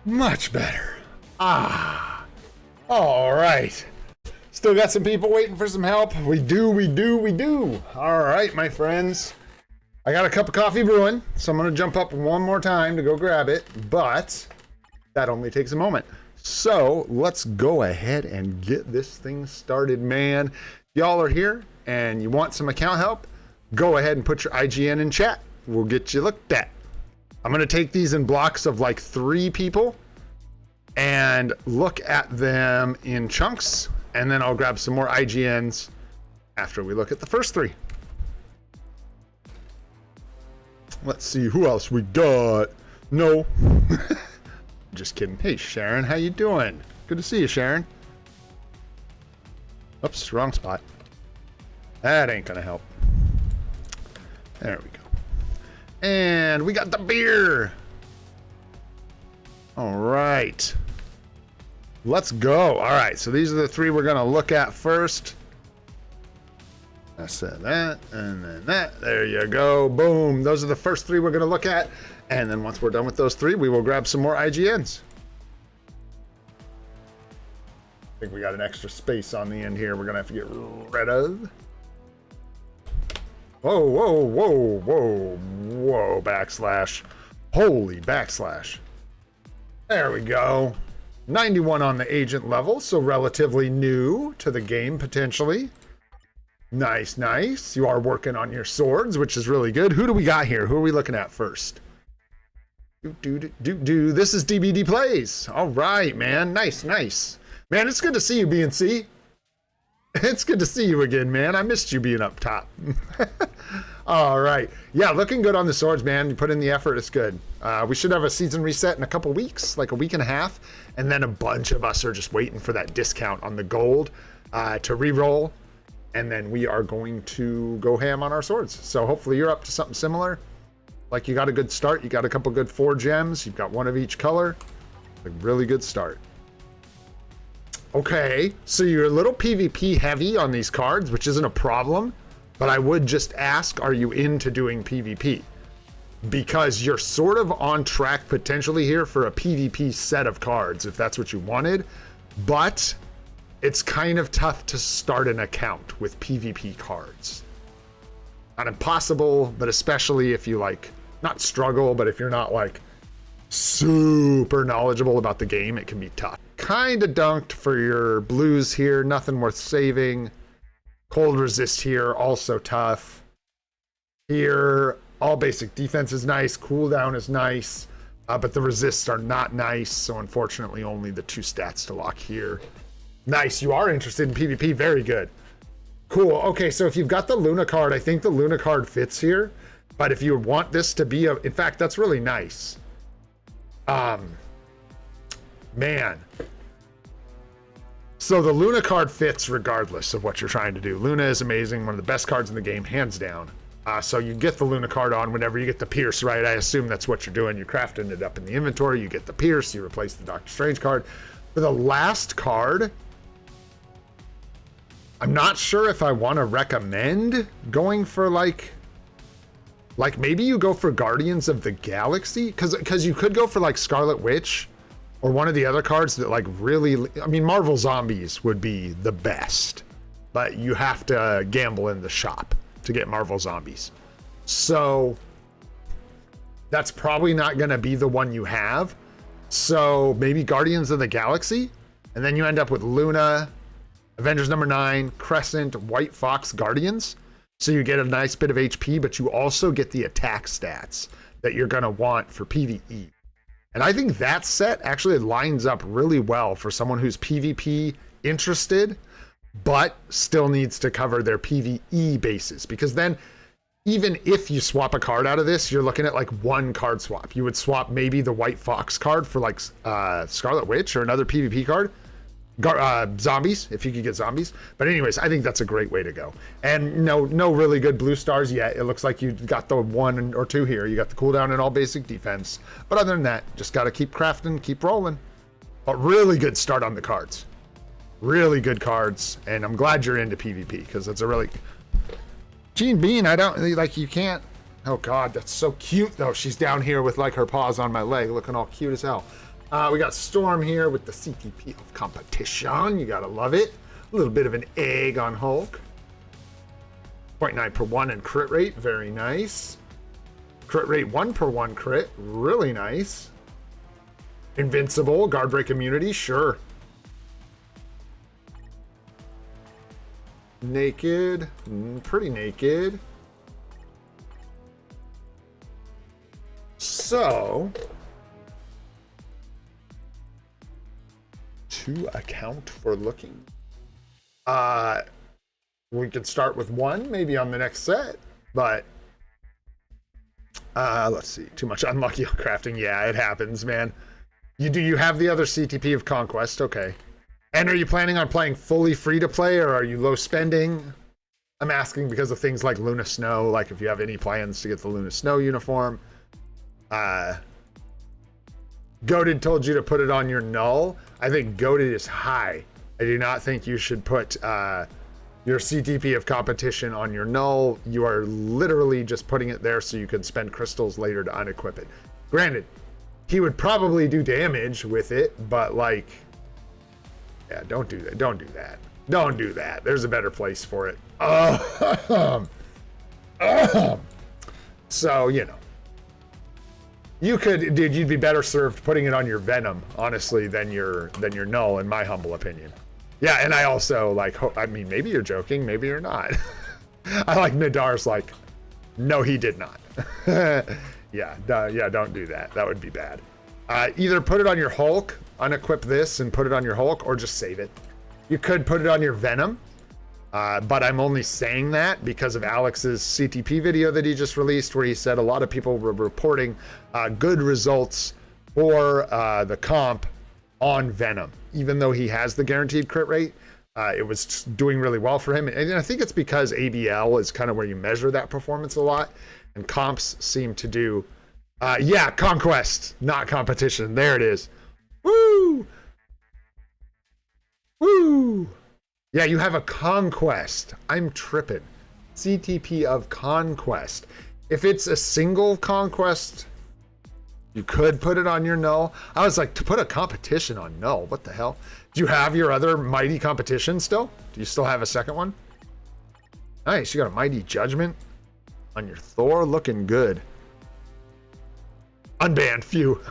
Much better. Ah. All right. Still got some people waiting for some help. We do. All right, my friends. I got a cup of coffee brewing, so I'm going to jump up one more time to go grab it, but that only takes a moment. So let's go ahead and get this thing started, man. If y'all are here and you want some account help, go ahead and put your IGN in chat. We'll get you looked at. I'm going to take these in blocks of like 3 people and look at them in chunks, and then I'll grab some more IGNs after we look at the first 3. Let's see who else we got. No. Just kidding. Hey, Sharon, how you doing? Good to see you, Sharon. Oops, wrong spot. That ain't gonna help. There we go. And we got the beer. All right. Let's go. All right, so these are the 3 we're gonna look at first. I said that, and then that. There you go. Boom. Those are the first 3 we're going to look at. And then once we're done with those 3, we will grab some more IGNs. I think we got an extra space on the end here we're going to have to get rid of. Whoa, whoa, whoa, whoa, whoa. Backslash. Holy backslash. There we go. 91 on the agent level, so relatively new to the game, potentially. Nice, nice. You are working on your swords, which is really good. Who do we got here? Who are we looking at first? This is DBD Plays. All right, man. Nice, nice. Man, it's good to see you, BNC. It's good to see you again, man. I missed you being up top. All right. Yeah, looking good on the swords, man. You put in the effort. It's good. We should have a season reset in a couple weeks, like a week and a half. And then a bunch of us are just waiting for that discount on the gold to re-roll. And then we are going to go ham on our swords. So hopefully you're up to something similar. Like you got a good start. You got a couple good 4 gems. You've got one of each color. A really good start. Okay, so you're a little PvP heavy on these cards, which isn't a problem. But I would just ask, are you into doing PvP? Because you're sort of on track potentially here for a PvP set of cards, if that's what you wanted. But it's kind of tough to start an account with PvP cards. Not impossible, but especially if you like, not struggle, but if you're not like super knowledgeable about the game, it can be tough. Kind of dunked for your blues here, nothing worth saving. Cold resist here, also tough. Here, all basic defense is nice, cooldown is nice, but the resists are not nice, so unfortunately only the 2 stats to lock here. Nice, you are interested in PvP, very good. Cool, okay, so if you've got the Luna card, I think the Luna card fits here, but if you want this to be in fact, that's really nice. Man. So the Luna card fits regardless of what you're trying to do. Luna is amazing, one of the best cards in the game, hands down. So you get the Luna card on whenever you get the Pierce, right? I assume that's what you're doing. You're crafting it up in the inventory, you get the Pierce, you replace the Doctor Strange card. For the last card, I'm not sure if I want to recommend going for like maybe you go for Guardians of the Galaxy, because you could go for like Scarlet Witch or one of the other cards that like really, I mean, Marvel Zombies would be the best, but you have to gamble in the shop to get Marvel Zombies. So that's probably not going to be the one you have. So maybe Guardians of the Galaxy, and then you end up with Luna, Avengers number 9, Crescent, White Fox, Guardians. So you get a nice bit of HP, but you also get the attack stats that you're going to want for PvE. And I think that set actually lines up really well for someone who's PvP interested, but still needs to cover their PvE bases. Because then, even if you swap a card out of this, you're looking at like 1 card swap. You would swap maybe the White Fox card for like Scarlet Witch or another PvP card. Zombies, if you could get zombies. But anyways, I think that's a great way to go. And no really good blue stars yet. It looks like you got the 1 or 2 here. You got the cooldown and all basic defense. But other than that, just got to keep crafting, keep rolling. But really good start on the cards. Really good cards. And I'm glad you're into PvP, because that's a really... Gene Bean, I don't... Like, you can't... Oh, God, that's so cute, though. She's down here with, like, her paws on my leg, looking all cute as hell. We got Storm here with the CTP of competition. You gotta love it. A little bit of an egg on Hulk. 0.9 per 1 and crit rate, very nice. Crit rate 1 per 1 crit, really nice. Invincible, guard break immunity, sure. Naked, pretty naked. So, to account for looking, we could start with 1 maybe on the next set, but let's see. Too much unlucky on crafting. Yeah, it happens, man. You have the other CTP of Conquest, okay. And are you planning on playing fully free to play, or are you low spending? I'm asking because of things like Luna Snow, like if you have any plans to get the Luna Snow uniform. Goated told you to put it on your null. I think Goated is high. I do not think you should put your CTP of competition on your null. You are literally just putting it there so you can spend crystals later to unequip it. Granted, he would probably do damage with it, but like, yeah, don't do that. Don't do that. Don't do that. There's a better place for it. So, you know. You could, dude, you'd be better served putting it on your Venom, honestly, than your null, in my humble opinion. Yeah, and I also, like, I mean, maybe you're joking, maybe you're not. I like Nadar's like, no, he did not. Yeah, don't do that. That would be bad. Either put it on your Hulk, unequip this and put it on your Hulk, or just save it. You could put it on your Venom, but I'm only saying that because of Alex's CTP video that he just released, where he said a lot of people were reporting good results for the comp on Venom. Even though he has the guaranteed crit rate, it was doing really well for him. And I think it's because ABL is kind of where you measure that performance a lot, and comps seem to do, yeah, Conquest, not competition. There it is. Woo! Woo! Yeah, you have a Conquest. I'm tripping. CTP of Conquest. If it's a single Conquest, you could put it on your null. I was like, to put a competition on null, what the hell? Do you have your other Mighty competition still? Do you still have a second one? Nice, you got a Mighty Judgment on your Thor, looking good. Unbanned, phew.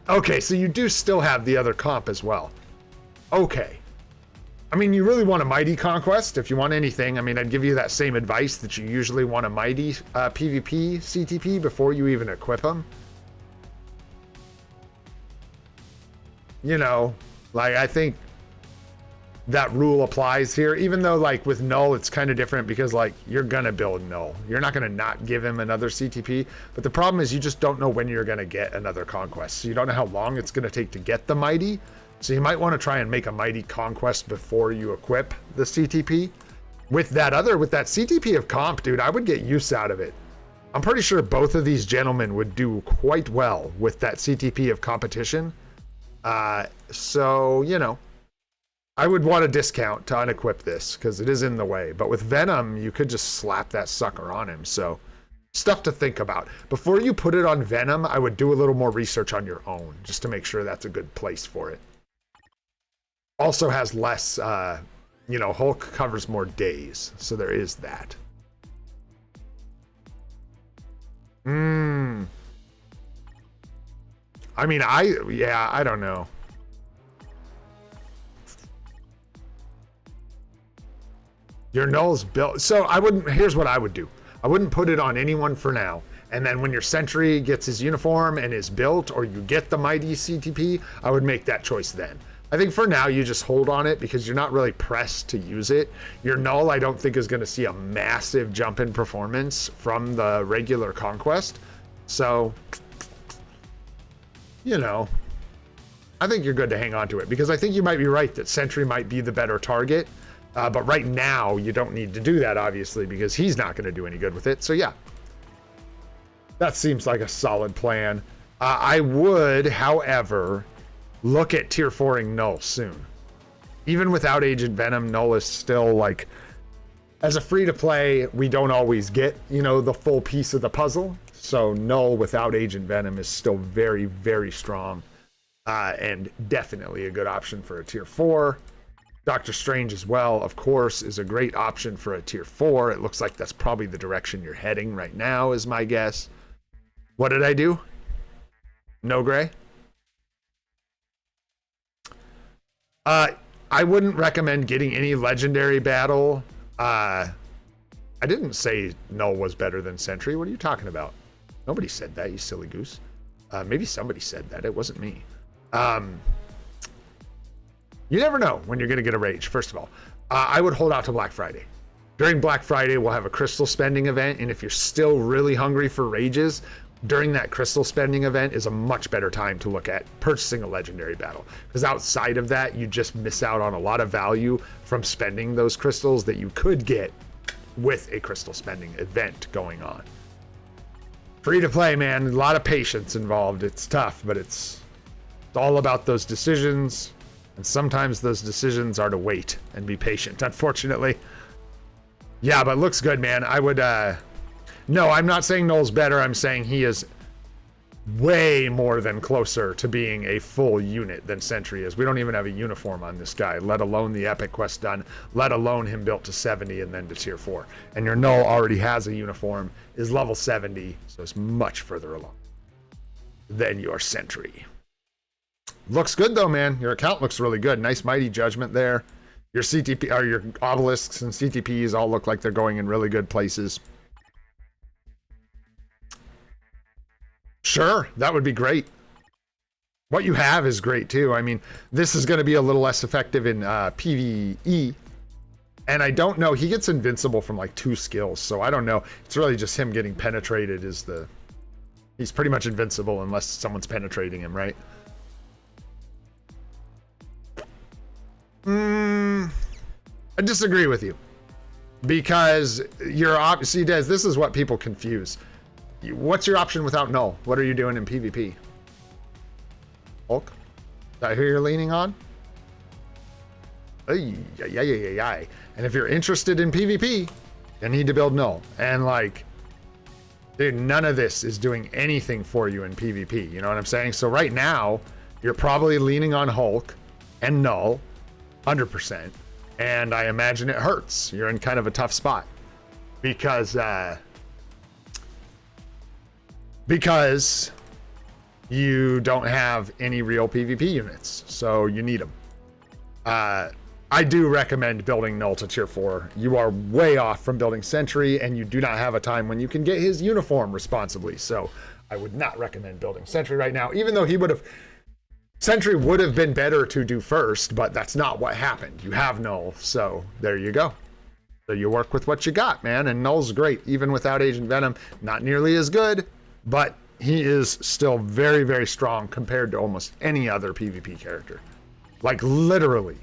Okay, so you do still have the other comp as well. Okay. I mean, you really want a Mighty Conquest if you want anything. I mean, I'd give you that same advice that you usually want a Mighty PvP CTP before you even equip them. You know, like, I think that rule applies here, even though, like, with Null, it's kind of different because, like, you're gonna build Null. You're not gonna not give him another CTP, but the problem is you just don't know when you're gonna get another Conquest. So you don't know how long it's gonna take to get the Mighty. So you might want to try and make a Mighty Conquest before you equip the CTP. With that CTP of comp, dude, I would get use out of it. I'm pretty sure both of these gentlemen would do quite well with that CTP of competition. So, you know, I would want a discount to unequip this because it is in the way. But with Venom, you could just slap that sucker on him. So, stuff to think about. Before you put it on Venom, I would do a little more research on your own just to make sure that's a good place for it. Also has less, you know, Hulk covers more days, so there is that. I mean, I don't know. Your null's built, so here's what I would do. I wouldn't put it on anyone for now. And then when your Sentry gets his uniform and is built, or you get the Mighty CTP, I would make that choice then. I think for now, you just hold on it because you're not really pressed to use it. Your null, I don't think, is going to see a massive jump in performance from the regular Conquest. So, you know, I think you're good to hang on to it because I think you might be right that Sentry might be the better target. But right now, you don't need to do that, obviously, because he's not going to do any good with it. So, yeah, that seems like a solid plan. I would, however, look at tier 4ing Null soon. Even without Agent Venom, Null is still, like, as a free-to-play, we don't always get, you know, the full piece of the puzzle. So Null without Agent Venom is still very, very strong. And definitely a good option for a tier 4. Doctor Strange as well, of course, is a great option for a tier 4. It looks like that's probably the direction you're heading right now, is my guess. What did I do? No gray? I wouldn't recommend getting any legendary battle. I didn't say Null was better than Sentry. What are you talking about? Nobody said that, you silly goose. Maybe somebody said that. It wasn't me. You never know when you're going to get a rage, first of all. I would hold out to Black Friday. During Black Friday, we'll have a crystal spending event, and if you're still really hungry for rages, during that crystal spending event is a much better time to look at purchasing a legendary battle. Because outside of that, you just miss out on a lot of value from spending those crystals that you could get with a crystal spending event going on. Free to play, man. A lot of patience involved. It's tough, but it's all about those decisions. And sometimes those decisions are to wait and be patient, unfortunately. Yeah, but looks good, man. I would, no, I'm not saying Null's better. I'm saying he is way more than closer to being a full unit than Sentry is. We don't even have a uniform on this guy, let alone the epic quest done, let alone him built to 70 and then to tier 4. And your Null already has a uniform, is level 70, so it's much further along than your Sentry. Looks good though, man. Your account looks really good. Nice mighty judgment there. Your CTP or your obelisks and CTPs all look like they're going in really good places. Sure, that would be great. What you have is great too. I mean, this is going to be a little less effective in PvE. And I don't know, he gets invincible from like 2 skills, so I don't know. It's really just him getting penetrated is the... He's pretty much invincible unless someone's penetrating him, right? I disagree with you. Because your see, Des, this is what people confuse. What's your option without Null? What are you doing in PvP? Hulk? Is that who you're leaning on? Yeah. And if you're interested in PvP, you need to build Null. And like, dude, none of this is doing anything for you in PvP. You know what I'm saying? So right now, you're probably leaning on Hulk and Null, 100%. And I imagine it hurts. You're in kind of a tough spot. Because you don't have any real PvP units, so you need them. I do recommend building Null to tier 4. You are way off from building Sentry, and you do not have a time when you can get his uniform responsibly. So I would not recommend building Sentry right now, even though Sentry would have been better to do first, but that's not what happened. You have Null, so there you go. So you work with what you got, man, and Null's great, even without Agent Venom. Not nearly as good, but he is still very, very strong compared to almost any other PvP character. Like, literally.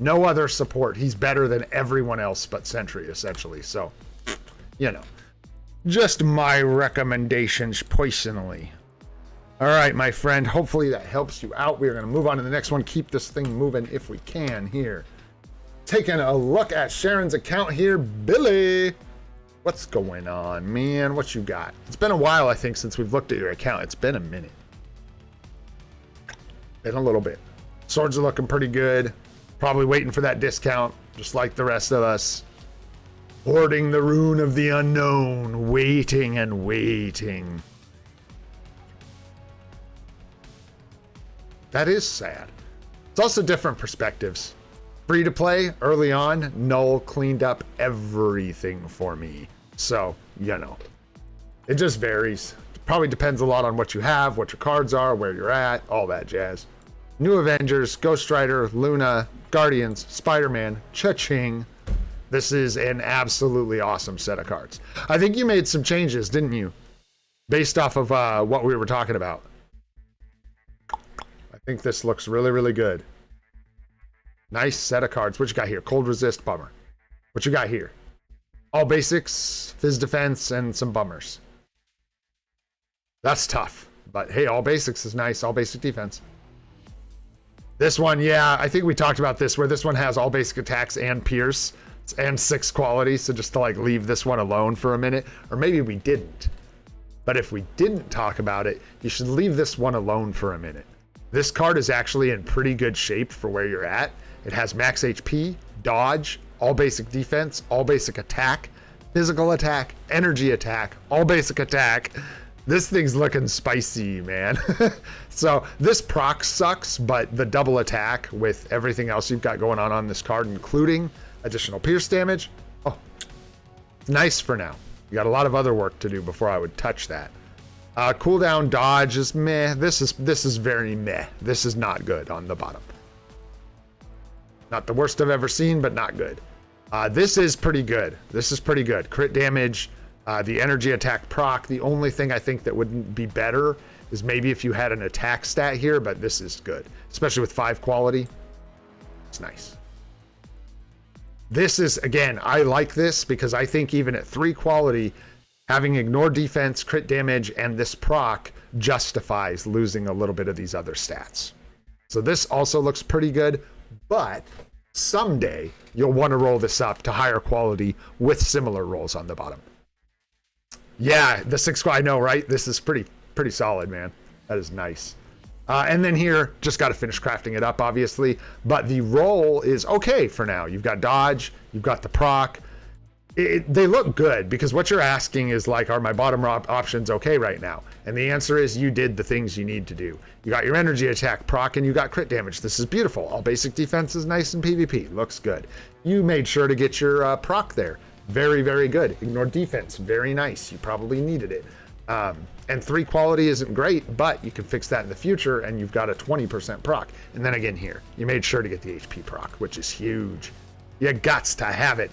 No other support. He's better than everyone else but Sentry, essentially. So, you know. Just my recommendations, personally. All right, my friend. Hopefully that helps you out. We're going to move on to the next one. Keep this thing moving if we can here. Taking a look at Sharon's account here. Billy! What's going on, man? What you got? It's been a while, I think, since we've looked at your account. It's been a minute. Been a little bit. Swords are looking pretty good. Probably waiting for that discount, just like the rest of us. Hoarding the rune of the unknown. Waiting and waiting. That is sad. It's also different perspectives. Free to play, early on, Null cleaned up everything for me. So, you know, it just varies. It probably depends a lot on what you have, what your cards are, where you're at, all that jazz. New Avengers, Ghost Rider, Luna, Guardians, Spider-Man, Cha-ching. This is an absolutely awesome set of cards. I think you made some changes, didn't you? Based off of what we were talking about. I think this looks really, really good. Nice set of cards. What you got here? Cold Resist, bummer. What you got here? All basics, Fizz Defense, and some bummers. That's tough. But hey, all basics is nice. All basic defense. This one, yeah, I think we talked about this, where this one has all basic attacks and pierce and 6 quality. So just to like leave this one alone for a minute. Or maybe we didn't. But if we didn't talk about it, you should leave this one alone for a minute. This card is actually in pretty good shape for where you're at. It has max HP, dodge, all basic defense, all basic attack, physical attack, energy attack, all basic attack. This thing's looking spicy, man. So this proc sucks, but the double attack with everything else you've got going on this card, including additional pierce damage, oh, nice for now. You got a lot of other work to do before I would touch that. Cooldown dodge is meh. This is very meh. This is not good on the bottom. Not the worst I've ever seen, but not good. This is pretty good. This is pretty good. Crit damage, the energy attack proc. The only thing I think that wouldn't be better is maybe if you had an attack stat here, but this is good, especially with 5 quality. It's nice. This is, again, I like this because I think even at 3 quality, having ignore defense, crit damage, and this proc justifies losing a little bit of these other stats. So this also looks pretty good, but someday you'll want to roll this up to higher quality with similar rolls on the bottom. Yeah, the 6, I know, right? This is pretty solid, man. That is nice. And then here, just got to finish crafting it up, obviously. But the roll is okay for now. You've got dodge, you've got the proc. They look good because what you're asking is like, are my bottom options okay right now? And the answer is you did the things you need to do. You got your energy attack proc and you got crit damage. This is beautiful. All basic defense is nice in PvP. Looks good. You made sure to get your proc there. Very, very good. Ignore defense. Very nice. You probably needed it. And 3 quality isn't great, but you can fix that in the future and you've got a 20% proc. And then again here, you made sure to get the HP proc, which is huge. You gots to have it.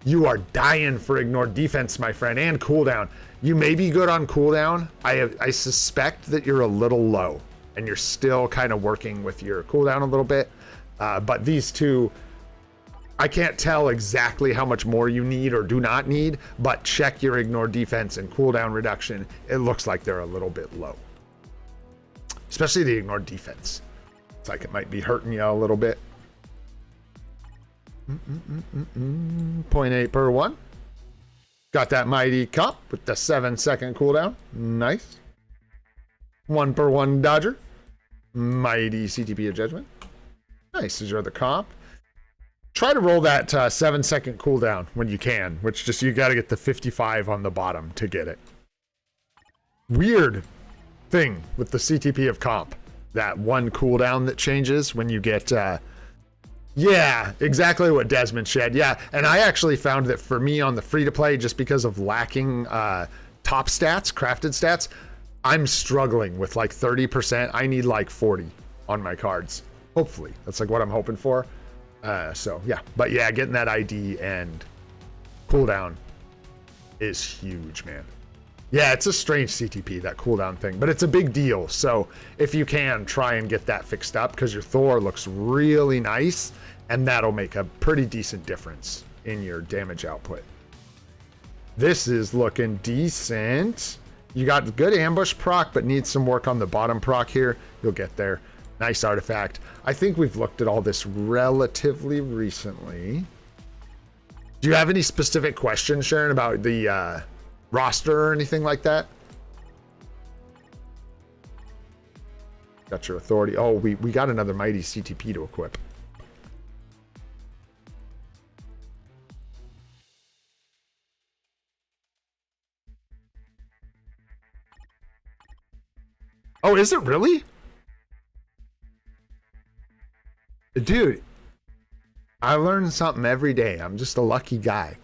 You are dying for ignore defense, my friend, and cooldown. You may be good on cooldown. I suspect that you're a little low and you're still kind of working with your cooldown a little bit. But these two, I can't tell exactly how much more you need or do not need, but check your ignore defense and cooldown reduction. It looks like they're a little bit low, especially the ignore defense. It's like it might be hurting you a little bit. 0.8 per 1. Got that mighty comp with the 7-second cooldown. Nice. 1 per 1 dodger. Mighty CTP of judgment. Nice. These are the comp. Try to roll that 7-second cooldown when you can, which just you got to get the 55 on the bottom to get it. Weird thing with the CTP of comp. That 1 cooldown that changes when you get... Yeah, exactly what Desmond said. Yeah, and I actually found that for me on the free-to-play, just because of lacking top stats, crafted stats, I'm struggling with like 30%. I need like 40 on my cards. Hopefully. That's like what I'm hoping for. So, yeah. But yeah, getting that ID and cooldown is huge, man. Yeah, it's a strange CTP, that cooldown thing, but it's a big deal. So if you can, try and get that fixed up because your Thor looks really nice and that'll make a pretty decent difference in your damage output. This is looking decent. You got good ambush proc, but need some work on the bottom proc here. You'll get there. Nice artifact. I think we've looked at all this relatively recently. Do you have any specific questions, Sharon, about the roster or anything like that? Got your authority. Oh, we got another mighty CTP to equip. Oh, is it really? Dude, I learn something every day. I'm just a lucky guy.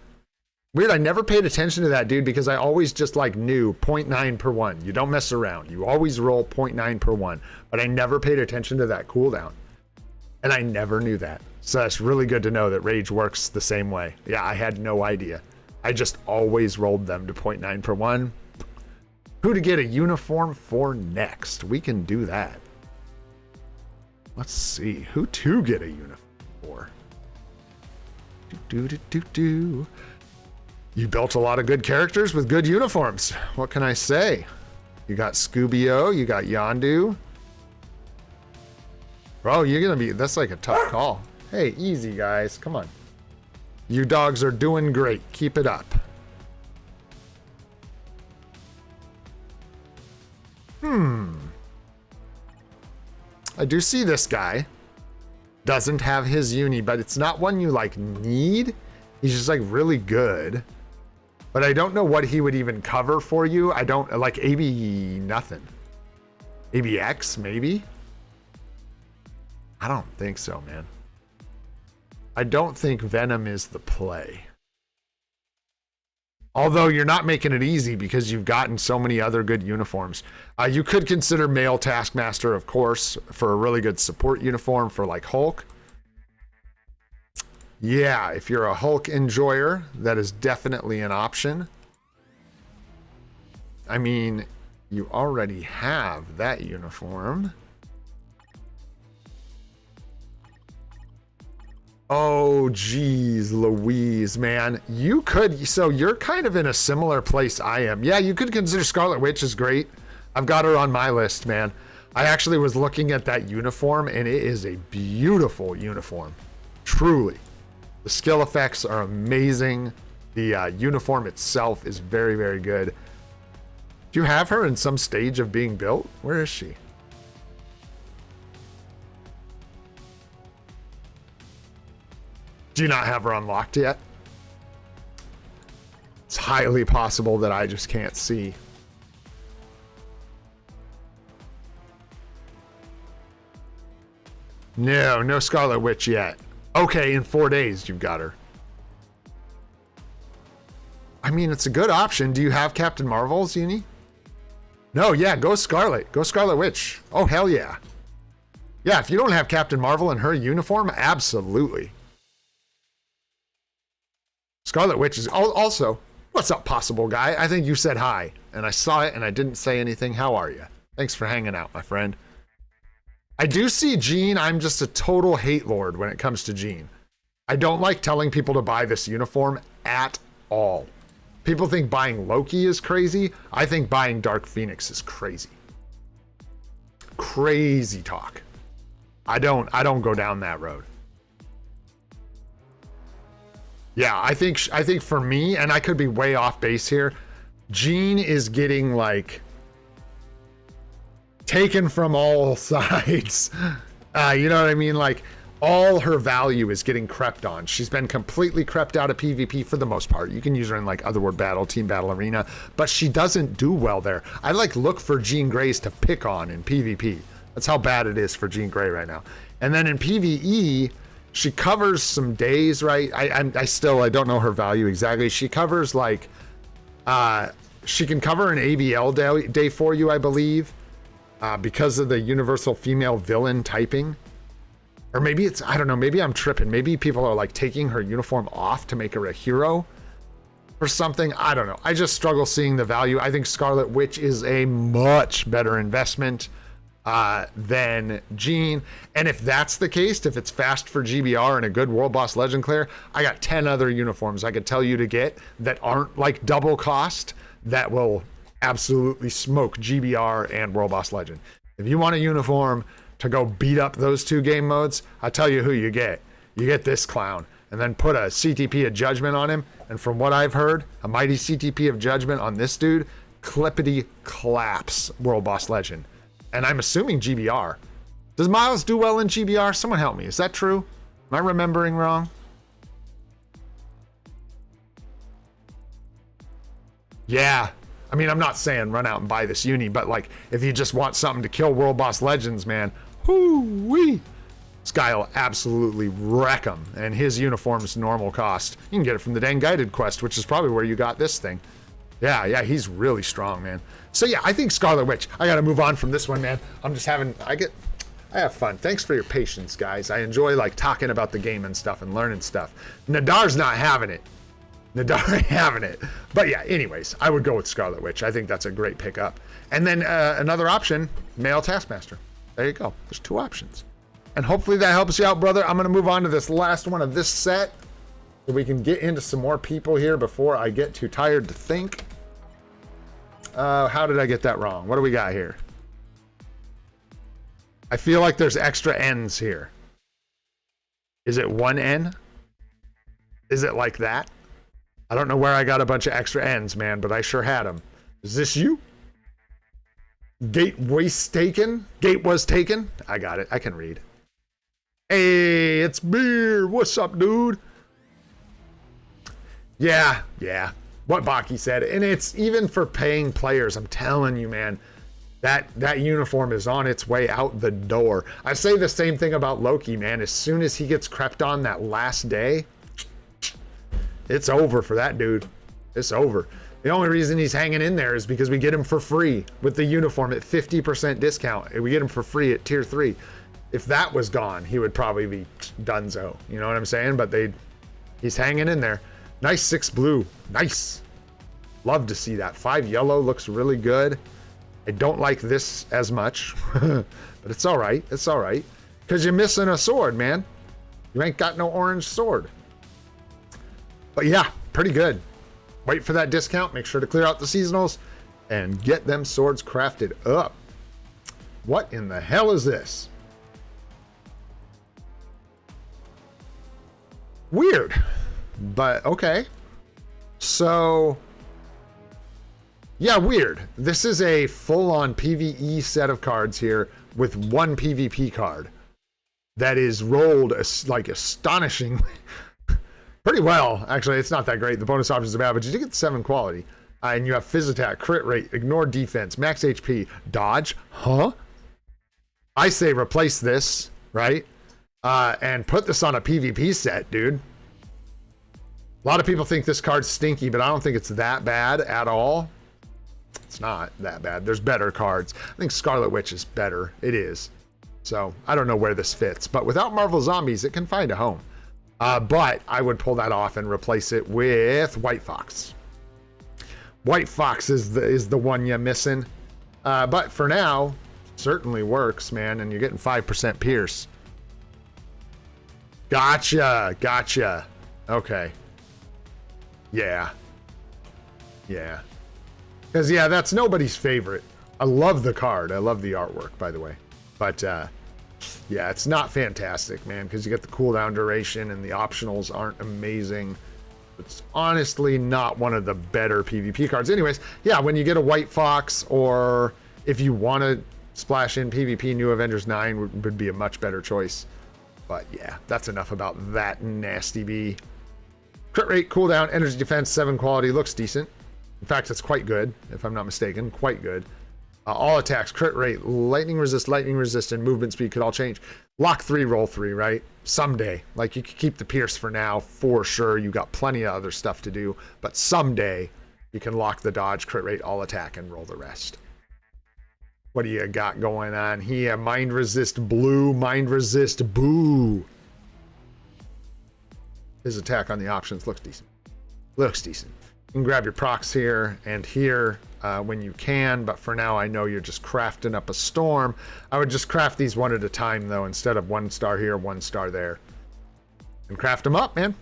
Weird, I never paid attention to that, dude, because I always just like knew 0.9 per 1. You don't mess around. You always roll 0.9 per 1. But I never paid attention to that cooldown. And I never knew that. So that's really good to know that Rage works the same way. Yeah, I had no idea. I just always rolled them to 0.9 per 1. Who to get a uniform for next? We can do that. Let's see. Who to get a uniform for? Do. You built a lot of good characters with good uniforms. What can I say? You got Scooby-O, you got Yondu. Bro, you're gonna be, that's like a tough call. Hey, easy guys, come on. You dogs are doing great, keep it up. I do see this guy. Doesn't have his uni, but it's not one you like need. He's just like really good. But I don't know what he would even cover for you. I don't like AB nothing. ABX maybe? I don't think so, man. I don't think Venom is the play. Although you're not making it easy because you've gotten so many other good uniforms. You could consider Male Taskmaster, of course, for a really good support uniform for like Hulk. Yeah, if you're a Hulk enjoyer, that is definitely an option. I mean, you already have that uniform. Oh, geez, Louise, man. You could, so you're kind of in a similar place I am. Yeah, you could consider Scarlet Witch is great. I've got her on my list, man. I actually was looking at that uniform, and it is a beautiful uniform. Truly. The skill effects are amazing. The uniform itself is very, very good. Do you have her in some stage of being built? Where is she? Do you not have her unlocked yet? It's highly possible that I just can't see. No Scarlet Witch yet. Okay, in 4 days you've got her. I mean, it's a good option. Do you have Captain Marvel's uni? No, yeah, go Scarlet. Go Scarlet Witch. Oh, hell yeah. Yeah, if you don't have Captain Marvel in her uniform, absolutely. Scarlet Witch is also, what's up, Possible Guy? I think you said hi, and I saw it, and I didn't say anything. How are you? Thanks for hanging out, my friend. I do see Jean. I'm just a total hate lord when it comes to Jean. I don't like telling people to buy this uniform at all. People think buying Loki is crazy. I think buying Dark Phoenix is crazy. Crazy talk. I don't go down that road. Yeah, I think for me, and I could be way off base here, Jean is getting like taken from all sides. You know what I mean? Like all her value is getting crept on. She's been completely crept out of PvP for the most part. You can use her in like Otherworld Battle, Team Battle Arena, but she doesn't do well there. I like look for Jean Greys to pick on in PvP. That's how bad it is for Jean Grey right now. And then in PvE, she covers some days, right? I don't know her value exactly. She covers like, she can cover an ABL day for you, I believe, because of the universal female villain typing. Or maybe it's, I don't know, maybe I'm tripping. Maybe people are like taking her uniform off to make her a hero or something. I don't know. I just struggle seeing the value. I think Scarlet Witch is a much better investment than Jean. And if that's the case, if it's fast for GBR and a good World Boss Legend clear, I got 10 other uniforms I could tell you to get that aren't like double cost that will absolutely smoke GBR and World Boss Legend. If you want a uniform to go beat up those two game modes, I'll tell you who you get. You get this clown, and then put a CTP of Judgment on him. And from what I've heard, a mighty CTP of Judgment on this dude, clippity claps World Boss Legend. And I'm assuming GBR. Does Miles do well in GBR? Someone help me. Is that true? Am I remembering wrong? Yeah. I mean, I'm not saying run out and buy this uni, but like, if you just want something to kill World Boss Legends, man, whoo-wee. This guy will absolutely wreck him. And his uniform's normal cost. You can get it from the dang guided quest, which is probably where you got this thing. Yeah, he's really strong, man. So yeah, I think Scarlet Witch. I gotta move on from this one, man. I'm just having, I have fun. Thanks for your patience, guys. I enjoy like talking about the game and stuff and learning stuff. Nadar's not having it. Nadar ain't having it. But yeah, anyways, I would go with Scarlet Witch. I think that's a great pickup. And then another option, Male Taskmaster. There you go. There's two options. And hopefully that helps you out, brother. I'm gonna move on to this last one of this set so we can get into some more people here before I get too tired to think. How did I get that wrong? What do we got here? I feel like there's extra N's here. Is it one N? Is it like that? I don't know where I got a bunch of extra N's, man, but I sure had them. Is this you? Gate was taken. Gate was taken. I got it. I can read. Hey, it's Beer. What's up, dude? Yeah. What Baki said. And it's even for paying players. I'm telling you, man. That uniform is on its way out the door. I say the same thing about Loki, man. As soon as he gets crept on that last day, it's over for that dude. It's over. The only reason he's hanging in there is because we get him for free with the uniform at 50% discount. We get him for free at tier 3. If that was gone, he would probably be donezo. You know what I'm saying? But he's hanging in there. Nice 6 blue. Nice. Love to see that. 5 yellow looks really good. I don't like this as much, but it's all right. It's all right. Because you're missing a sword, man. You ain't got no orange sword. But yeah, pretty good. Wait for that discount. Make sure to clear out the seasonals and get them swords crafted up. What in the hell is this? Weird, but okay. So, yeah, weird. This is a full-on PvE set of cards here with one PvP card that is rolled like astonishingly pretty well. Actually, it's not that great. The bonus options are bad, but you do get 7 quality. And you have Fizz Attack, Crit Rate, Ignore Defense, Max HP, Dodge. Huh? I say replace this, right? And put this on a PvP set, dude. A lot of people think this card's stinky, but I don't think it's that bad at all. It's not that bad. There's better cards. I think Scarlet Witch is better. It is. So I don't know where this fits, but without Marvel Zombies, it can find a home. But I would pull that off and replace it with White Fox. White Fox is the one you're missing. But for now, certainly works, man. And you're getting 5% Pierce. Gotcha. Okay. Yeah. Because, yeah, that's nobody's favorite. I love the card. I love the artwork, by the way. But, yeah, it's not fantastic, man, because you get the cooldown duration and the optionals aren't amazing. It's honestly not one of the better PvP cards. Anyways, yeah, when you get a White Fox, or if you want to splash in PvP, New Avengers 9 would be a much better choice. But, yeah, that's enough about that nasty bee. Crit rate, cooldown, energy defense, 7 quality, looks decent. In fact, it's quite good, if I'm not mistaken. Quite good. All attacks, crit rate, lightning resist, and movement speed could all change. Lock 3, roll 3, right? Someday. Like, you could keep the Pierce for now, for sure. You got plenty of other stuff to do. But someday, you can lock the dodge, crit rate, all attack, and roll the rest. What do you got going on here? Mind resist blue, mind resist boo. His attack on the options looks decent. You can grab your procs here and here when you can, but for now I know you're just crafting up a storm. I would just craft these one at a time though, instead of 1 star here, 1 star there. And craft them up, man.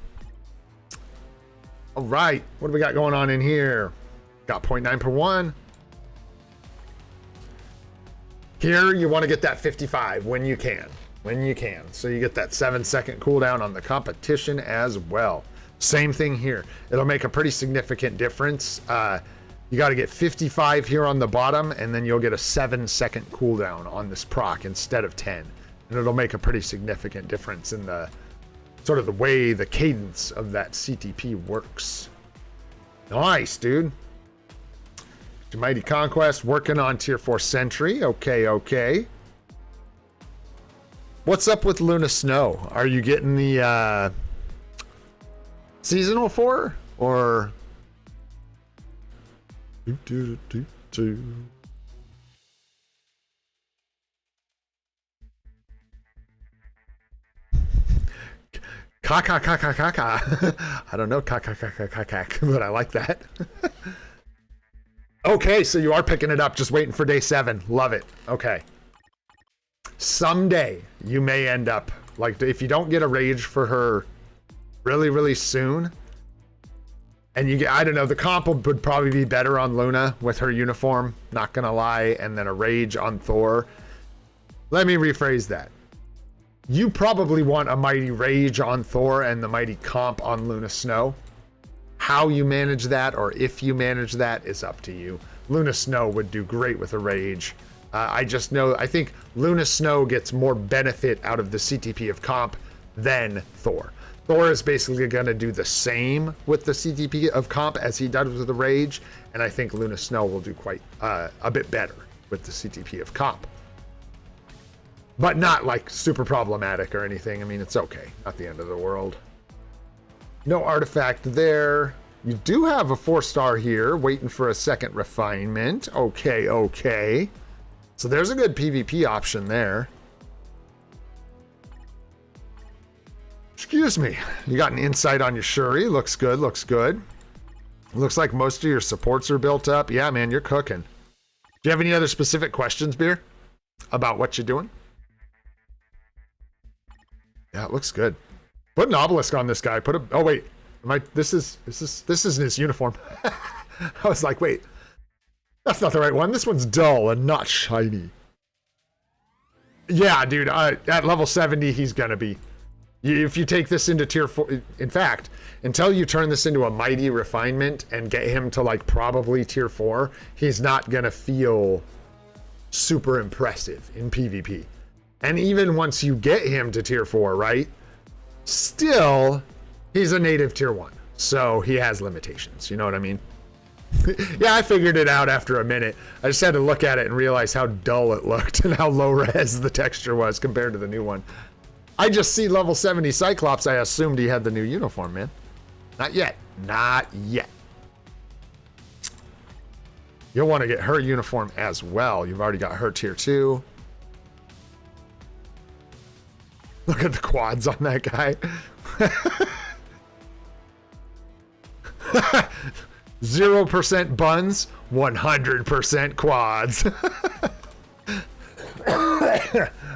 All right, what do we got going on in here? Got 0.9 per 1. Here you want to get that 55 when you can. So you get that 7-second cooldown on the competition as well. Same thing here. It'll make a pretty significant difference. You got to get 55 here on the bottom, and then you'll get a 7-second cooldown on this proc instead of 10. And it'll make a pretty significant difference in the sort of the way the cadence of that CTP works. Nice, dude. Mighty Conquest, working on tier 4 Sentry. Okay. What's up with Luna Snow? Are you getting the seasonal for, or Kaka. I don't know kaka, but I like that. Okay, so you are picking it up, just waiting for day 7. Love it. Okay. Someday you may end up like, if you don't get a rage for her really soon, and you get, I don't know, the comp would probably be better on Luna with her uniform, not gonna lie, and then a rage on Thor. Let me rephrase that. You probably want a mighty rage on Thor and the mighty comp on Luna Snow. How you manage that, or if you manage that, is up to you. Luna Snow would do great with a rage. I just know, I think Luna Snow gets more benefit out of the CTP of comp than Thor. Thor is basically going to do the same with the CTP of comp as he does with the Rage, and I think Luna Snow will do quite a bit better with the CTP of comp. But not like super problematic or anything. I mean, it's okay. Not the end of the world. No artifact there. You do have a 4-star here, waiting for a second refinement. Okay, okay. So there's a good PvP option there. Excuse me. You got an insight on your Shuri. Looks good, looks good. Looks like most of your supports are built up. Yeah, man, you're cooking. Do you have any other specific questions, Beer? About what you're doing? Yeah, it looks good. Put an obelisk on this guy. Put a... Oh, wait. This isn't his uniform. I was like, wait. That's not the right one. This one's dull and not shiny. Yeah, dude. At level 70, he's gonna be. If you take this into tier 4, in fact, until you turn this into a mighty refinement and get him to like probably tier 4, he's not gonna feel super impressive in PvP. And even once you get him to tier 4, right? Still, he's a native tier 1. So he has limitations. You know what I mean? Yeah, I figured it out after a minute. I just had to look at it and realize how dull it looked and how low res the texture was compared to the new one. I just see level 70 Cyclops. I assumed he had the new uniform, man. Not yet. Not yet. You'll want to get her uniform as well. You've already got her tier 2. Look at the quads on that guy. 0% buns, 100% quads.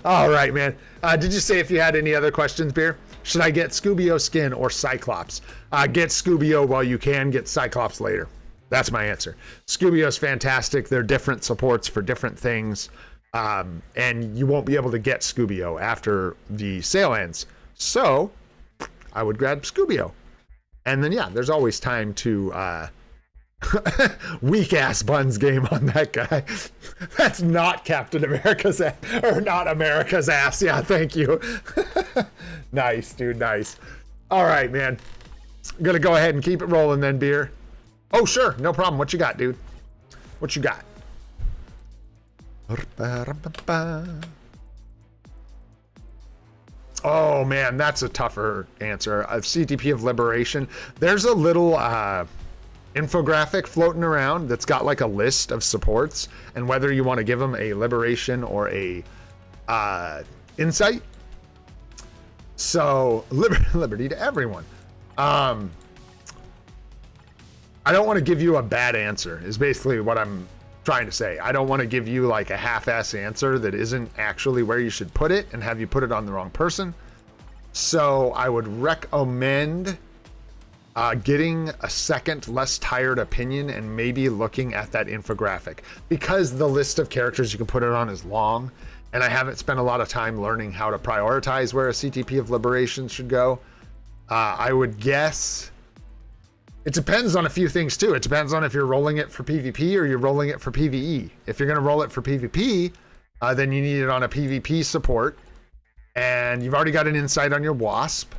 All right, man. Did you say if you had any other questions, Beer? Should I get Scooby-O skin or Cyclops? Get Scooby-O while you can, get Cyclops later. That's my answer. Scooby-O's fantastic. They're different supports for different things. And you won't be able to get Scooby-O after the sale ends. So I would grab Scooby-O. And then, yeah, there's always time to weak ass buns game on that guy. That's not Captain America's ass, or not America's ass. Yeah, thank you. Nice, dude, nice. All right, man. I'm gonna go ahead and keep it rolling then, Beer. Oh, sure, no problem. What you got, dude? What you got? Oh man, that's a tougher answer. A CTP of Liberation. There's a little infographic floating around that's got like a list of supports and whether you want to give them a Liberation or a Insight. So liberty to everyone. I don't want to give you a bad answer is basically what I'm trying to say. I don't want to give you like a half-ass answer that isn't actually where you should put it and have you put it on the wrong person. So I would recommend getting a second, less tired opinion and maybe looking at that infographic, because the list of characters you can put it on is long and I haven't spent a lot of time learning how to prioritize where a CTP of Liberation should go. I would guess it depends on a few things too. It depends on if you're rolling it for PvP or you're rolling it for PvE. If you're going to roll it for PvP, then you need it on a PvP support. And you've already got an insight on your Wasp.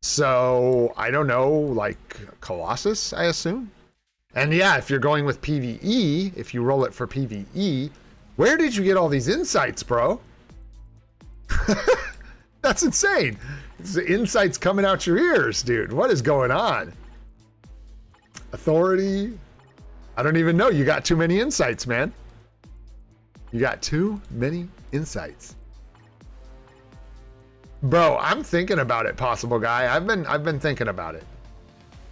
So, I don't know, like Colossus, I assume? And yeah, if you're going with PvE, if you roll it for PvE, where did you get all these insights, bro? That's insane. The insights coming out your ears, dude. What is going on? Authority? I don't even know. You got too many insights, man. You got too many insights. Bro, I'm thinking about it, possible guy. I've been thinking about it.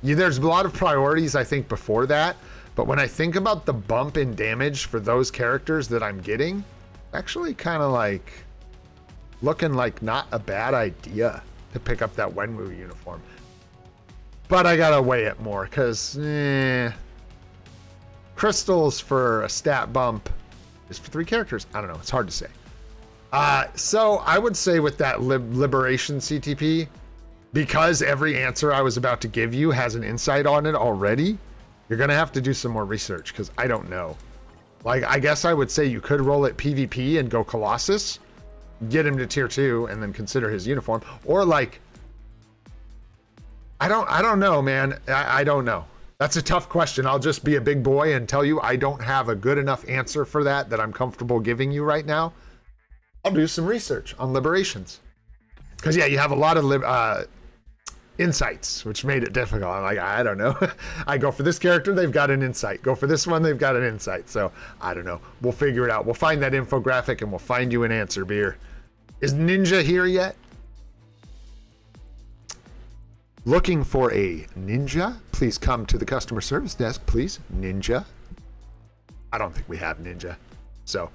There's a lot of priorities, I think, before that. But when I think about the bump in damage for those characters that I'm getting, actually kind of like looking like not a bad idea to pick up that Wenwu uniform. But I gotta weigh it more because crystals for a stat bump is for 3 characters. I don't know. It's hard to say. So I would say with that Liberation CTP, because every answer I was about to give you has an insight on it already, you're going to have to do some more research because I don't know. Like, I guess I would say you could roll it PvP and go Colossus, get him to tier 2, and then consider his uniform. Or like, I don't know, man. I don't know. That's a tough question. I'll just be a big boy and tell you I don't have a good enough answer for that I'm comfortable giving you right now. I'll do some research on liberations. Because, yeah, you have a lot of insights, which made it difficult. I'm like, I don't know. I go for this character, they've got an insight. Go for this one, they've got an insight. So, I don't know. We'll figure it out. We'll find that infographic and we'll find you an answer, Beer. Is Ninja here yet? Looking for a ninja? Please come to the customer service desk, please. Ninja. I don't think we have Ninja. So,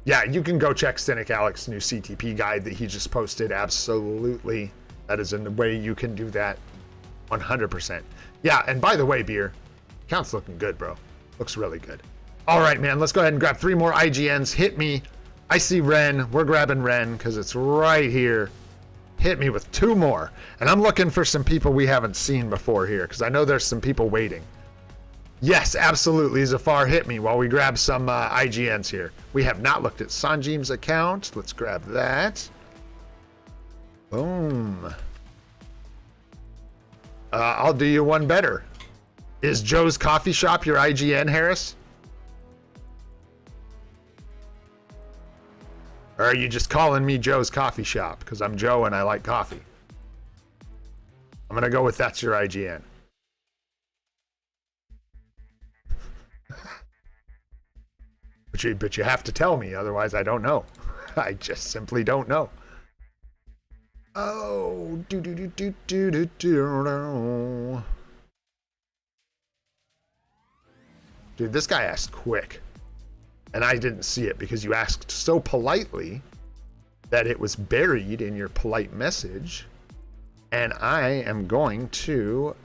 yeah, you can go check Cynic Alex's new CTP guide that he just posted. Absolutely. That is a way you can do that 100%. Yeah, and by the way, Beer, account's looking good, bro. Looks really good. All right, man, let's go ahead and grab 3 more IGNs. Hit me. I see Ren. We're grabbing Ren because it's right here. Hit me with 2 more. And I'm looking for some people we haven't seen before here because I know there's some people waiting. Yes, absolutely. Zafar, hit me while we grab some IGNs here. We have not looked at Sanjim's account. Let's grab that. Boom. I'll do you one better. Is Joe's Coffee Shop your IGN, Harris? Or are you just calling me Joe's Coffee Shop? Because I'm Joe and I like coffee. I'm going to go with that's your IGN. But you have to tell me, otherwise I don't know. I just simply don't know. Oh, Dude, this guy asked quick. And I didn't see it because you asked so politely that it was buried in your polite message. And I am going to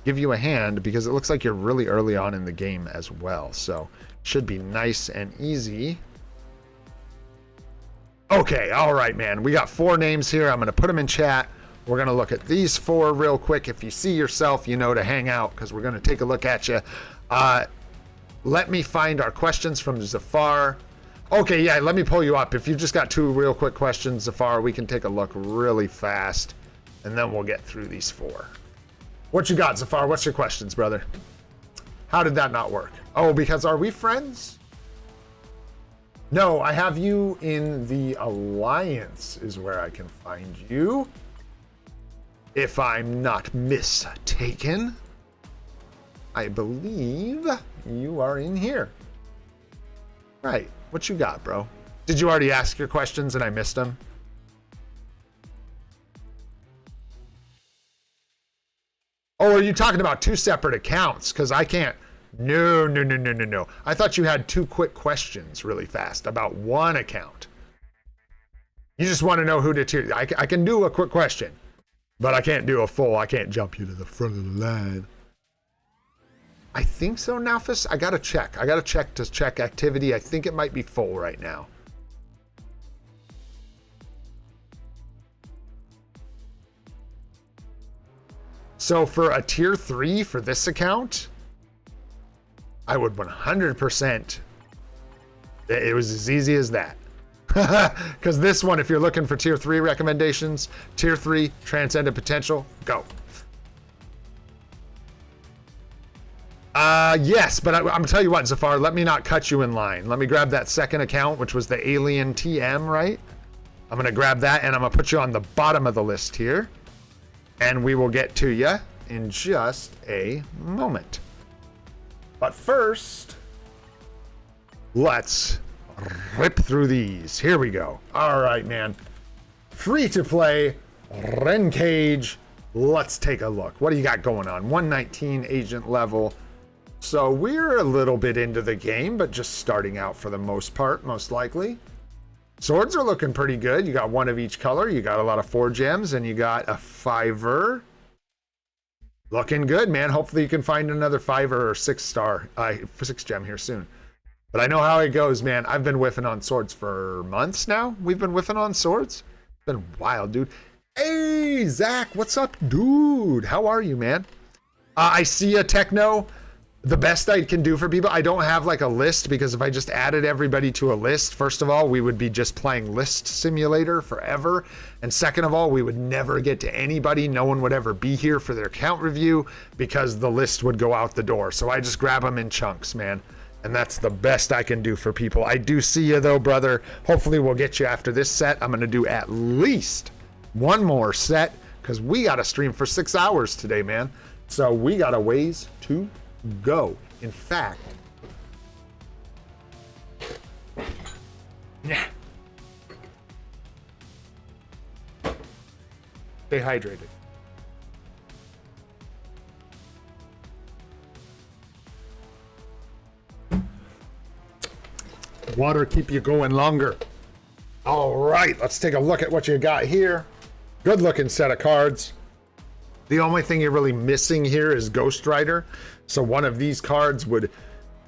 give you a hand because it looks like you're really early on in the game as well. So should be nice and easy. Okay, all right, man. We got 4 names here. I'm going to put them in chat. We're going to look at these 4 real quick. If you see yourself, you know to hang out because we're going to take a look at you. Let me find our questions from Zafar. Okay, yeah, let me pull you up. If you've just got 2 real quick questions, Zafar, we can take a look really fast, and then we'll get through these 4. What you got, Zafar? What's your questions, brother? How did that not work? Oh, because are we friends? No, I have you in the Alliance is where I can find you. If I'm not mistaken. I believe you are in here. Right. What you got, bro? Did you already ask your questions and I missed them? Oh, are you talking about 2 separate accounts? Because I can't. No. I thought you had 2 quick questions really fast about 1 account. You just want to know who to tier. I can do a quick question, but I can't do a full. I can't jump you to the front of the line. I think so, Nalphus. I gotta check. I gotta check to check activity. I think it might be full right now. So for a tier 3 for this account, I would 100%. It was as easy as that. Because this one, if you're looking for tier 3 recommendations, tier 3, Transcendent Potential, go. Yes, but I'm gonna tell you what, Zafar, let me not cut you in line. Let me grab that second account, which was the Alien TM, right? I'm gonna grab that and I'm gonna put you on the bottom of the list here. And we will get to you in just a moment. But first, let's rip through these. Here we go. All right, man. Free to play, Ren Cage. Let's take a look. What do you got going on? 119 agent level. So we're a little bit into the game, but just starting out for the most part, most likely. Swords are looking pretty good. You got 1 of each color. You got a lot of 4 gems, and you got a 5-er. Looking good, man. Hopefully you can find another 5-er or 6-star, 6 gem here soon. But I know how it goes, man. I've been whiffing on swords for months now. We've been whiffing on swords. It's been wild, dude. Hey, Zach, what's up, dude? How are you, man? I see ya, Techno. the best I can do for people, I don't have like a list, because if I just added everybody to a list, first of all, we would be just playing List Simulator forever. And second of all, we would never get to anybody. No one would ever be here for their account review because the list would go out the door. So I just grab them in chunks, man. And that's the best I can do for people. I do see you though, brother. Hopefully we'll get you after this set. I'm going to do at least one more set because we got to stream for 6 hours today, man. So we got a ways to go. In fact, yeah. Stay hydrated. Water keep you going longer. All right, let's take a look at what you got here. Good looking set of cards. The only thing you're really missing here is Ghost Rider. So one of these cards would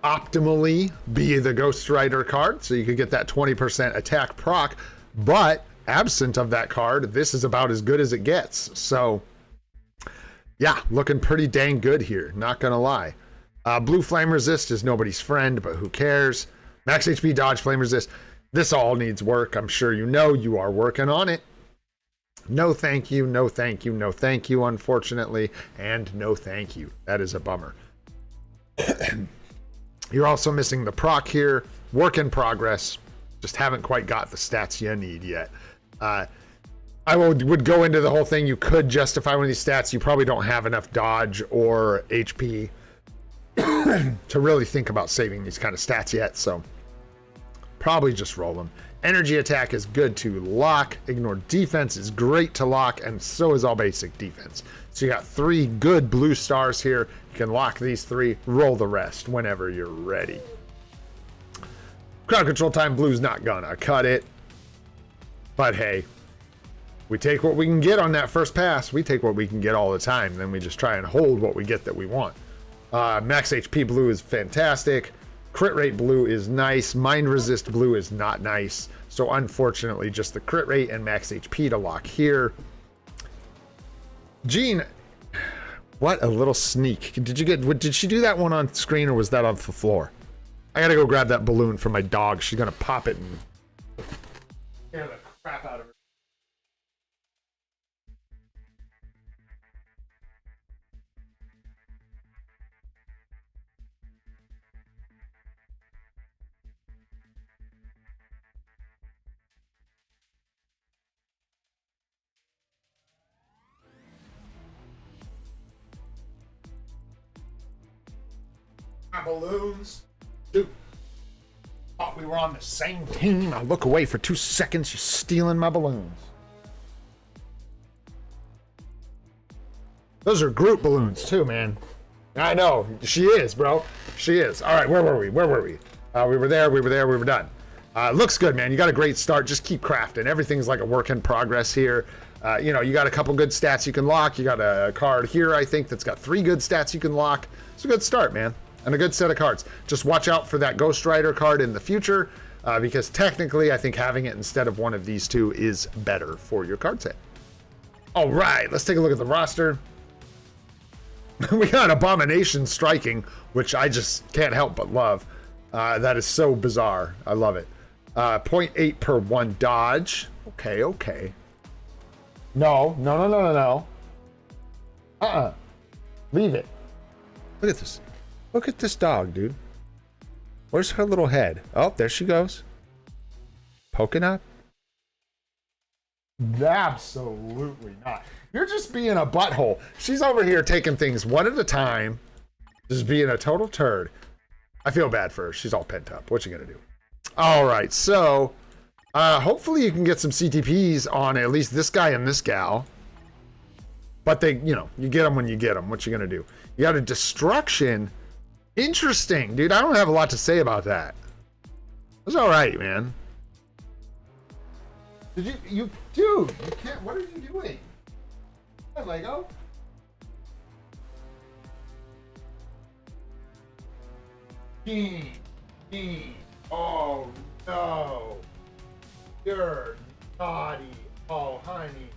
optimally be the Ghost Rider card. So you could get that 20% attack proc, but absent of that card, this is about as good as it gets. So yeah, looking pretty dang good here. Not gonna lie. Blue Flame Resist is nobody's friend, but who cares? Max HP, dodge, flame resist. This all needs work. I'm sure you know you are working on it. No thank you, no thank you, no thank you, unfortunately, and no thank you. That is a bummer. You're also missing the proc here. Work in progress. Just haven't quite got the stats you need yet. I would go into the whole thing. You could justify one of these stats. You probably don't have enough dodge or HP to really think about saving these kind of stats yet, so probably just roll them. Energy attack is good to lock. Ignore defense is great to lock, and so is all basic defense. So you got 3 good blue stars here. You can lock these 3, roll the rest whenever you're ready. Crowd control time, blue's not gonna cut it. But hey, we take what we can get on that first pass. We take what we can get all the time. Then we just try and hold what we get that we want. Max HP blue is fantastic. Crit rate blue is nice. Mind resist blue is not nice. So unfortunately, just the crit rate and max HP to lock here. Jean, what a little sneak. Did she do that one on screen, or was that on the floor? I gotta go grab that balloon for my dog. She's gonna pop it and scare the crap out of her. My balloons. Dude, thought we were on the same team. I look away for 2 seconds. You're stealing my balloons. Those are Groot balloons too, man. I know. She is, bro. She is. All right, where were we? We were there. We were done. Looks good, man. You got a great start. Just keep crafting. Everything's like a work in progress here. You know, you got a couple good stats you can lock. You got a card here, I think, that's got 3 good stats you can lock. It's a good start, man. And a good set of cards. Just watch out for that Ghost Rider card in the future, because technically I think having it instead of one of these 2 is better for your card set. All right, let's take a look at the roster. We got Abomination striking, which I just can't help but love. That is so bizarre. I love it. 0.8 per 1 dodge. Okay. No. Leave it. Look at this. Look at this dog, dude. Where's her little head? Oh, there she goes. Poking up? Absolutely not. You're just being a butthole. She's over here taking things one at a time. Just being a total turd. I feel bad for her. She's all pent up. What you gonna do? All right, so hopefully you can get some CTPs on at least this guy and this gal. But they, you know, you get them when you get them. What you gonna do? You got a destruction. Interesting, dude. I don't have a lot to say about that. It's all right, man. Dude, you can't. What are you doing? Hey, Lego. Oh no, you're naughty. Oh, honey,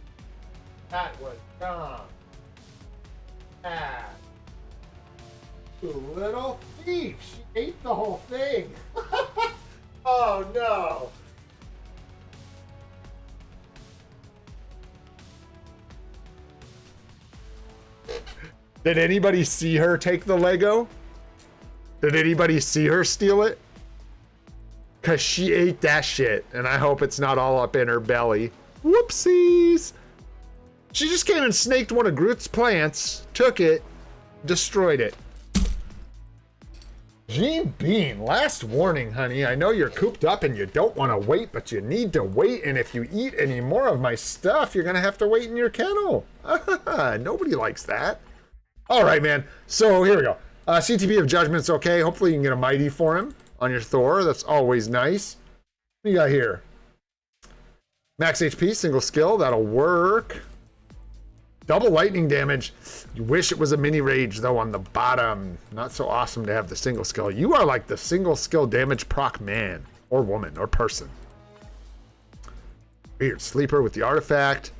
that was dumb. Little thief. She ate the whole thing. Oh, no. Did anybody see her take the Lego? Did anybody see her steal it? Because she ate that shit, and I hope it's not all up in her belly. Whoopsies! She just came and snaked one of Groot's plants, took it, destroyed it. Gene Bean, last warning, honey. I know you're cooped up and you don't want to wait, but you need to wait, and if you eat any more of my stuff, you're going to have to wait in your kennel. Nobody likes that. All right, man. So here we go. CTP of Judgment's okay. Hopefully you can get a Mighty for him on your Thor. That's always nice. What do you got here? Max HP, single skill. That'll work. Double lightning damage. You wish it was a mini rage, though, on the bottom. Not so awesome to have the single skill. You are like the single skill damage proc man. Or woman. Or person. Weird. Sleeper with the artifact.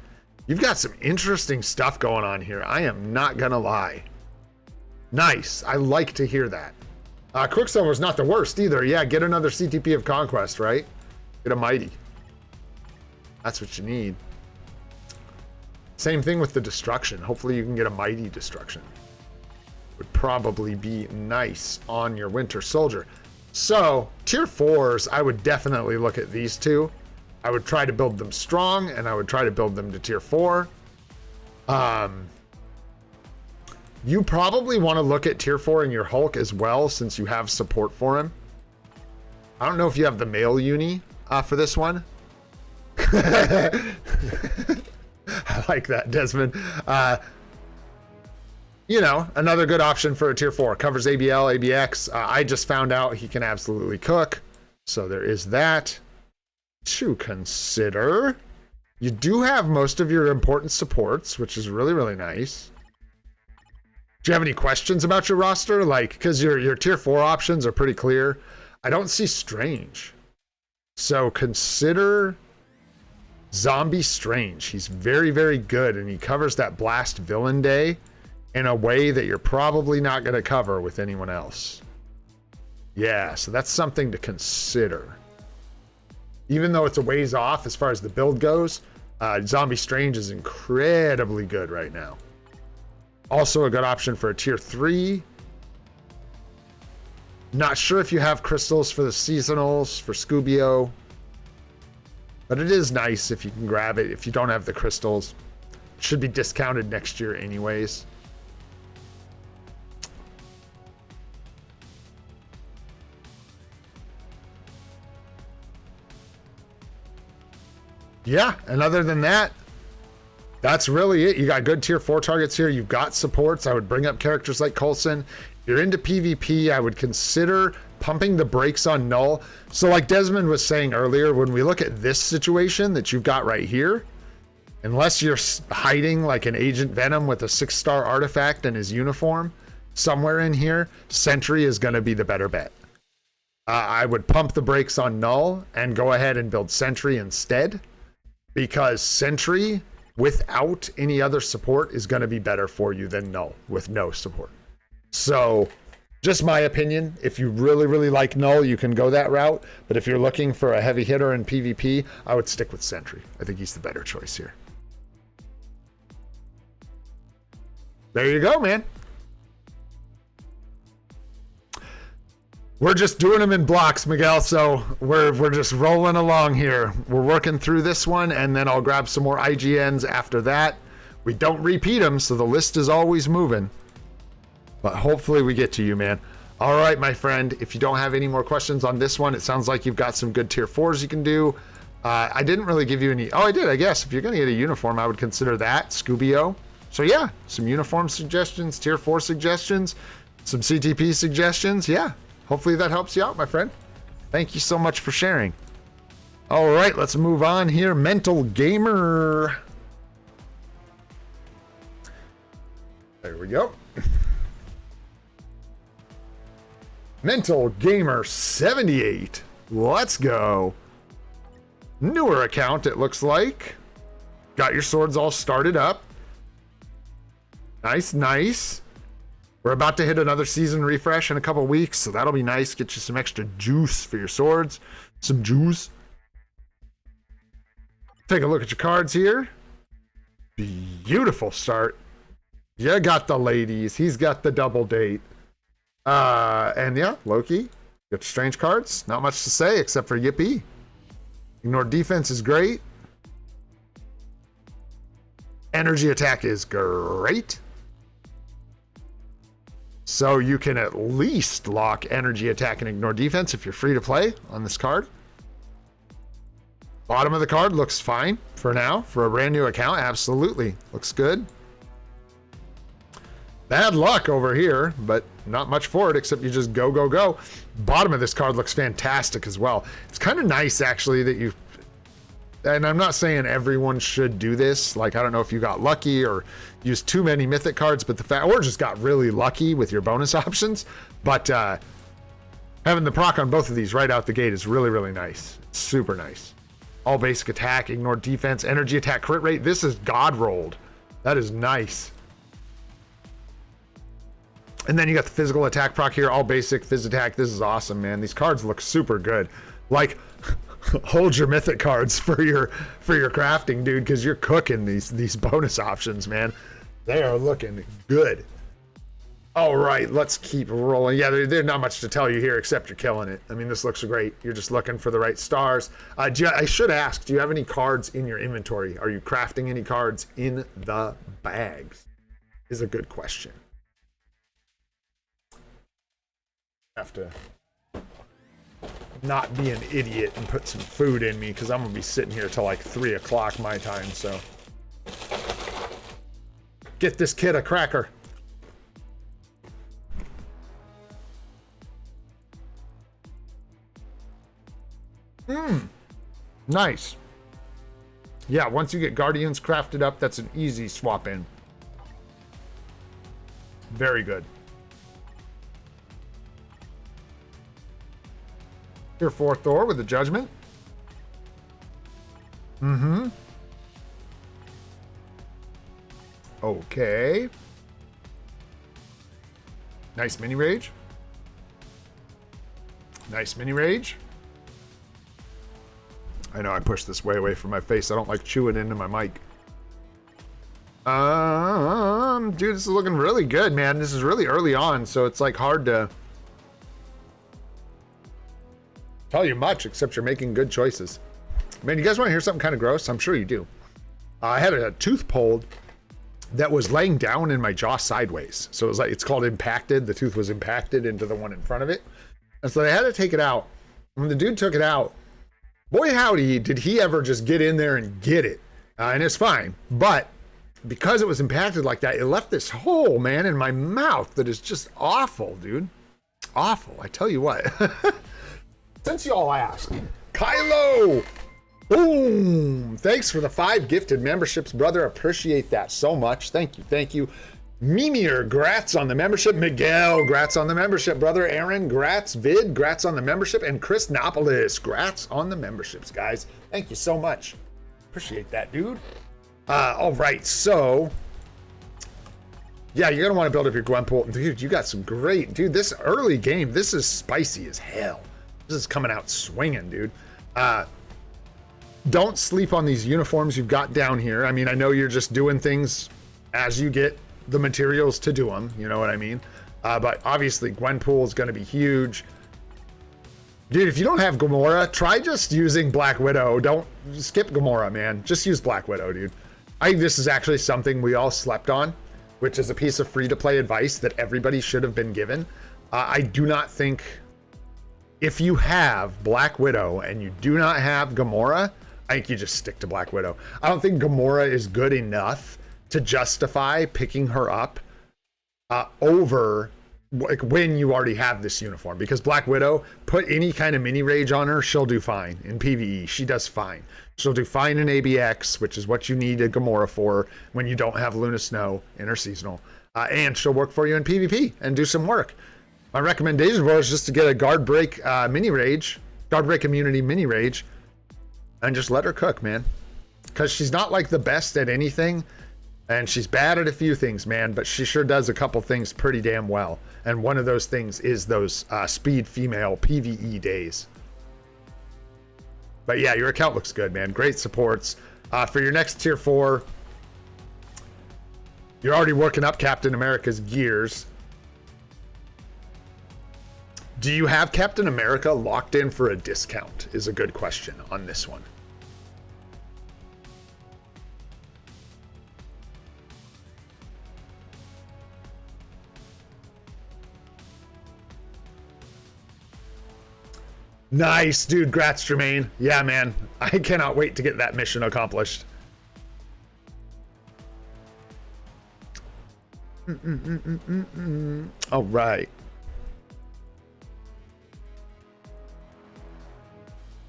You've got some interesting stuff going on here. I am not gonna lie. Nice. I like to hear that. Quicksilver's not the worst either. Yeah, get another CTP of Conquest, right? Get a Mighty. That's what you need. Same thing with the Destruction. Hopefully you can get a Mighty Destruction. Would probably be nice on your Winter Soldier. So, tier 4s, I would definitely look at these two. I would try to build them strong, and I would try to build them to tier 4. You probably want to look at tier 4 in your Hulk as well, since you have support for him. I don't know if you have the male uni for this one. I like that, Desmond. You know, another good option for a tier 4. Covers ABL, ABX. I just found out he can absolutely cook. So there is that to consider. You do have most of your important supports, which is really, really nice. Do you have any questions about your roster? Like, because your tier 4 options are pretty clear. I don't see Strange. So consider Zombie Strange. He's very, very good, and he covers that Blast Villain Day in a way that you're probably not going to cover with anyone else. Yeah, so that's something to consider. Even though it's a ways off as far as the build goes, Zombie Strange is incredibly good right now. Also a good option for a tier 3. Not sure if you have crystals for the seasonals, for Scubio. But it is nice if you can grab it. If you don't have the crystals, it should be discounted next year anyways. Yeah, and other than that, that's really it. You got good tier 4 targets here. You've got supports. I would bring up characters like Coulson. If you're into PvP, I would consider pumping the brakes on Null. So like Desmond was saying earlier, when we look at this situation that you've got right here, unless you're hiding like an Agent Venom with a 6-star artifact and his uniform somewhere in here, Sentry is going to be the better bet. I would pump the brakes on Null and go ahead and build Sentry instead, because Sentry without any other support is going to be better for you than Null with no support. So just my opinion. If you really, really like Null, you can go that route. But if you're looking for a heavy hitter in PvP, I would stick with Sentry. I think he's the better choice here. There you go, man. We're just doing them in blocks, Miguel, so we're just rolling along here. We're working through this one, and then I'll grab some more IGNs after that. We don't repeat them, so the list is always moving. But hopefully we get to you, man. All right, my friend, if you don't have any more questions on this one, it sounds like you've got some good tier 4s you can do. I didn't really give you any... Oh, I did, I guess. If you're going to get a uniform, I would consider that, Scubio. So yeah, some uniform suggestions, tier 4 suggestions, some CTP suggestions, yeah. Hopefully that helps you out, my friend. Thank you so much for sharing. All right, let's move on here. Mental Gamer. There we go. Mental Gamer 78. Let's go. Newer account, it looks like. Got your swords all started up. Nice, nice. We're about to hit another season refresh in a couple weeks, so that'll be nice. Get you some extra juice for your swords. Some juice. Take a look at your cards here. Beautiful start. You got the ladies. He's got the double date. And yeah, Loki. Got strange cards. Not much to say except for yippee. Ignore defense is great. Energy attack is great. So you can at least lock energy attack and ignore defense if you're free to play on this card. Bottom of the card looks fine for now. For a brand new account, absolutely. Looks good. Bad luck over here, but not much for it except you just go, go, go. Bottom of this card looks fantastic as well. It's kind of nice actually that you, and I'm not saying everyone should do this. Like, I don't know if you got lucky or used too many mythic cards, but the fact, or just got really lucky with your bonus options. But having the proc on both of these right out the gate is really, really nice. It's super nice. All basic attack, ignore defense, energy attack, crit rate. This is God rolled. That is nice. And then you got the physical attack proc here, all basic phys attack. This is awesome, man. These cards look super good. Like, hold your mythic cards for your crafting, dude, because you're cooking these bonus options, man. They are looking good. All right, let's keep rolling. Yeah, there's not much to tell you here except you're killing it. I mean, this looks great. You're just looking for the right stars. I should ask, do you have any cards in your inventory? Are you crafting any cards in the bags? Is a good question. Have to not be an idiot and put some food in me because I'm gonna be sitting here till like 3 o'clock my time. So get this kid a cracker. Nice. Yeah, once you get Guardians crafted up, that's an easy swap in. Very good. Here for Thor with the Judgment. Okay. Nice mini rage. Nice mini rage. I know I pushed this way away from my face. I don't like chewing into my mic. Dude, this is looking really good, man. This is really early on, so it's like hard to tell you much, except you're making good choices. Man, you guys want to hear something kind of gross? I'm sure you do. I had a tooth pulled that was laying down in my jaw sideways. So it was like, it's called impacted. The tooth was impacted into the one in front of it. And so they had to take it out. When the dude took it out, boy howdy, did he ever just get in there and get it. And it's fine. But because it was impacted like that, it left this hole, man, in my mouth that is just awful, dude. Awful, I tell you what. Since y'all ask, Kylo, boom, thanks for the 5 gifted memberships, brother. Appreciate that so much. Thank you, thank you. Mimir, grats on the membership. Miguel, grats on the membership, brother. Aaron, grats. Vid, grats on the membership. And Chris Nopolis, grats on the memberships, guys. Thank you so much. Appreciate that, dude. All right, so yeah, you're gonna want to build up your Gwenpool. Dude, you got some great, dude, this early game, this is spicy as hell. This is coming out swinging, dude. Don't sleep on these uniforms you've got down here. I mean, I know you're just doing things as you get the materials to do them, you know what I mean? But obviously Gwenpool is going to be huge. Dude, if you don't have Gamora, try just using Black Widow. Don't skip Gamora, man. Just use Black Widow, dude. I think this is actually something we all slept on, which is a piece of free-to-play advice that everybody should have been given. I do not think, if you have Black Widow and you do not have Gamora, I think you just stick to Black Widow. I don't think Gamora is good enough to justify picking her up over like when you already have this uniform, because Black Widow, put any kind of mini rage on her, she'll do fine in PvE. She does fine. She'll do fine in ABX, which is what you need a Gamora for when you don't have Luna Snow in her seasonal. And she'll work for you in PvP and do some work. My recommendation for her is just to get a guard break mini rage, guard break immunity mini rage, and just let her cook, man. Because she's not like the best at anything, And she's bad at a few things, man, but she sure does a couple things pretty damn well. And one of those things is those speed female PvE days. But yeah, your account looks good, man. Great supports. For your next tier 4, you're already working up Captain America's gears. Do you have Captain America locked in for a discount is a good question on this one. Nice, dude. Grats, Jermaine. Yeah, man. I cannot wait to get that mission accomplished. All right.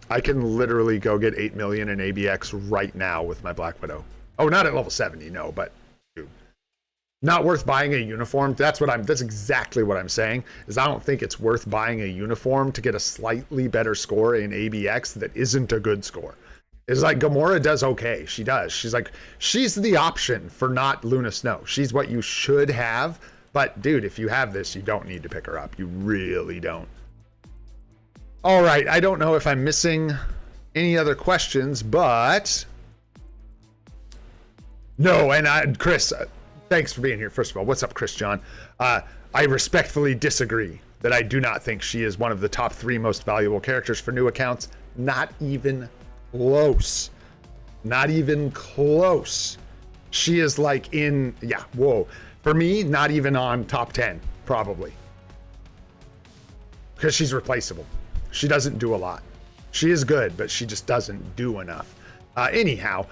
I can literally go get 8 million in ABX right now with my Black Widow. Oh, not at level 70, no, but dude, not worth buying a uniform. That's exactly what I'm saying, is I don't think it's worth buying a uniform to get a slightly better score in ABX that isn't a good score. It's like Gamora does okay. She does. She's the option for not Luna Snow. She's what you should have. But dude, if you have this, you don't need to pick her up. You really don't. All right. I don't know if I'm missing any other questions, but no. And Chris, thanks for being here. First of all, what's up, Chris John? I respectfully disagree that I do not think she is one of the top 3 most valuable characters for new accounts. Not even close. Not even close. She is like in, yeah, whoa. For me, not even on top 10, probably. Because she's replaceable. She doesn't do a lot. She is good, but she just doesn't do enough. Anyhow,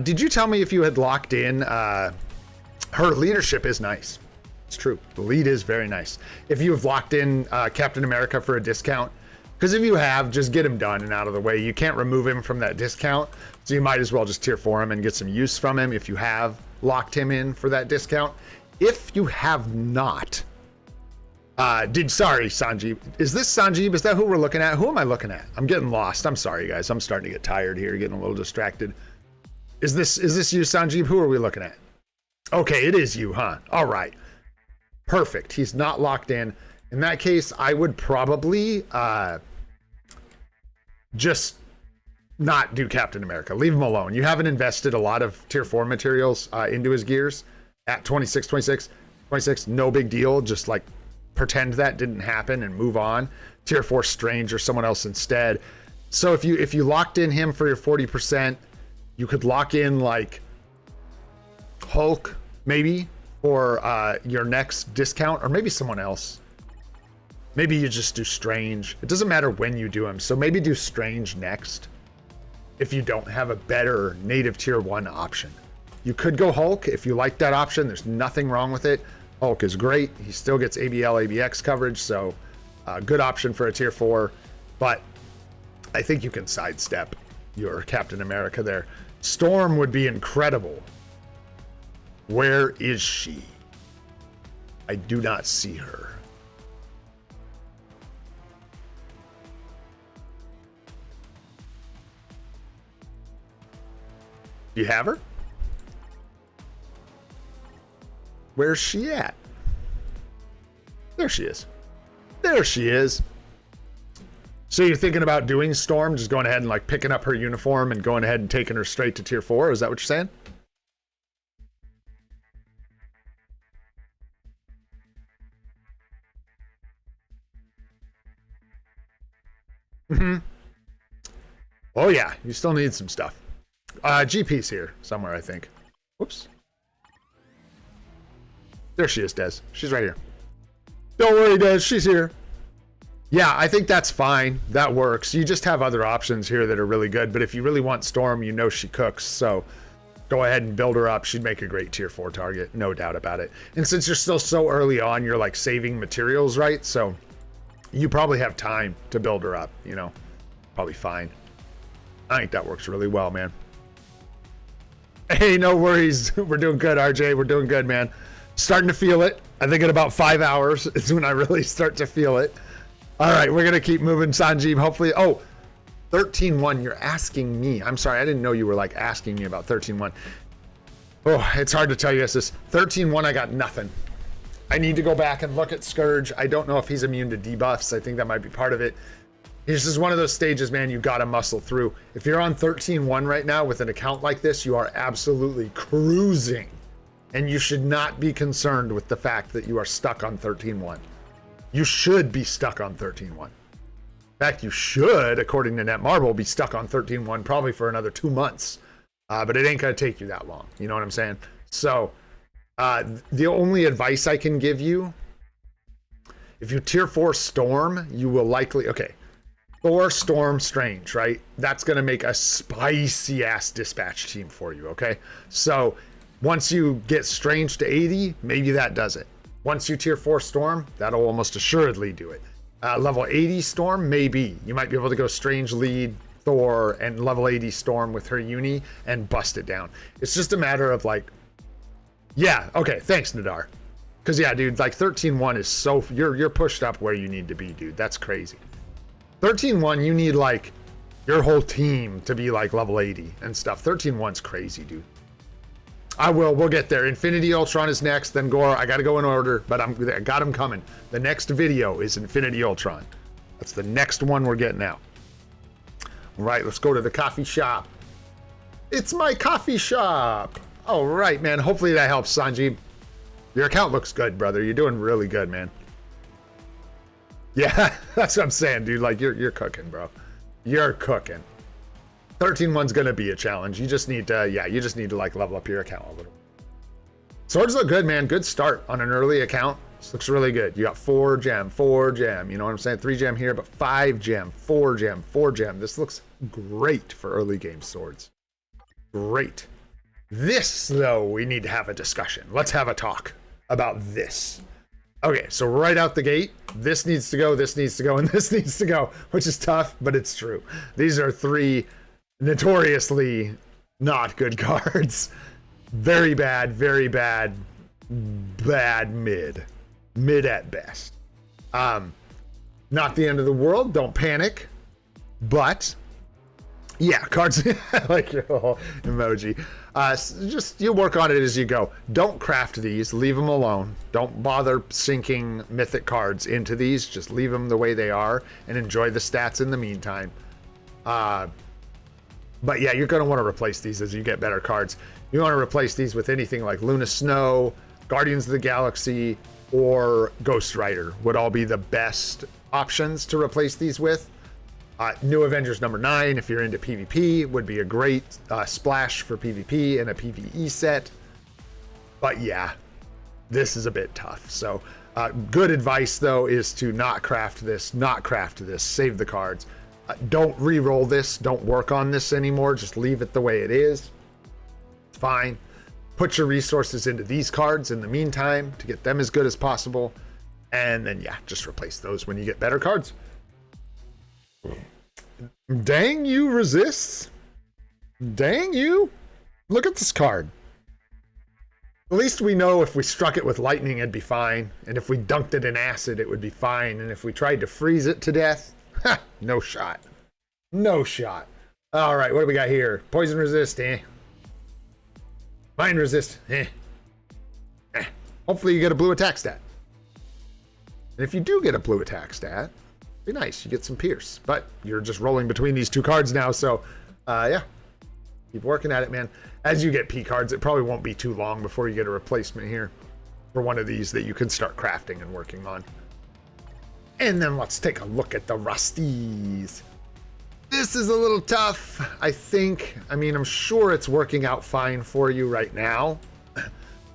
did you tell me if you had locked in, her leadership is nice. It's true. The lead is very nice. If you have locked in Captain America for a discount, because if you have, just get him done and out of the way. You can't remove him from that discount, so you might as well just tier 4 him and get some use from him if you have locked him in for that discount. If you have not, sorry, Sanjeev. Is this Sanjeev? Is that who we're looking at? Who am I looking at? I'm getting lost. I'm sorry, guys. I'm starting to get tired here, getting a little distracted. Is this you, Sanjeev? Who are we looking at? Okay, it is you, huh? All right. Perfect. He's not locked in. In that case, I would probably just not do Captain America. Leave him alone. You haven't invested a lot of tier 4 materials into his gears at 26. No big deal. Just like pretend that didn't happen and move on. Tier 4 Strange or someone else instead. So if you locked in him for your 40%, you could lock in like Hulk maybe for your next discount, or maybe someone else. Maybe you just do Strange. It doesn't matter when you do him, so maybe do Strange next if you don't have a better native tier 1 option. You could go Hulk if you like that option. There's nothing wrong with it. Hulk is great. He still gets ABL, ABX coverage, so good option for a tier 4. But I think you can sidestep your Captain America there. Storm would be incredible. Where is she? I do not see her. Do you have her? Where's she at? There she is. There she is. So you're thinking about doing Storm, just going ahead and like picking up her uniform and going ahead and taking her straight to tier 4? Is that what you're saying? Mm-hmm. Oh yeah, you still need some stuff. GP's here somewhere, I think. Whoops. There she is, Des. She's right here. Don't worry, Des. She's here. Yeah, I think that's fine. That works. You just have other options here that are really good. But if you really want Storm, you know she cooks. So go ahead and build her up. She'd make a great tier 4 target. No doubt about it. And since you're still so early on, you're like saving materials, right? So you probably have time to build her up, you know. Probably fine. I think that works really well, man. Hey, no worries. We're doing good, RJ. We're doing good, man. Starting to feel it. I think in about 5 hours is when I really start to feel it. All right, we're going to keep moving, Sanjeev. Hopefully, 13-1, you're asking me. I'm sorry, I didn't know you were like asking me about 13-1. Oh, it's hard to tell you. This 13-1, I got nothing. I need to go back and look at Scourge. I don't know if he's immune to debuffs. I think that might be part of it. This is one of those stages, man, you got to muscle through. If you're on 13-1 right now with an account like this, you are absolutely cruising. And you should not be concerned with the fact that you are stuck on 13-1. You should be stuck on 13-1. In fact, you should, according to Netmarble, be stuck on 13-1 probably for another 2 months. But it ain't going to take you that long. You know what I'm saying? So, the only advice I can give you, if you tier 4 Storm, you will likely... Okay. Thor, Storm, Strange, right? That's going to make a spicy ass dispatch team for you, okay? So once you get Strange to 80, maybe that does it. Once you tier 4 Storm, that'll almost assuredly do it. Level 80 Storm, maybe. You might be able to go Strange lead, Thor, and level 80 Storm with her uni and bust it down. It's just a matter of like, yeah, okay, thanks, Nadar. Because yeah, dude, like 13-1 is so, you're pushed up where you need to be, dude. That's crazy. 13-1, you need like your whole team to be like level 80 and stuff. 13-1's crazy, dude. We'll get there. Infinity Ultron is next, then Gore. I gotta go in order, but I got him coming. The next video is Infinity Ultron. That's the next one we're getting out. All right, let's go to the coffee shop. It's my coffee shop. All right, man. Hopefully that helps, Sanjeev. Your account looks good, brother. You're doing really good, man. Yeah, that's what I'm saying, dude. Like, you're cooking, bro. You're cooking. 13-1's gonna be a challenge. You just need to, yeah, you just need to like level up your account a little. Swords look good, man. Good start on an early account. This looks really good. You got 4 gem, 4 gem. You know what I'm saying? 3 gem here, but 5 gem, 4 gem, 4 gem. This looks great for early game swords. Great. This, though, we need to have a discussion. Let's have a talk about this. Okay, so right out the gate, this needs to go, this needs to go, and this needs to go, which is tough, but it's true. These are 3 notoriously not good cards. Very bad, bad mid. Mid at best. Not the end of the world, don't panic. But, yeah, cards, I like your whole emoji. Just, you work on it as you go. Don't craft these, leave them alone. Don't bother sinking mythic cards into these, just leave them the way they are and enjoy the stats in the meantime. But yeah, you're going to want to replace these as you get better cards. You want to replace these with anything like Luna Snow, Guardians of the Galaxy, or Ghost Rider would all be the best options to replace these with. New Avengers number 9, if you're into PvP, would be a great splash for PvP and a PvE set. But yeah, this is a bit tough. So good advice, though, is to not craft this, save the cards. Don't re-roll this, don't work on this anymore, just leave it the way it is. It's fine. Put your resources into these cards in the meantime to get them as good as possible. And then, yeah, just replace those when you get better cards. Dang you, resists. Dang you. Look at this card. At least we know if we struck it with lightning, it'd be fine. And if we dunked it in acid, it would be fine. And if we tried to freeze it to death, ha, no shot. No shot. All right, what do we got here? Poison resist, eh. Mind resist, eh. Hopefully you get a blue attack stat. And if you do get a blue attack stat, be nice, you get some pierce. But you're just rolling between these 2 cards now, so yeah. Keep working at it, man. As you get P cards, it probably won't be too long before you get a replacement here for one of these that you can start crafting and working on. And then let's take a look at the Rusties. This is a little tough, I think. I mean, I'm sure it's working out fine for you right now.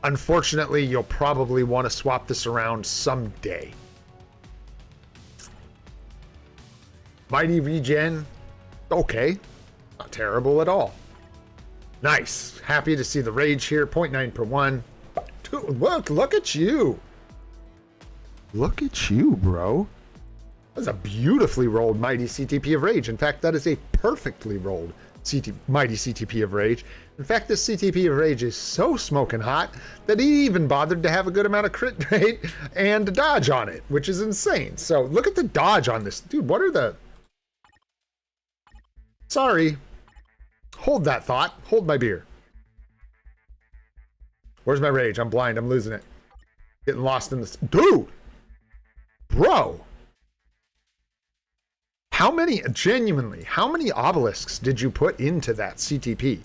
Unfortunately, you'll probably want to swap this around someday. Mighty Regen, okay. Not terrible at all. Nice. Happy to see the rage here. 0.9 per 1. Look at you. Look at you, bro. That's a beautifully rolled Mighty CTP of Rage. In fact, that is a perfectly rolled Mighty CTP of Rage. In fact, this CTP of Rage is so smoking hot that he even bothered to have a good amount of crit rate and dodge on it, which is insane. So look at the dodge on this. Dude, what are the... Sorry. Hold that thought. Hold my beer. Where's my rage? I'm blind. I'm losing it. Getting lost in this. Dude! Bro! How many, genuinely, how many obelisks did you put into that CTP?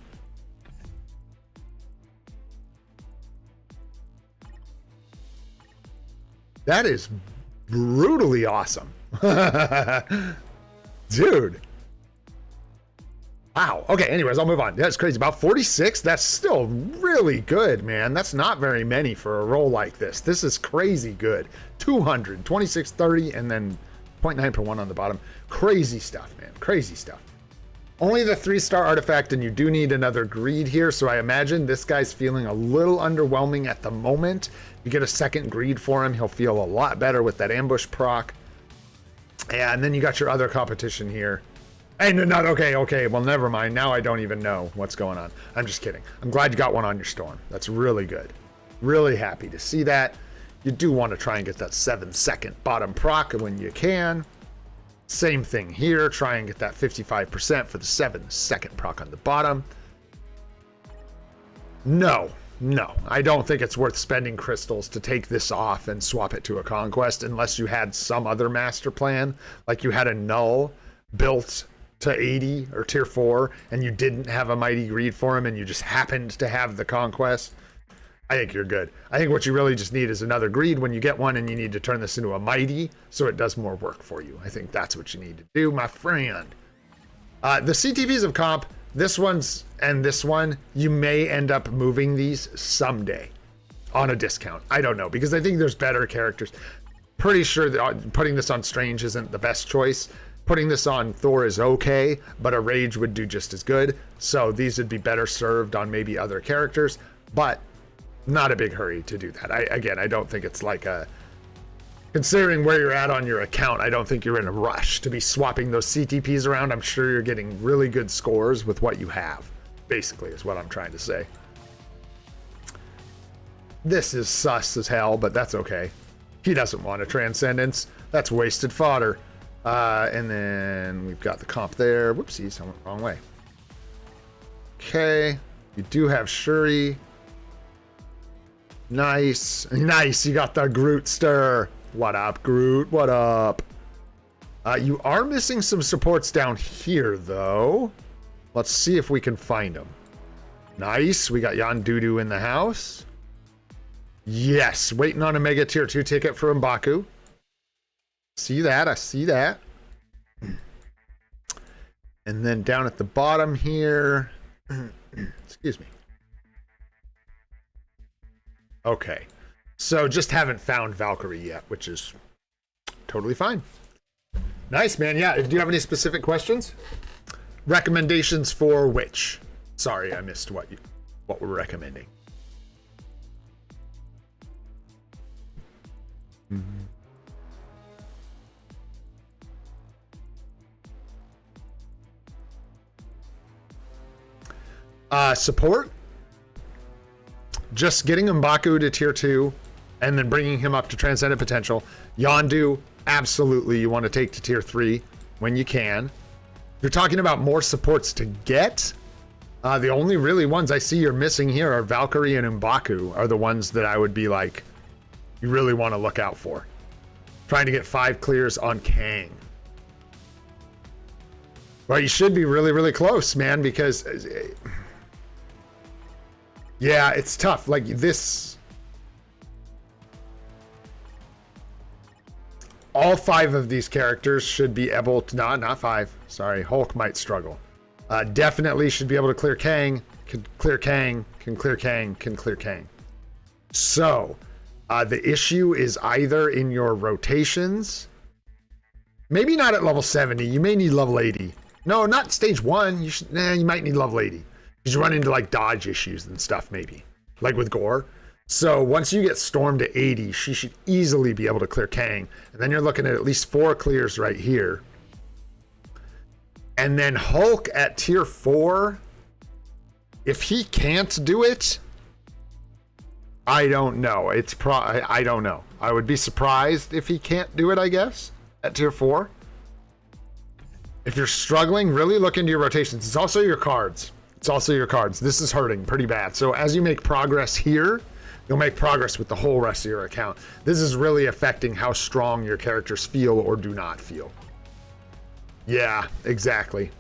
That is brutally awesome. Dude. Wow. Okay, anyways, I'll move on. That's crazy. About 46? That's still really good, man. That's not very many for a roll like this. This is crazy good. 200, 26, 30, and then 0.9 per 1 on the bottom. Crazy stuff, man. Crazy stuff. Only the 3-star artifact, and you do need another greed here, so I imagine this guy's feeling a little underwhelming at the moment. You get a second greed for him, he'll feel a lot better with that ambush proc. And then you got your other competition here. And not okay, well, never mind. Now I don't even know what's going on. I'm just kidding. I'm glad you got one on your storm. That's really good. Really happy to see that. You do want to try and get that 7-second bottom proc when you can. Same thing here. Try and get that 55% for the 7-second proc on the bottom. No, I don't think it's worth spending crystals to take this off and swap it to a conquest unless you had some other master plan, like you had a null built to 80 or tier 4 and you didn't have a mighty greed for him and you just happened to have the conquest. I think you're good. I think what you really just need is another greed when you get one and you need to turn this into a mighty so it does more work for you. I think that's what you need to do, my friend. The CTPs of comp, this one's and this one, you may end up moving these someday on a discount. I don't know, because I think there's better characters. Pretty sure that putting this on Strange isn't the best choice. Putting this on Thor is okay, but a Rage would do just as good. So these would be better served on maybe other characters, but not a big hurry to do that. I don't think it's like a, considering where you're at on your account, I don't think you're in a rush to be swapping those CTPs around. I'm sure you're getting really good scores with what you have, basically, is what I'm trying to say. This is sus as hell, but that's okay. He doesn't want a Transcendence. That's wasted fodder. And then we've got the comp there. Whoopsies, I went the wrong way. Okay, you do have Shuri. Nice, you got the Grootster. What up, Groot? What up? You are missing some supports down here, though. Let's see if we can find them. Nice, we got Yondudu in the house. Yes, waiting on a Mega Tier 2 ticket for M'Baku. See that, I see that. And then down at the bottom here, excuse me. Okay, so just haven't found Valkyrie yet, which is totally fine. Nice, man. Yeah, do you have any specific questions? Recommendations for which? Sorry, I missed what we're recommending. Support. Just getting M'Baku to tier 2 and then bringing him up to Transcendent Potential. Yondu, absolutely you want to take to tier 3 when you can. You're talking about more supports to get. The only really ones I see you're missing here are Valkyrie and M'Baku are the ones that I would be like, you really want to look out for. Trying to get 5 clears on Kang. Well, you should be really, really close, man, because yeah, it's tough. Like this, all 5 of these characters should be able to, not 5. Sorry, Hulk might struggle. Definitely should be able to clear Kang, can clear Kang, can clear Kang, can clear Kang. So, the issue is either in your rotations, maybe not at level 70. You may need level 80. No, not stage 1. You might need level 80. You run into like dodge issues and stuff, maybe like with Gore. So once you get Storm to 80, she should easily be able to clear Kang. And then you're looking at least 4 clears right here. And then Hulk at tier 4, if he can't do it, I don't know. I don't know. I would be surprised if he can't do it, I guess, at tier 4. If you're struggling, really look into your rotations. It's also your cards. It's also your cards. This is hurting pretty bad. So as you make progress here, you'll make progress with the whole rest of your account. This is really affecting how strong your characters feel or do not feel. Yeah, exactly.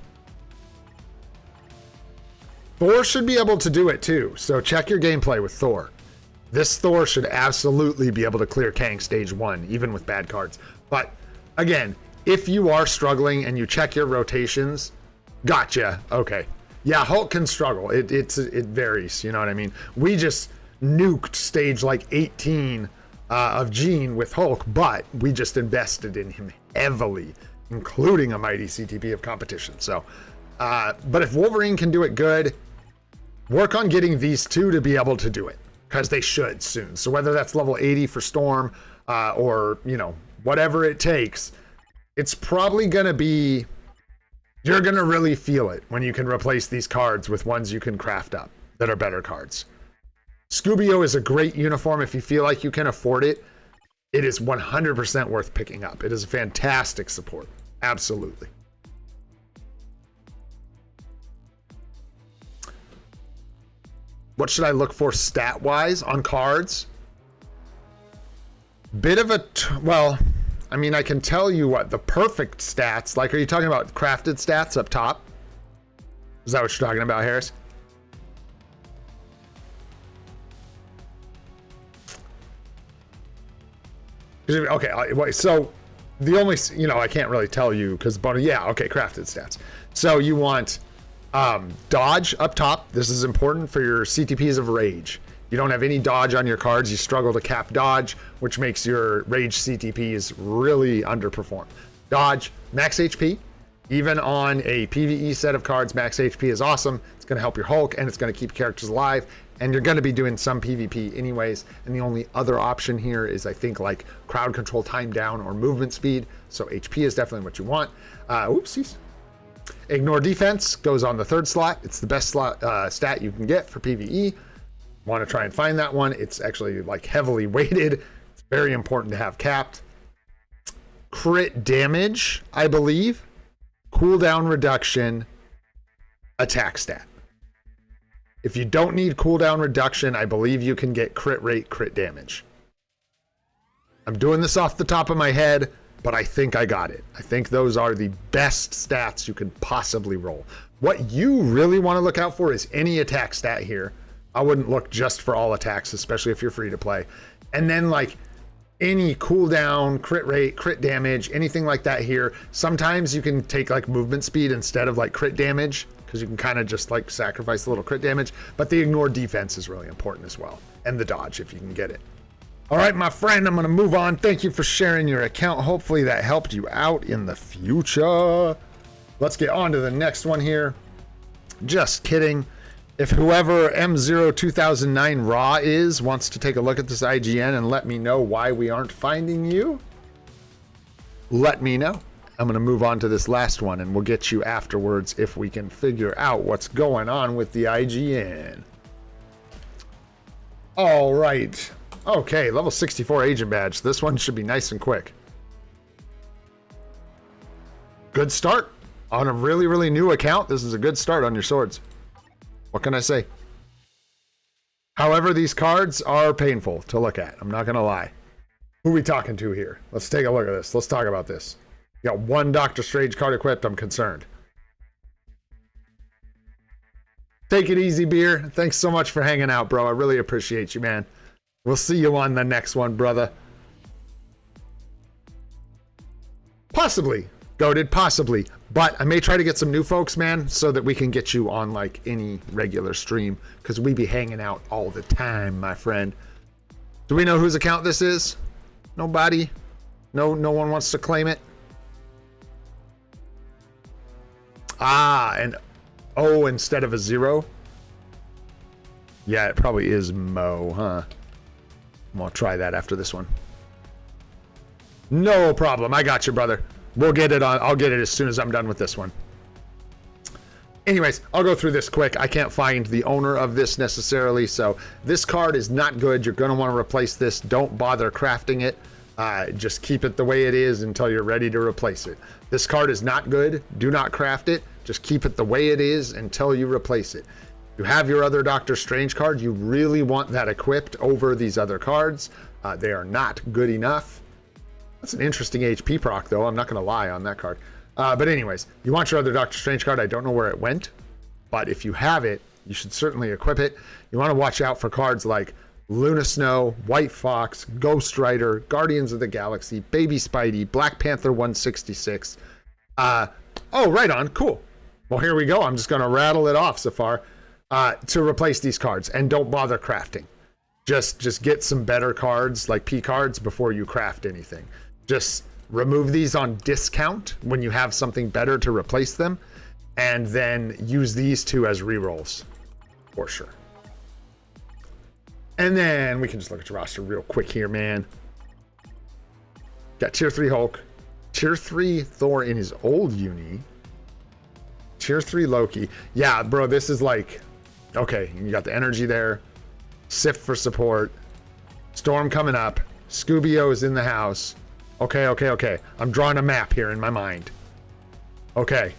Thor should be able to do it too. So check your gameplay with Thor. This Thor should absolutely be able to clear Kang stage 1, even with bad cards. But again, if you are struggling and you check your rotations, gotcha. Okay. Yeah, Hulk can struggle. It varies. You know what I mean? We just nuked stage like 18 of Gene with Hulk, but we just invested in him heavily, including a mighty CTP of competition. So, but if Wolverine can do it good, work on getting these two to be able to do it, because they should soon. So whether that's level 80 for Storm or, you know, whatever it takes, it's probably going to be, you're going to really feel it when you can replace these cards with ones you can craft up that are better cards. Scooby-O is a great uniform. If you feel like you can afford it, it is 100% worth picking up. It is a fantastic support. Absolutely. What should I look for stat-wise on cards? Bit of a, well, I mean, I can tell you what the perfect stats, like, are you talking about crafted stats up top? Is that what you're talking about, Harris? Okay, so the only, you know, I can't really tell you because, yeah, okay, crafted stats. So you want dodge up top. This is important for your CTPs of rage. You don't have any dodge on your cards, you struggle to cap dodge, which makes your rage CTPs really underperform. Dodge, max HP. Even on a PvE set of cards, max HP is awesome. It's going to help your Hulk, and it's going to keep characters alive. And you're going to be doing some PvP anyways. And the only other option here is, I think, like crowd control time down or movement speed. So HP is definitely what you want. Oopsies. Ignore defense goes on the third slot. It's the best slot stat you can get for PvE. Want to try and find that one. It's actually like heavily weighted. It's very important to have capped. Crit damage, I believe. Cooldown reduction, attack stat. If you don't need cooldown reduction, I believe you can get crit rate, crit damage. I'm doing this off the top of my head, but I think I got it. I think those are the best stats you can possibly roll. What you really want to look out for is any attack stat here. I wouldn't look just for all attacks, especially if you're free to play. And then like any cooldown, crit rate, crit damage, anything like that here. Sometimes you can take like movement speed instead of like crit damage, because you can kind of just like sacrifice a little crit damage. But the ignore defense is really important as well. And the dodge if you can get it. All right, my friend, I'm going to move on. Thank you for sharing your account. Hopefully that helped you out in the future. Let's get on to the next one here. Just kidding. If whoever M02009 Raw is wants to take a look at this IGN and let me know why we aren't finding you, let me know. I'm going to move on to this last one, and we'll get you afterwards if we can figure out what's going on with the IGN. All right. Okay, level 64 agent badge. This one should be nice and quick. Good start on a really, really new account. This is a good start on your swords. What can I say? However, these cards are painful to look at. I'm not going to lie. Who are we talking to here? Let's take a look at this. Let's talk about this. You got one Doctor Strange card equipped. I'm concerned. Take it easy, Beer. Thanks so much for hanging out, bro. I really appreciate you, man. We'll see you on the next one, brother. Possibly. Goated, possibly. But I may try to get some new folks, man, so that we can get you on like any regular stream, because we be hanging out all the time, my friend. Do we know whose account this is? Nobody? No one wants to claim it? Ah, and O instead of a 0? Yeah, it probably is Mo, huh? I'll try that after this one. No problem. I got you, brother. We'll get it on. I'll get it as soon as I'm done with this one. Anyways, I'll go through this quick. I can't find the owner of this necessarily, so this card is not good. You're going to want to replace this. Don't bother crafting it. Just keep it the way it is until you're ready to replace it. This card is not good. Do not craft it. Just keep it the way it is until you replace it. You have your other Doctor Strange card. You really want that equipped over these other cards. They are not good enough. That's an interesting HP proc, though. I'm not going to lie on that card. But anyways, you want your other Doctor Strange card. I don't know where it went, but if you have it, you should certainly equip it. You want to watch out for cards like Luna Snow, White Fox, Ghost Rider, Guardians of the Galaxy, Baby Spidey, Black Panther 166. Oh, right on. Cool. Well, here we go. I'm just going to rattle it off so far to replace these cards, and don't bother crafting. Just get some better cards like P cards before you craft anything. Just remove these on discount when you have something better to replace them, and then use these two as rerolls for sure. And then we can just look at your roster real quick here, man. Got tier 3 Hulk, tier 3 Thor in his old uni, tier 3 Loki. Yeah, bro, this is like, okay, you got the energy there. Sif for support. Storm coming up. Scooby-O is in the house. Okay. I'm drawing a map here in my mind. Okay.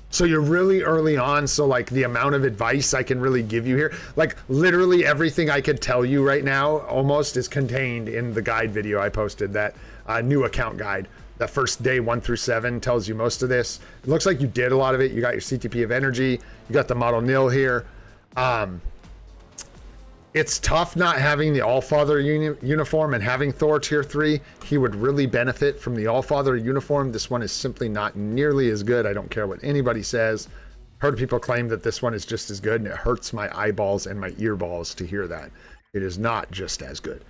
So you're really early on, so like the amount of advice I can really give you here, like literally everything I could tell you right now almost is contained in the guide video I posted, that new account guide. The first day 1 through 7 tells you most of this. It looks like you did a lot of it. You got your CTP of energy. You got the model nil here. It's tough not having the Allfather uniform and having Thor tier 3. He would really benefit from the Allfather uniform. This one is simply not nearly as good. I don't care what anybody says. Heard people claim that this one is just as good, and it hurts my eyeballs and my earballs to hear that. It is not just as good.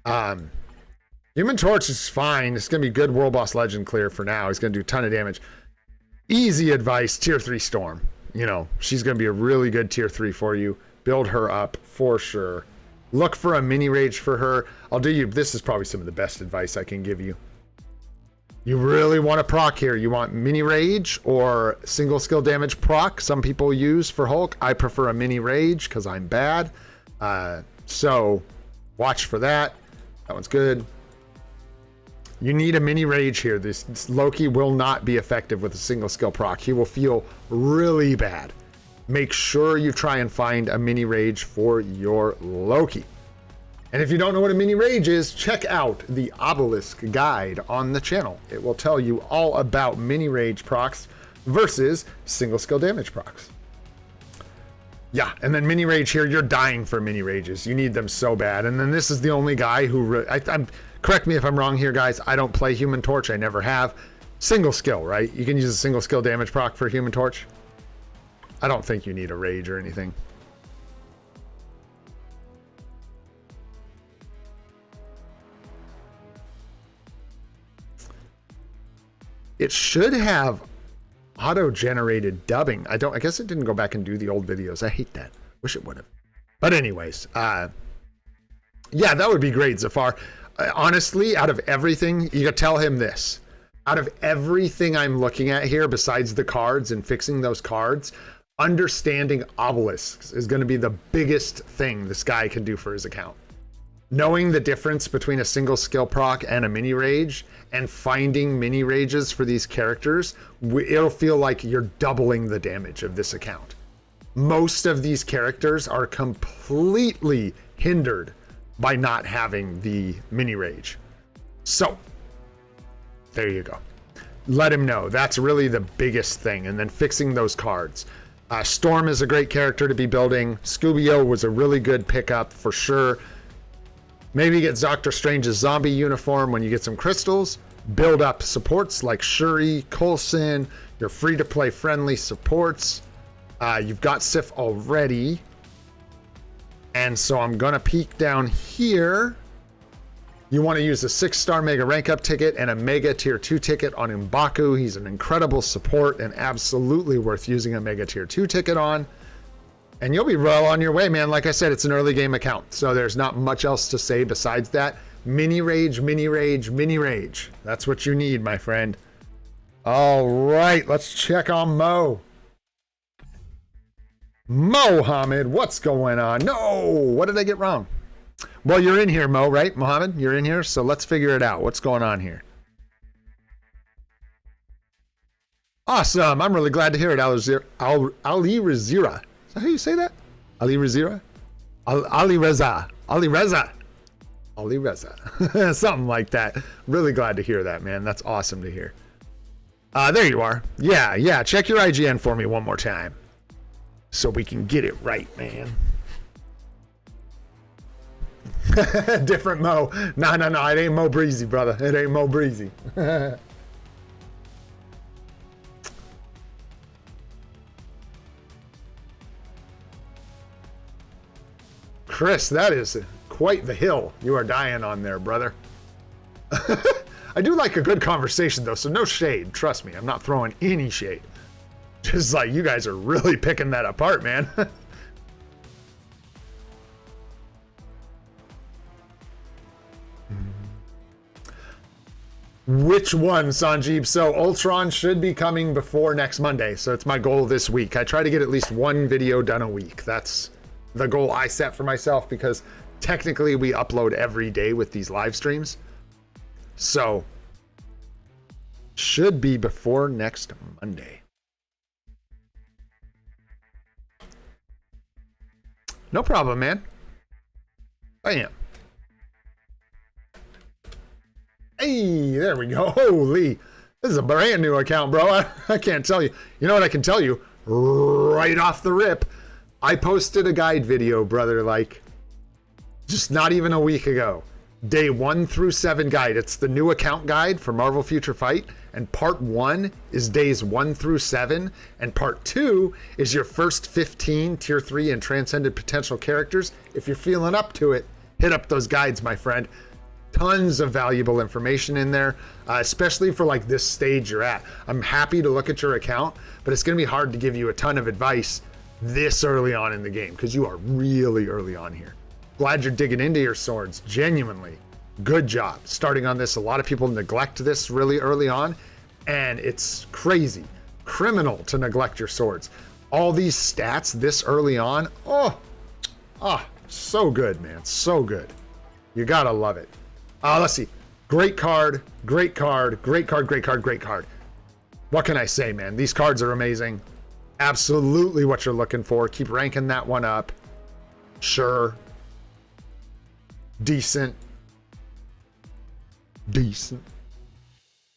Human Torch is fine. It's going to be good World Boss Legend clear for now. He's going to do a ton of damage. Easy advice, tier 3 Storm. You know, she's going to be a really good tier 3 for you. Build her up for sure. Look for a mini rage for her. I'll do you. This is probably some of the best advice I can give you. You really want to proc here. You want mini rage or single skill damage proc. Some people use for Hulk. I prefer a mini rage because I'm bad. So watch for that. That one's good. You need a mini rage here. This Loki will not be effective with a single skill proc. He will feel really bad. Make sure you try and find a mini rage for your Loki. And if you don't know what a mini rage is, check out the Obelisk guide on the channel. It will tell you all about mini rage procs versus single skill damage procs. Yeah, and then mini rage here, you're dying for mini rages. You need them so bad. And then this is the only guy who, correct me if I'm wrong here, guys. I don't play Human Torch. I never have. Single skill, right? You can use a single skill damage proc for Human Torch. I don't think you need a rage or anything. It should have auto-generated dubbing. I guess it didn't go back and do the old videos. I hate that. Wish it would have. But anyways, yeah, that would be great, Zafar. Honestly, out of everything, you could tell him this. Out of everything I'm looking at here, besides the cards and fixing those cards, understanding obelisks is going to be the biggest thing this guy can do for his account. Knowing the difference between a single skill proc and a mini rage, and finding mini rages for these characters, it'll feel like you're doubling the damage of this account. Most of these characters are completely hindered by not having the mini rage. So there you go. Let him know. That's really the biggest thing. And then fixing those cards. Storm is a great character to be building. Scooby-O was a really good pickup for sure. Maybe get Doctor Strange's zombie uniform when you get some crystals. Build up supports like Shuri, Coulson. You're free to play friendly supports. You've got Sif already. And so I'm going to peek down here. You want to use a 6-star mega rank up ticket and a mega tier 2 ticket on M'Baku. He's an incredible support and absolutely worth using a mega tier 2 ticket on. And you'll be well on your way, man. Like I said, it's an early game account, so there's not much else to say besides that. Mini rage, mini rage, mini rage. That's what you need, my friend. All right, let's check on Mo. Mohammed, what's going on? No, what did I get wrong? Well, you're in here, Mo, right? Mohammed, you're in here, so let's figure it out. What's going on here? Awesome. I'm really glad to hear it, Ali Razira. Is that how you say that? Ali Razira? Ali Reza. Ali Reza. Ali Reza. Something like that. Really glad to hear that, man. That's awesome to hear. There you are. Yeah. Check your IGN for me one more time, so we can get it right, man. Different Mo. No. It ain't Mo Breezy, brother. It ain't Mo Breezy. Chris, that is quite the hill you are dying on there, brother. I do like a good conversation, though, so no shade. Trust me, I'm not throwing any shade. Just like you guys are really picking that apart, man. Which one, Sanjeev? So Ultron should be coming before next Monday, so it's my goal this week. I try to get at least one video done a week. That's the goal I set for myself, because technically we upload every day with these live streams. So should be before next Monday. No problem, man. I am. Hey, there we go. Holy, this is a brand new account, bro. I can't tell you. You know what I can tell you? Right off the rip, I posted a guide video, brother, like just not even a week ago. Day 1 through 7 guide. It's the new account guide for Marvel Future Fight. And part 1 is days 1 through 7. And part 2 is your first 15 tier 3 and transcended potential characters. If you're feeling up to it, hit up those guides, my friend. Tons of valuable information in there, especially for like this stage you're at. I'm happy to look at your account, but it's going to be hard to give you a ton of advice this early on in the game, because you are really early on here. Glad you're digging into your swords. Genuinely, good job. Starting on this, a lot of people neglect this really early on, and it's crazy, criminal to neglect your swords. All these stats this early on, so good, man, so good. You gotta love it. Let's see. Great card. What can I say, man? These cards are amazing. Absolutely what you're looking for. Keep ranking that one up. Sure. Decent.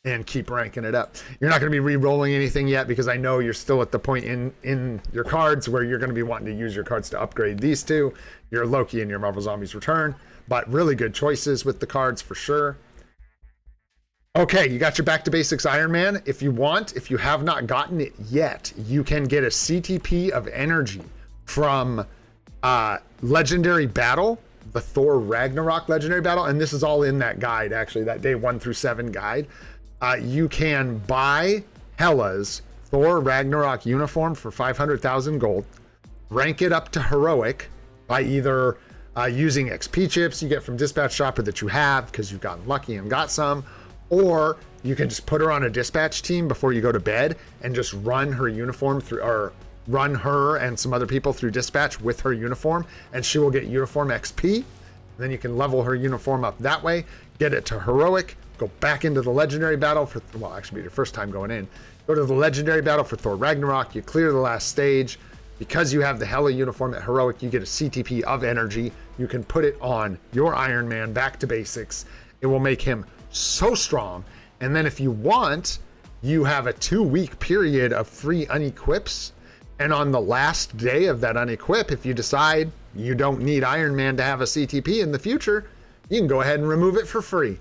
And keep ranking it up. You're not going to be re-rolling anything yet, because I know you're still at the point in your cards where you're going to be wanting to use your cards to upgrade these two, your Loki and your Marvel Zombies Return. But really good choices with the cards for sure. Okay, you got your Back to Basics Iron Man. If you want, if you have not gotten it yet, you can get a CTP of energy from Legendary Battle, the Thor Ragnarok Legendary Battle. And this is all in that guide, actually, that day 1 through 7 guide. You can buy Hela's Thor Ragnarok uniform for 500,000 gold, rank it up to heroic by either using XP chips you get from Dispatch Shopper that you have because you've gotten lucky and got some, or you can just put her on a dispatch team before you go to bed and just run her uniform through, or run her and some other people through dispatch with her uniform, and she will get uniform XP. Then you can level her uniform up that way, get it to heroic, go back into the legendary battle for, well, actually your first time going in, go to the legendary battle for Thor Ragnarok, you clear the last stage. Because you have the Hela uniform at heroic, you get a CTP of energy. You can put it on your Iron Man Back to Basics. It will make him so strong. And then if you want, you have a 2-week period of free unequips. And on the last day of that unequip, if you decide you don't need Iron Man to have a CTP in the future, you can go ahead and remove it for free.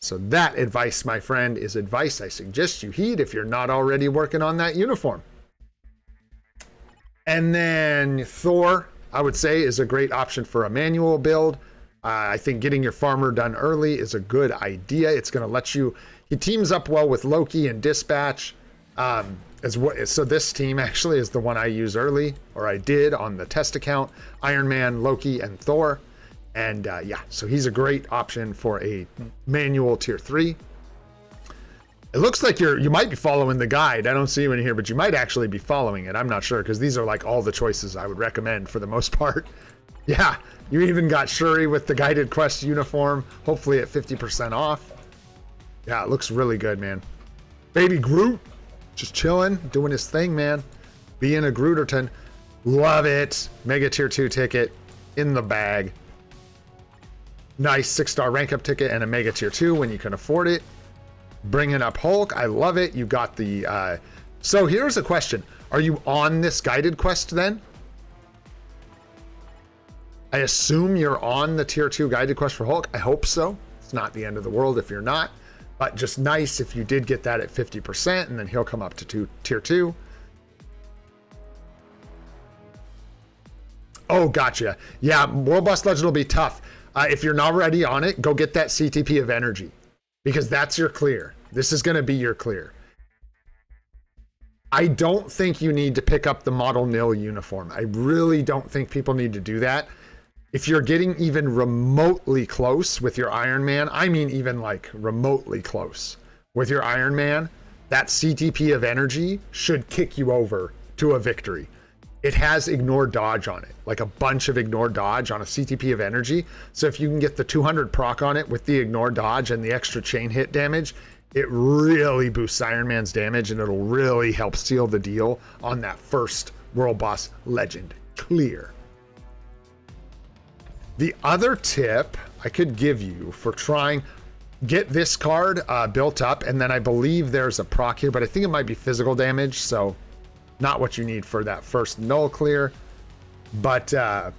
So that advice, my friend, is advice I suggest you heed if you're not already working on that uniform. And then Thor, I would say, is a great option for a manual build. I think getting your farmer done early is a good idea. It's going to let you, he teams up well with Loki and Dispatch. So this team actually is the one I use early, or I did on the test account, Iron Man, Loki, and Thor. And yeah, so he's a great option for a manual tier 3. It looks like you might be following the guide. I don't see you in here, but you might actually be following it. I'm not sure, because these are like all the choices I would recommend for the most part. Yeah, you even got Shuri with the guided quest uniform, hopefully at 50% off. Yeah, it looks really good, man. Baby Groot, Just chilling, doing his thing, man. Being a Gruderton. Love it. Mega tier 2 ticket in the bag. Nice 6-star rank up ticket and a mega tier 2 when you can afford it. Bringing up Hulk. I love it. You got the... So here's a question. Are you on this guided quest then? I assume you're on the tier 2 guided quest for Hulk. I hope so. It's not the end of the world if you're not. But just nice if you did get that at 50% and then he'll come up to tier 2. Oh, gotcha. Yeah, World Boss Legend will be tough. If you're not already on it, go get that CTP of energy. Because that's your clear. This is going to be your clear. I don't think you need to pick up the Model Nil uniform. I really don't think people need to do that. If you're getting even remotely close with your Iron Man, I mean even like remotely close with your Iron Man, that CTP of energy should kick you over to a victory. It has ignore dodge on it, like a bunch of ignore dodge on a CTP of energy. So if you can get the 200 proc on it with the ignore dodge and the extra chain hit damage, it really boosts Iron Man's damage and it'll really help seal the deal on that first World Boss Legend clear. The other tip I could give you for trying, get this card built up, and then I believe there's a proc here, but I think it might be physical damage, so not what you need for that first null clear. But yeah,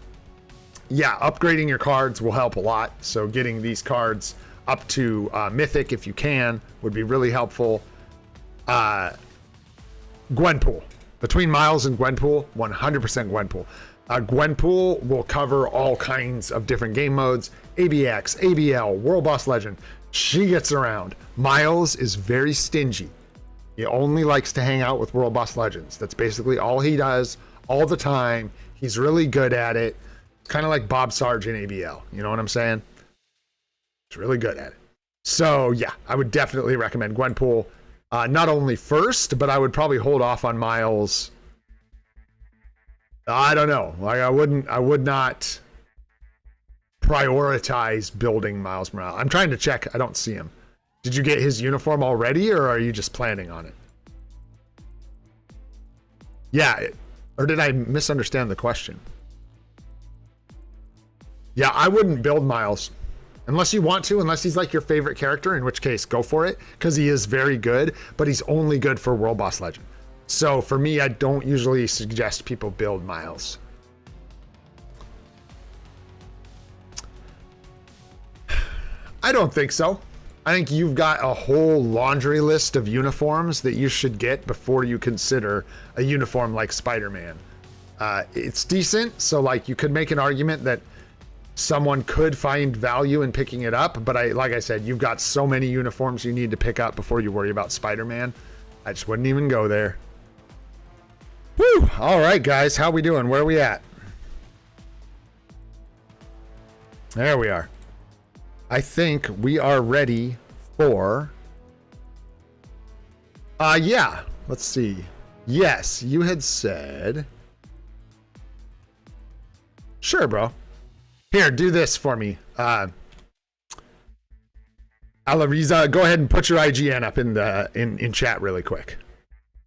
upgrading your cards will help a lot. So getting these cards up to Mythic if you can would be really helpful. Gwenpool. Between Miles and Gwenpool, 100% Gwenpool. Gwenpool will cover all kinds of different game modes. ABX, ABL, World Boss Legend. She gets around. Miles is very stingy. He only likes to hang out with World Boss Legends. That's basically all he does all the time. He's really good at it. Kind of like Bob Sarge in ABL. You know what I'm saying? He's really good at it. So yeah, I would definitely recommend Gwenpool. Not only first, but I would probably hold off on Miles. I don't know. Like I would not prioritize building Miles Morales. I'm trying to check. I don't see him. Did you get his uniform already, or are you just planning on it? Yeah, or did I misunderstand the question? Yeah, I wouldn't build Miles. Unless you want to, unless he's like your favorite character, in which case, go for it, because he is very good, but he's only good for World Boss Legend. So for me, I don't usually suggest people build Miles. I don't think so. I think you've got a whole laundry list of uniforms that you should get before you consider a uniform like Spider-Man. It's decent, so like you could make an argument that someone could find value in picking it up, but like I said, you've got so many uniforms you need to pick up before you worry about Spider-Man. I just wouldn't even go there. Woo! All right, guys, how we doing? Where are we at? There we are. I think we are ready for... yeah, let's see. Yes, you had said... Sure, bro. Here, do this for me. Alariza, go ahead and put your IGN up in chat really quick.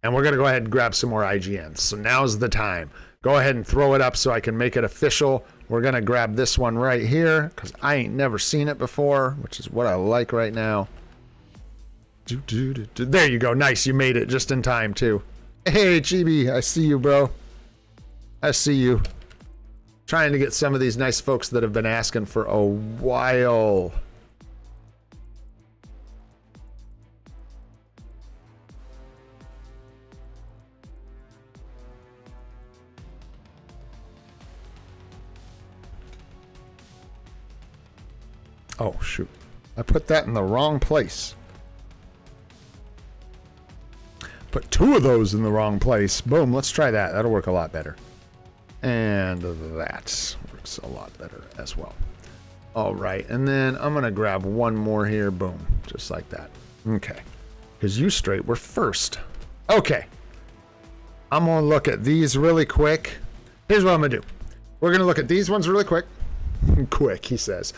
And we're going to go ahead and grab some more IGNs. So now's the time. Go ahead and throw it up so I can make it official. We're going to grab this one right here because I ain't never seen it before, which is what I like right now. There you go. Nice. You made it just in time, too. Hey, Chibi. I see you, bro. I see you. Trying to get some of these nice folks that have been asking for a while. Oh, shoot. I put that in the wrong place. Put two of those in the wrong place. Boom, let's try that. That'll work a lot better. And that works a lot better as well. All right, and then I'm going to grab one more here. Boom, just like that. Okay, because you straight were first. Okay, I'm going to look at these really quick. Here's what I'm going to do. We're going to look at these ones really quick. Quick, he says.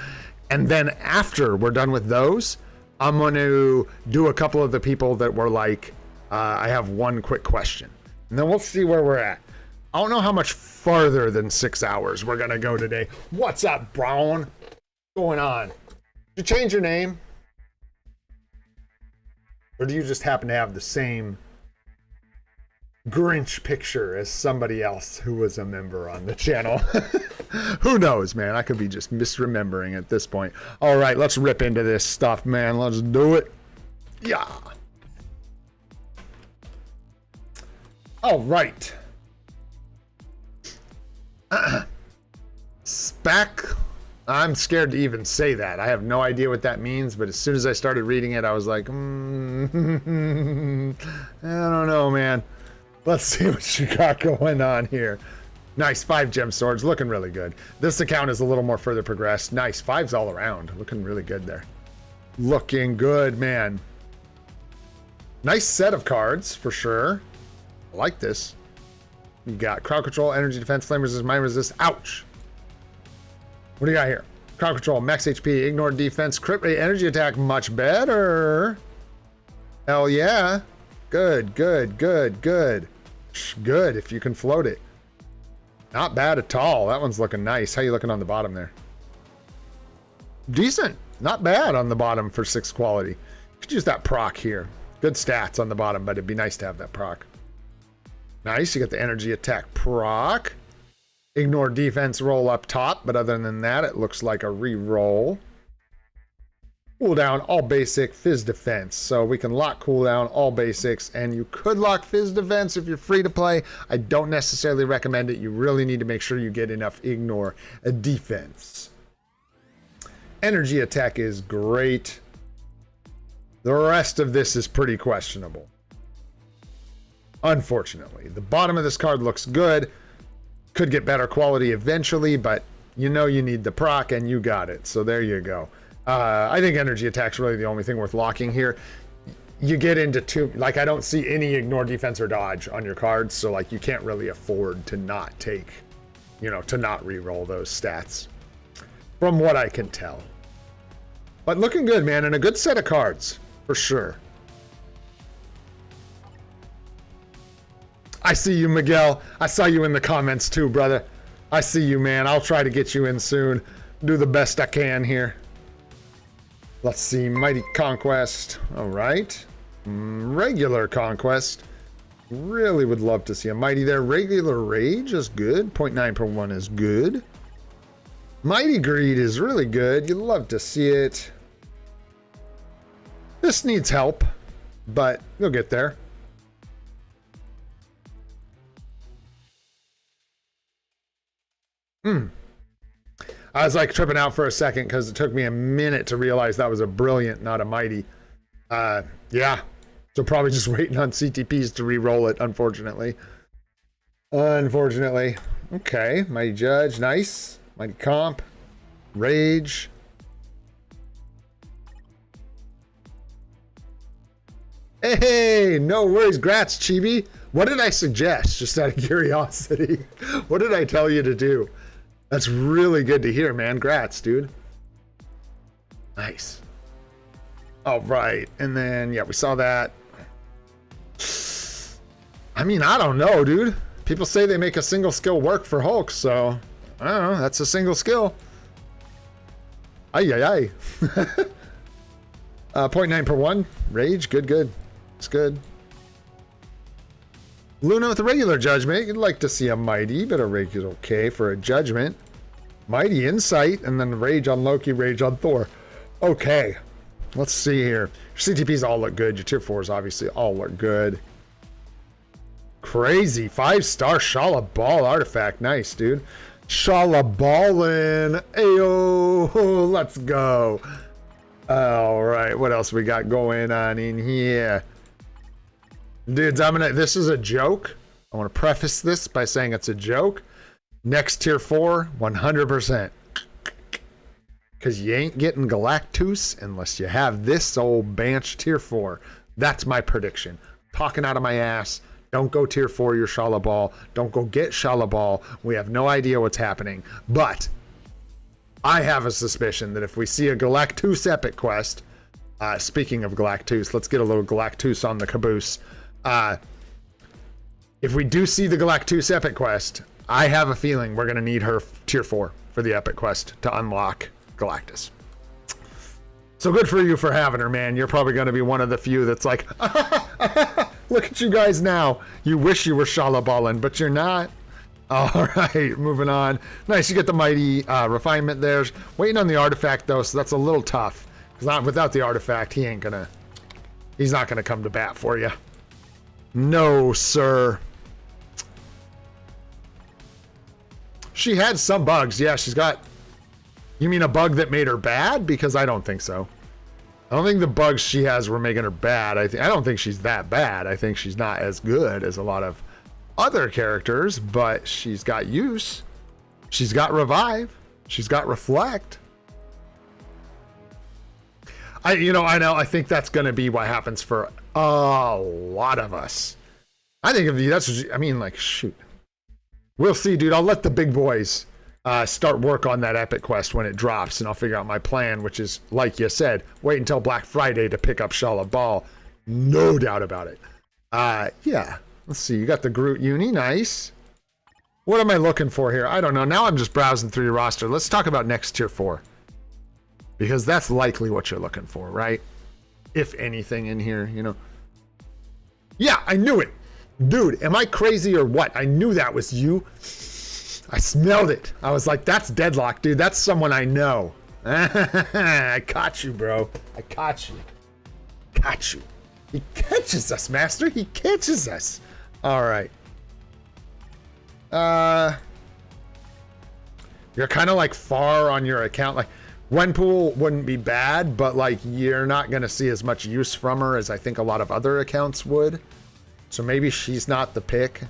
And then after we're done with those, I'm going to do a couple of the people that were like I have one quick question, and then we'll see where we're at. I don't know how much farther than 6 hours we're gonna go today. What's up, Brown? What's going on? Did you change your name? Or do you just happen to have the same Grinch picture as somebody else who was a member on the channel? Who knows, man? I could be just misremembering at this point. All right, let's rip into this stuff, man. Let's do it. Yeah. All right. Spec. I'm scared to even say that. I have no idea what that means, but as soon as I started reading it, I was like, I don't know, man. Let's see what you got going on here. Nice, 5 gem swords, looking really good. This account is a little more further progressed. Nice, 5s all around, looking really good there. Looking good, man. Nice set of cards, for sure. I like this. You got crowd control, energy defense, flame resist, mine resist. Ouch. What do you got here? Crowd control, max HP, ignore defense, crit rate, energy attack, much better. Hell yeah. Good, good, good, good. Good if you can float it. Not bad at all. That one's looking nice. How you looking on the bottom there? Decent. Not bad on the bottom for 6 quality. Could use that proc here. Good stats on the bottom, but it'd be nice to have that proc. Nice. You got the energy attack proc. Ignore defense roll up top, but other than that, it looks like a re-roll. Cooldown, all basic, fizz defense. So we can lock cooldown, all basics, and you could lock fizz defense if you're free to play. I don't necessarily recommend it. You really need to make sure you get enough ignore defense. Energy attack is great. The rest of this is pretty questionable. Unfortunately, the bottom of this card looks good. Could get better quality eventually, but you know you need the proc and you got it. So there you go. I think energy attack's really the only thing worth locking here. You get into two, like I don't see any ignore defense or dodge on your cards, so like you can't really afford to not take, you know, to not re-roll those stats. From what I can tell. But looking good, man, and a good set of cards, for sure. I see you, Miguel. I saw you in the comments too, brother. I see you, man. I'll try to get you in soon. Do the best I can here. Let's see, Mighty Conquest. All right. Regular Conquest. Really would love to see a Mighty there. Regular Rage is good. 0.9 per 1 is good. Mighty Greed is really good. You'd love to see it. This needs help, but you'll get there. I was like tripping out for a second because it took me a minute to realize that was a brilliant, not a mighty. Yeah. So probably just waiting on CTPs to re-roll it, unfortunately. Unfortunately. Okay. Mighty Judge. Nice. Mighty Comp. Rage. Hey, no worries. Grats, Chibi. What did I suggest? Just out of curiosity. What did I tell you to do? That's really good to hear, man. Grats, dude. Nice. All right. And then, yeah, we saw that. I mean, I don't know, dude. People say they make a single skill work for Hulk, so I don't know. That's a single skill. Ay, ay, ay. 0.9 per 1. Rage. Good, good. It's good. Luna with a regular judgment. You'd like to see a mighty, but a rage is okay for a judgment. Mighty insight, and then rage on Loki, rage on Thor. Okay, let's see here. Your CTPs all look good. Your tier 4s obviously all look good. Crazy 5-star Shala-Bal artifact. Nice, dude. Shala-Ballin'. Ayo, let's go. All right, what else we got going on in here? Dudes, this is a joke. I want to preface this by saying it's a joke. Next tier 4, 100%. Because you ain't getting Galactus unless you have this old Banch tier 4. That's my prediction. Talking out of my ass. Don't go tier 4 your Shala-Bal. Don't go get Shala-Bal. We have no idea what's happening. But I have a suspicion that if we see a Galactus epic quest, speaking of Galactus, let's get a little Galactus on the caboose. If we do see the Galactus epic quest, I have a feeling we're going to need her tier 4 for the epic quest to unlock Galactus. So good for you for having her, man. You're probably going to be one of the few that's like, look at you guys now. You wish you were Shala-Balin, but you're not. All right, moving on. Nice, you get the mighty refinement there. Waiting on the artifact, though, so that's a little tough. Because without the artifact, he's not gonna come to bat for you. No, sir. She had some bugs. Yeah, she's got... You mean a bug that made her bad? Because I don't think so. I don't think the bugs she has were making her bad. I don't think she's that bad. I think she's not as good as a lot of other characters, but she's got use. She's got revive. She's got reflect. I know. I think that's going to be what happens for a lot of us. I think shoot. We'll see, dude. I'll let the big boys start work on that epic quest when it drops, and I'll figure out my plan, which is, like you said, wait until Black Friday to pick up Shala-Bal. No doubt about it. Yeah. Let's see. You got the Groot uni. Nice. What am I looking for here? I don't know. Now I'm just browsing through your roster. Let's talk about next tier 4. Because that's likely what you're looking for, right? If anything in here, you know. Yeah, I knew it. Dude, am I crazy or what? I knew that was you. I smelled it. I was like, that's Deadlock, dude. That's someone I know. I caught you, bro. I caught you. Caught you. He catches us, Master. He catches us. All right. You're kind of like far on your account. Like, Gwenpool wouldn't be bad, but like you're not going to see as much use from her as I think a lot of other accounts would. So maybe she's not the pick.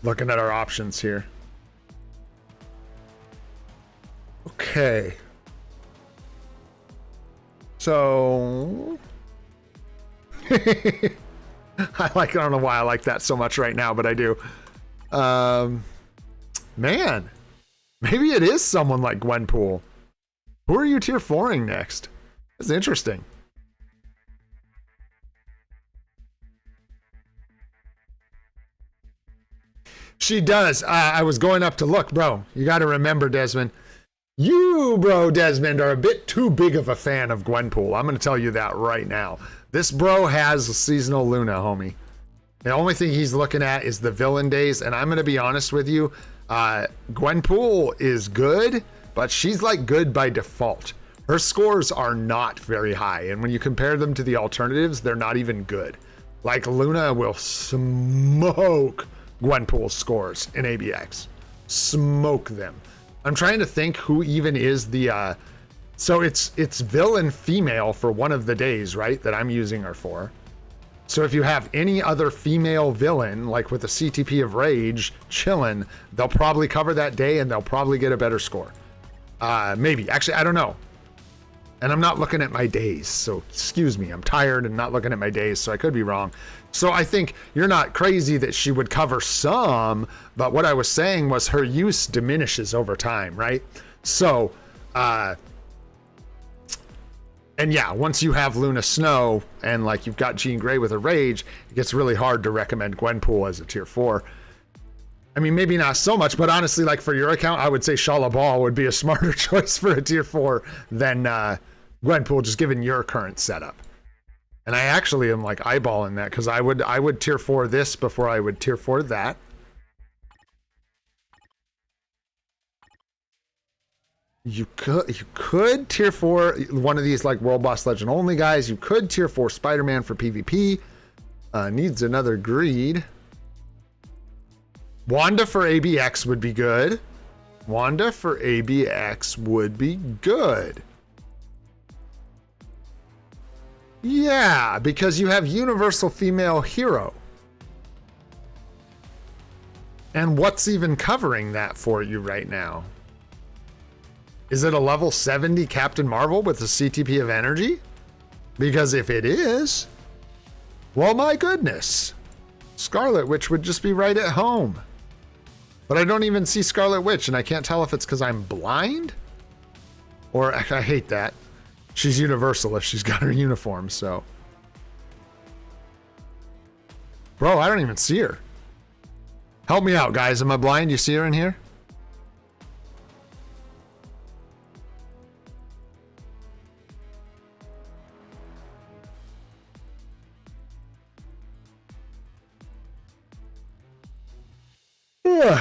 Looking at our options here. Okay. So I don't know why I like that so much right now, but I do. Man, maybe it is someone like Gwenpool. Who are you tier 4ing next? That's interesting. She does. I was going up to look, bro. You got to remember, Desmond. You, bro, Desmond, are a bit too big of a fan of Gwenpool. I'm going to tell you that right now. This bro has seasonal Luna, homie. The only thing he's looking at is the villain days, and I'm going to be honest with you. Gwenpool is good, but she's like good by default. Her scores are not very high, and when you compare them to the alternatives, they're not even good. Like, Luna will smoke Gwenpool's scores in ABX. Smoke them. I'm trying to think who even is the so it's villain female for one of the days, right, that I'm using her for. So if you have any other female villain, like with a CTP of Rage chillin', they'll probably cover that day and they'll probably get a better score. Maybe. Actually, I don't know. And I'm not looking at my days, so excuse me. I'm tired and not looking at my days, so I could be wrong. So I think you're not crazy that she would cover some, but what I was saying was her use diminishes over time, right? So, and yeah, once you have Luna Snow and like you've got Jean Grey with a Rage, it gets really hard to recommend Gwenpool as a tier 4. I mean, maybe not so much, but honestly, like for your account, I would say Shala-Bal would be a smarter choice for a tier 4 than Gwenpool, just given your current setup. And I actually am like eyeballing that because I would tier 4 this before I would tier 4 that. You could tier 4 one of these like World Boss Legend only guys. You could tier 4 Spider-Man for PvP. Needs another greed. Wanda for ABX would be good. Wanda for ABX would be good. Yeah, because you have Universal Female Hero. And what's even covering that for you right now? Is it a level 70 Captain Marvel with a CTP of energy? Because if it is, well, my goodness. Scarlet Witch would just be right at home. But I don't even see Scarlet Witch, and I can't tell if it's because I'm blind or I hate that. She's universal if she's got her uniform, so. Bro, I don't even see her. Help me out, guys. Am I blind? You see her in here?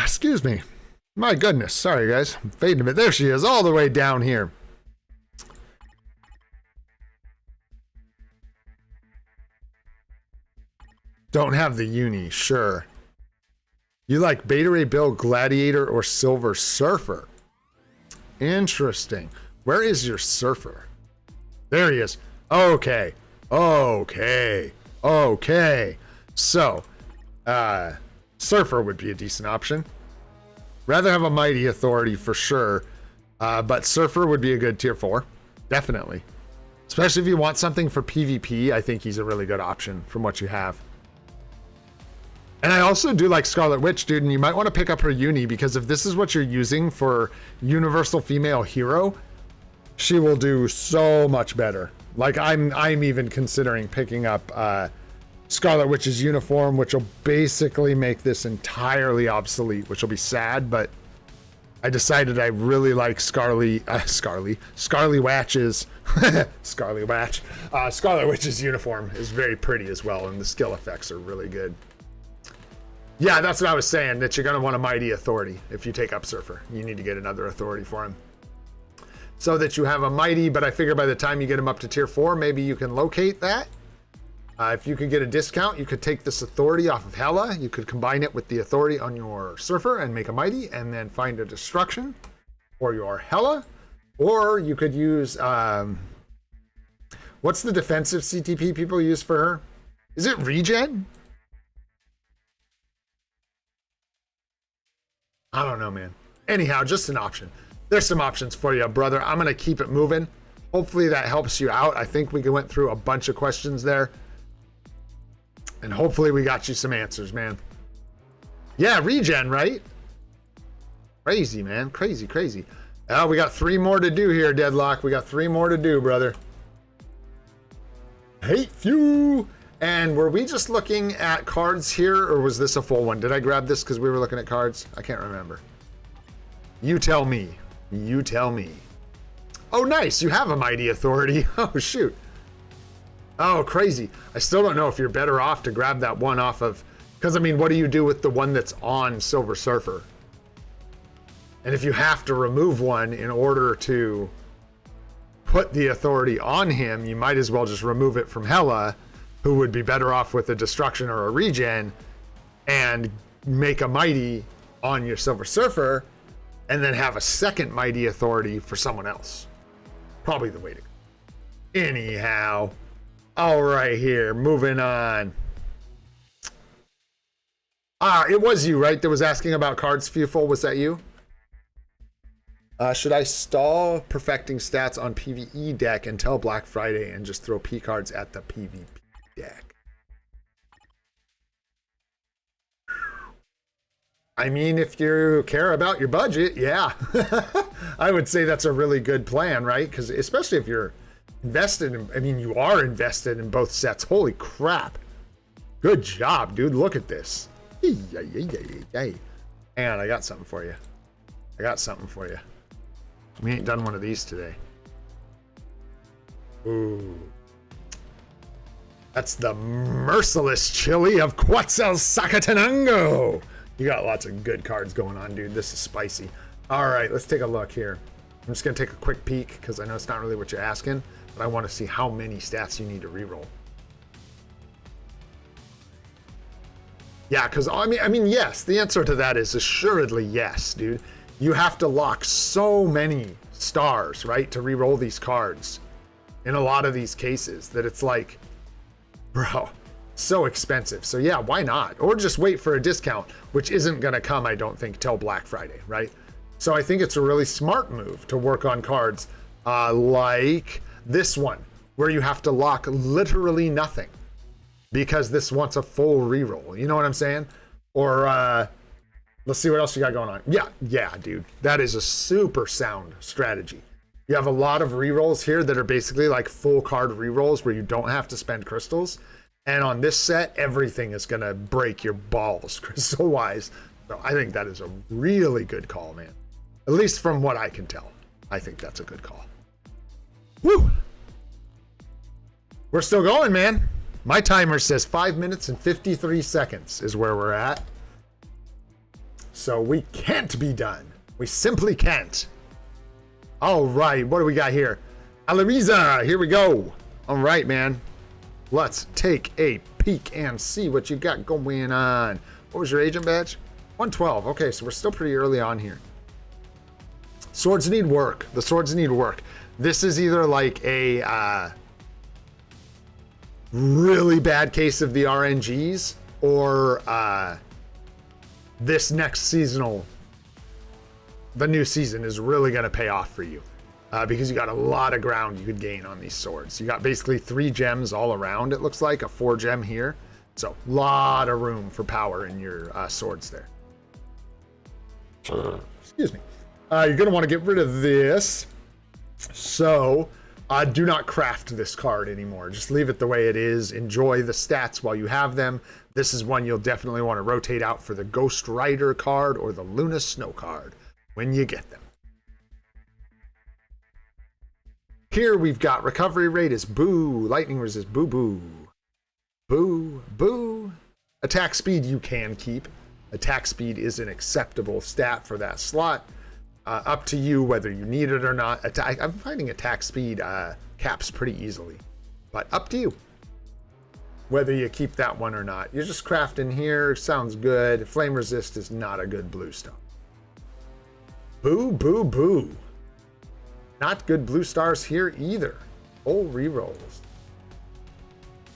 Excuse me. My goodness. Sorry, guys. I'm fading a bit. There she is, all the way down here. Don't have the uni, sure. You like Beta Ray Bill, Gladiator, or Silver Surfer? Interesting. Where is your Surfer? There he is. Okay. Okay. Okay. So, Surfer would be a decent option. Rather have a Mighty Authority for sure, but Surfer would be a good tier 4. Definitely. Especially if you want something for PvP, I think he's a really good option from what you have. And I also do like Scarlet Witch, dude, and you might want to pick up her uni, because if this is what you're using for Universal Female Hero, she will do so much better. Like, I'm even considering picking up Scarlet Witch's uniform, which will basically make this entirely obsolete, which will be sad, but I decided I really like Scarlet Witch's Scarlet Witch's uniform is very pretty as well, and the skill effects are really good. Yeah, that's what I was saying, that you're going to want a Mighty Authority if you take up Surfer. You need to get another authority for him. So that you have a Mighty, but I figure by the time you get him up to tier 4, maybe you can locate that. If you could get a discount, you could take this authority off of Hela. You could combine it with the authority on your Surfer and make a Mighty, and then find a Destruction for your Hela. Or you could use... what's the defensive CTP people use for her? Is it Regen? I don't know, man. Anyhow, just an option. There's some options for you, brother. I'm going to keep it moving. Hopefully that helps you out. I think we went through a bunch of questions there. And hopefully we got you some answers, man. Yeah, Regen, right? Crazy, man. Crazy, crazy. We got 3 more to do here, Deadlock. We got 3 more to do, brother. Hate you. And were we just looking at cards here, or was this a full one? Did I grab this because we were looking at cards? I can't remember. You tell me. You tell me. Oh, nice. You have a Mighty Authority. Oh, shoot. Oh, crazy. I still don't know if you're better off to grab that one off of... Because, I mean, what do you do with the one that's on Silver Surfer? And if you have to remove one in order to put the authority on him, you might as well just remove it from Hela, who would be better off with a Destruction or a Regen, and make a Mighty on your Silver Surfer, and then have a second Mighty Authority for someone else. Probably the way to go. Anyhow, all right here, moving on. It was you, right, that was asking about cards, Fearful? Was that you? Should I stall perfecting stats on PvE deck until Black Friday and just throw P cards at the PvP deck? I mean, if you care about your budget, yeah. I would say that's a really good plan, right? Because especially if you're invested in, I mean, you are invested in both sets. Holy crap. Good job, dude. Look at this. And I got something for you. We ain't done one of these today. Ooh. That's the Merciless Chili of Quetzalcoatlanango. You got lots of good cards going on, dude. This is spicy. All right, let's take a look here. I'm just going to take a quick peek because I know it's not really what you're asking, but I want to see how many stats you need to reroll. Yeah, because I mean, yes, the answer to that is assuredly yes, dude. You have to lock so many stars, right, to reroll these cards in a lot of these cases that it's like, bro, so expensive. So yeah, why not? Or just wait for a discount, which isn't going to come, I don't think, till Black Friday, right? So I think it's a really smart move to work on cards like this one, where you have to lock literally nothing because this wants a full reroll. You know what I'm saying? Or Let's see what else you got going on. Yeah, dude. That is a super sound strategy. You have a lot of rerolls here that are basically like full card rerolls where you don't have to spend crystals. And on this set, everything is going to break your balls crystal-wise. So I think that is a really good call, man. At least from what I can tell. I think that's a good call. Woo! We're still going, man. My timer says 5 minutes and 53 seconds is where we're at. So we can't be done. We simply can't. All right, what do we got here? Alariza, here we go. All right, man. Let's take a peek and see what you got going on. What was your agent badge? 112. Okay, so we're still pretty early on here. Swords need work. The swords need work. This is either like a really bad case of the RNGs or this next seasonal, the new season is really going to pay off for you because you got a lot of ground you could gain on these swords. You got basically 3 gems all around, it looks like, a 4 gem here. So a lot of room for power in your swords there. Excuse me. You're going to want to get rid of this. So do not craft this card anymore. Just leave it the way it is. Enjoy the stats while you have them. This is one you'll definitely want to rotate out for the Ghost Rider card or the Luna Snow card when you get them. Here we've got recovery rate is boo. Lightning resist, boo boo. Boo, boo. Attack speed you can keep. Attack speed is an acceptable stat for that slot. Up to you whether you need it or not. I'm finding attack speed caps pretty easily, but up to you whether you keep that one or not. You're just crafting here. Sounds good. Flame resist is not a good blue stone. Boo, boo, boo. Not good blue stars here either. Oh, rerolls.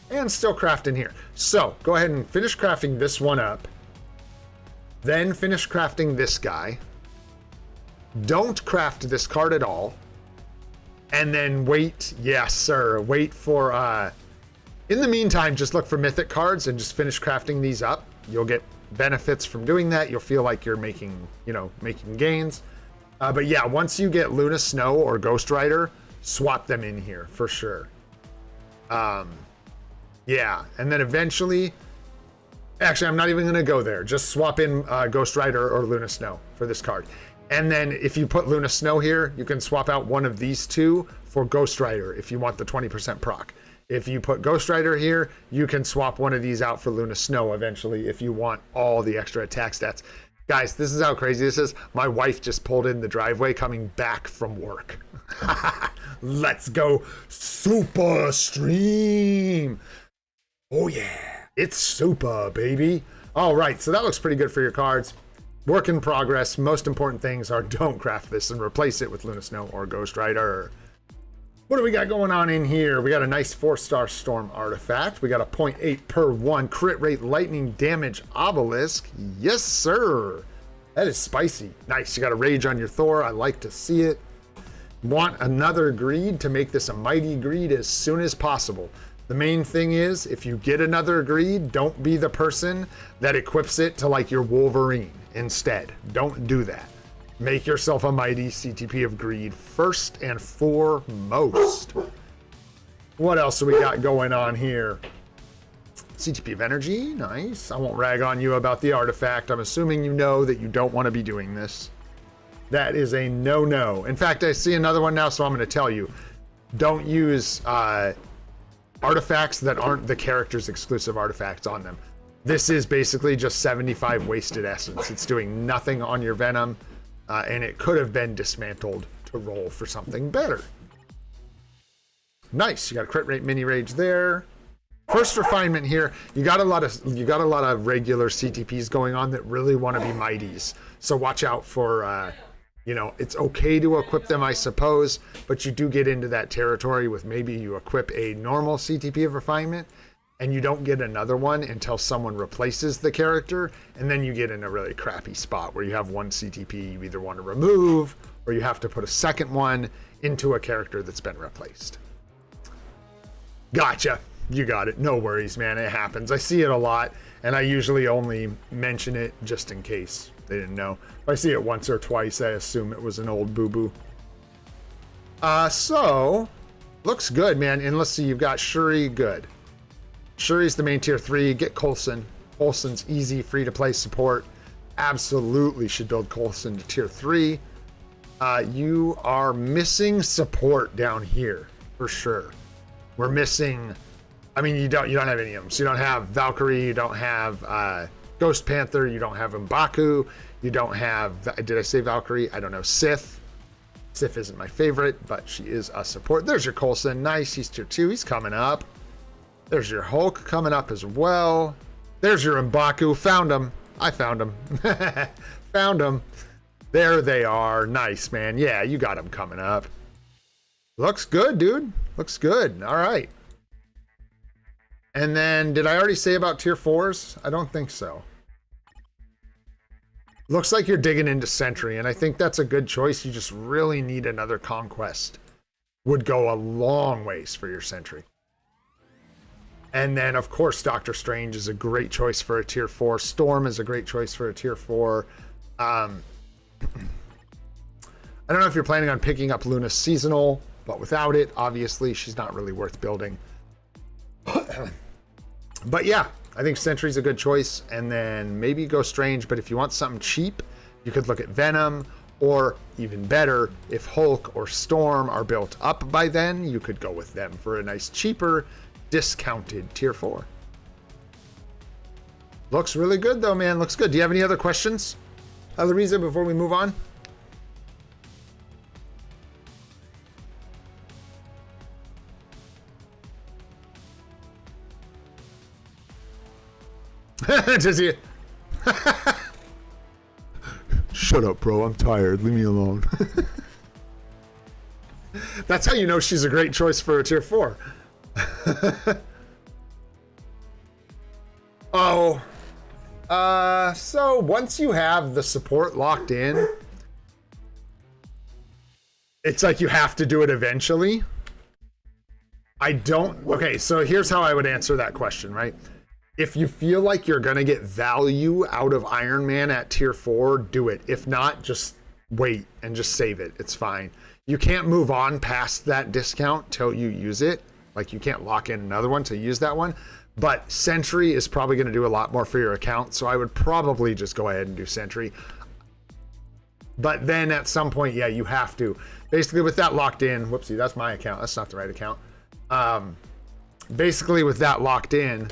And still crafting here. So go ahead and finish crafting this one up. Then finish crafting this guy. Don't craft this card at all. And then wait. Yes, sir. Wait for... in the meantime, just look for mythic cards and just finish crafting these up. You'll get benefits from doing that. You'll feel like you're making, making gains. But yeah, once you get Luna Snow or Ghost Rider, swap them in here for sure. Yeah, and then eventually... Actually, I'm not even going to go there. Just swap in Ghost Rider or Luna Snow for this card. And then if you put Luna Snow here, you can swap out one of these two for Ghost Rider if you want the 20% proc. If you put Ghost Rider here, you can swap one of these out for Luna Snow eventually if you want all the extra attack stats. Guys, this is how crazy this is. My wife just pulled in the driveway coming back from work. Let's go SUPA stream. Oh yeah, it's SUPA, baby. All right, so that looks pretty good for your cards. Work in progress. Most important things are don't craft this and replace it with Luna Snow or Ghost Rider. What do we got going on in here? We got a nice 4-star Storm artifact. We got a 0.8 per 1 crit rate lightning damage obelisk. Yes, sir. That is spicy. Nice. You got a rage on your Thor. I like to see it. Want another greed to make this a mighty greed as soon as possible. The main thing is, if you get another greed, don't be the person that equips it to like your Wolverine. Instead, don't do that. Make yourself a mighty CTP of greed first and foremost. What else do we got going on here? CTP of energy, nice. I won't rag on you about the artifact. I'm assuming you know that you don't want to be doing this. That is a no-no. In fact, I see another one now, so I'm going to tell you. Don't use artifacts that aren't the character's exclusive artifacts on them. This is basically just 75 wasted essence. It's doing nothing on your Venom, and it could have been dismantled to roll for something better. Nice. You got a crit rate mini rage there. First refinement here. You got a lot of regular CTPs going on that really want to be mighties. So watch out for it's okay to equip them, I suppose, but you do get into that territory with maybe you equip a normal CTP of refinement and you don't get another one until someone replaces the character, and then you get in a really crappy spot where you have one CTP you either want to remove or you have to put a second one into a character that's been replaced. Gotcha. You got it. No worries, man. It happens. I see it a lot, and I usually only mention it just in case they didn't know. If I see it once or twice, I assume it was an old boo-boo. So, looks good, man. And let's see, you've got Shuri, good. Shuri's the main tier 3. Get Coulson. Coulson's easy, free-to-play support. Absolutely should build Coulson to tier 3. You are missing support down here, for sure. We're missing... I mean, you don't have any of them. So you don't have Valkyrie, you don't have Ghost Panther, you don't have M'Baku, you don't have... Did I say Valkyrie? I don't know. Sif. Sif isn't my favorite, but she is a support. There's your Coulson. Nice. He's tier 2. He's coming up. There's your Hulk coming up as well. There's your M'Baku. Found him. I found him. Found him. There they are. Nice, man. Yeah, you got him coming up. Looks good, dude. Looks good. All right. And then, did I already say about tier 4s? I don't think so. Looks like you're digging into Sentry, and I think that's a good choice. You just really need another Conquest. Would go a long ways for your Sentry. And then, of course, Doctor Strange is a great choice for a tier 4. Storm is a great choice for a tier 4. I don't know if you're planning on picking up Luna's Seasonal, but without it, obviously, she's not really worth building. But yeah, I think Sentry's a good choice, and then maybe go Strange, but if you want something cheap, you could look at Venom, or even better, if Hulk or Storm are built up by then, you could go with them for a nice cheaper, discounted tier 4. Looks really good though, man. Looks good. Do you have any other questions, Alariza, before we move on? Does he? Shut up, bro. I'm tired. Leave me alone. That's how you know she's a great choice for a tier 4. Oh. So once you have the support locked in, it's like you have to do it eventually. Okay, so here's how I would answer that question, right? If you feel like you're going to get value out of Iron Man at tier 4, do it. If not, just wait and just save it. It's fine. You can't move on past that discount till you use it. Like, you can't lock in another one to use that one. But Sentry is probably going to do a lot more for your account, so I would probably just go ahead and do Sentry. But then at some point, yeah, you have to. Basically, with that locked in... Whoopsie, that's my account. That's not the right account. Basically, with that locked in...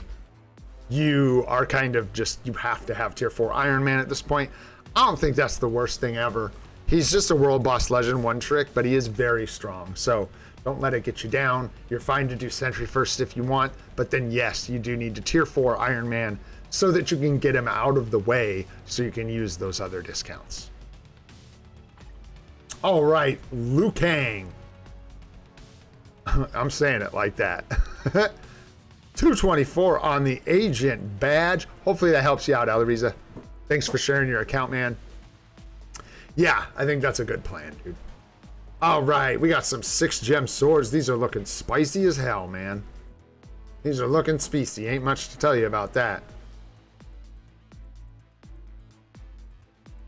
you are kind of just, you have to have tier 4 Iron Man at this point. I don't think that's the worst thing ever. He's just a world boss legend, one trick, but he is very strong. So don't let it get you down. You're fine to do Sentry first if you want, but then yes, you do need to tier 4 Iron Man so that you can get him out of the way so you can use those other discounts. All right, Liu Kang. I'm saying it like that. 224 on the agent badge. Hopefully that helps you out, Alariza. Thanks for sharing your account, man. Yeah, I think that's a good plan, dude. All right, we got some 6-gem swords. These are looking spicy as hell, man. These are looking spicy. Ain't much to tell you about that.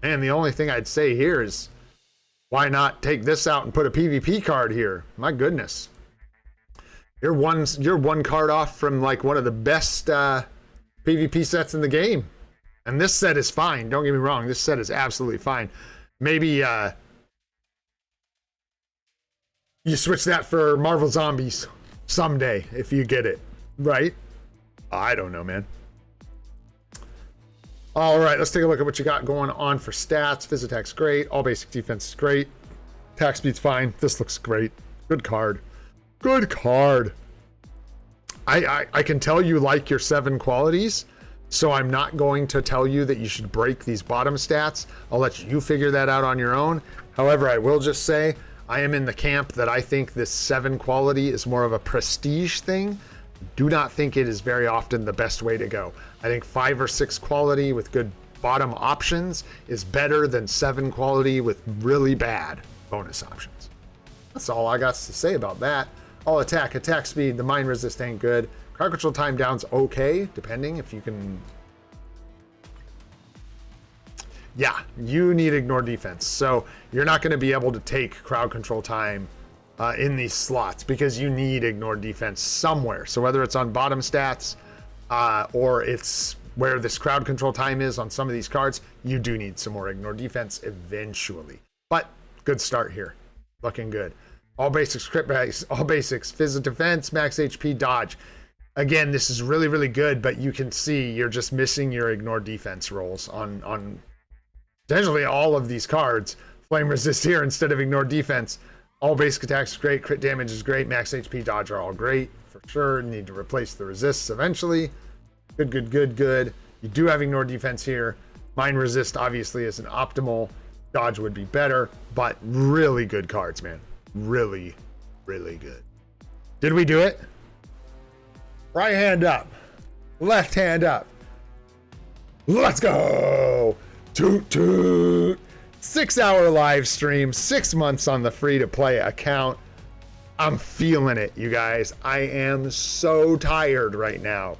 And the only thing I'd say here is, why not take this out and put a PvP card here? My goodness. You're one card off from like one of the best PvP sets in the game. And this set is fine. Don't get me wrong. This set is absolutely fine. Maybe you switch that for Marvel Zombies someday if you get it, right? I don't know, man. All right, let's take a look at what you got going on for stats. Phys attack's great. All basic defense is great. Attack speed's fine. This looks great. Good card. Good card. I can tell you like your 7 qualities, so I'm not going to tell you that you should break these bottom stats. I'll let you figure that out on your own. However, I will just say I am in the camp that I think this 7 quality is more of a prestige thing. Do not think it is very often the best way to go. I think 5 or 6 quality with good bottom options is better than 7 quality with really bad bonus options. That's all I got to say about that. All attack speed, the mine resist ain't good. Crowd control time down's okay, depending if you can... Yeah, you need ignore defense. So you're not going to be able to take crowd control time in these slots because you need ignore defense somewhere. So whether it's on bottom stats or it's where this crowd control time is on some of these cards, you do need some more ignore defense eventually. But good start here. Looking good. All basics, crit base, all basics, physical defense, max HP, dodge. Again, this is really, really good, but you can see you're just missing your ignore defense rolls on potentially all of these cards. Flame resist here instead of ignore defense. All basic attacks is great, crit damage is great, max HP, dodge are all great for sure. Need to replace the resists eventually. Good, good, good, good. You do have ignore defense here. Mine resist obviously is an optimal. Dodge would be better, but really good cards, man. Really, really good. Did we do it? Right hand up. Left hand up. Let's go. Toot toot. 6-hour live stream, 6 months on the free to play account. I'm feeling it, you guys. I am so tired right now.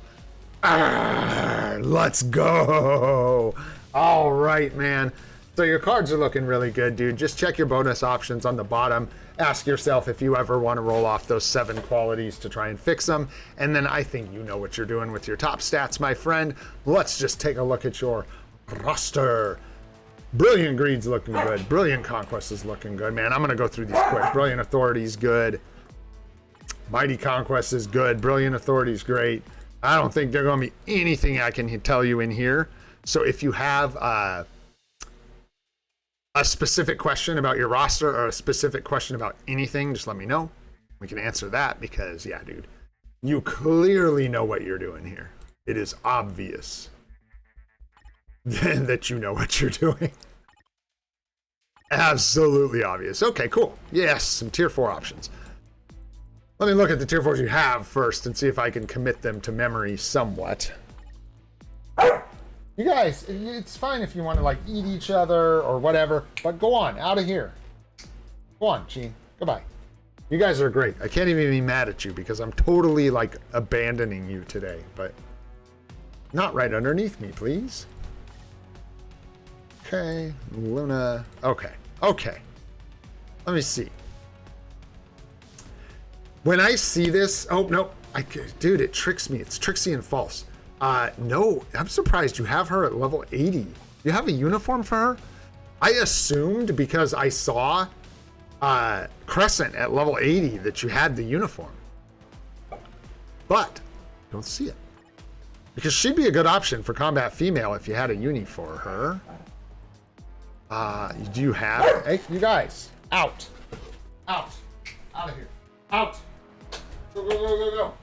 Let's go. All right, man. So your cards are looking really good, dude. Just check your bonus options on the bottom. Ask yourself if you ever want to roll off those 7 qualities to try and fix them. And then I think you know what you're doing with your top stats, my friend. Let's just take a look at your roster. Brilliant Greed's looking good. Brilliant Conquest is looking good, man. I'm going to go through these quick. Brilliant Authority is good. Mighty Conquest is good. Brilliant Authority is great. I don't think there's going to be anything I can tell you in here. So if you have a specific question about your roster or a specific question about anything, just let me know. We can answer that because, yeah, dude, you clearly know what you're doing here. It is obvious that you know what you're doing. Absolutely obvious. Okay, cool. Yes, some tier 4 options. Let me look at the tier 4s you have first and see if I can commit them to memory somewhat. You guys, it's fine if you want to like eat each other or whatever, but go on, out of here. Go on, Gene. Goodbye. You guys are great. I can't even be mad at you because I'm totally like abandoning you today, but not right underneath me, please. Okay, Luna. Okay, okay. Let me see. When I see this, oh no, dude, it tricks me. It's tricksy and false. No, I'm surprised you have her at level 80. You have a uniform for her? I assumed because I saw Crescent at level 80 that you had the uniform. But don't see it. Because she'd be a good option for combat female if you had a uni for her. Do you have, hey, you guys, out. Out. Out of here. Out. Go, go, go, go, go.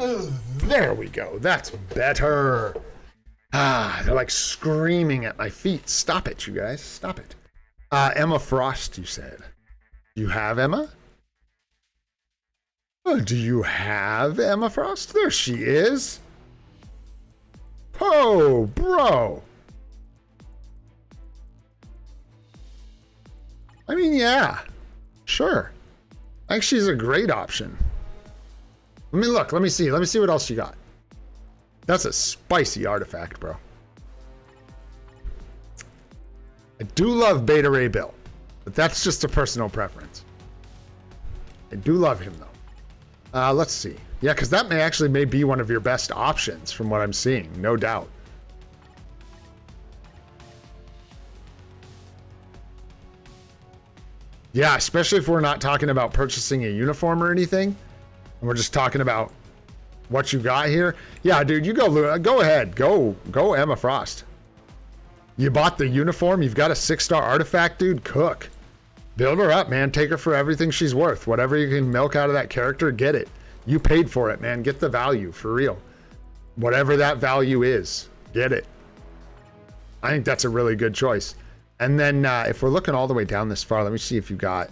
Oh, there we go. That's better. They're like screaming at my feet. Stop it, you guys. Stop it. Emma Frost, you said. You have Emma? Oh, do you have Emma Frost? There she is. Oh, bro. I mean, yeah. Sure. I think she's a great option. Let me look. Let me see. Let me see what else you got. That's a spicy artifact, bro. I do love Beta Ray Bill, but that's just a personal preference. I do love him, though. Let's see. Yeah, because that may be one of your best options from what I'm seeing, no doubt. Yeah, especially if we're not talking about purchasing a uniform or anything, and we're just talking about what you got here. Yeah, dude, you go ahead. Go Emma Frost. You bought the uniform. You've got a 6-star artifact, dude. Cook. Build her up, man. Take her for everything she's worth. Whatever you can milk out of that character, get it. You paid for it, man. Get the value, for real. Whatever that value is, get it. I think that's a really good choice. And then if we're looking all the way down this far, let me see if you got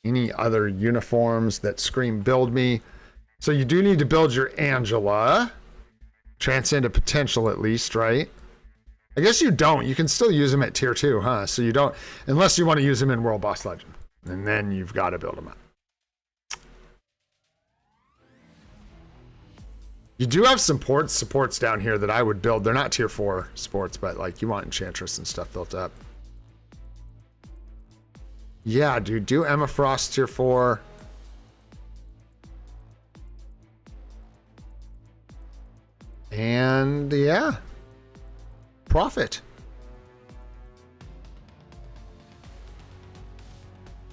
any other uniforms that scream build me. So you do need to build your Angela. Transcendent potential at least, right? I guess you don't. You can still use them at tier 2, huh? So you don't, unless you want to use them in World Boss Legend. And then you've got to build them up. You do have some supports down here that I would build. They're not tier 4 supports, but like you want Enchantress and stuff built up. Yeah, dude, do Emma Frost tier 4. And yeah, profit.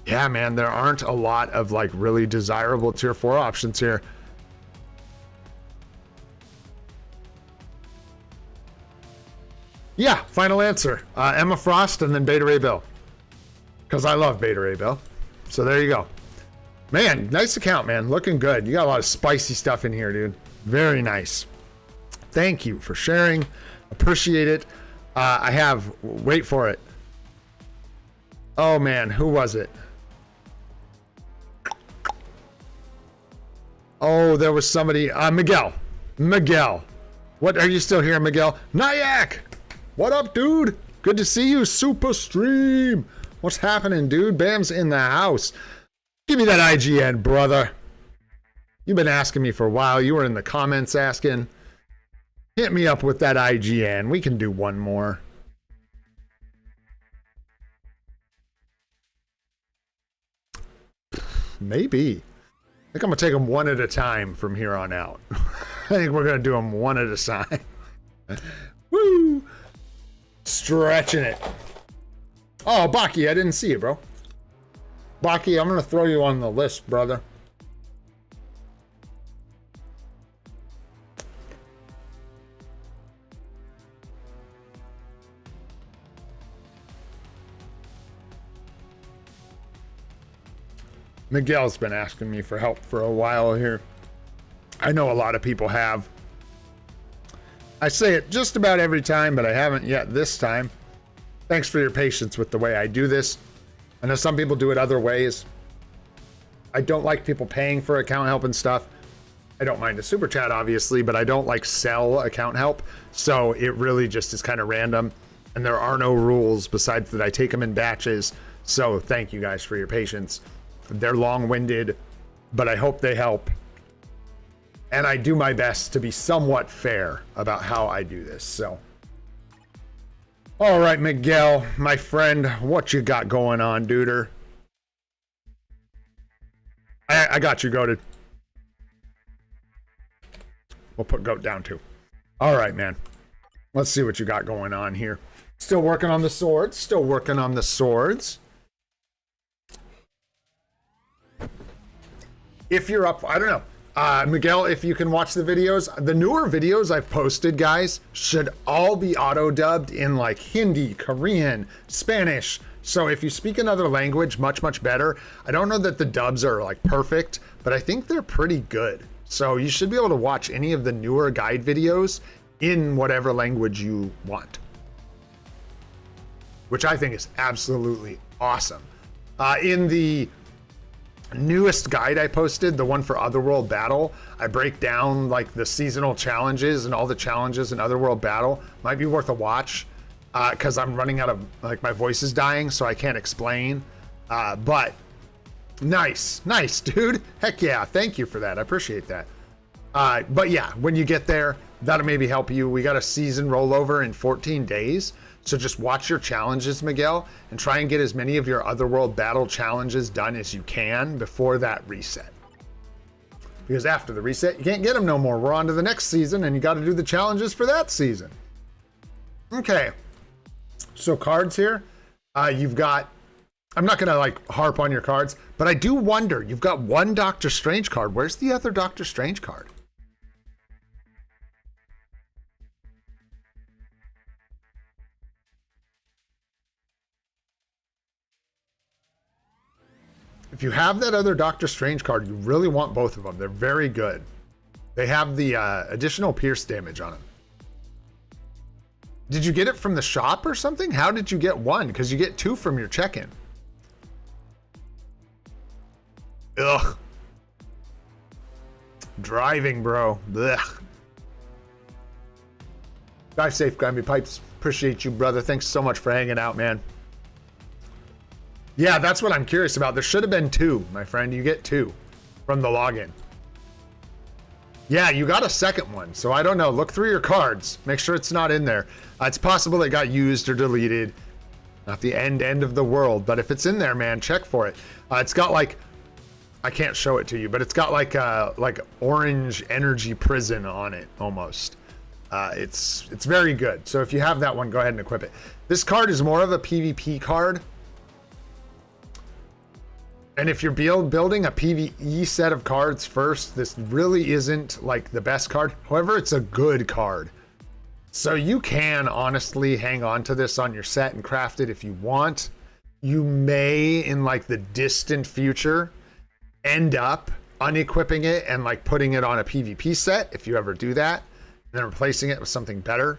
Yeah, man, there aren't a lot of like really desirable tier 4 options here. Yeah, final answer. Emma Frost and then Beta Ray Bill. Because I love Beta Ray Bill. So there you go. Man, nice account, man. Looking good. You got a lot of spicy stuff in here, dude. Very nice. Thank you for sharing. Appreciate it. I have, wait for it. Oh man, who was it? Oh, there was somebody, Miguel. Miguel. What, are you still here, Miguel? Nyack! What up, dude? Good to see you, Super Stream. What's happening, dude? Bam's in the house. Give me that IGN, brother. You've been asking me for a while. You were in the comments asking. Hit me up with that IGN. We can do one more. Maybe. I think I'm going to take them one at a time from here on out. I think we're going to do them one at a time. Woo! Stretching it. Oh, Baki, I didn't see you, bro. Baki, I'm going to throw you on the list, brother. Miguel's been asking me for help for a while here. I know a lot of people have. I say it just about every time, but I haven't yet this time. Thanks for your patience with the way I do this. I know some people do it other ways. I don't like people paying for account help and stuff. I don't mind a super chat, obviously, but I don't like sell account help. So it really just is kind of random. And there are no rules besides that I take them in batches. So thank you guys for your patience. They're long-winded, but I hope they help. And I do my best to be somewhat fair about how I do this, so. All right, Miguel, my friend, what you got going on, duder? I got you, Goated. We'll put Goat down, too. All right, man. Let's see what you got going on here. Still working on the swords. Still working on the swords. If you're up, I don't know. Miguel, if you can watch the videos, the newer videos I've posted, guys, should all be auto-dubbed in like Hindi, Korean, Spanish. So if you speak another language, much, much better. I don't know that the dubs are like perfect, but I think they're pretty good. So you should be able to watch any of the newer guide videos in whatever language you want, which I think is absolutely awesome. In the newest guide I posted, the one for Otherworld Battle, I break down like the seasonal challenges and all the challenges in Otherworld Battle. Might be worth a watch because I'm running out of, like, my voice is dying, so I can't explain. But nice, dude. Heck yeah, thank you for that. I appreciate that. But yeah, when you get there, that'll maybe help you. We got a season rollover in 14 days. So just watch your challenges, Miguel, and try and get as many of your Otherworld Battle challenges done as you can before that reset. Because after the reset, you can't get them no more. We're on to the next season, and you got to do the challenges for that season. Okay. So cards here. You've got... I'm not going to, like, harp on your cards, but I do wonder. You've got one Doctor Strange card. Where's the other Doctor Strange card? If you have that other Doctor Strange card, you really want both of them. They're very good. They have the additional pierce damage on them. Did you get it from the shop or something? How did you get one? Because you get two from your check-in. Ugh. Driving, bro. Ugh. Drive safe, Grimy Pipes. Appreciate you, brother. Thanks so much for hanging out, man. Yeah, that's what I'm curious about. There should have been two, my friend. You get two from the login. Yeah, you got a second one, so I don't know. Look through your cards. Make sure it's not in there. It's possible it got used or deleted. Not the end of the world, but if it's in there, man, check for it. It's got like, I can't show it to you, but it's got like orange energy prison on it almost. It's very good. So if you have that one, go ahead and equip it. This card is more of a PvP card. And if you're building a PvE set of cards first, this really isn't like the best card. However, it's a good card. So you can honestly hang on to this on your set and craft it if you want. You may, in like the distant future, end up unequipping it and like putting it on a PvP set if you ever do that, and then replacing it with something better.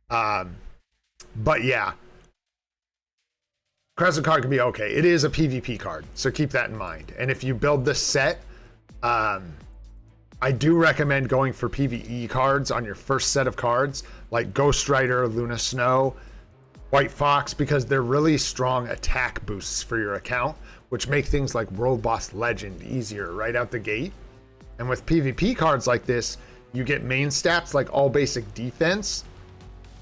But yeah. Crescent card can be okay. It is a PvP card, so keep that in mind. And if you build this set, I do recommend going for PvE cards on your first set of cards, like Ghost Rider, Luna Snow, White Fox, because they're really strong attack boosts for your account, which make things like World Boss Legend easier right out the gate. And with PvP cards like this, you get main stats like all basic defense,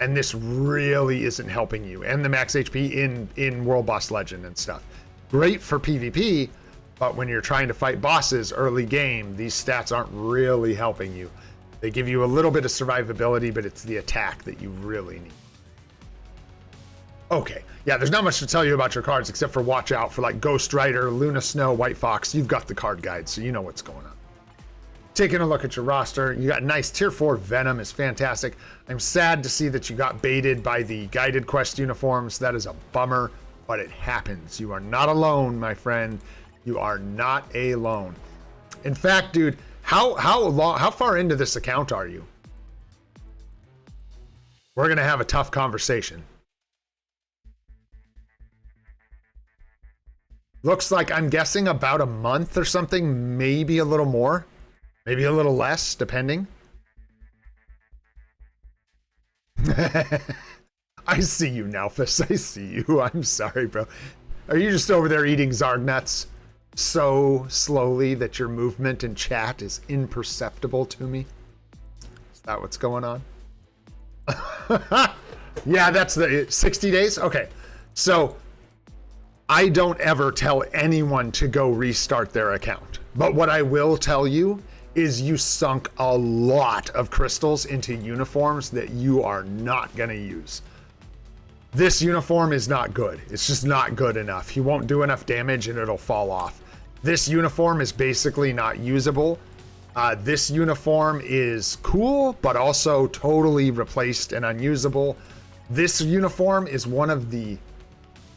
and this really isn't helping you. And the max HP in World Boss Legend and stuff. Great for PvP, but when you're trying to fight bosses early game, these stats aren't really helping you. They give you a little bit of survivability, but it's the attack that you really need. Okay, yeah, there's not much to tell you about your cards except for watch out for like Ghost Rider, Luna Snow, White Fox. You've got the card guide, so you know what's going on. Taking a look at your roster, you got nice tier 4 Venom is fantastic. I'm sad to see that you got baited by the guided quest uniforms. That is a bummer, but it happens. You are not alone, my friend. You are not alone. In fact, dude, how far into this account are you? We're gonna have a tough conversation. Looks like, I'm guessing, about a month or something, maybe a little more. Maybe a little less, depending. I see you, Nalphus. I see you. I'm sorry, bro. Are you just over there eating Zarg nuts so slowly that your movement in chat is imperceptible to me? Is that what's going on? Yeah, that's the 60 days. Okay. So I don't ever tell anyone to go restart their account. But what I will tell you is you sunk a lot of crystals into uniforms that you are not going to use. This uniform is not good. It's just not good enough. He won't do enough damage and it'll fall off. This uniform is basically not usable. This uniform is cool, but also totally replaced and unusable. This uniform is one of the,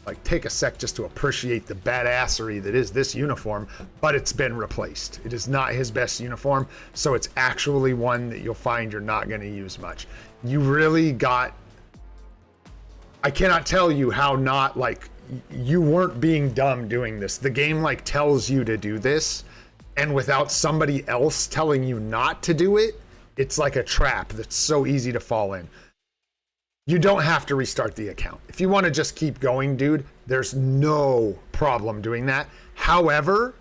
like, take a sec just to appreciate the badassery that is this uniform, but it's been replaced. It is not his best uniform, so it's actually one that you'll find you're not going to use much. You really got, I cannot tell you how not, like, you weren't being dumb doing this. The game, like, tells you to do this, and without somebody else telling you not to do it, it's like a trap that's so easy to fall in. You don't have to restart the account. If you want to just keep going, dude, there's no problem doing that. However,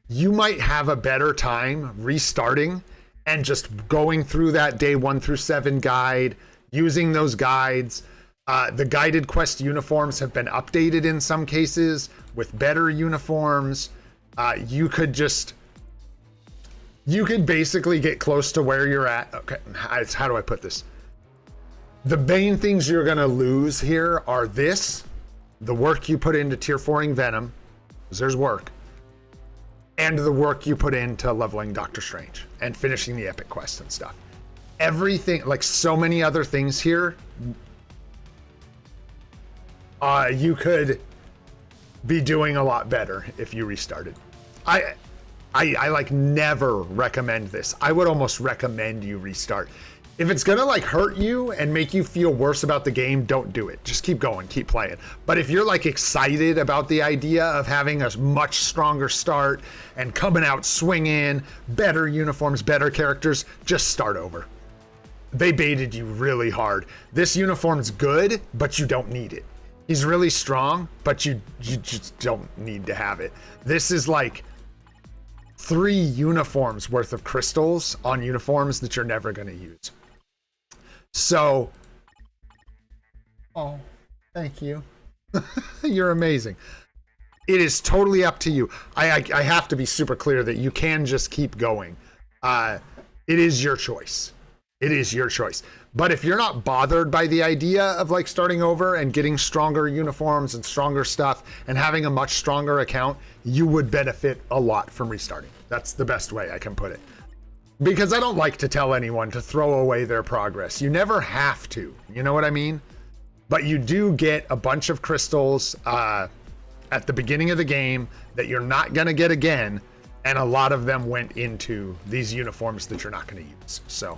you might have a better time restarting and just going through that day 1 through 7 guide, using those guides. The guided quest uniforms have been updated in some cases with better uniforms. You could basically get close to where you're at. Okay, how do I put this? The main things you're going to lose here are this, the work you put into tier 4ing Venom, because there's work, and the work you put into leveling Doctor Strange and finishing the epic quest and stuff. Everything, like so many other things here, you could be doing a lot better if you restarted. I like never recommend this. I would almost recommend you restart. If it's gonna like hurt you and make you feel worse about the game, don't do it. Just keep going, keep playing. But if you're like excited about the idea of having a much stronger start and coming out swinging, better uniforms, better characters, just start over. They baited you really hard. This uniform's good, but you don't need it. He's really strong, but you just don't need to have it. This is like 3 uniforms worth of crystals on uniforms that you're never going to use. So, oh, thank you. You're amazing. It is totally up to you. I have to be super clear that you can just keep going. It is your choice. It is your choice. But if you're not bothered by the idea of like starting over and getting stronger uniforms and stronger stuff and having a much stronger account, you would benefit a lot from restarting. That's the best way I can put it. Because I don't like to tell anyone to throw away their progress. You never have to. You know what I mean? But you do get a bunch of crystals at the beginning of the game that you're not going to get again. And a lot of them went into these uniforms that you're not going to use. So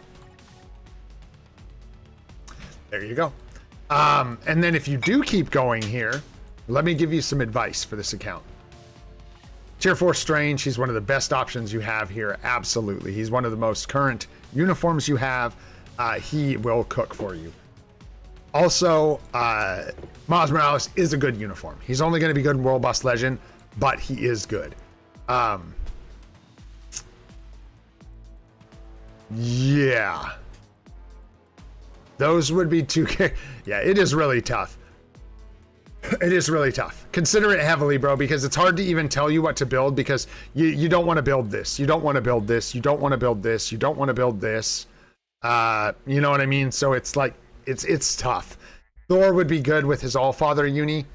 there you go. And then if you do keep going here, let me give you some advice for this account. Tier 4 Strange, he's one of the best options you have here. Absolutely. He's one of the most current uniforms you have. He will cook for you. Also, Miles Morales is a good uniform. He's only going to be good in World Boss Legend, but he is good. Yeah. Those would be 2. Yeah, it is really tough. It is really tough. Consider it heavily, bro, because it's hard to even tell you what to build because you don't want to build this. You don't want to build this. You don't want to build this. You don't want to build this. You know what I mean? So it's like, it's tough. Thor would be good with his All-Father uni.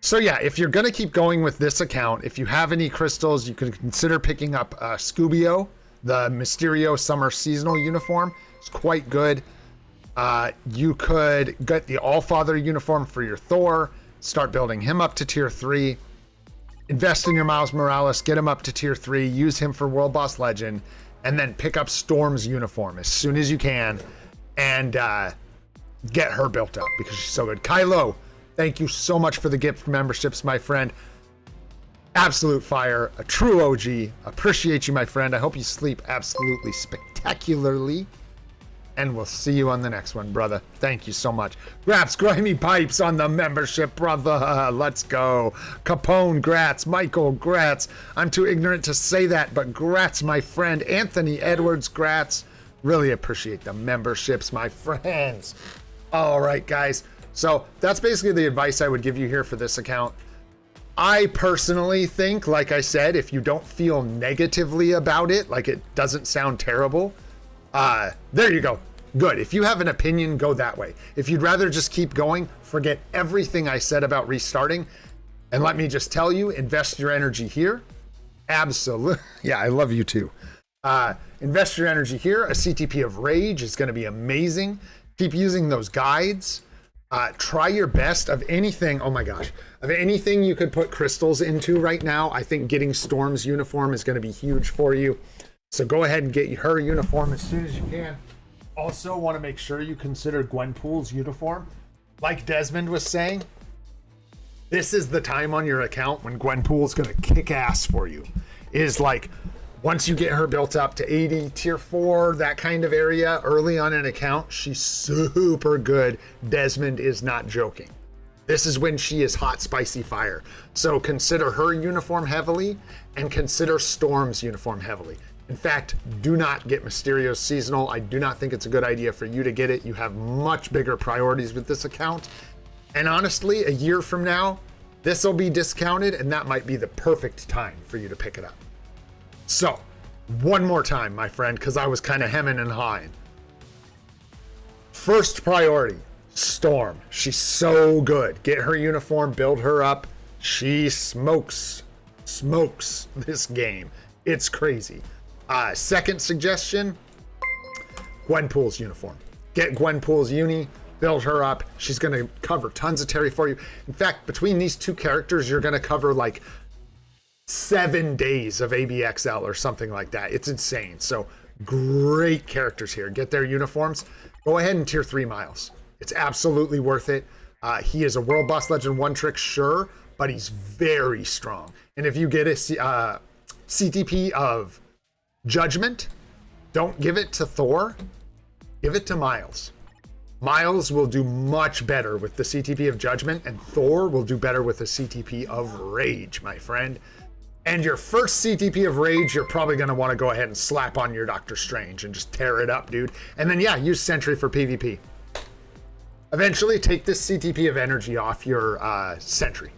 So yeah, if you're going to keep going with this account, if you have any crystals, you can consider picking up Scubio, the Mysterio Summer Seasonal uniform. It's quite good. You could get the All-Father uniform for your Thor, start building him up to tier 3, invest in your Miles Morales, get him up to tier 3, use him for World Boss Legend, and then pick up Storm's uniform as soon as you can and get her built up because she's so good. Kylo, thank you so much for the gift memberships, my friend. Absolute fire, a true OG. Appreciate you, my friend. I hope you sleep absolutely spectacularly. And we'll see you on the next one, brother. Thank you so much. Graps, Grimy Pipes on the membership, brother. Let's go. Capone, grats. Michael, grats. I'm too ignorant to say that, but grats, my friend. Anthony Edwards, grats. Really appreciate the memberships, my friends. All right, guys. So that's basically the advice I would give you here for this account. I personally think, like I said, if you don't feel negatively about it, like it doesn't sound terrible, there you go. Good. If you have an opinion, go that way. If you'd rather just keep going, forget everything I said about restarting. And let me just tell you, invest your energy here. Absolutely. Yeah, I love you too. Invest your energy here. A CTP of Rage is going to be amazing. Keep using those guides. Try your best of anything. Oh my gosh. Of anything you could put crystals into right now, I think getting Storm's uniform is going to be huge for you. So go ahead and get her uniform as soon as you can. Also want to make sure you consider Gwenpool's uniform. Like Desmond was saying, this is the time on your account when Gwenpool's going to kick ass for you. Is like, once you get her built up to 80, tier 4, that kind of area, early on an account, she's super good. Desmond is not joking. This is when she is hot, spicy fire. So consider her uniform heavily and consider Storm's uniform heavily. In fact, do not get Mysterio's seasonal. I do not think it's a good idea for you to get it. You have much bigger priorities with this account. And honestly, a year from now, this will be discounted and that might be the perfect time for you to pick it up. So, one more time, my friend, because I was kind of hemming and hawing. First priority, Storm. She's so good. Get her uniform, build her up. She smokes this game. It's crazy. Second suggestion, Gwenpool's uniform. Get Gwenpool's uni, build her up. She's going to cover tons of Terry for you. In fact, between these two characters, you're going to cover like 7 days of ABXL or something like that. It's insane. So great characters here. Get their uniforms. Go ahead and tier 3 Miles. It's absolutely worth it. He is a World Boss Legend one trick, sure, but he's very strong. And if you get a CTP of Judgment, don't give it to Thor. Give it to Miles. Miles will do much better with the CTP of Judgment, and Thor will do better with the CTP of Rage, my friend. And your first CTP of Rage, you're probably going to want to go ahead and slap on your Doctor Strange and just tear it up, dude. And then, yeah, use Sentry for PvP. Eventually, take this CTP of energy off your Sentry.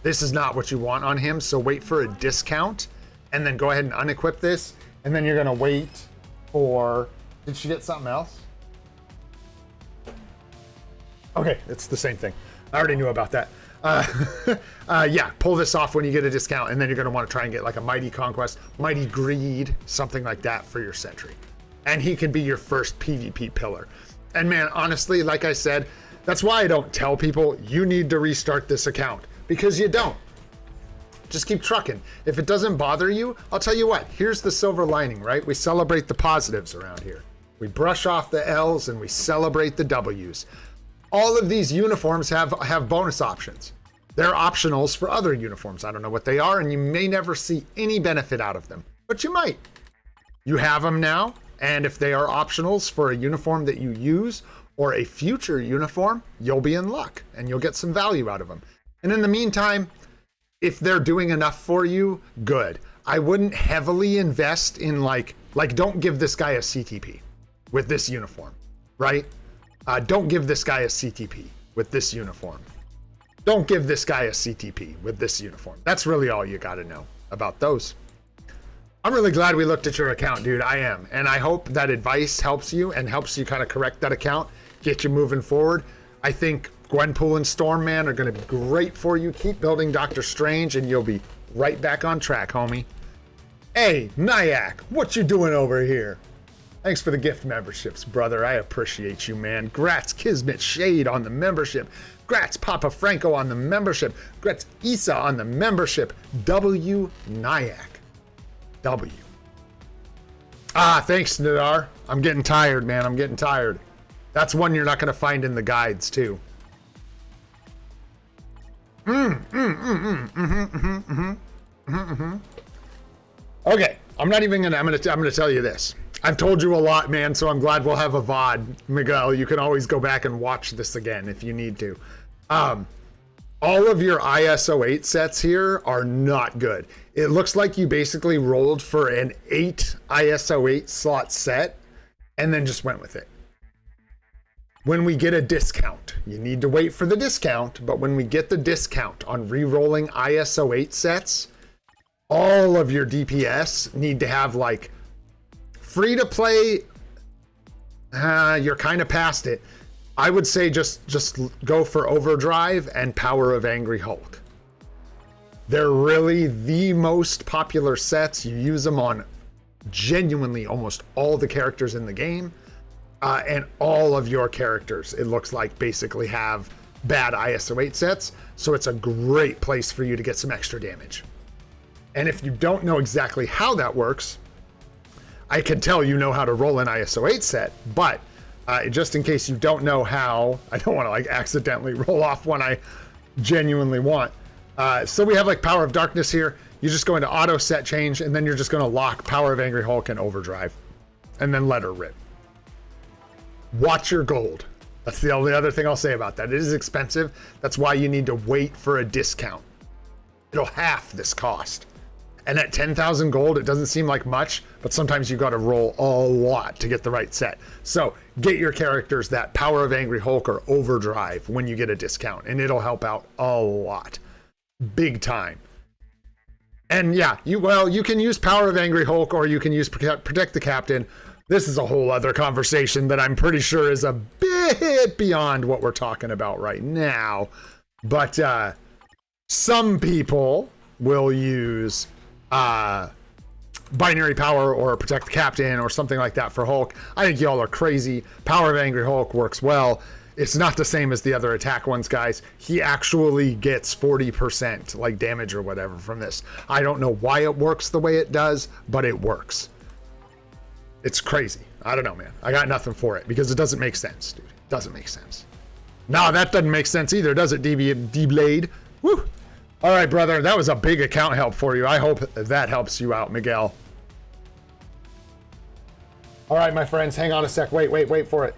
This is not what you want on him, so wait for a discount. And then go ahead and unequip this. And then you're going to wait for... Did she get something else? Okay, it's the same thing. I already knew about that. Yeah, pull this off when you get a discount, and then you're going to want to try and get like a Mighty Conquest, Mighty Greed, something like that for your Sentry. And he can be your first PvP pillar. And man, honestly, like I said, that's why I don't tell people you need to restart this account, because you don't. Just keep trucking. If it doesn't bother you, I'll tell you what, here's the silver lining, right? We celebrate the positives around here. We brush off the L's and we celebrate the W's. All of these uniforms have bonus options. They're optionals for other uniforms. I don't know what they are, and you may never see any benefit out of them, but you might. You have them now, and if they are optionals for a uniform that you use or a future uniform, you'll be in luck and you'll get some value out of them. And in the meantime, if they're doing enough for you, good. I wouldn't heavily invest in like don't give this guy a CTP with this uniform, right? Don't give this guy a CTP with this uniform. Don't give this guy a CTP with this uniform. That's really all you got to know about those. I'm really glad we looked at your account, dude. I am. And I hope that advice helps you and helps you kind of correct that account, get you moving forward. I think Gwenpool and Stormman are going to be great for you. Keep building Doctor Strange and you'll be right back on track, homie. Hey, Nyack, what you doing over here? Thanks for the gift memberships, brother. I appreciate you, man. Grats Kismet Shade on the membership. Grats Papa Franco on the membership. Grats Isa on the membership. W Nyack. W. Thanks, Nadar. I'm getting tired, man. I'm getting tired. That's one you're not going to find in the guides, too. Okay, I'm gonna tell you this. I've told you a lot, man, so I'm glad we'll have a VOD. Miguel, you can always go back and watch this again if you need to. All of your ISO 8 sets here are not good. It looks like you basically rolled for an 8 ISO 8 slot set and then just went with it. When we get a discount, you need to wait for the discount, but when we get the discount on re-rolling ISO 8 sets, all of your DPS need to have like free to play. You're kind of past it. I would say just go for Overdrive and Power of Angry Hulk. They're really the most popular sets. You use them on genuinely almost all the characters in the game. And all of your characters, it looks like, basically have bad ISO 8 sets. So it's a great place for you to get some extra damage. And if you don't know exactly how that works, I can tell you know how to roll an ISO 8 set, but just in case you don't know how, I don't want to like accidentally roll off one I genuinely want. So we have like Power of Darkness here. You just go into auto set change, and then you're just going to lock Power of Angry Hulk and Overdrive, and then let her rip. Watch your gold. That's the only other thing I'll say about that. It is expensive. That's why you need to wait for a discount. It'll half this cost. And at 10,000 gold, it doesn't seem like much, but sometimes you got to roll a lot to get the right set. So get your characters that Power of Angry Hulk or Overdrive when you get a discount, and it'll help out a lot. Big time. And yeah, you can use Power of Angry Hulk, or you can use Protect the Captain. This is a whole other conversation that I'm pretty sure is a bit beyond what we're talking about right now. But some people will use Binary Power or Protect the Captain or something like that for Hulk. I think y'all are crazy. Power of Angry Hulk works well. It's not the same as the other attack ones, guys. He actually gets 40% like damage or whatever from this. I don't know why it works the way it does, but it works. It's crazy. I don't know, man. I got nothing for it because it doesn't make sense, dude. It doesn't make sense. No, that doesn't make sense either, does it, D-Blade? Woo! All right, brother. That was a big account help for you. I hope that helps you out, Miguel. All right, my friends. Hang on a sec. Wait for it.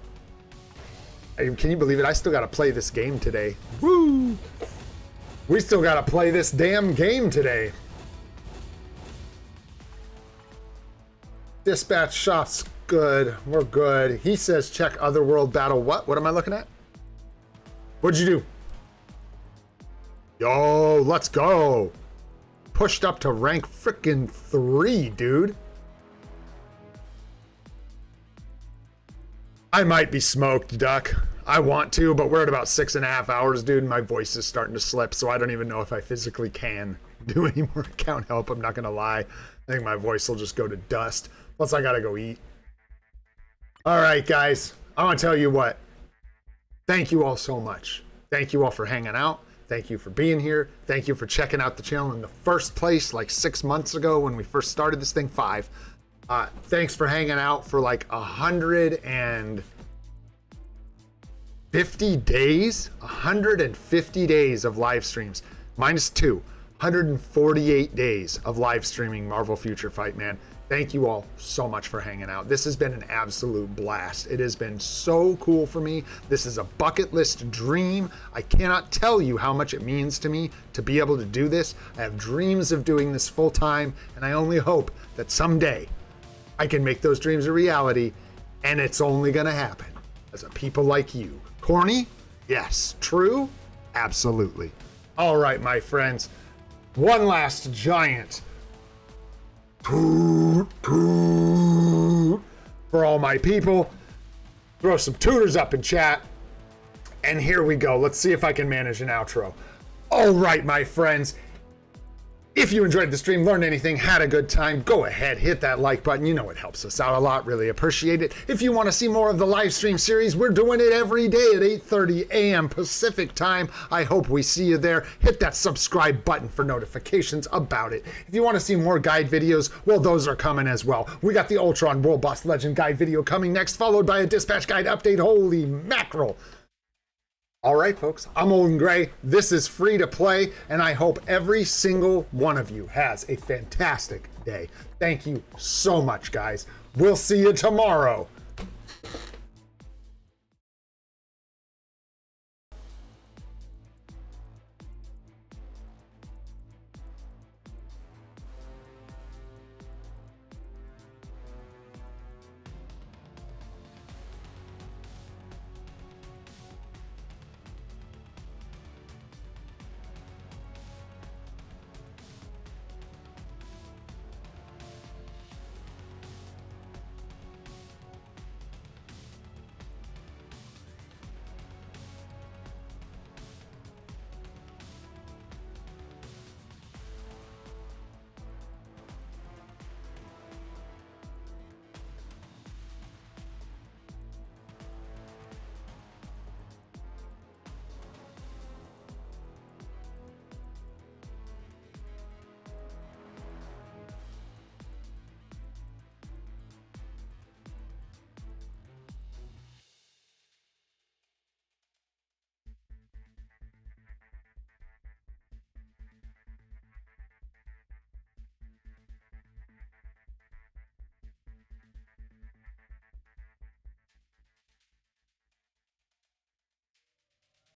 Can you believe it? I still got to play this game today. Woo! We still got to play this damn game today. Dispatch shots good. We're good. He says check Otherworld battle. What am I looking at? What'd you do? Yo, let's go. Pushed up to rank frickin' 3, dude. I might be smoked, Duck. I want to, but we're at about 6.5 hours, dude. And my voice is starting to slip, so I don't even know if I physically can do any more account help. I'm not gonna lie. I think my voice will just go to dust. Plus, I gotta go eat. All right, guys. I want to tell you what. Thank you all so much. Thank you all for hanging out. Thank you for being here. Thank you for checking out the channel in the first place, like 6 months ago when we first started this thing, 5. Thanks for hanging out for like 150 days. 150 days of live streams. Minus 2. 148 days of live streaming Marvel Future Fight, man. Thank you all so much for hanging out. This has been an absolute blast. It has been so cool for me. This is a bucket list dream. I cannot tell you how much it means to me to be able to do this. I have dreams of doing this full time, and I only hope that someday I can make those dreams a reality, and it's only gonna happen as a people like you. Corny? Yes. True? Absolutely. All right, my friends. One last giant toot, toot for all my people. Throw some tutors up in chat. And here we go. Let's see if I can manage an outro. All right, my friends. If you enjoyed the stream, learned anything, had a good time, go ahead, hit that like button. You know it helps us out a lot. Really appreciate it. If you want to see more of the live stream series, we're doing it every day at 8:30 a.m. Pacific time. I hope we see you there. Hit that subscribe button for notifications about it. If you want to see more guide videos, well, those are coming as well. We got the Ultron World Boss Legend guide video coming next, followed by a dispatch guide update. Holy mackerel. All right, folks, I'm Old and Gray. This is free to play, and I hope every single one of you has a fantastic day. Thank you so much, guys. We'll see you tomorrow.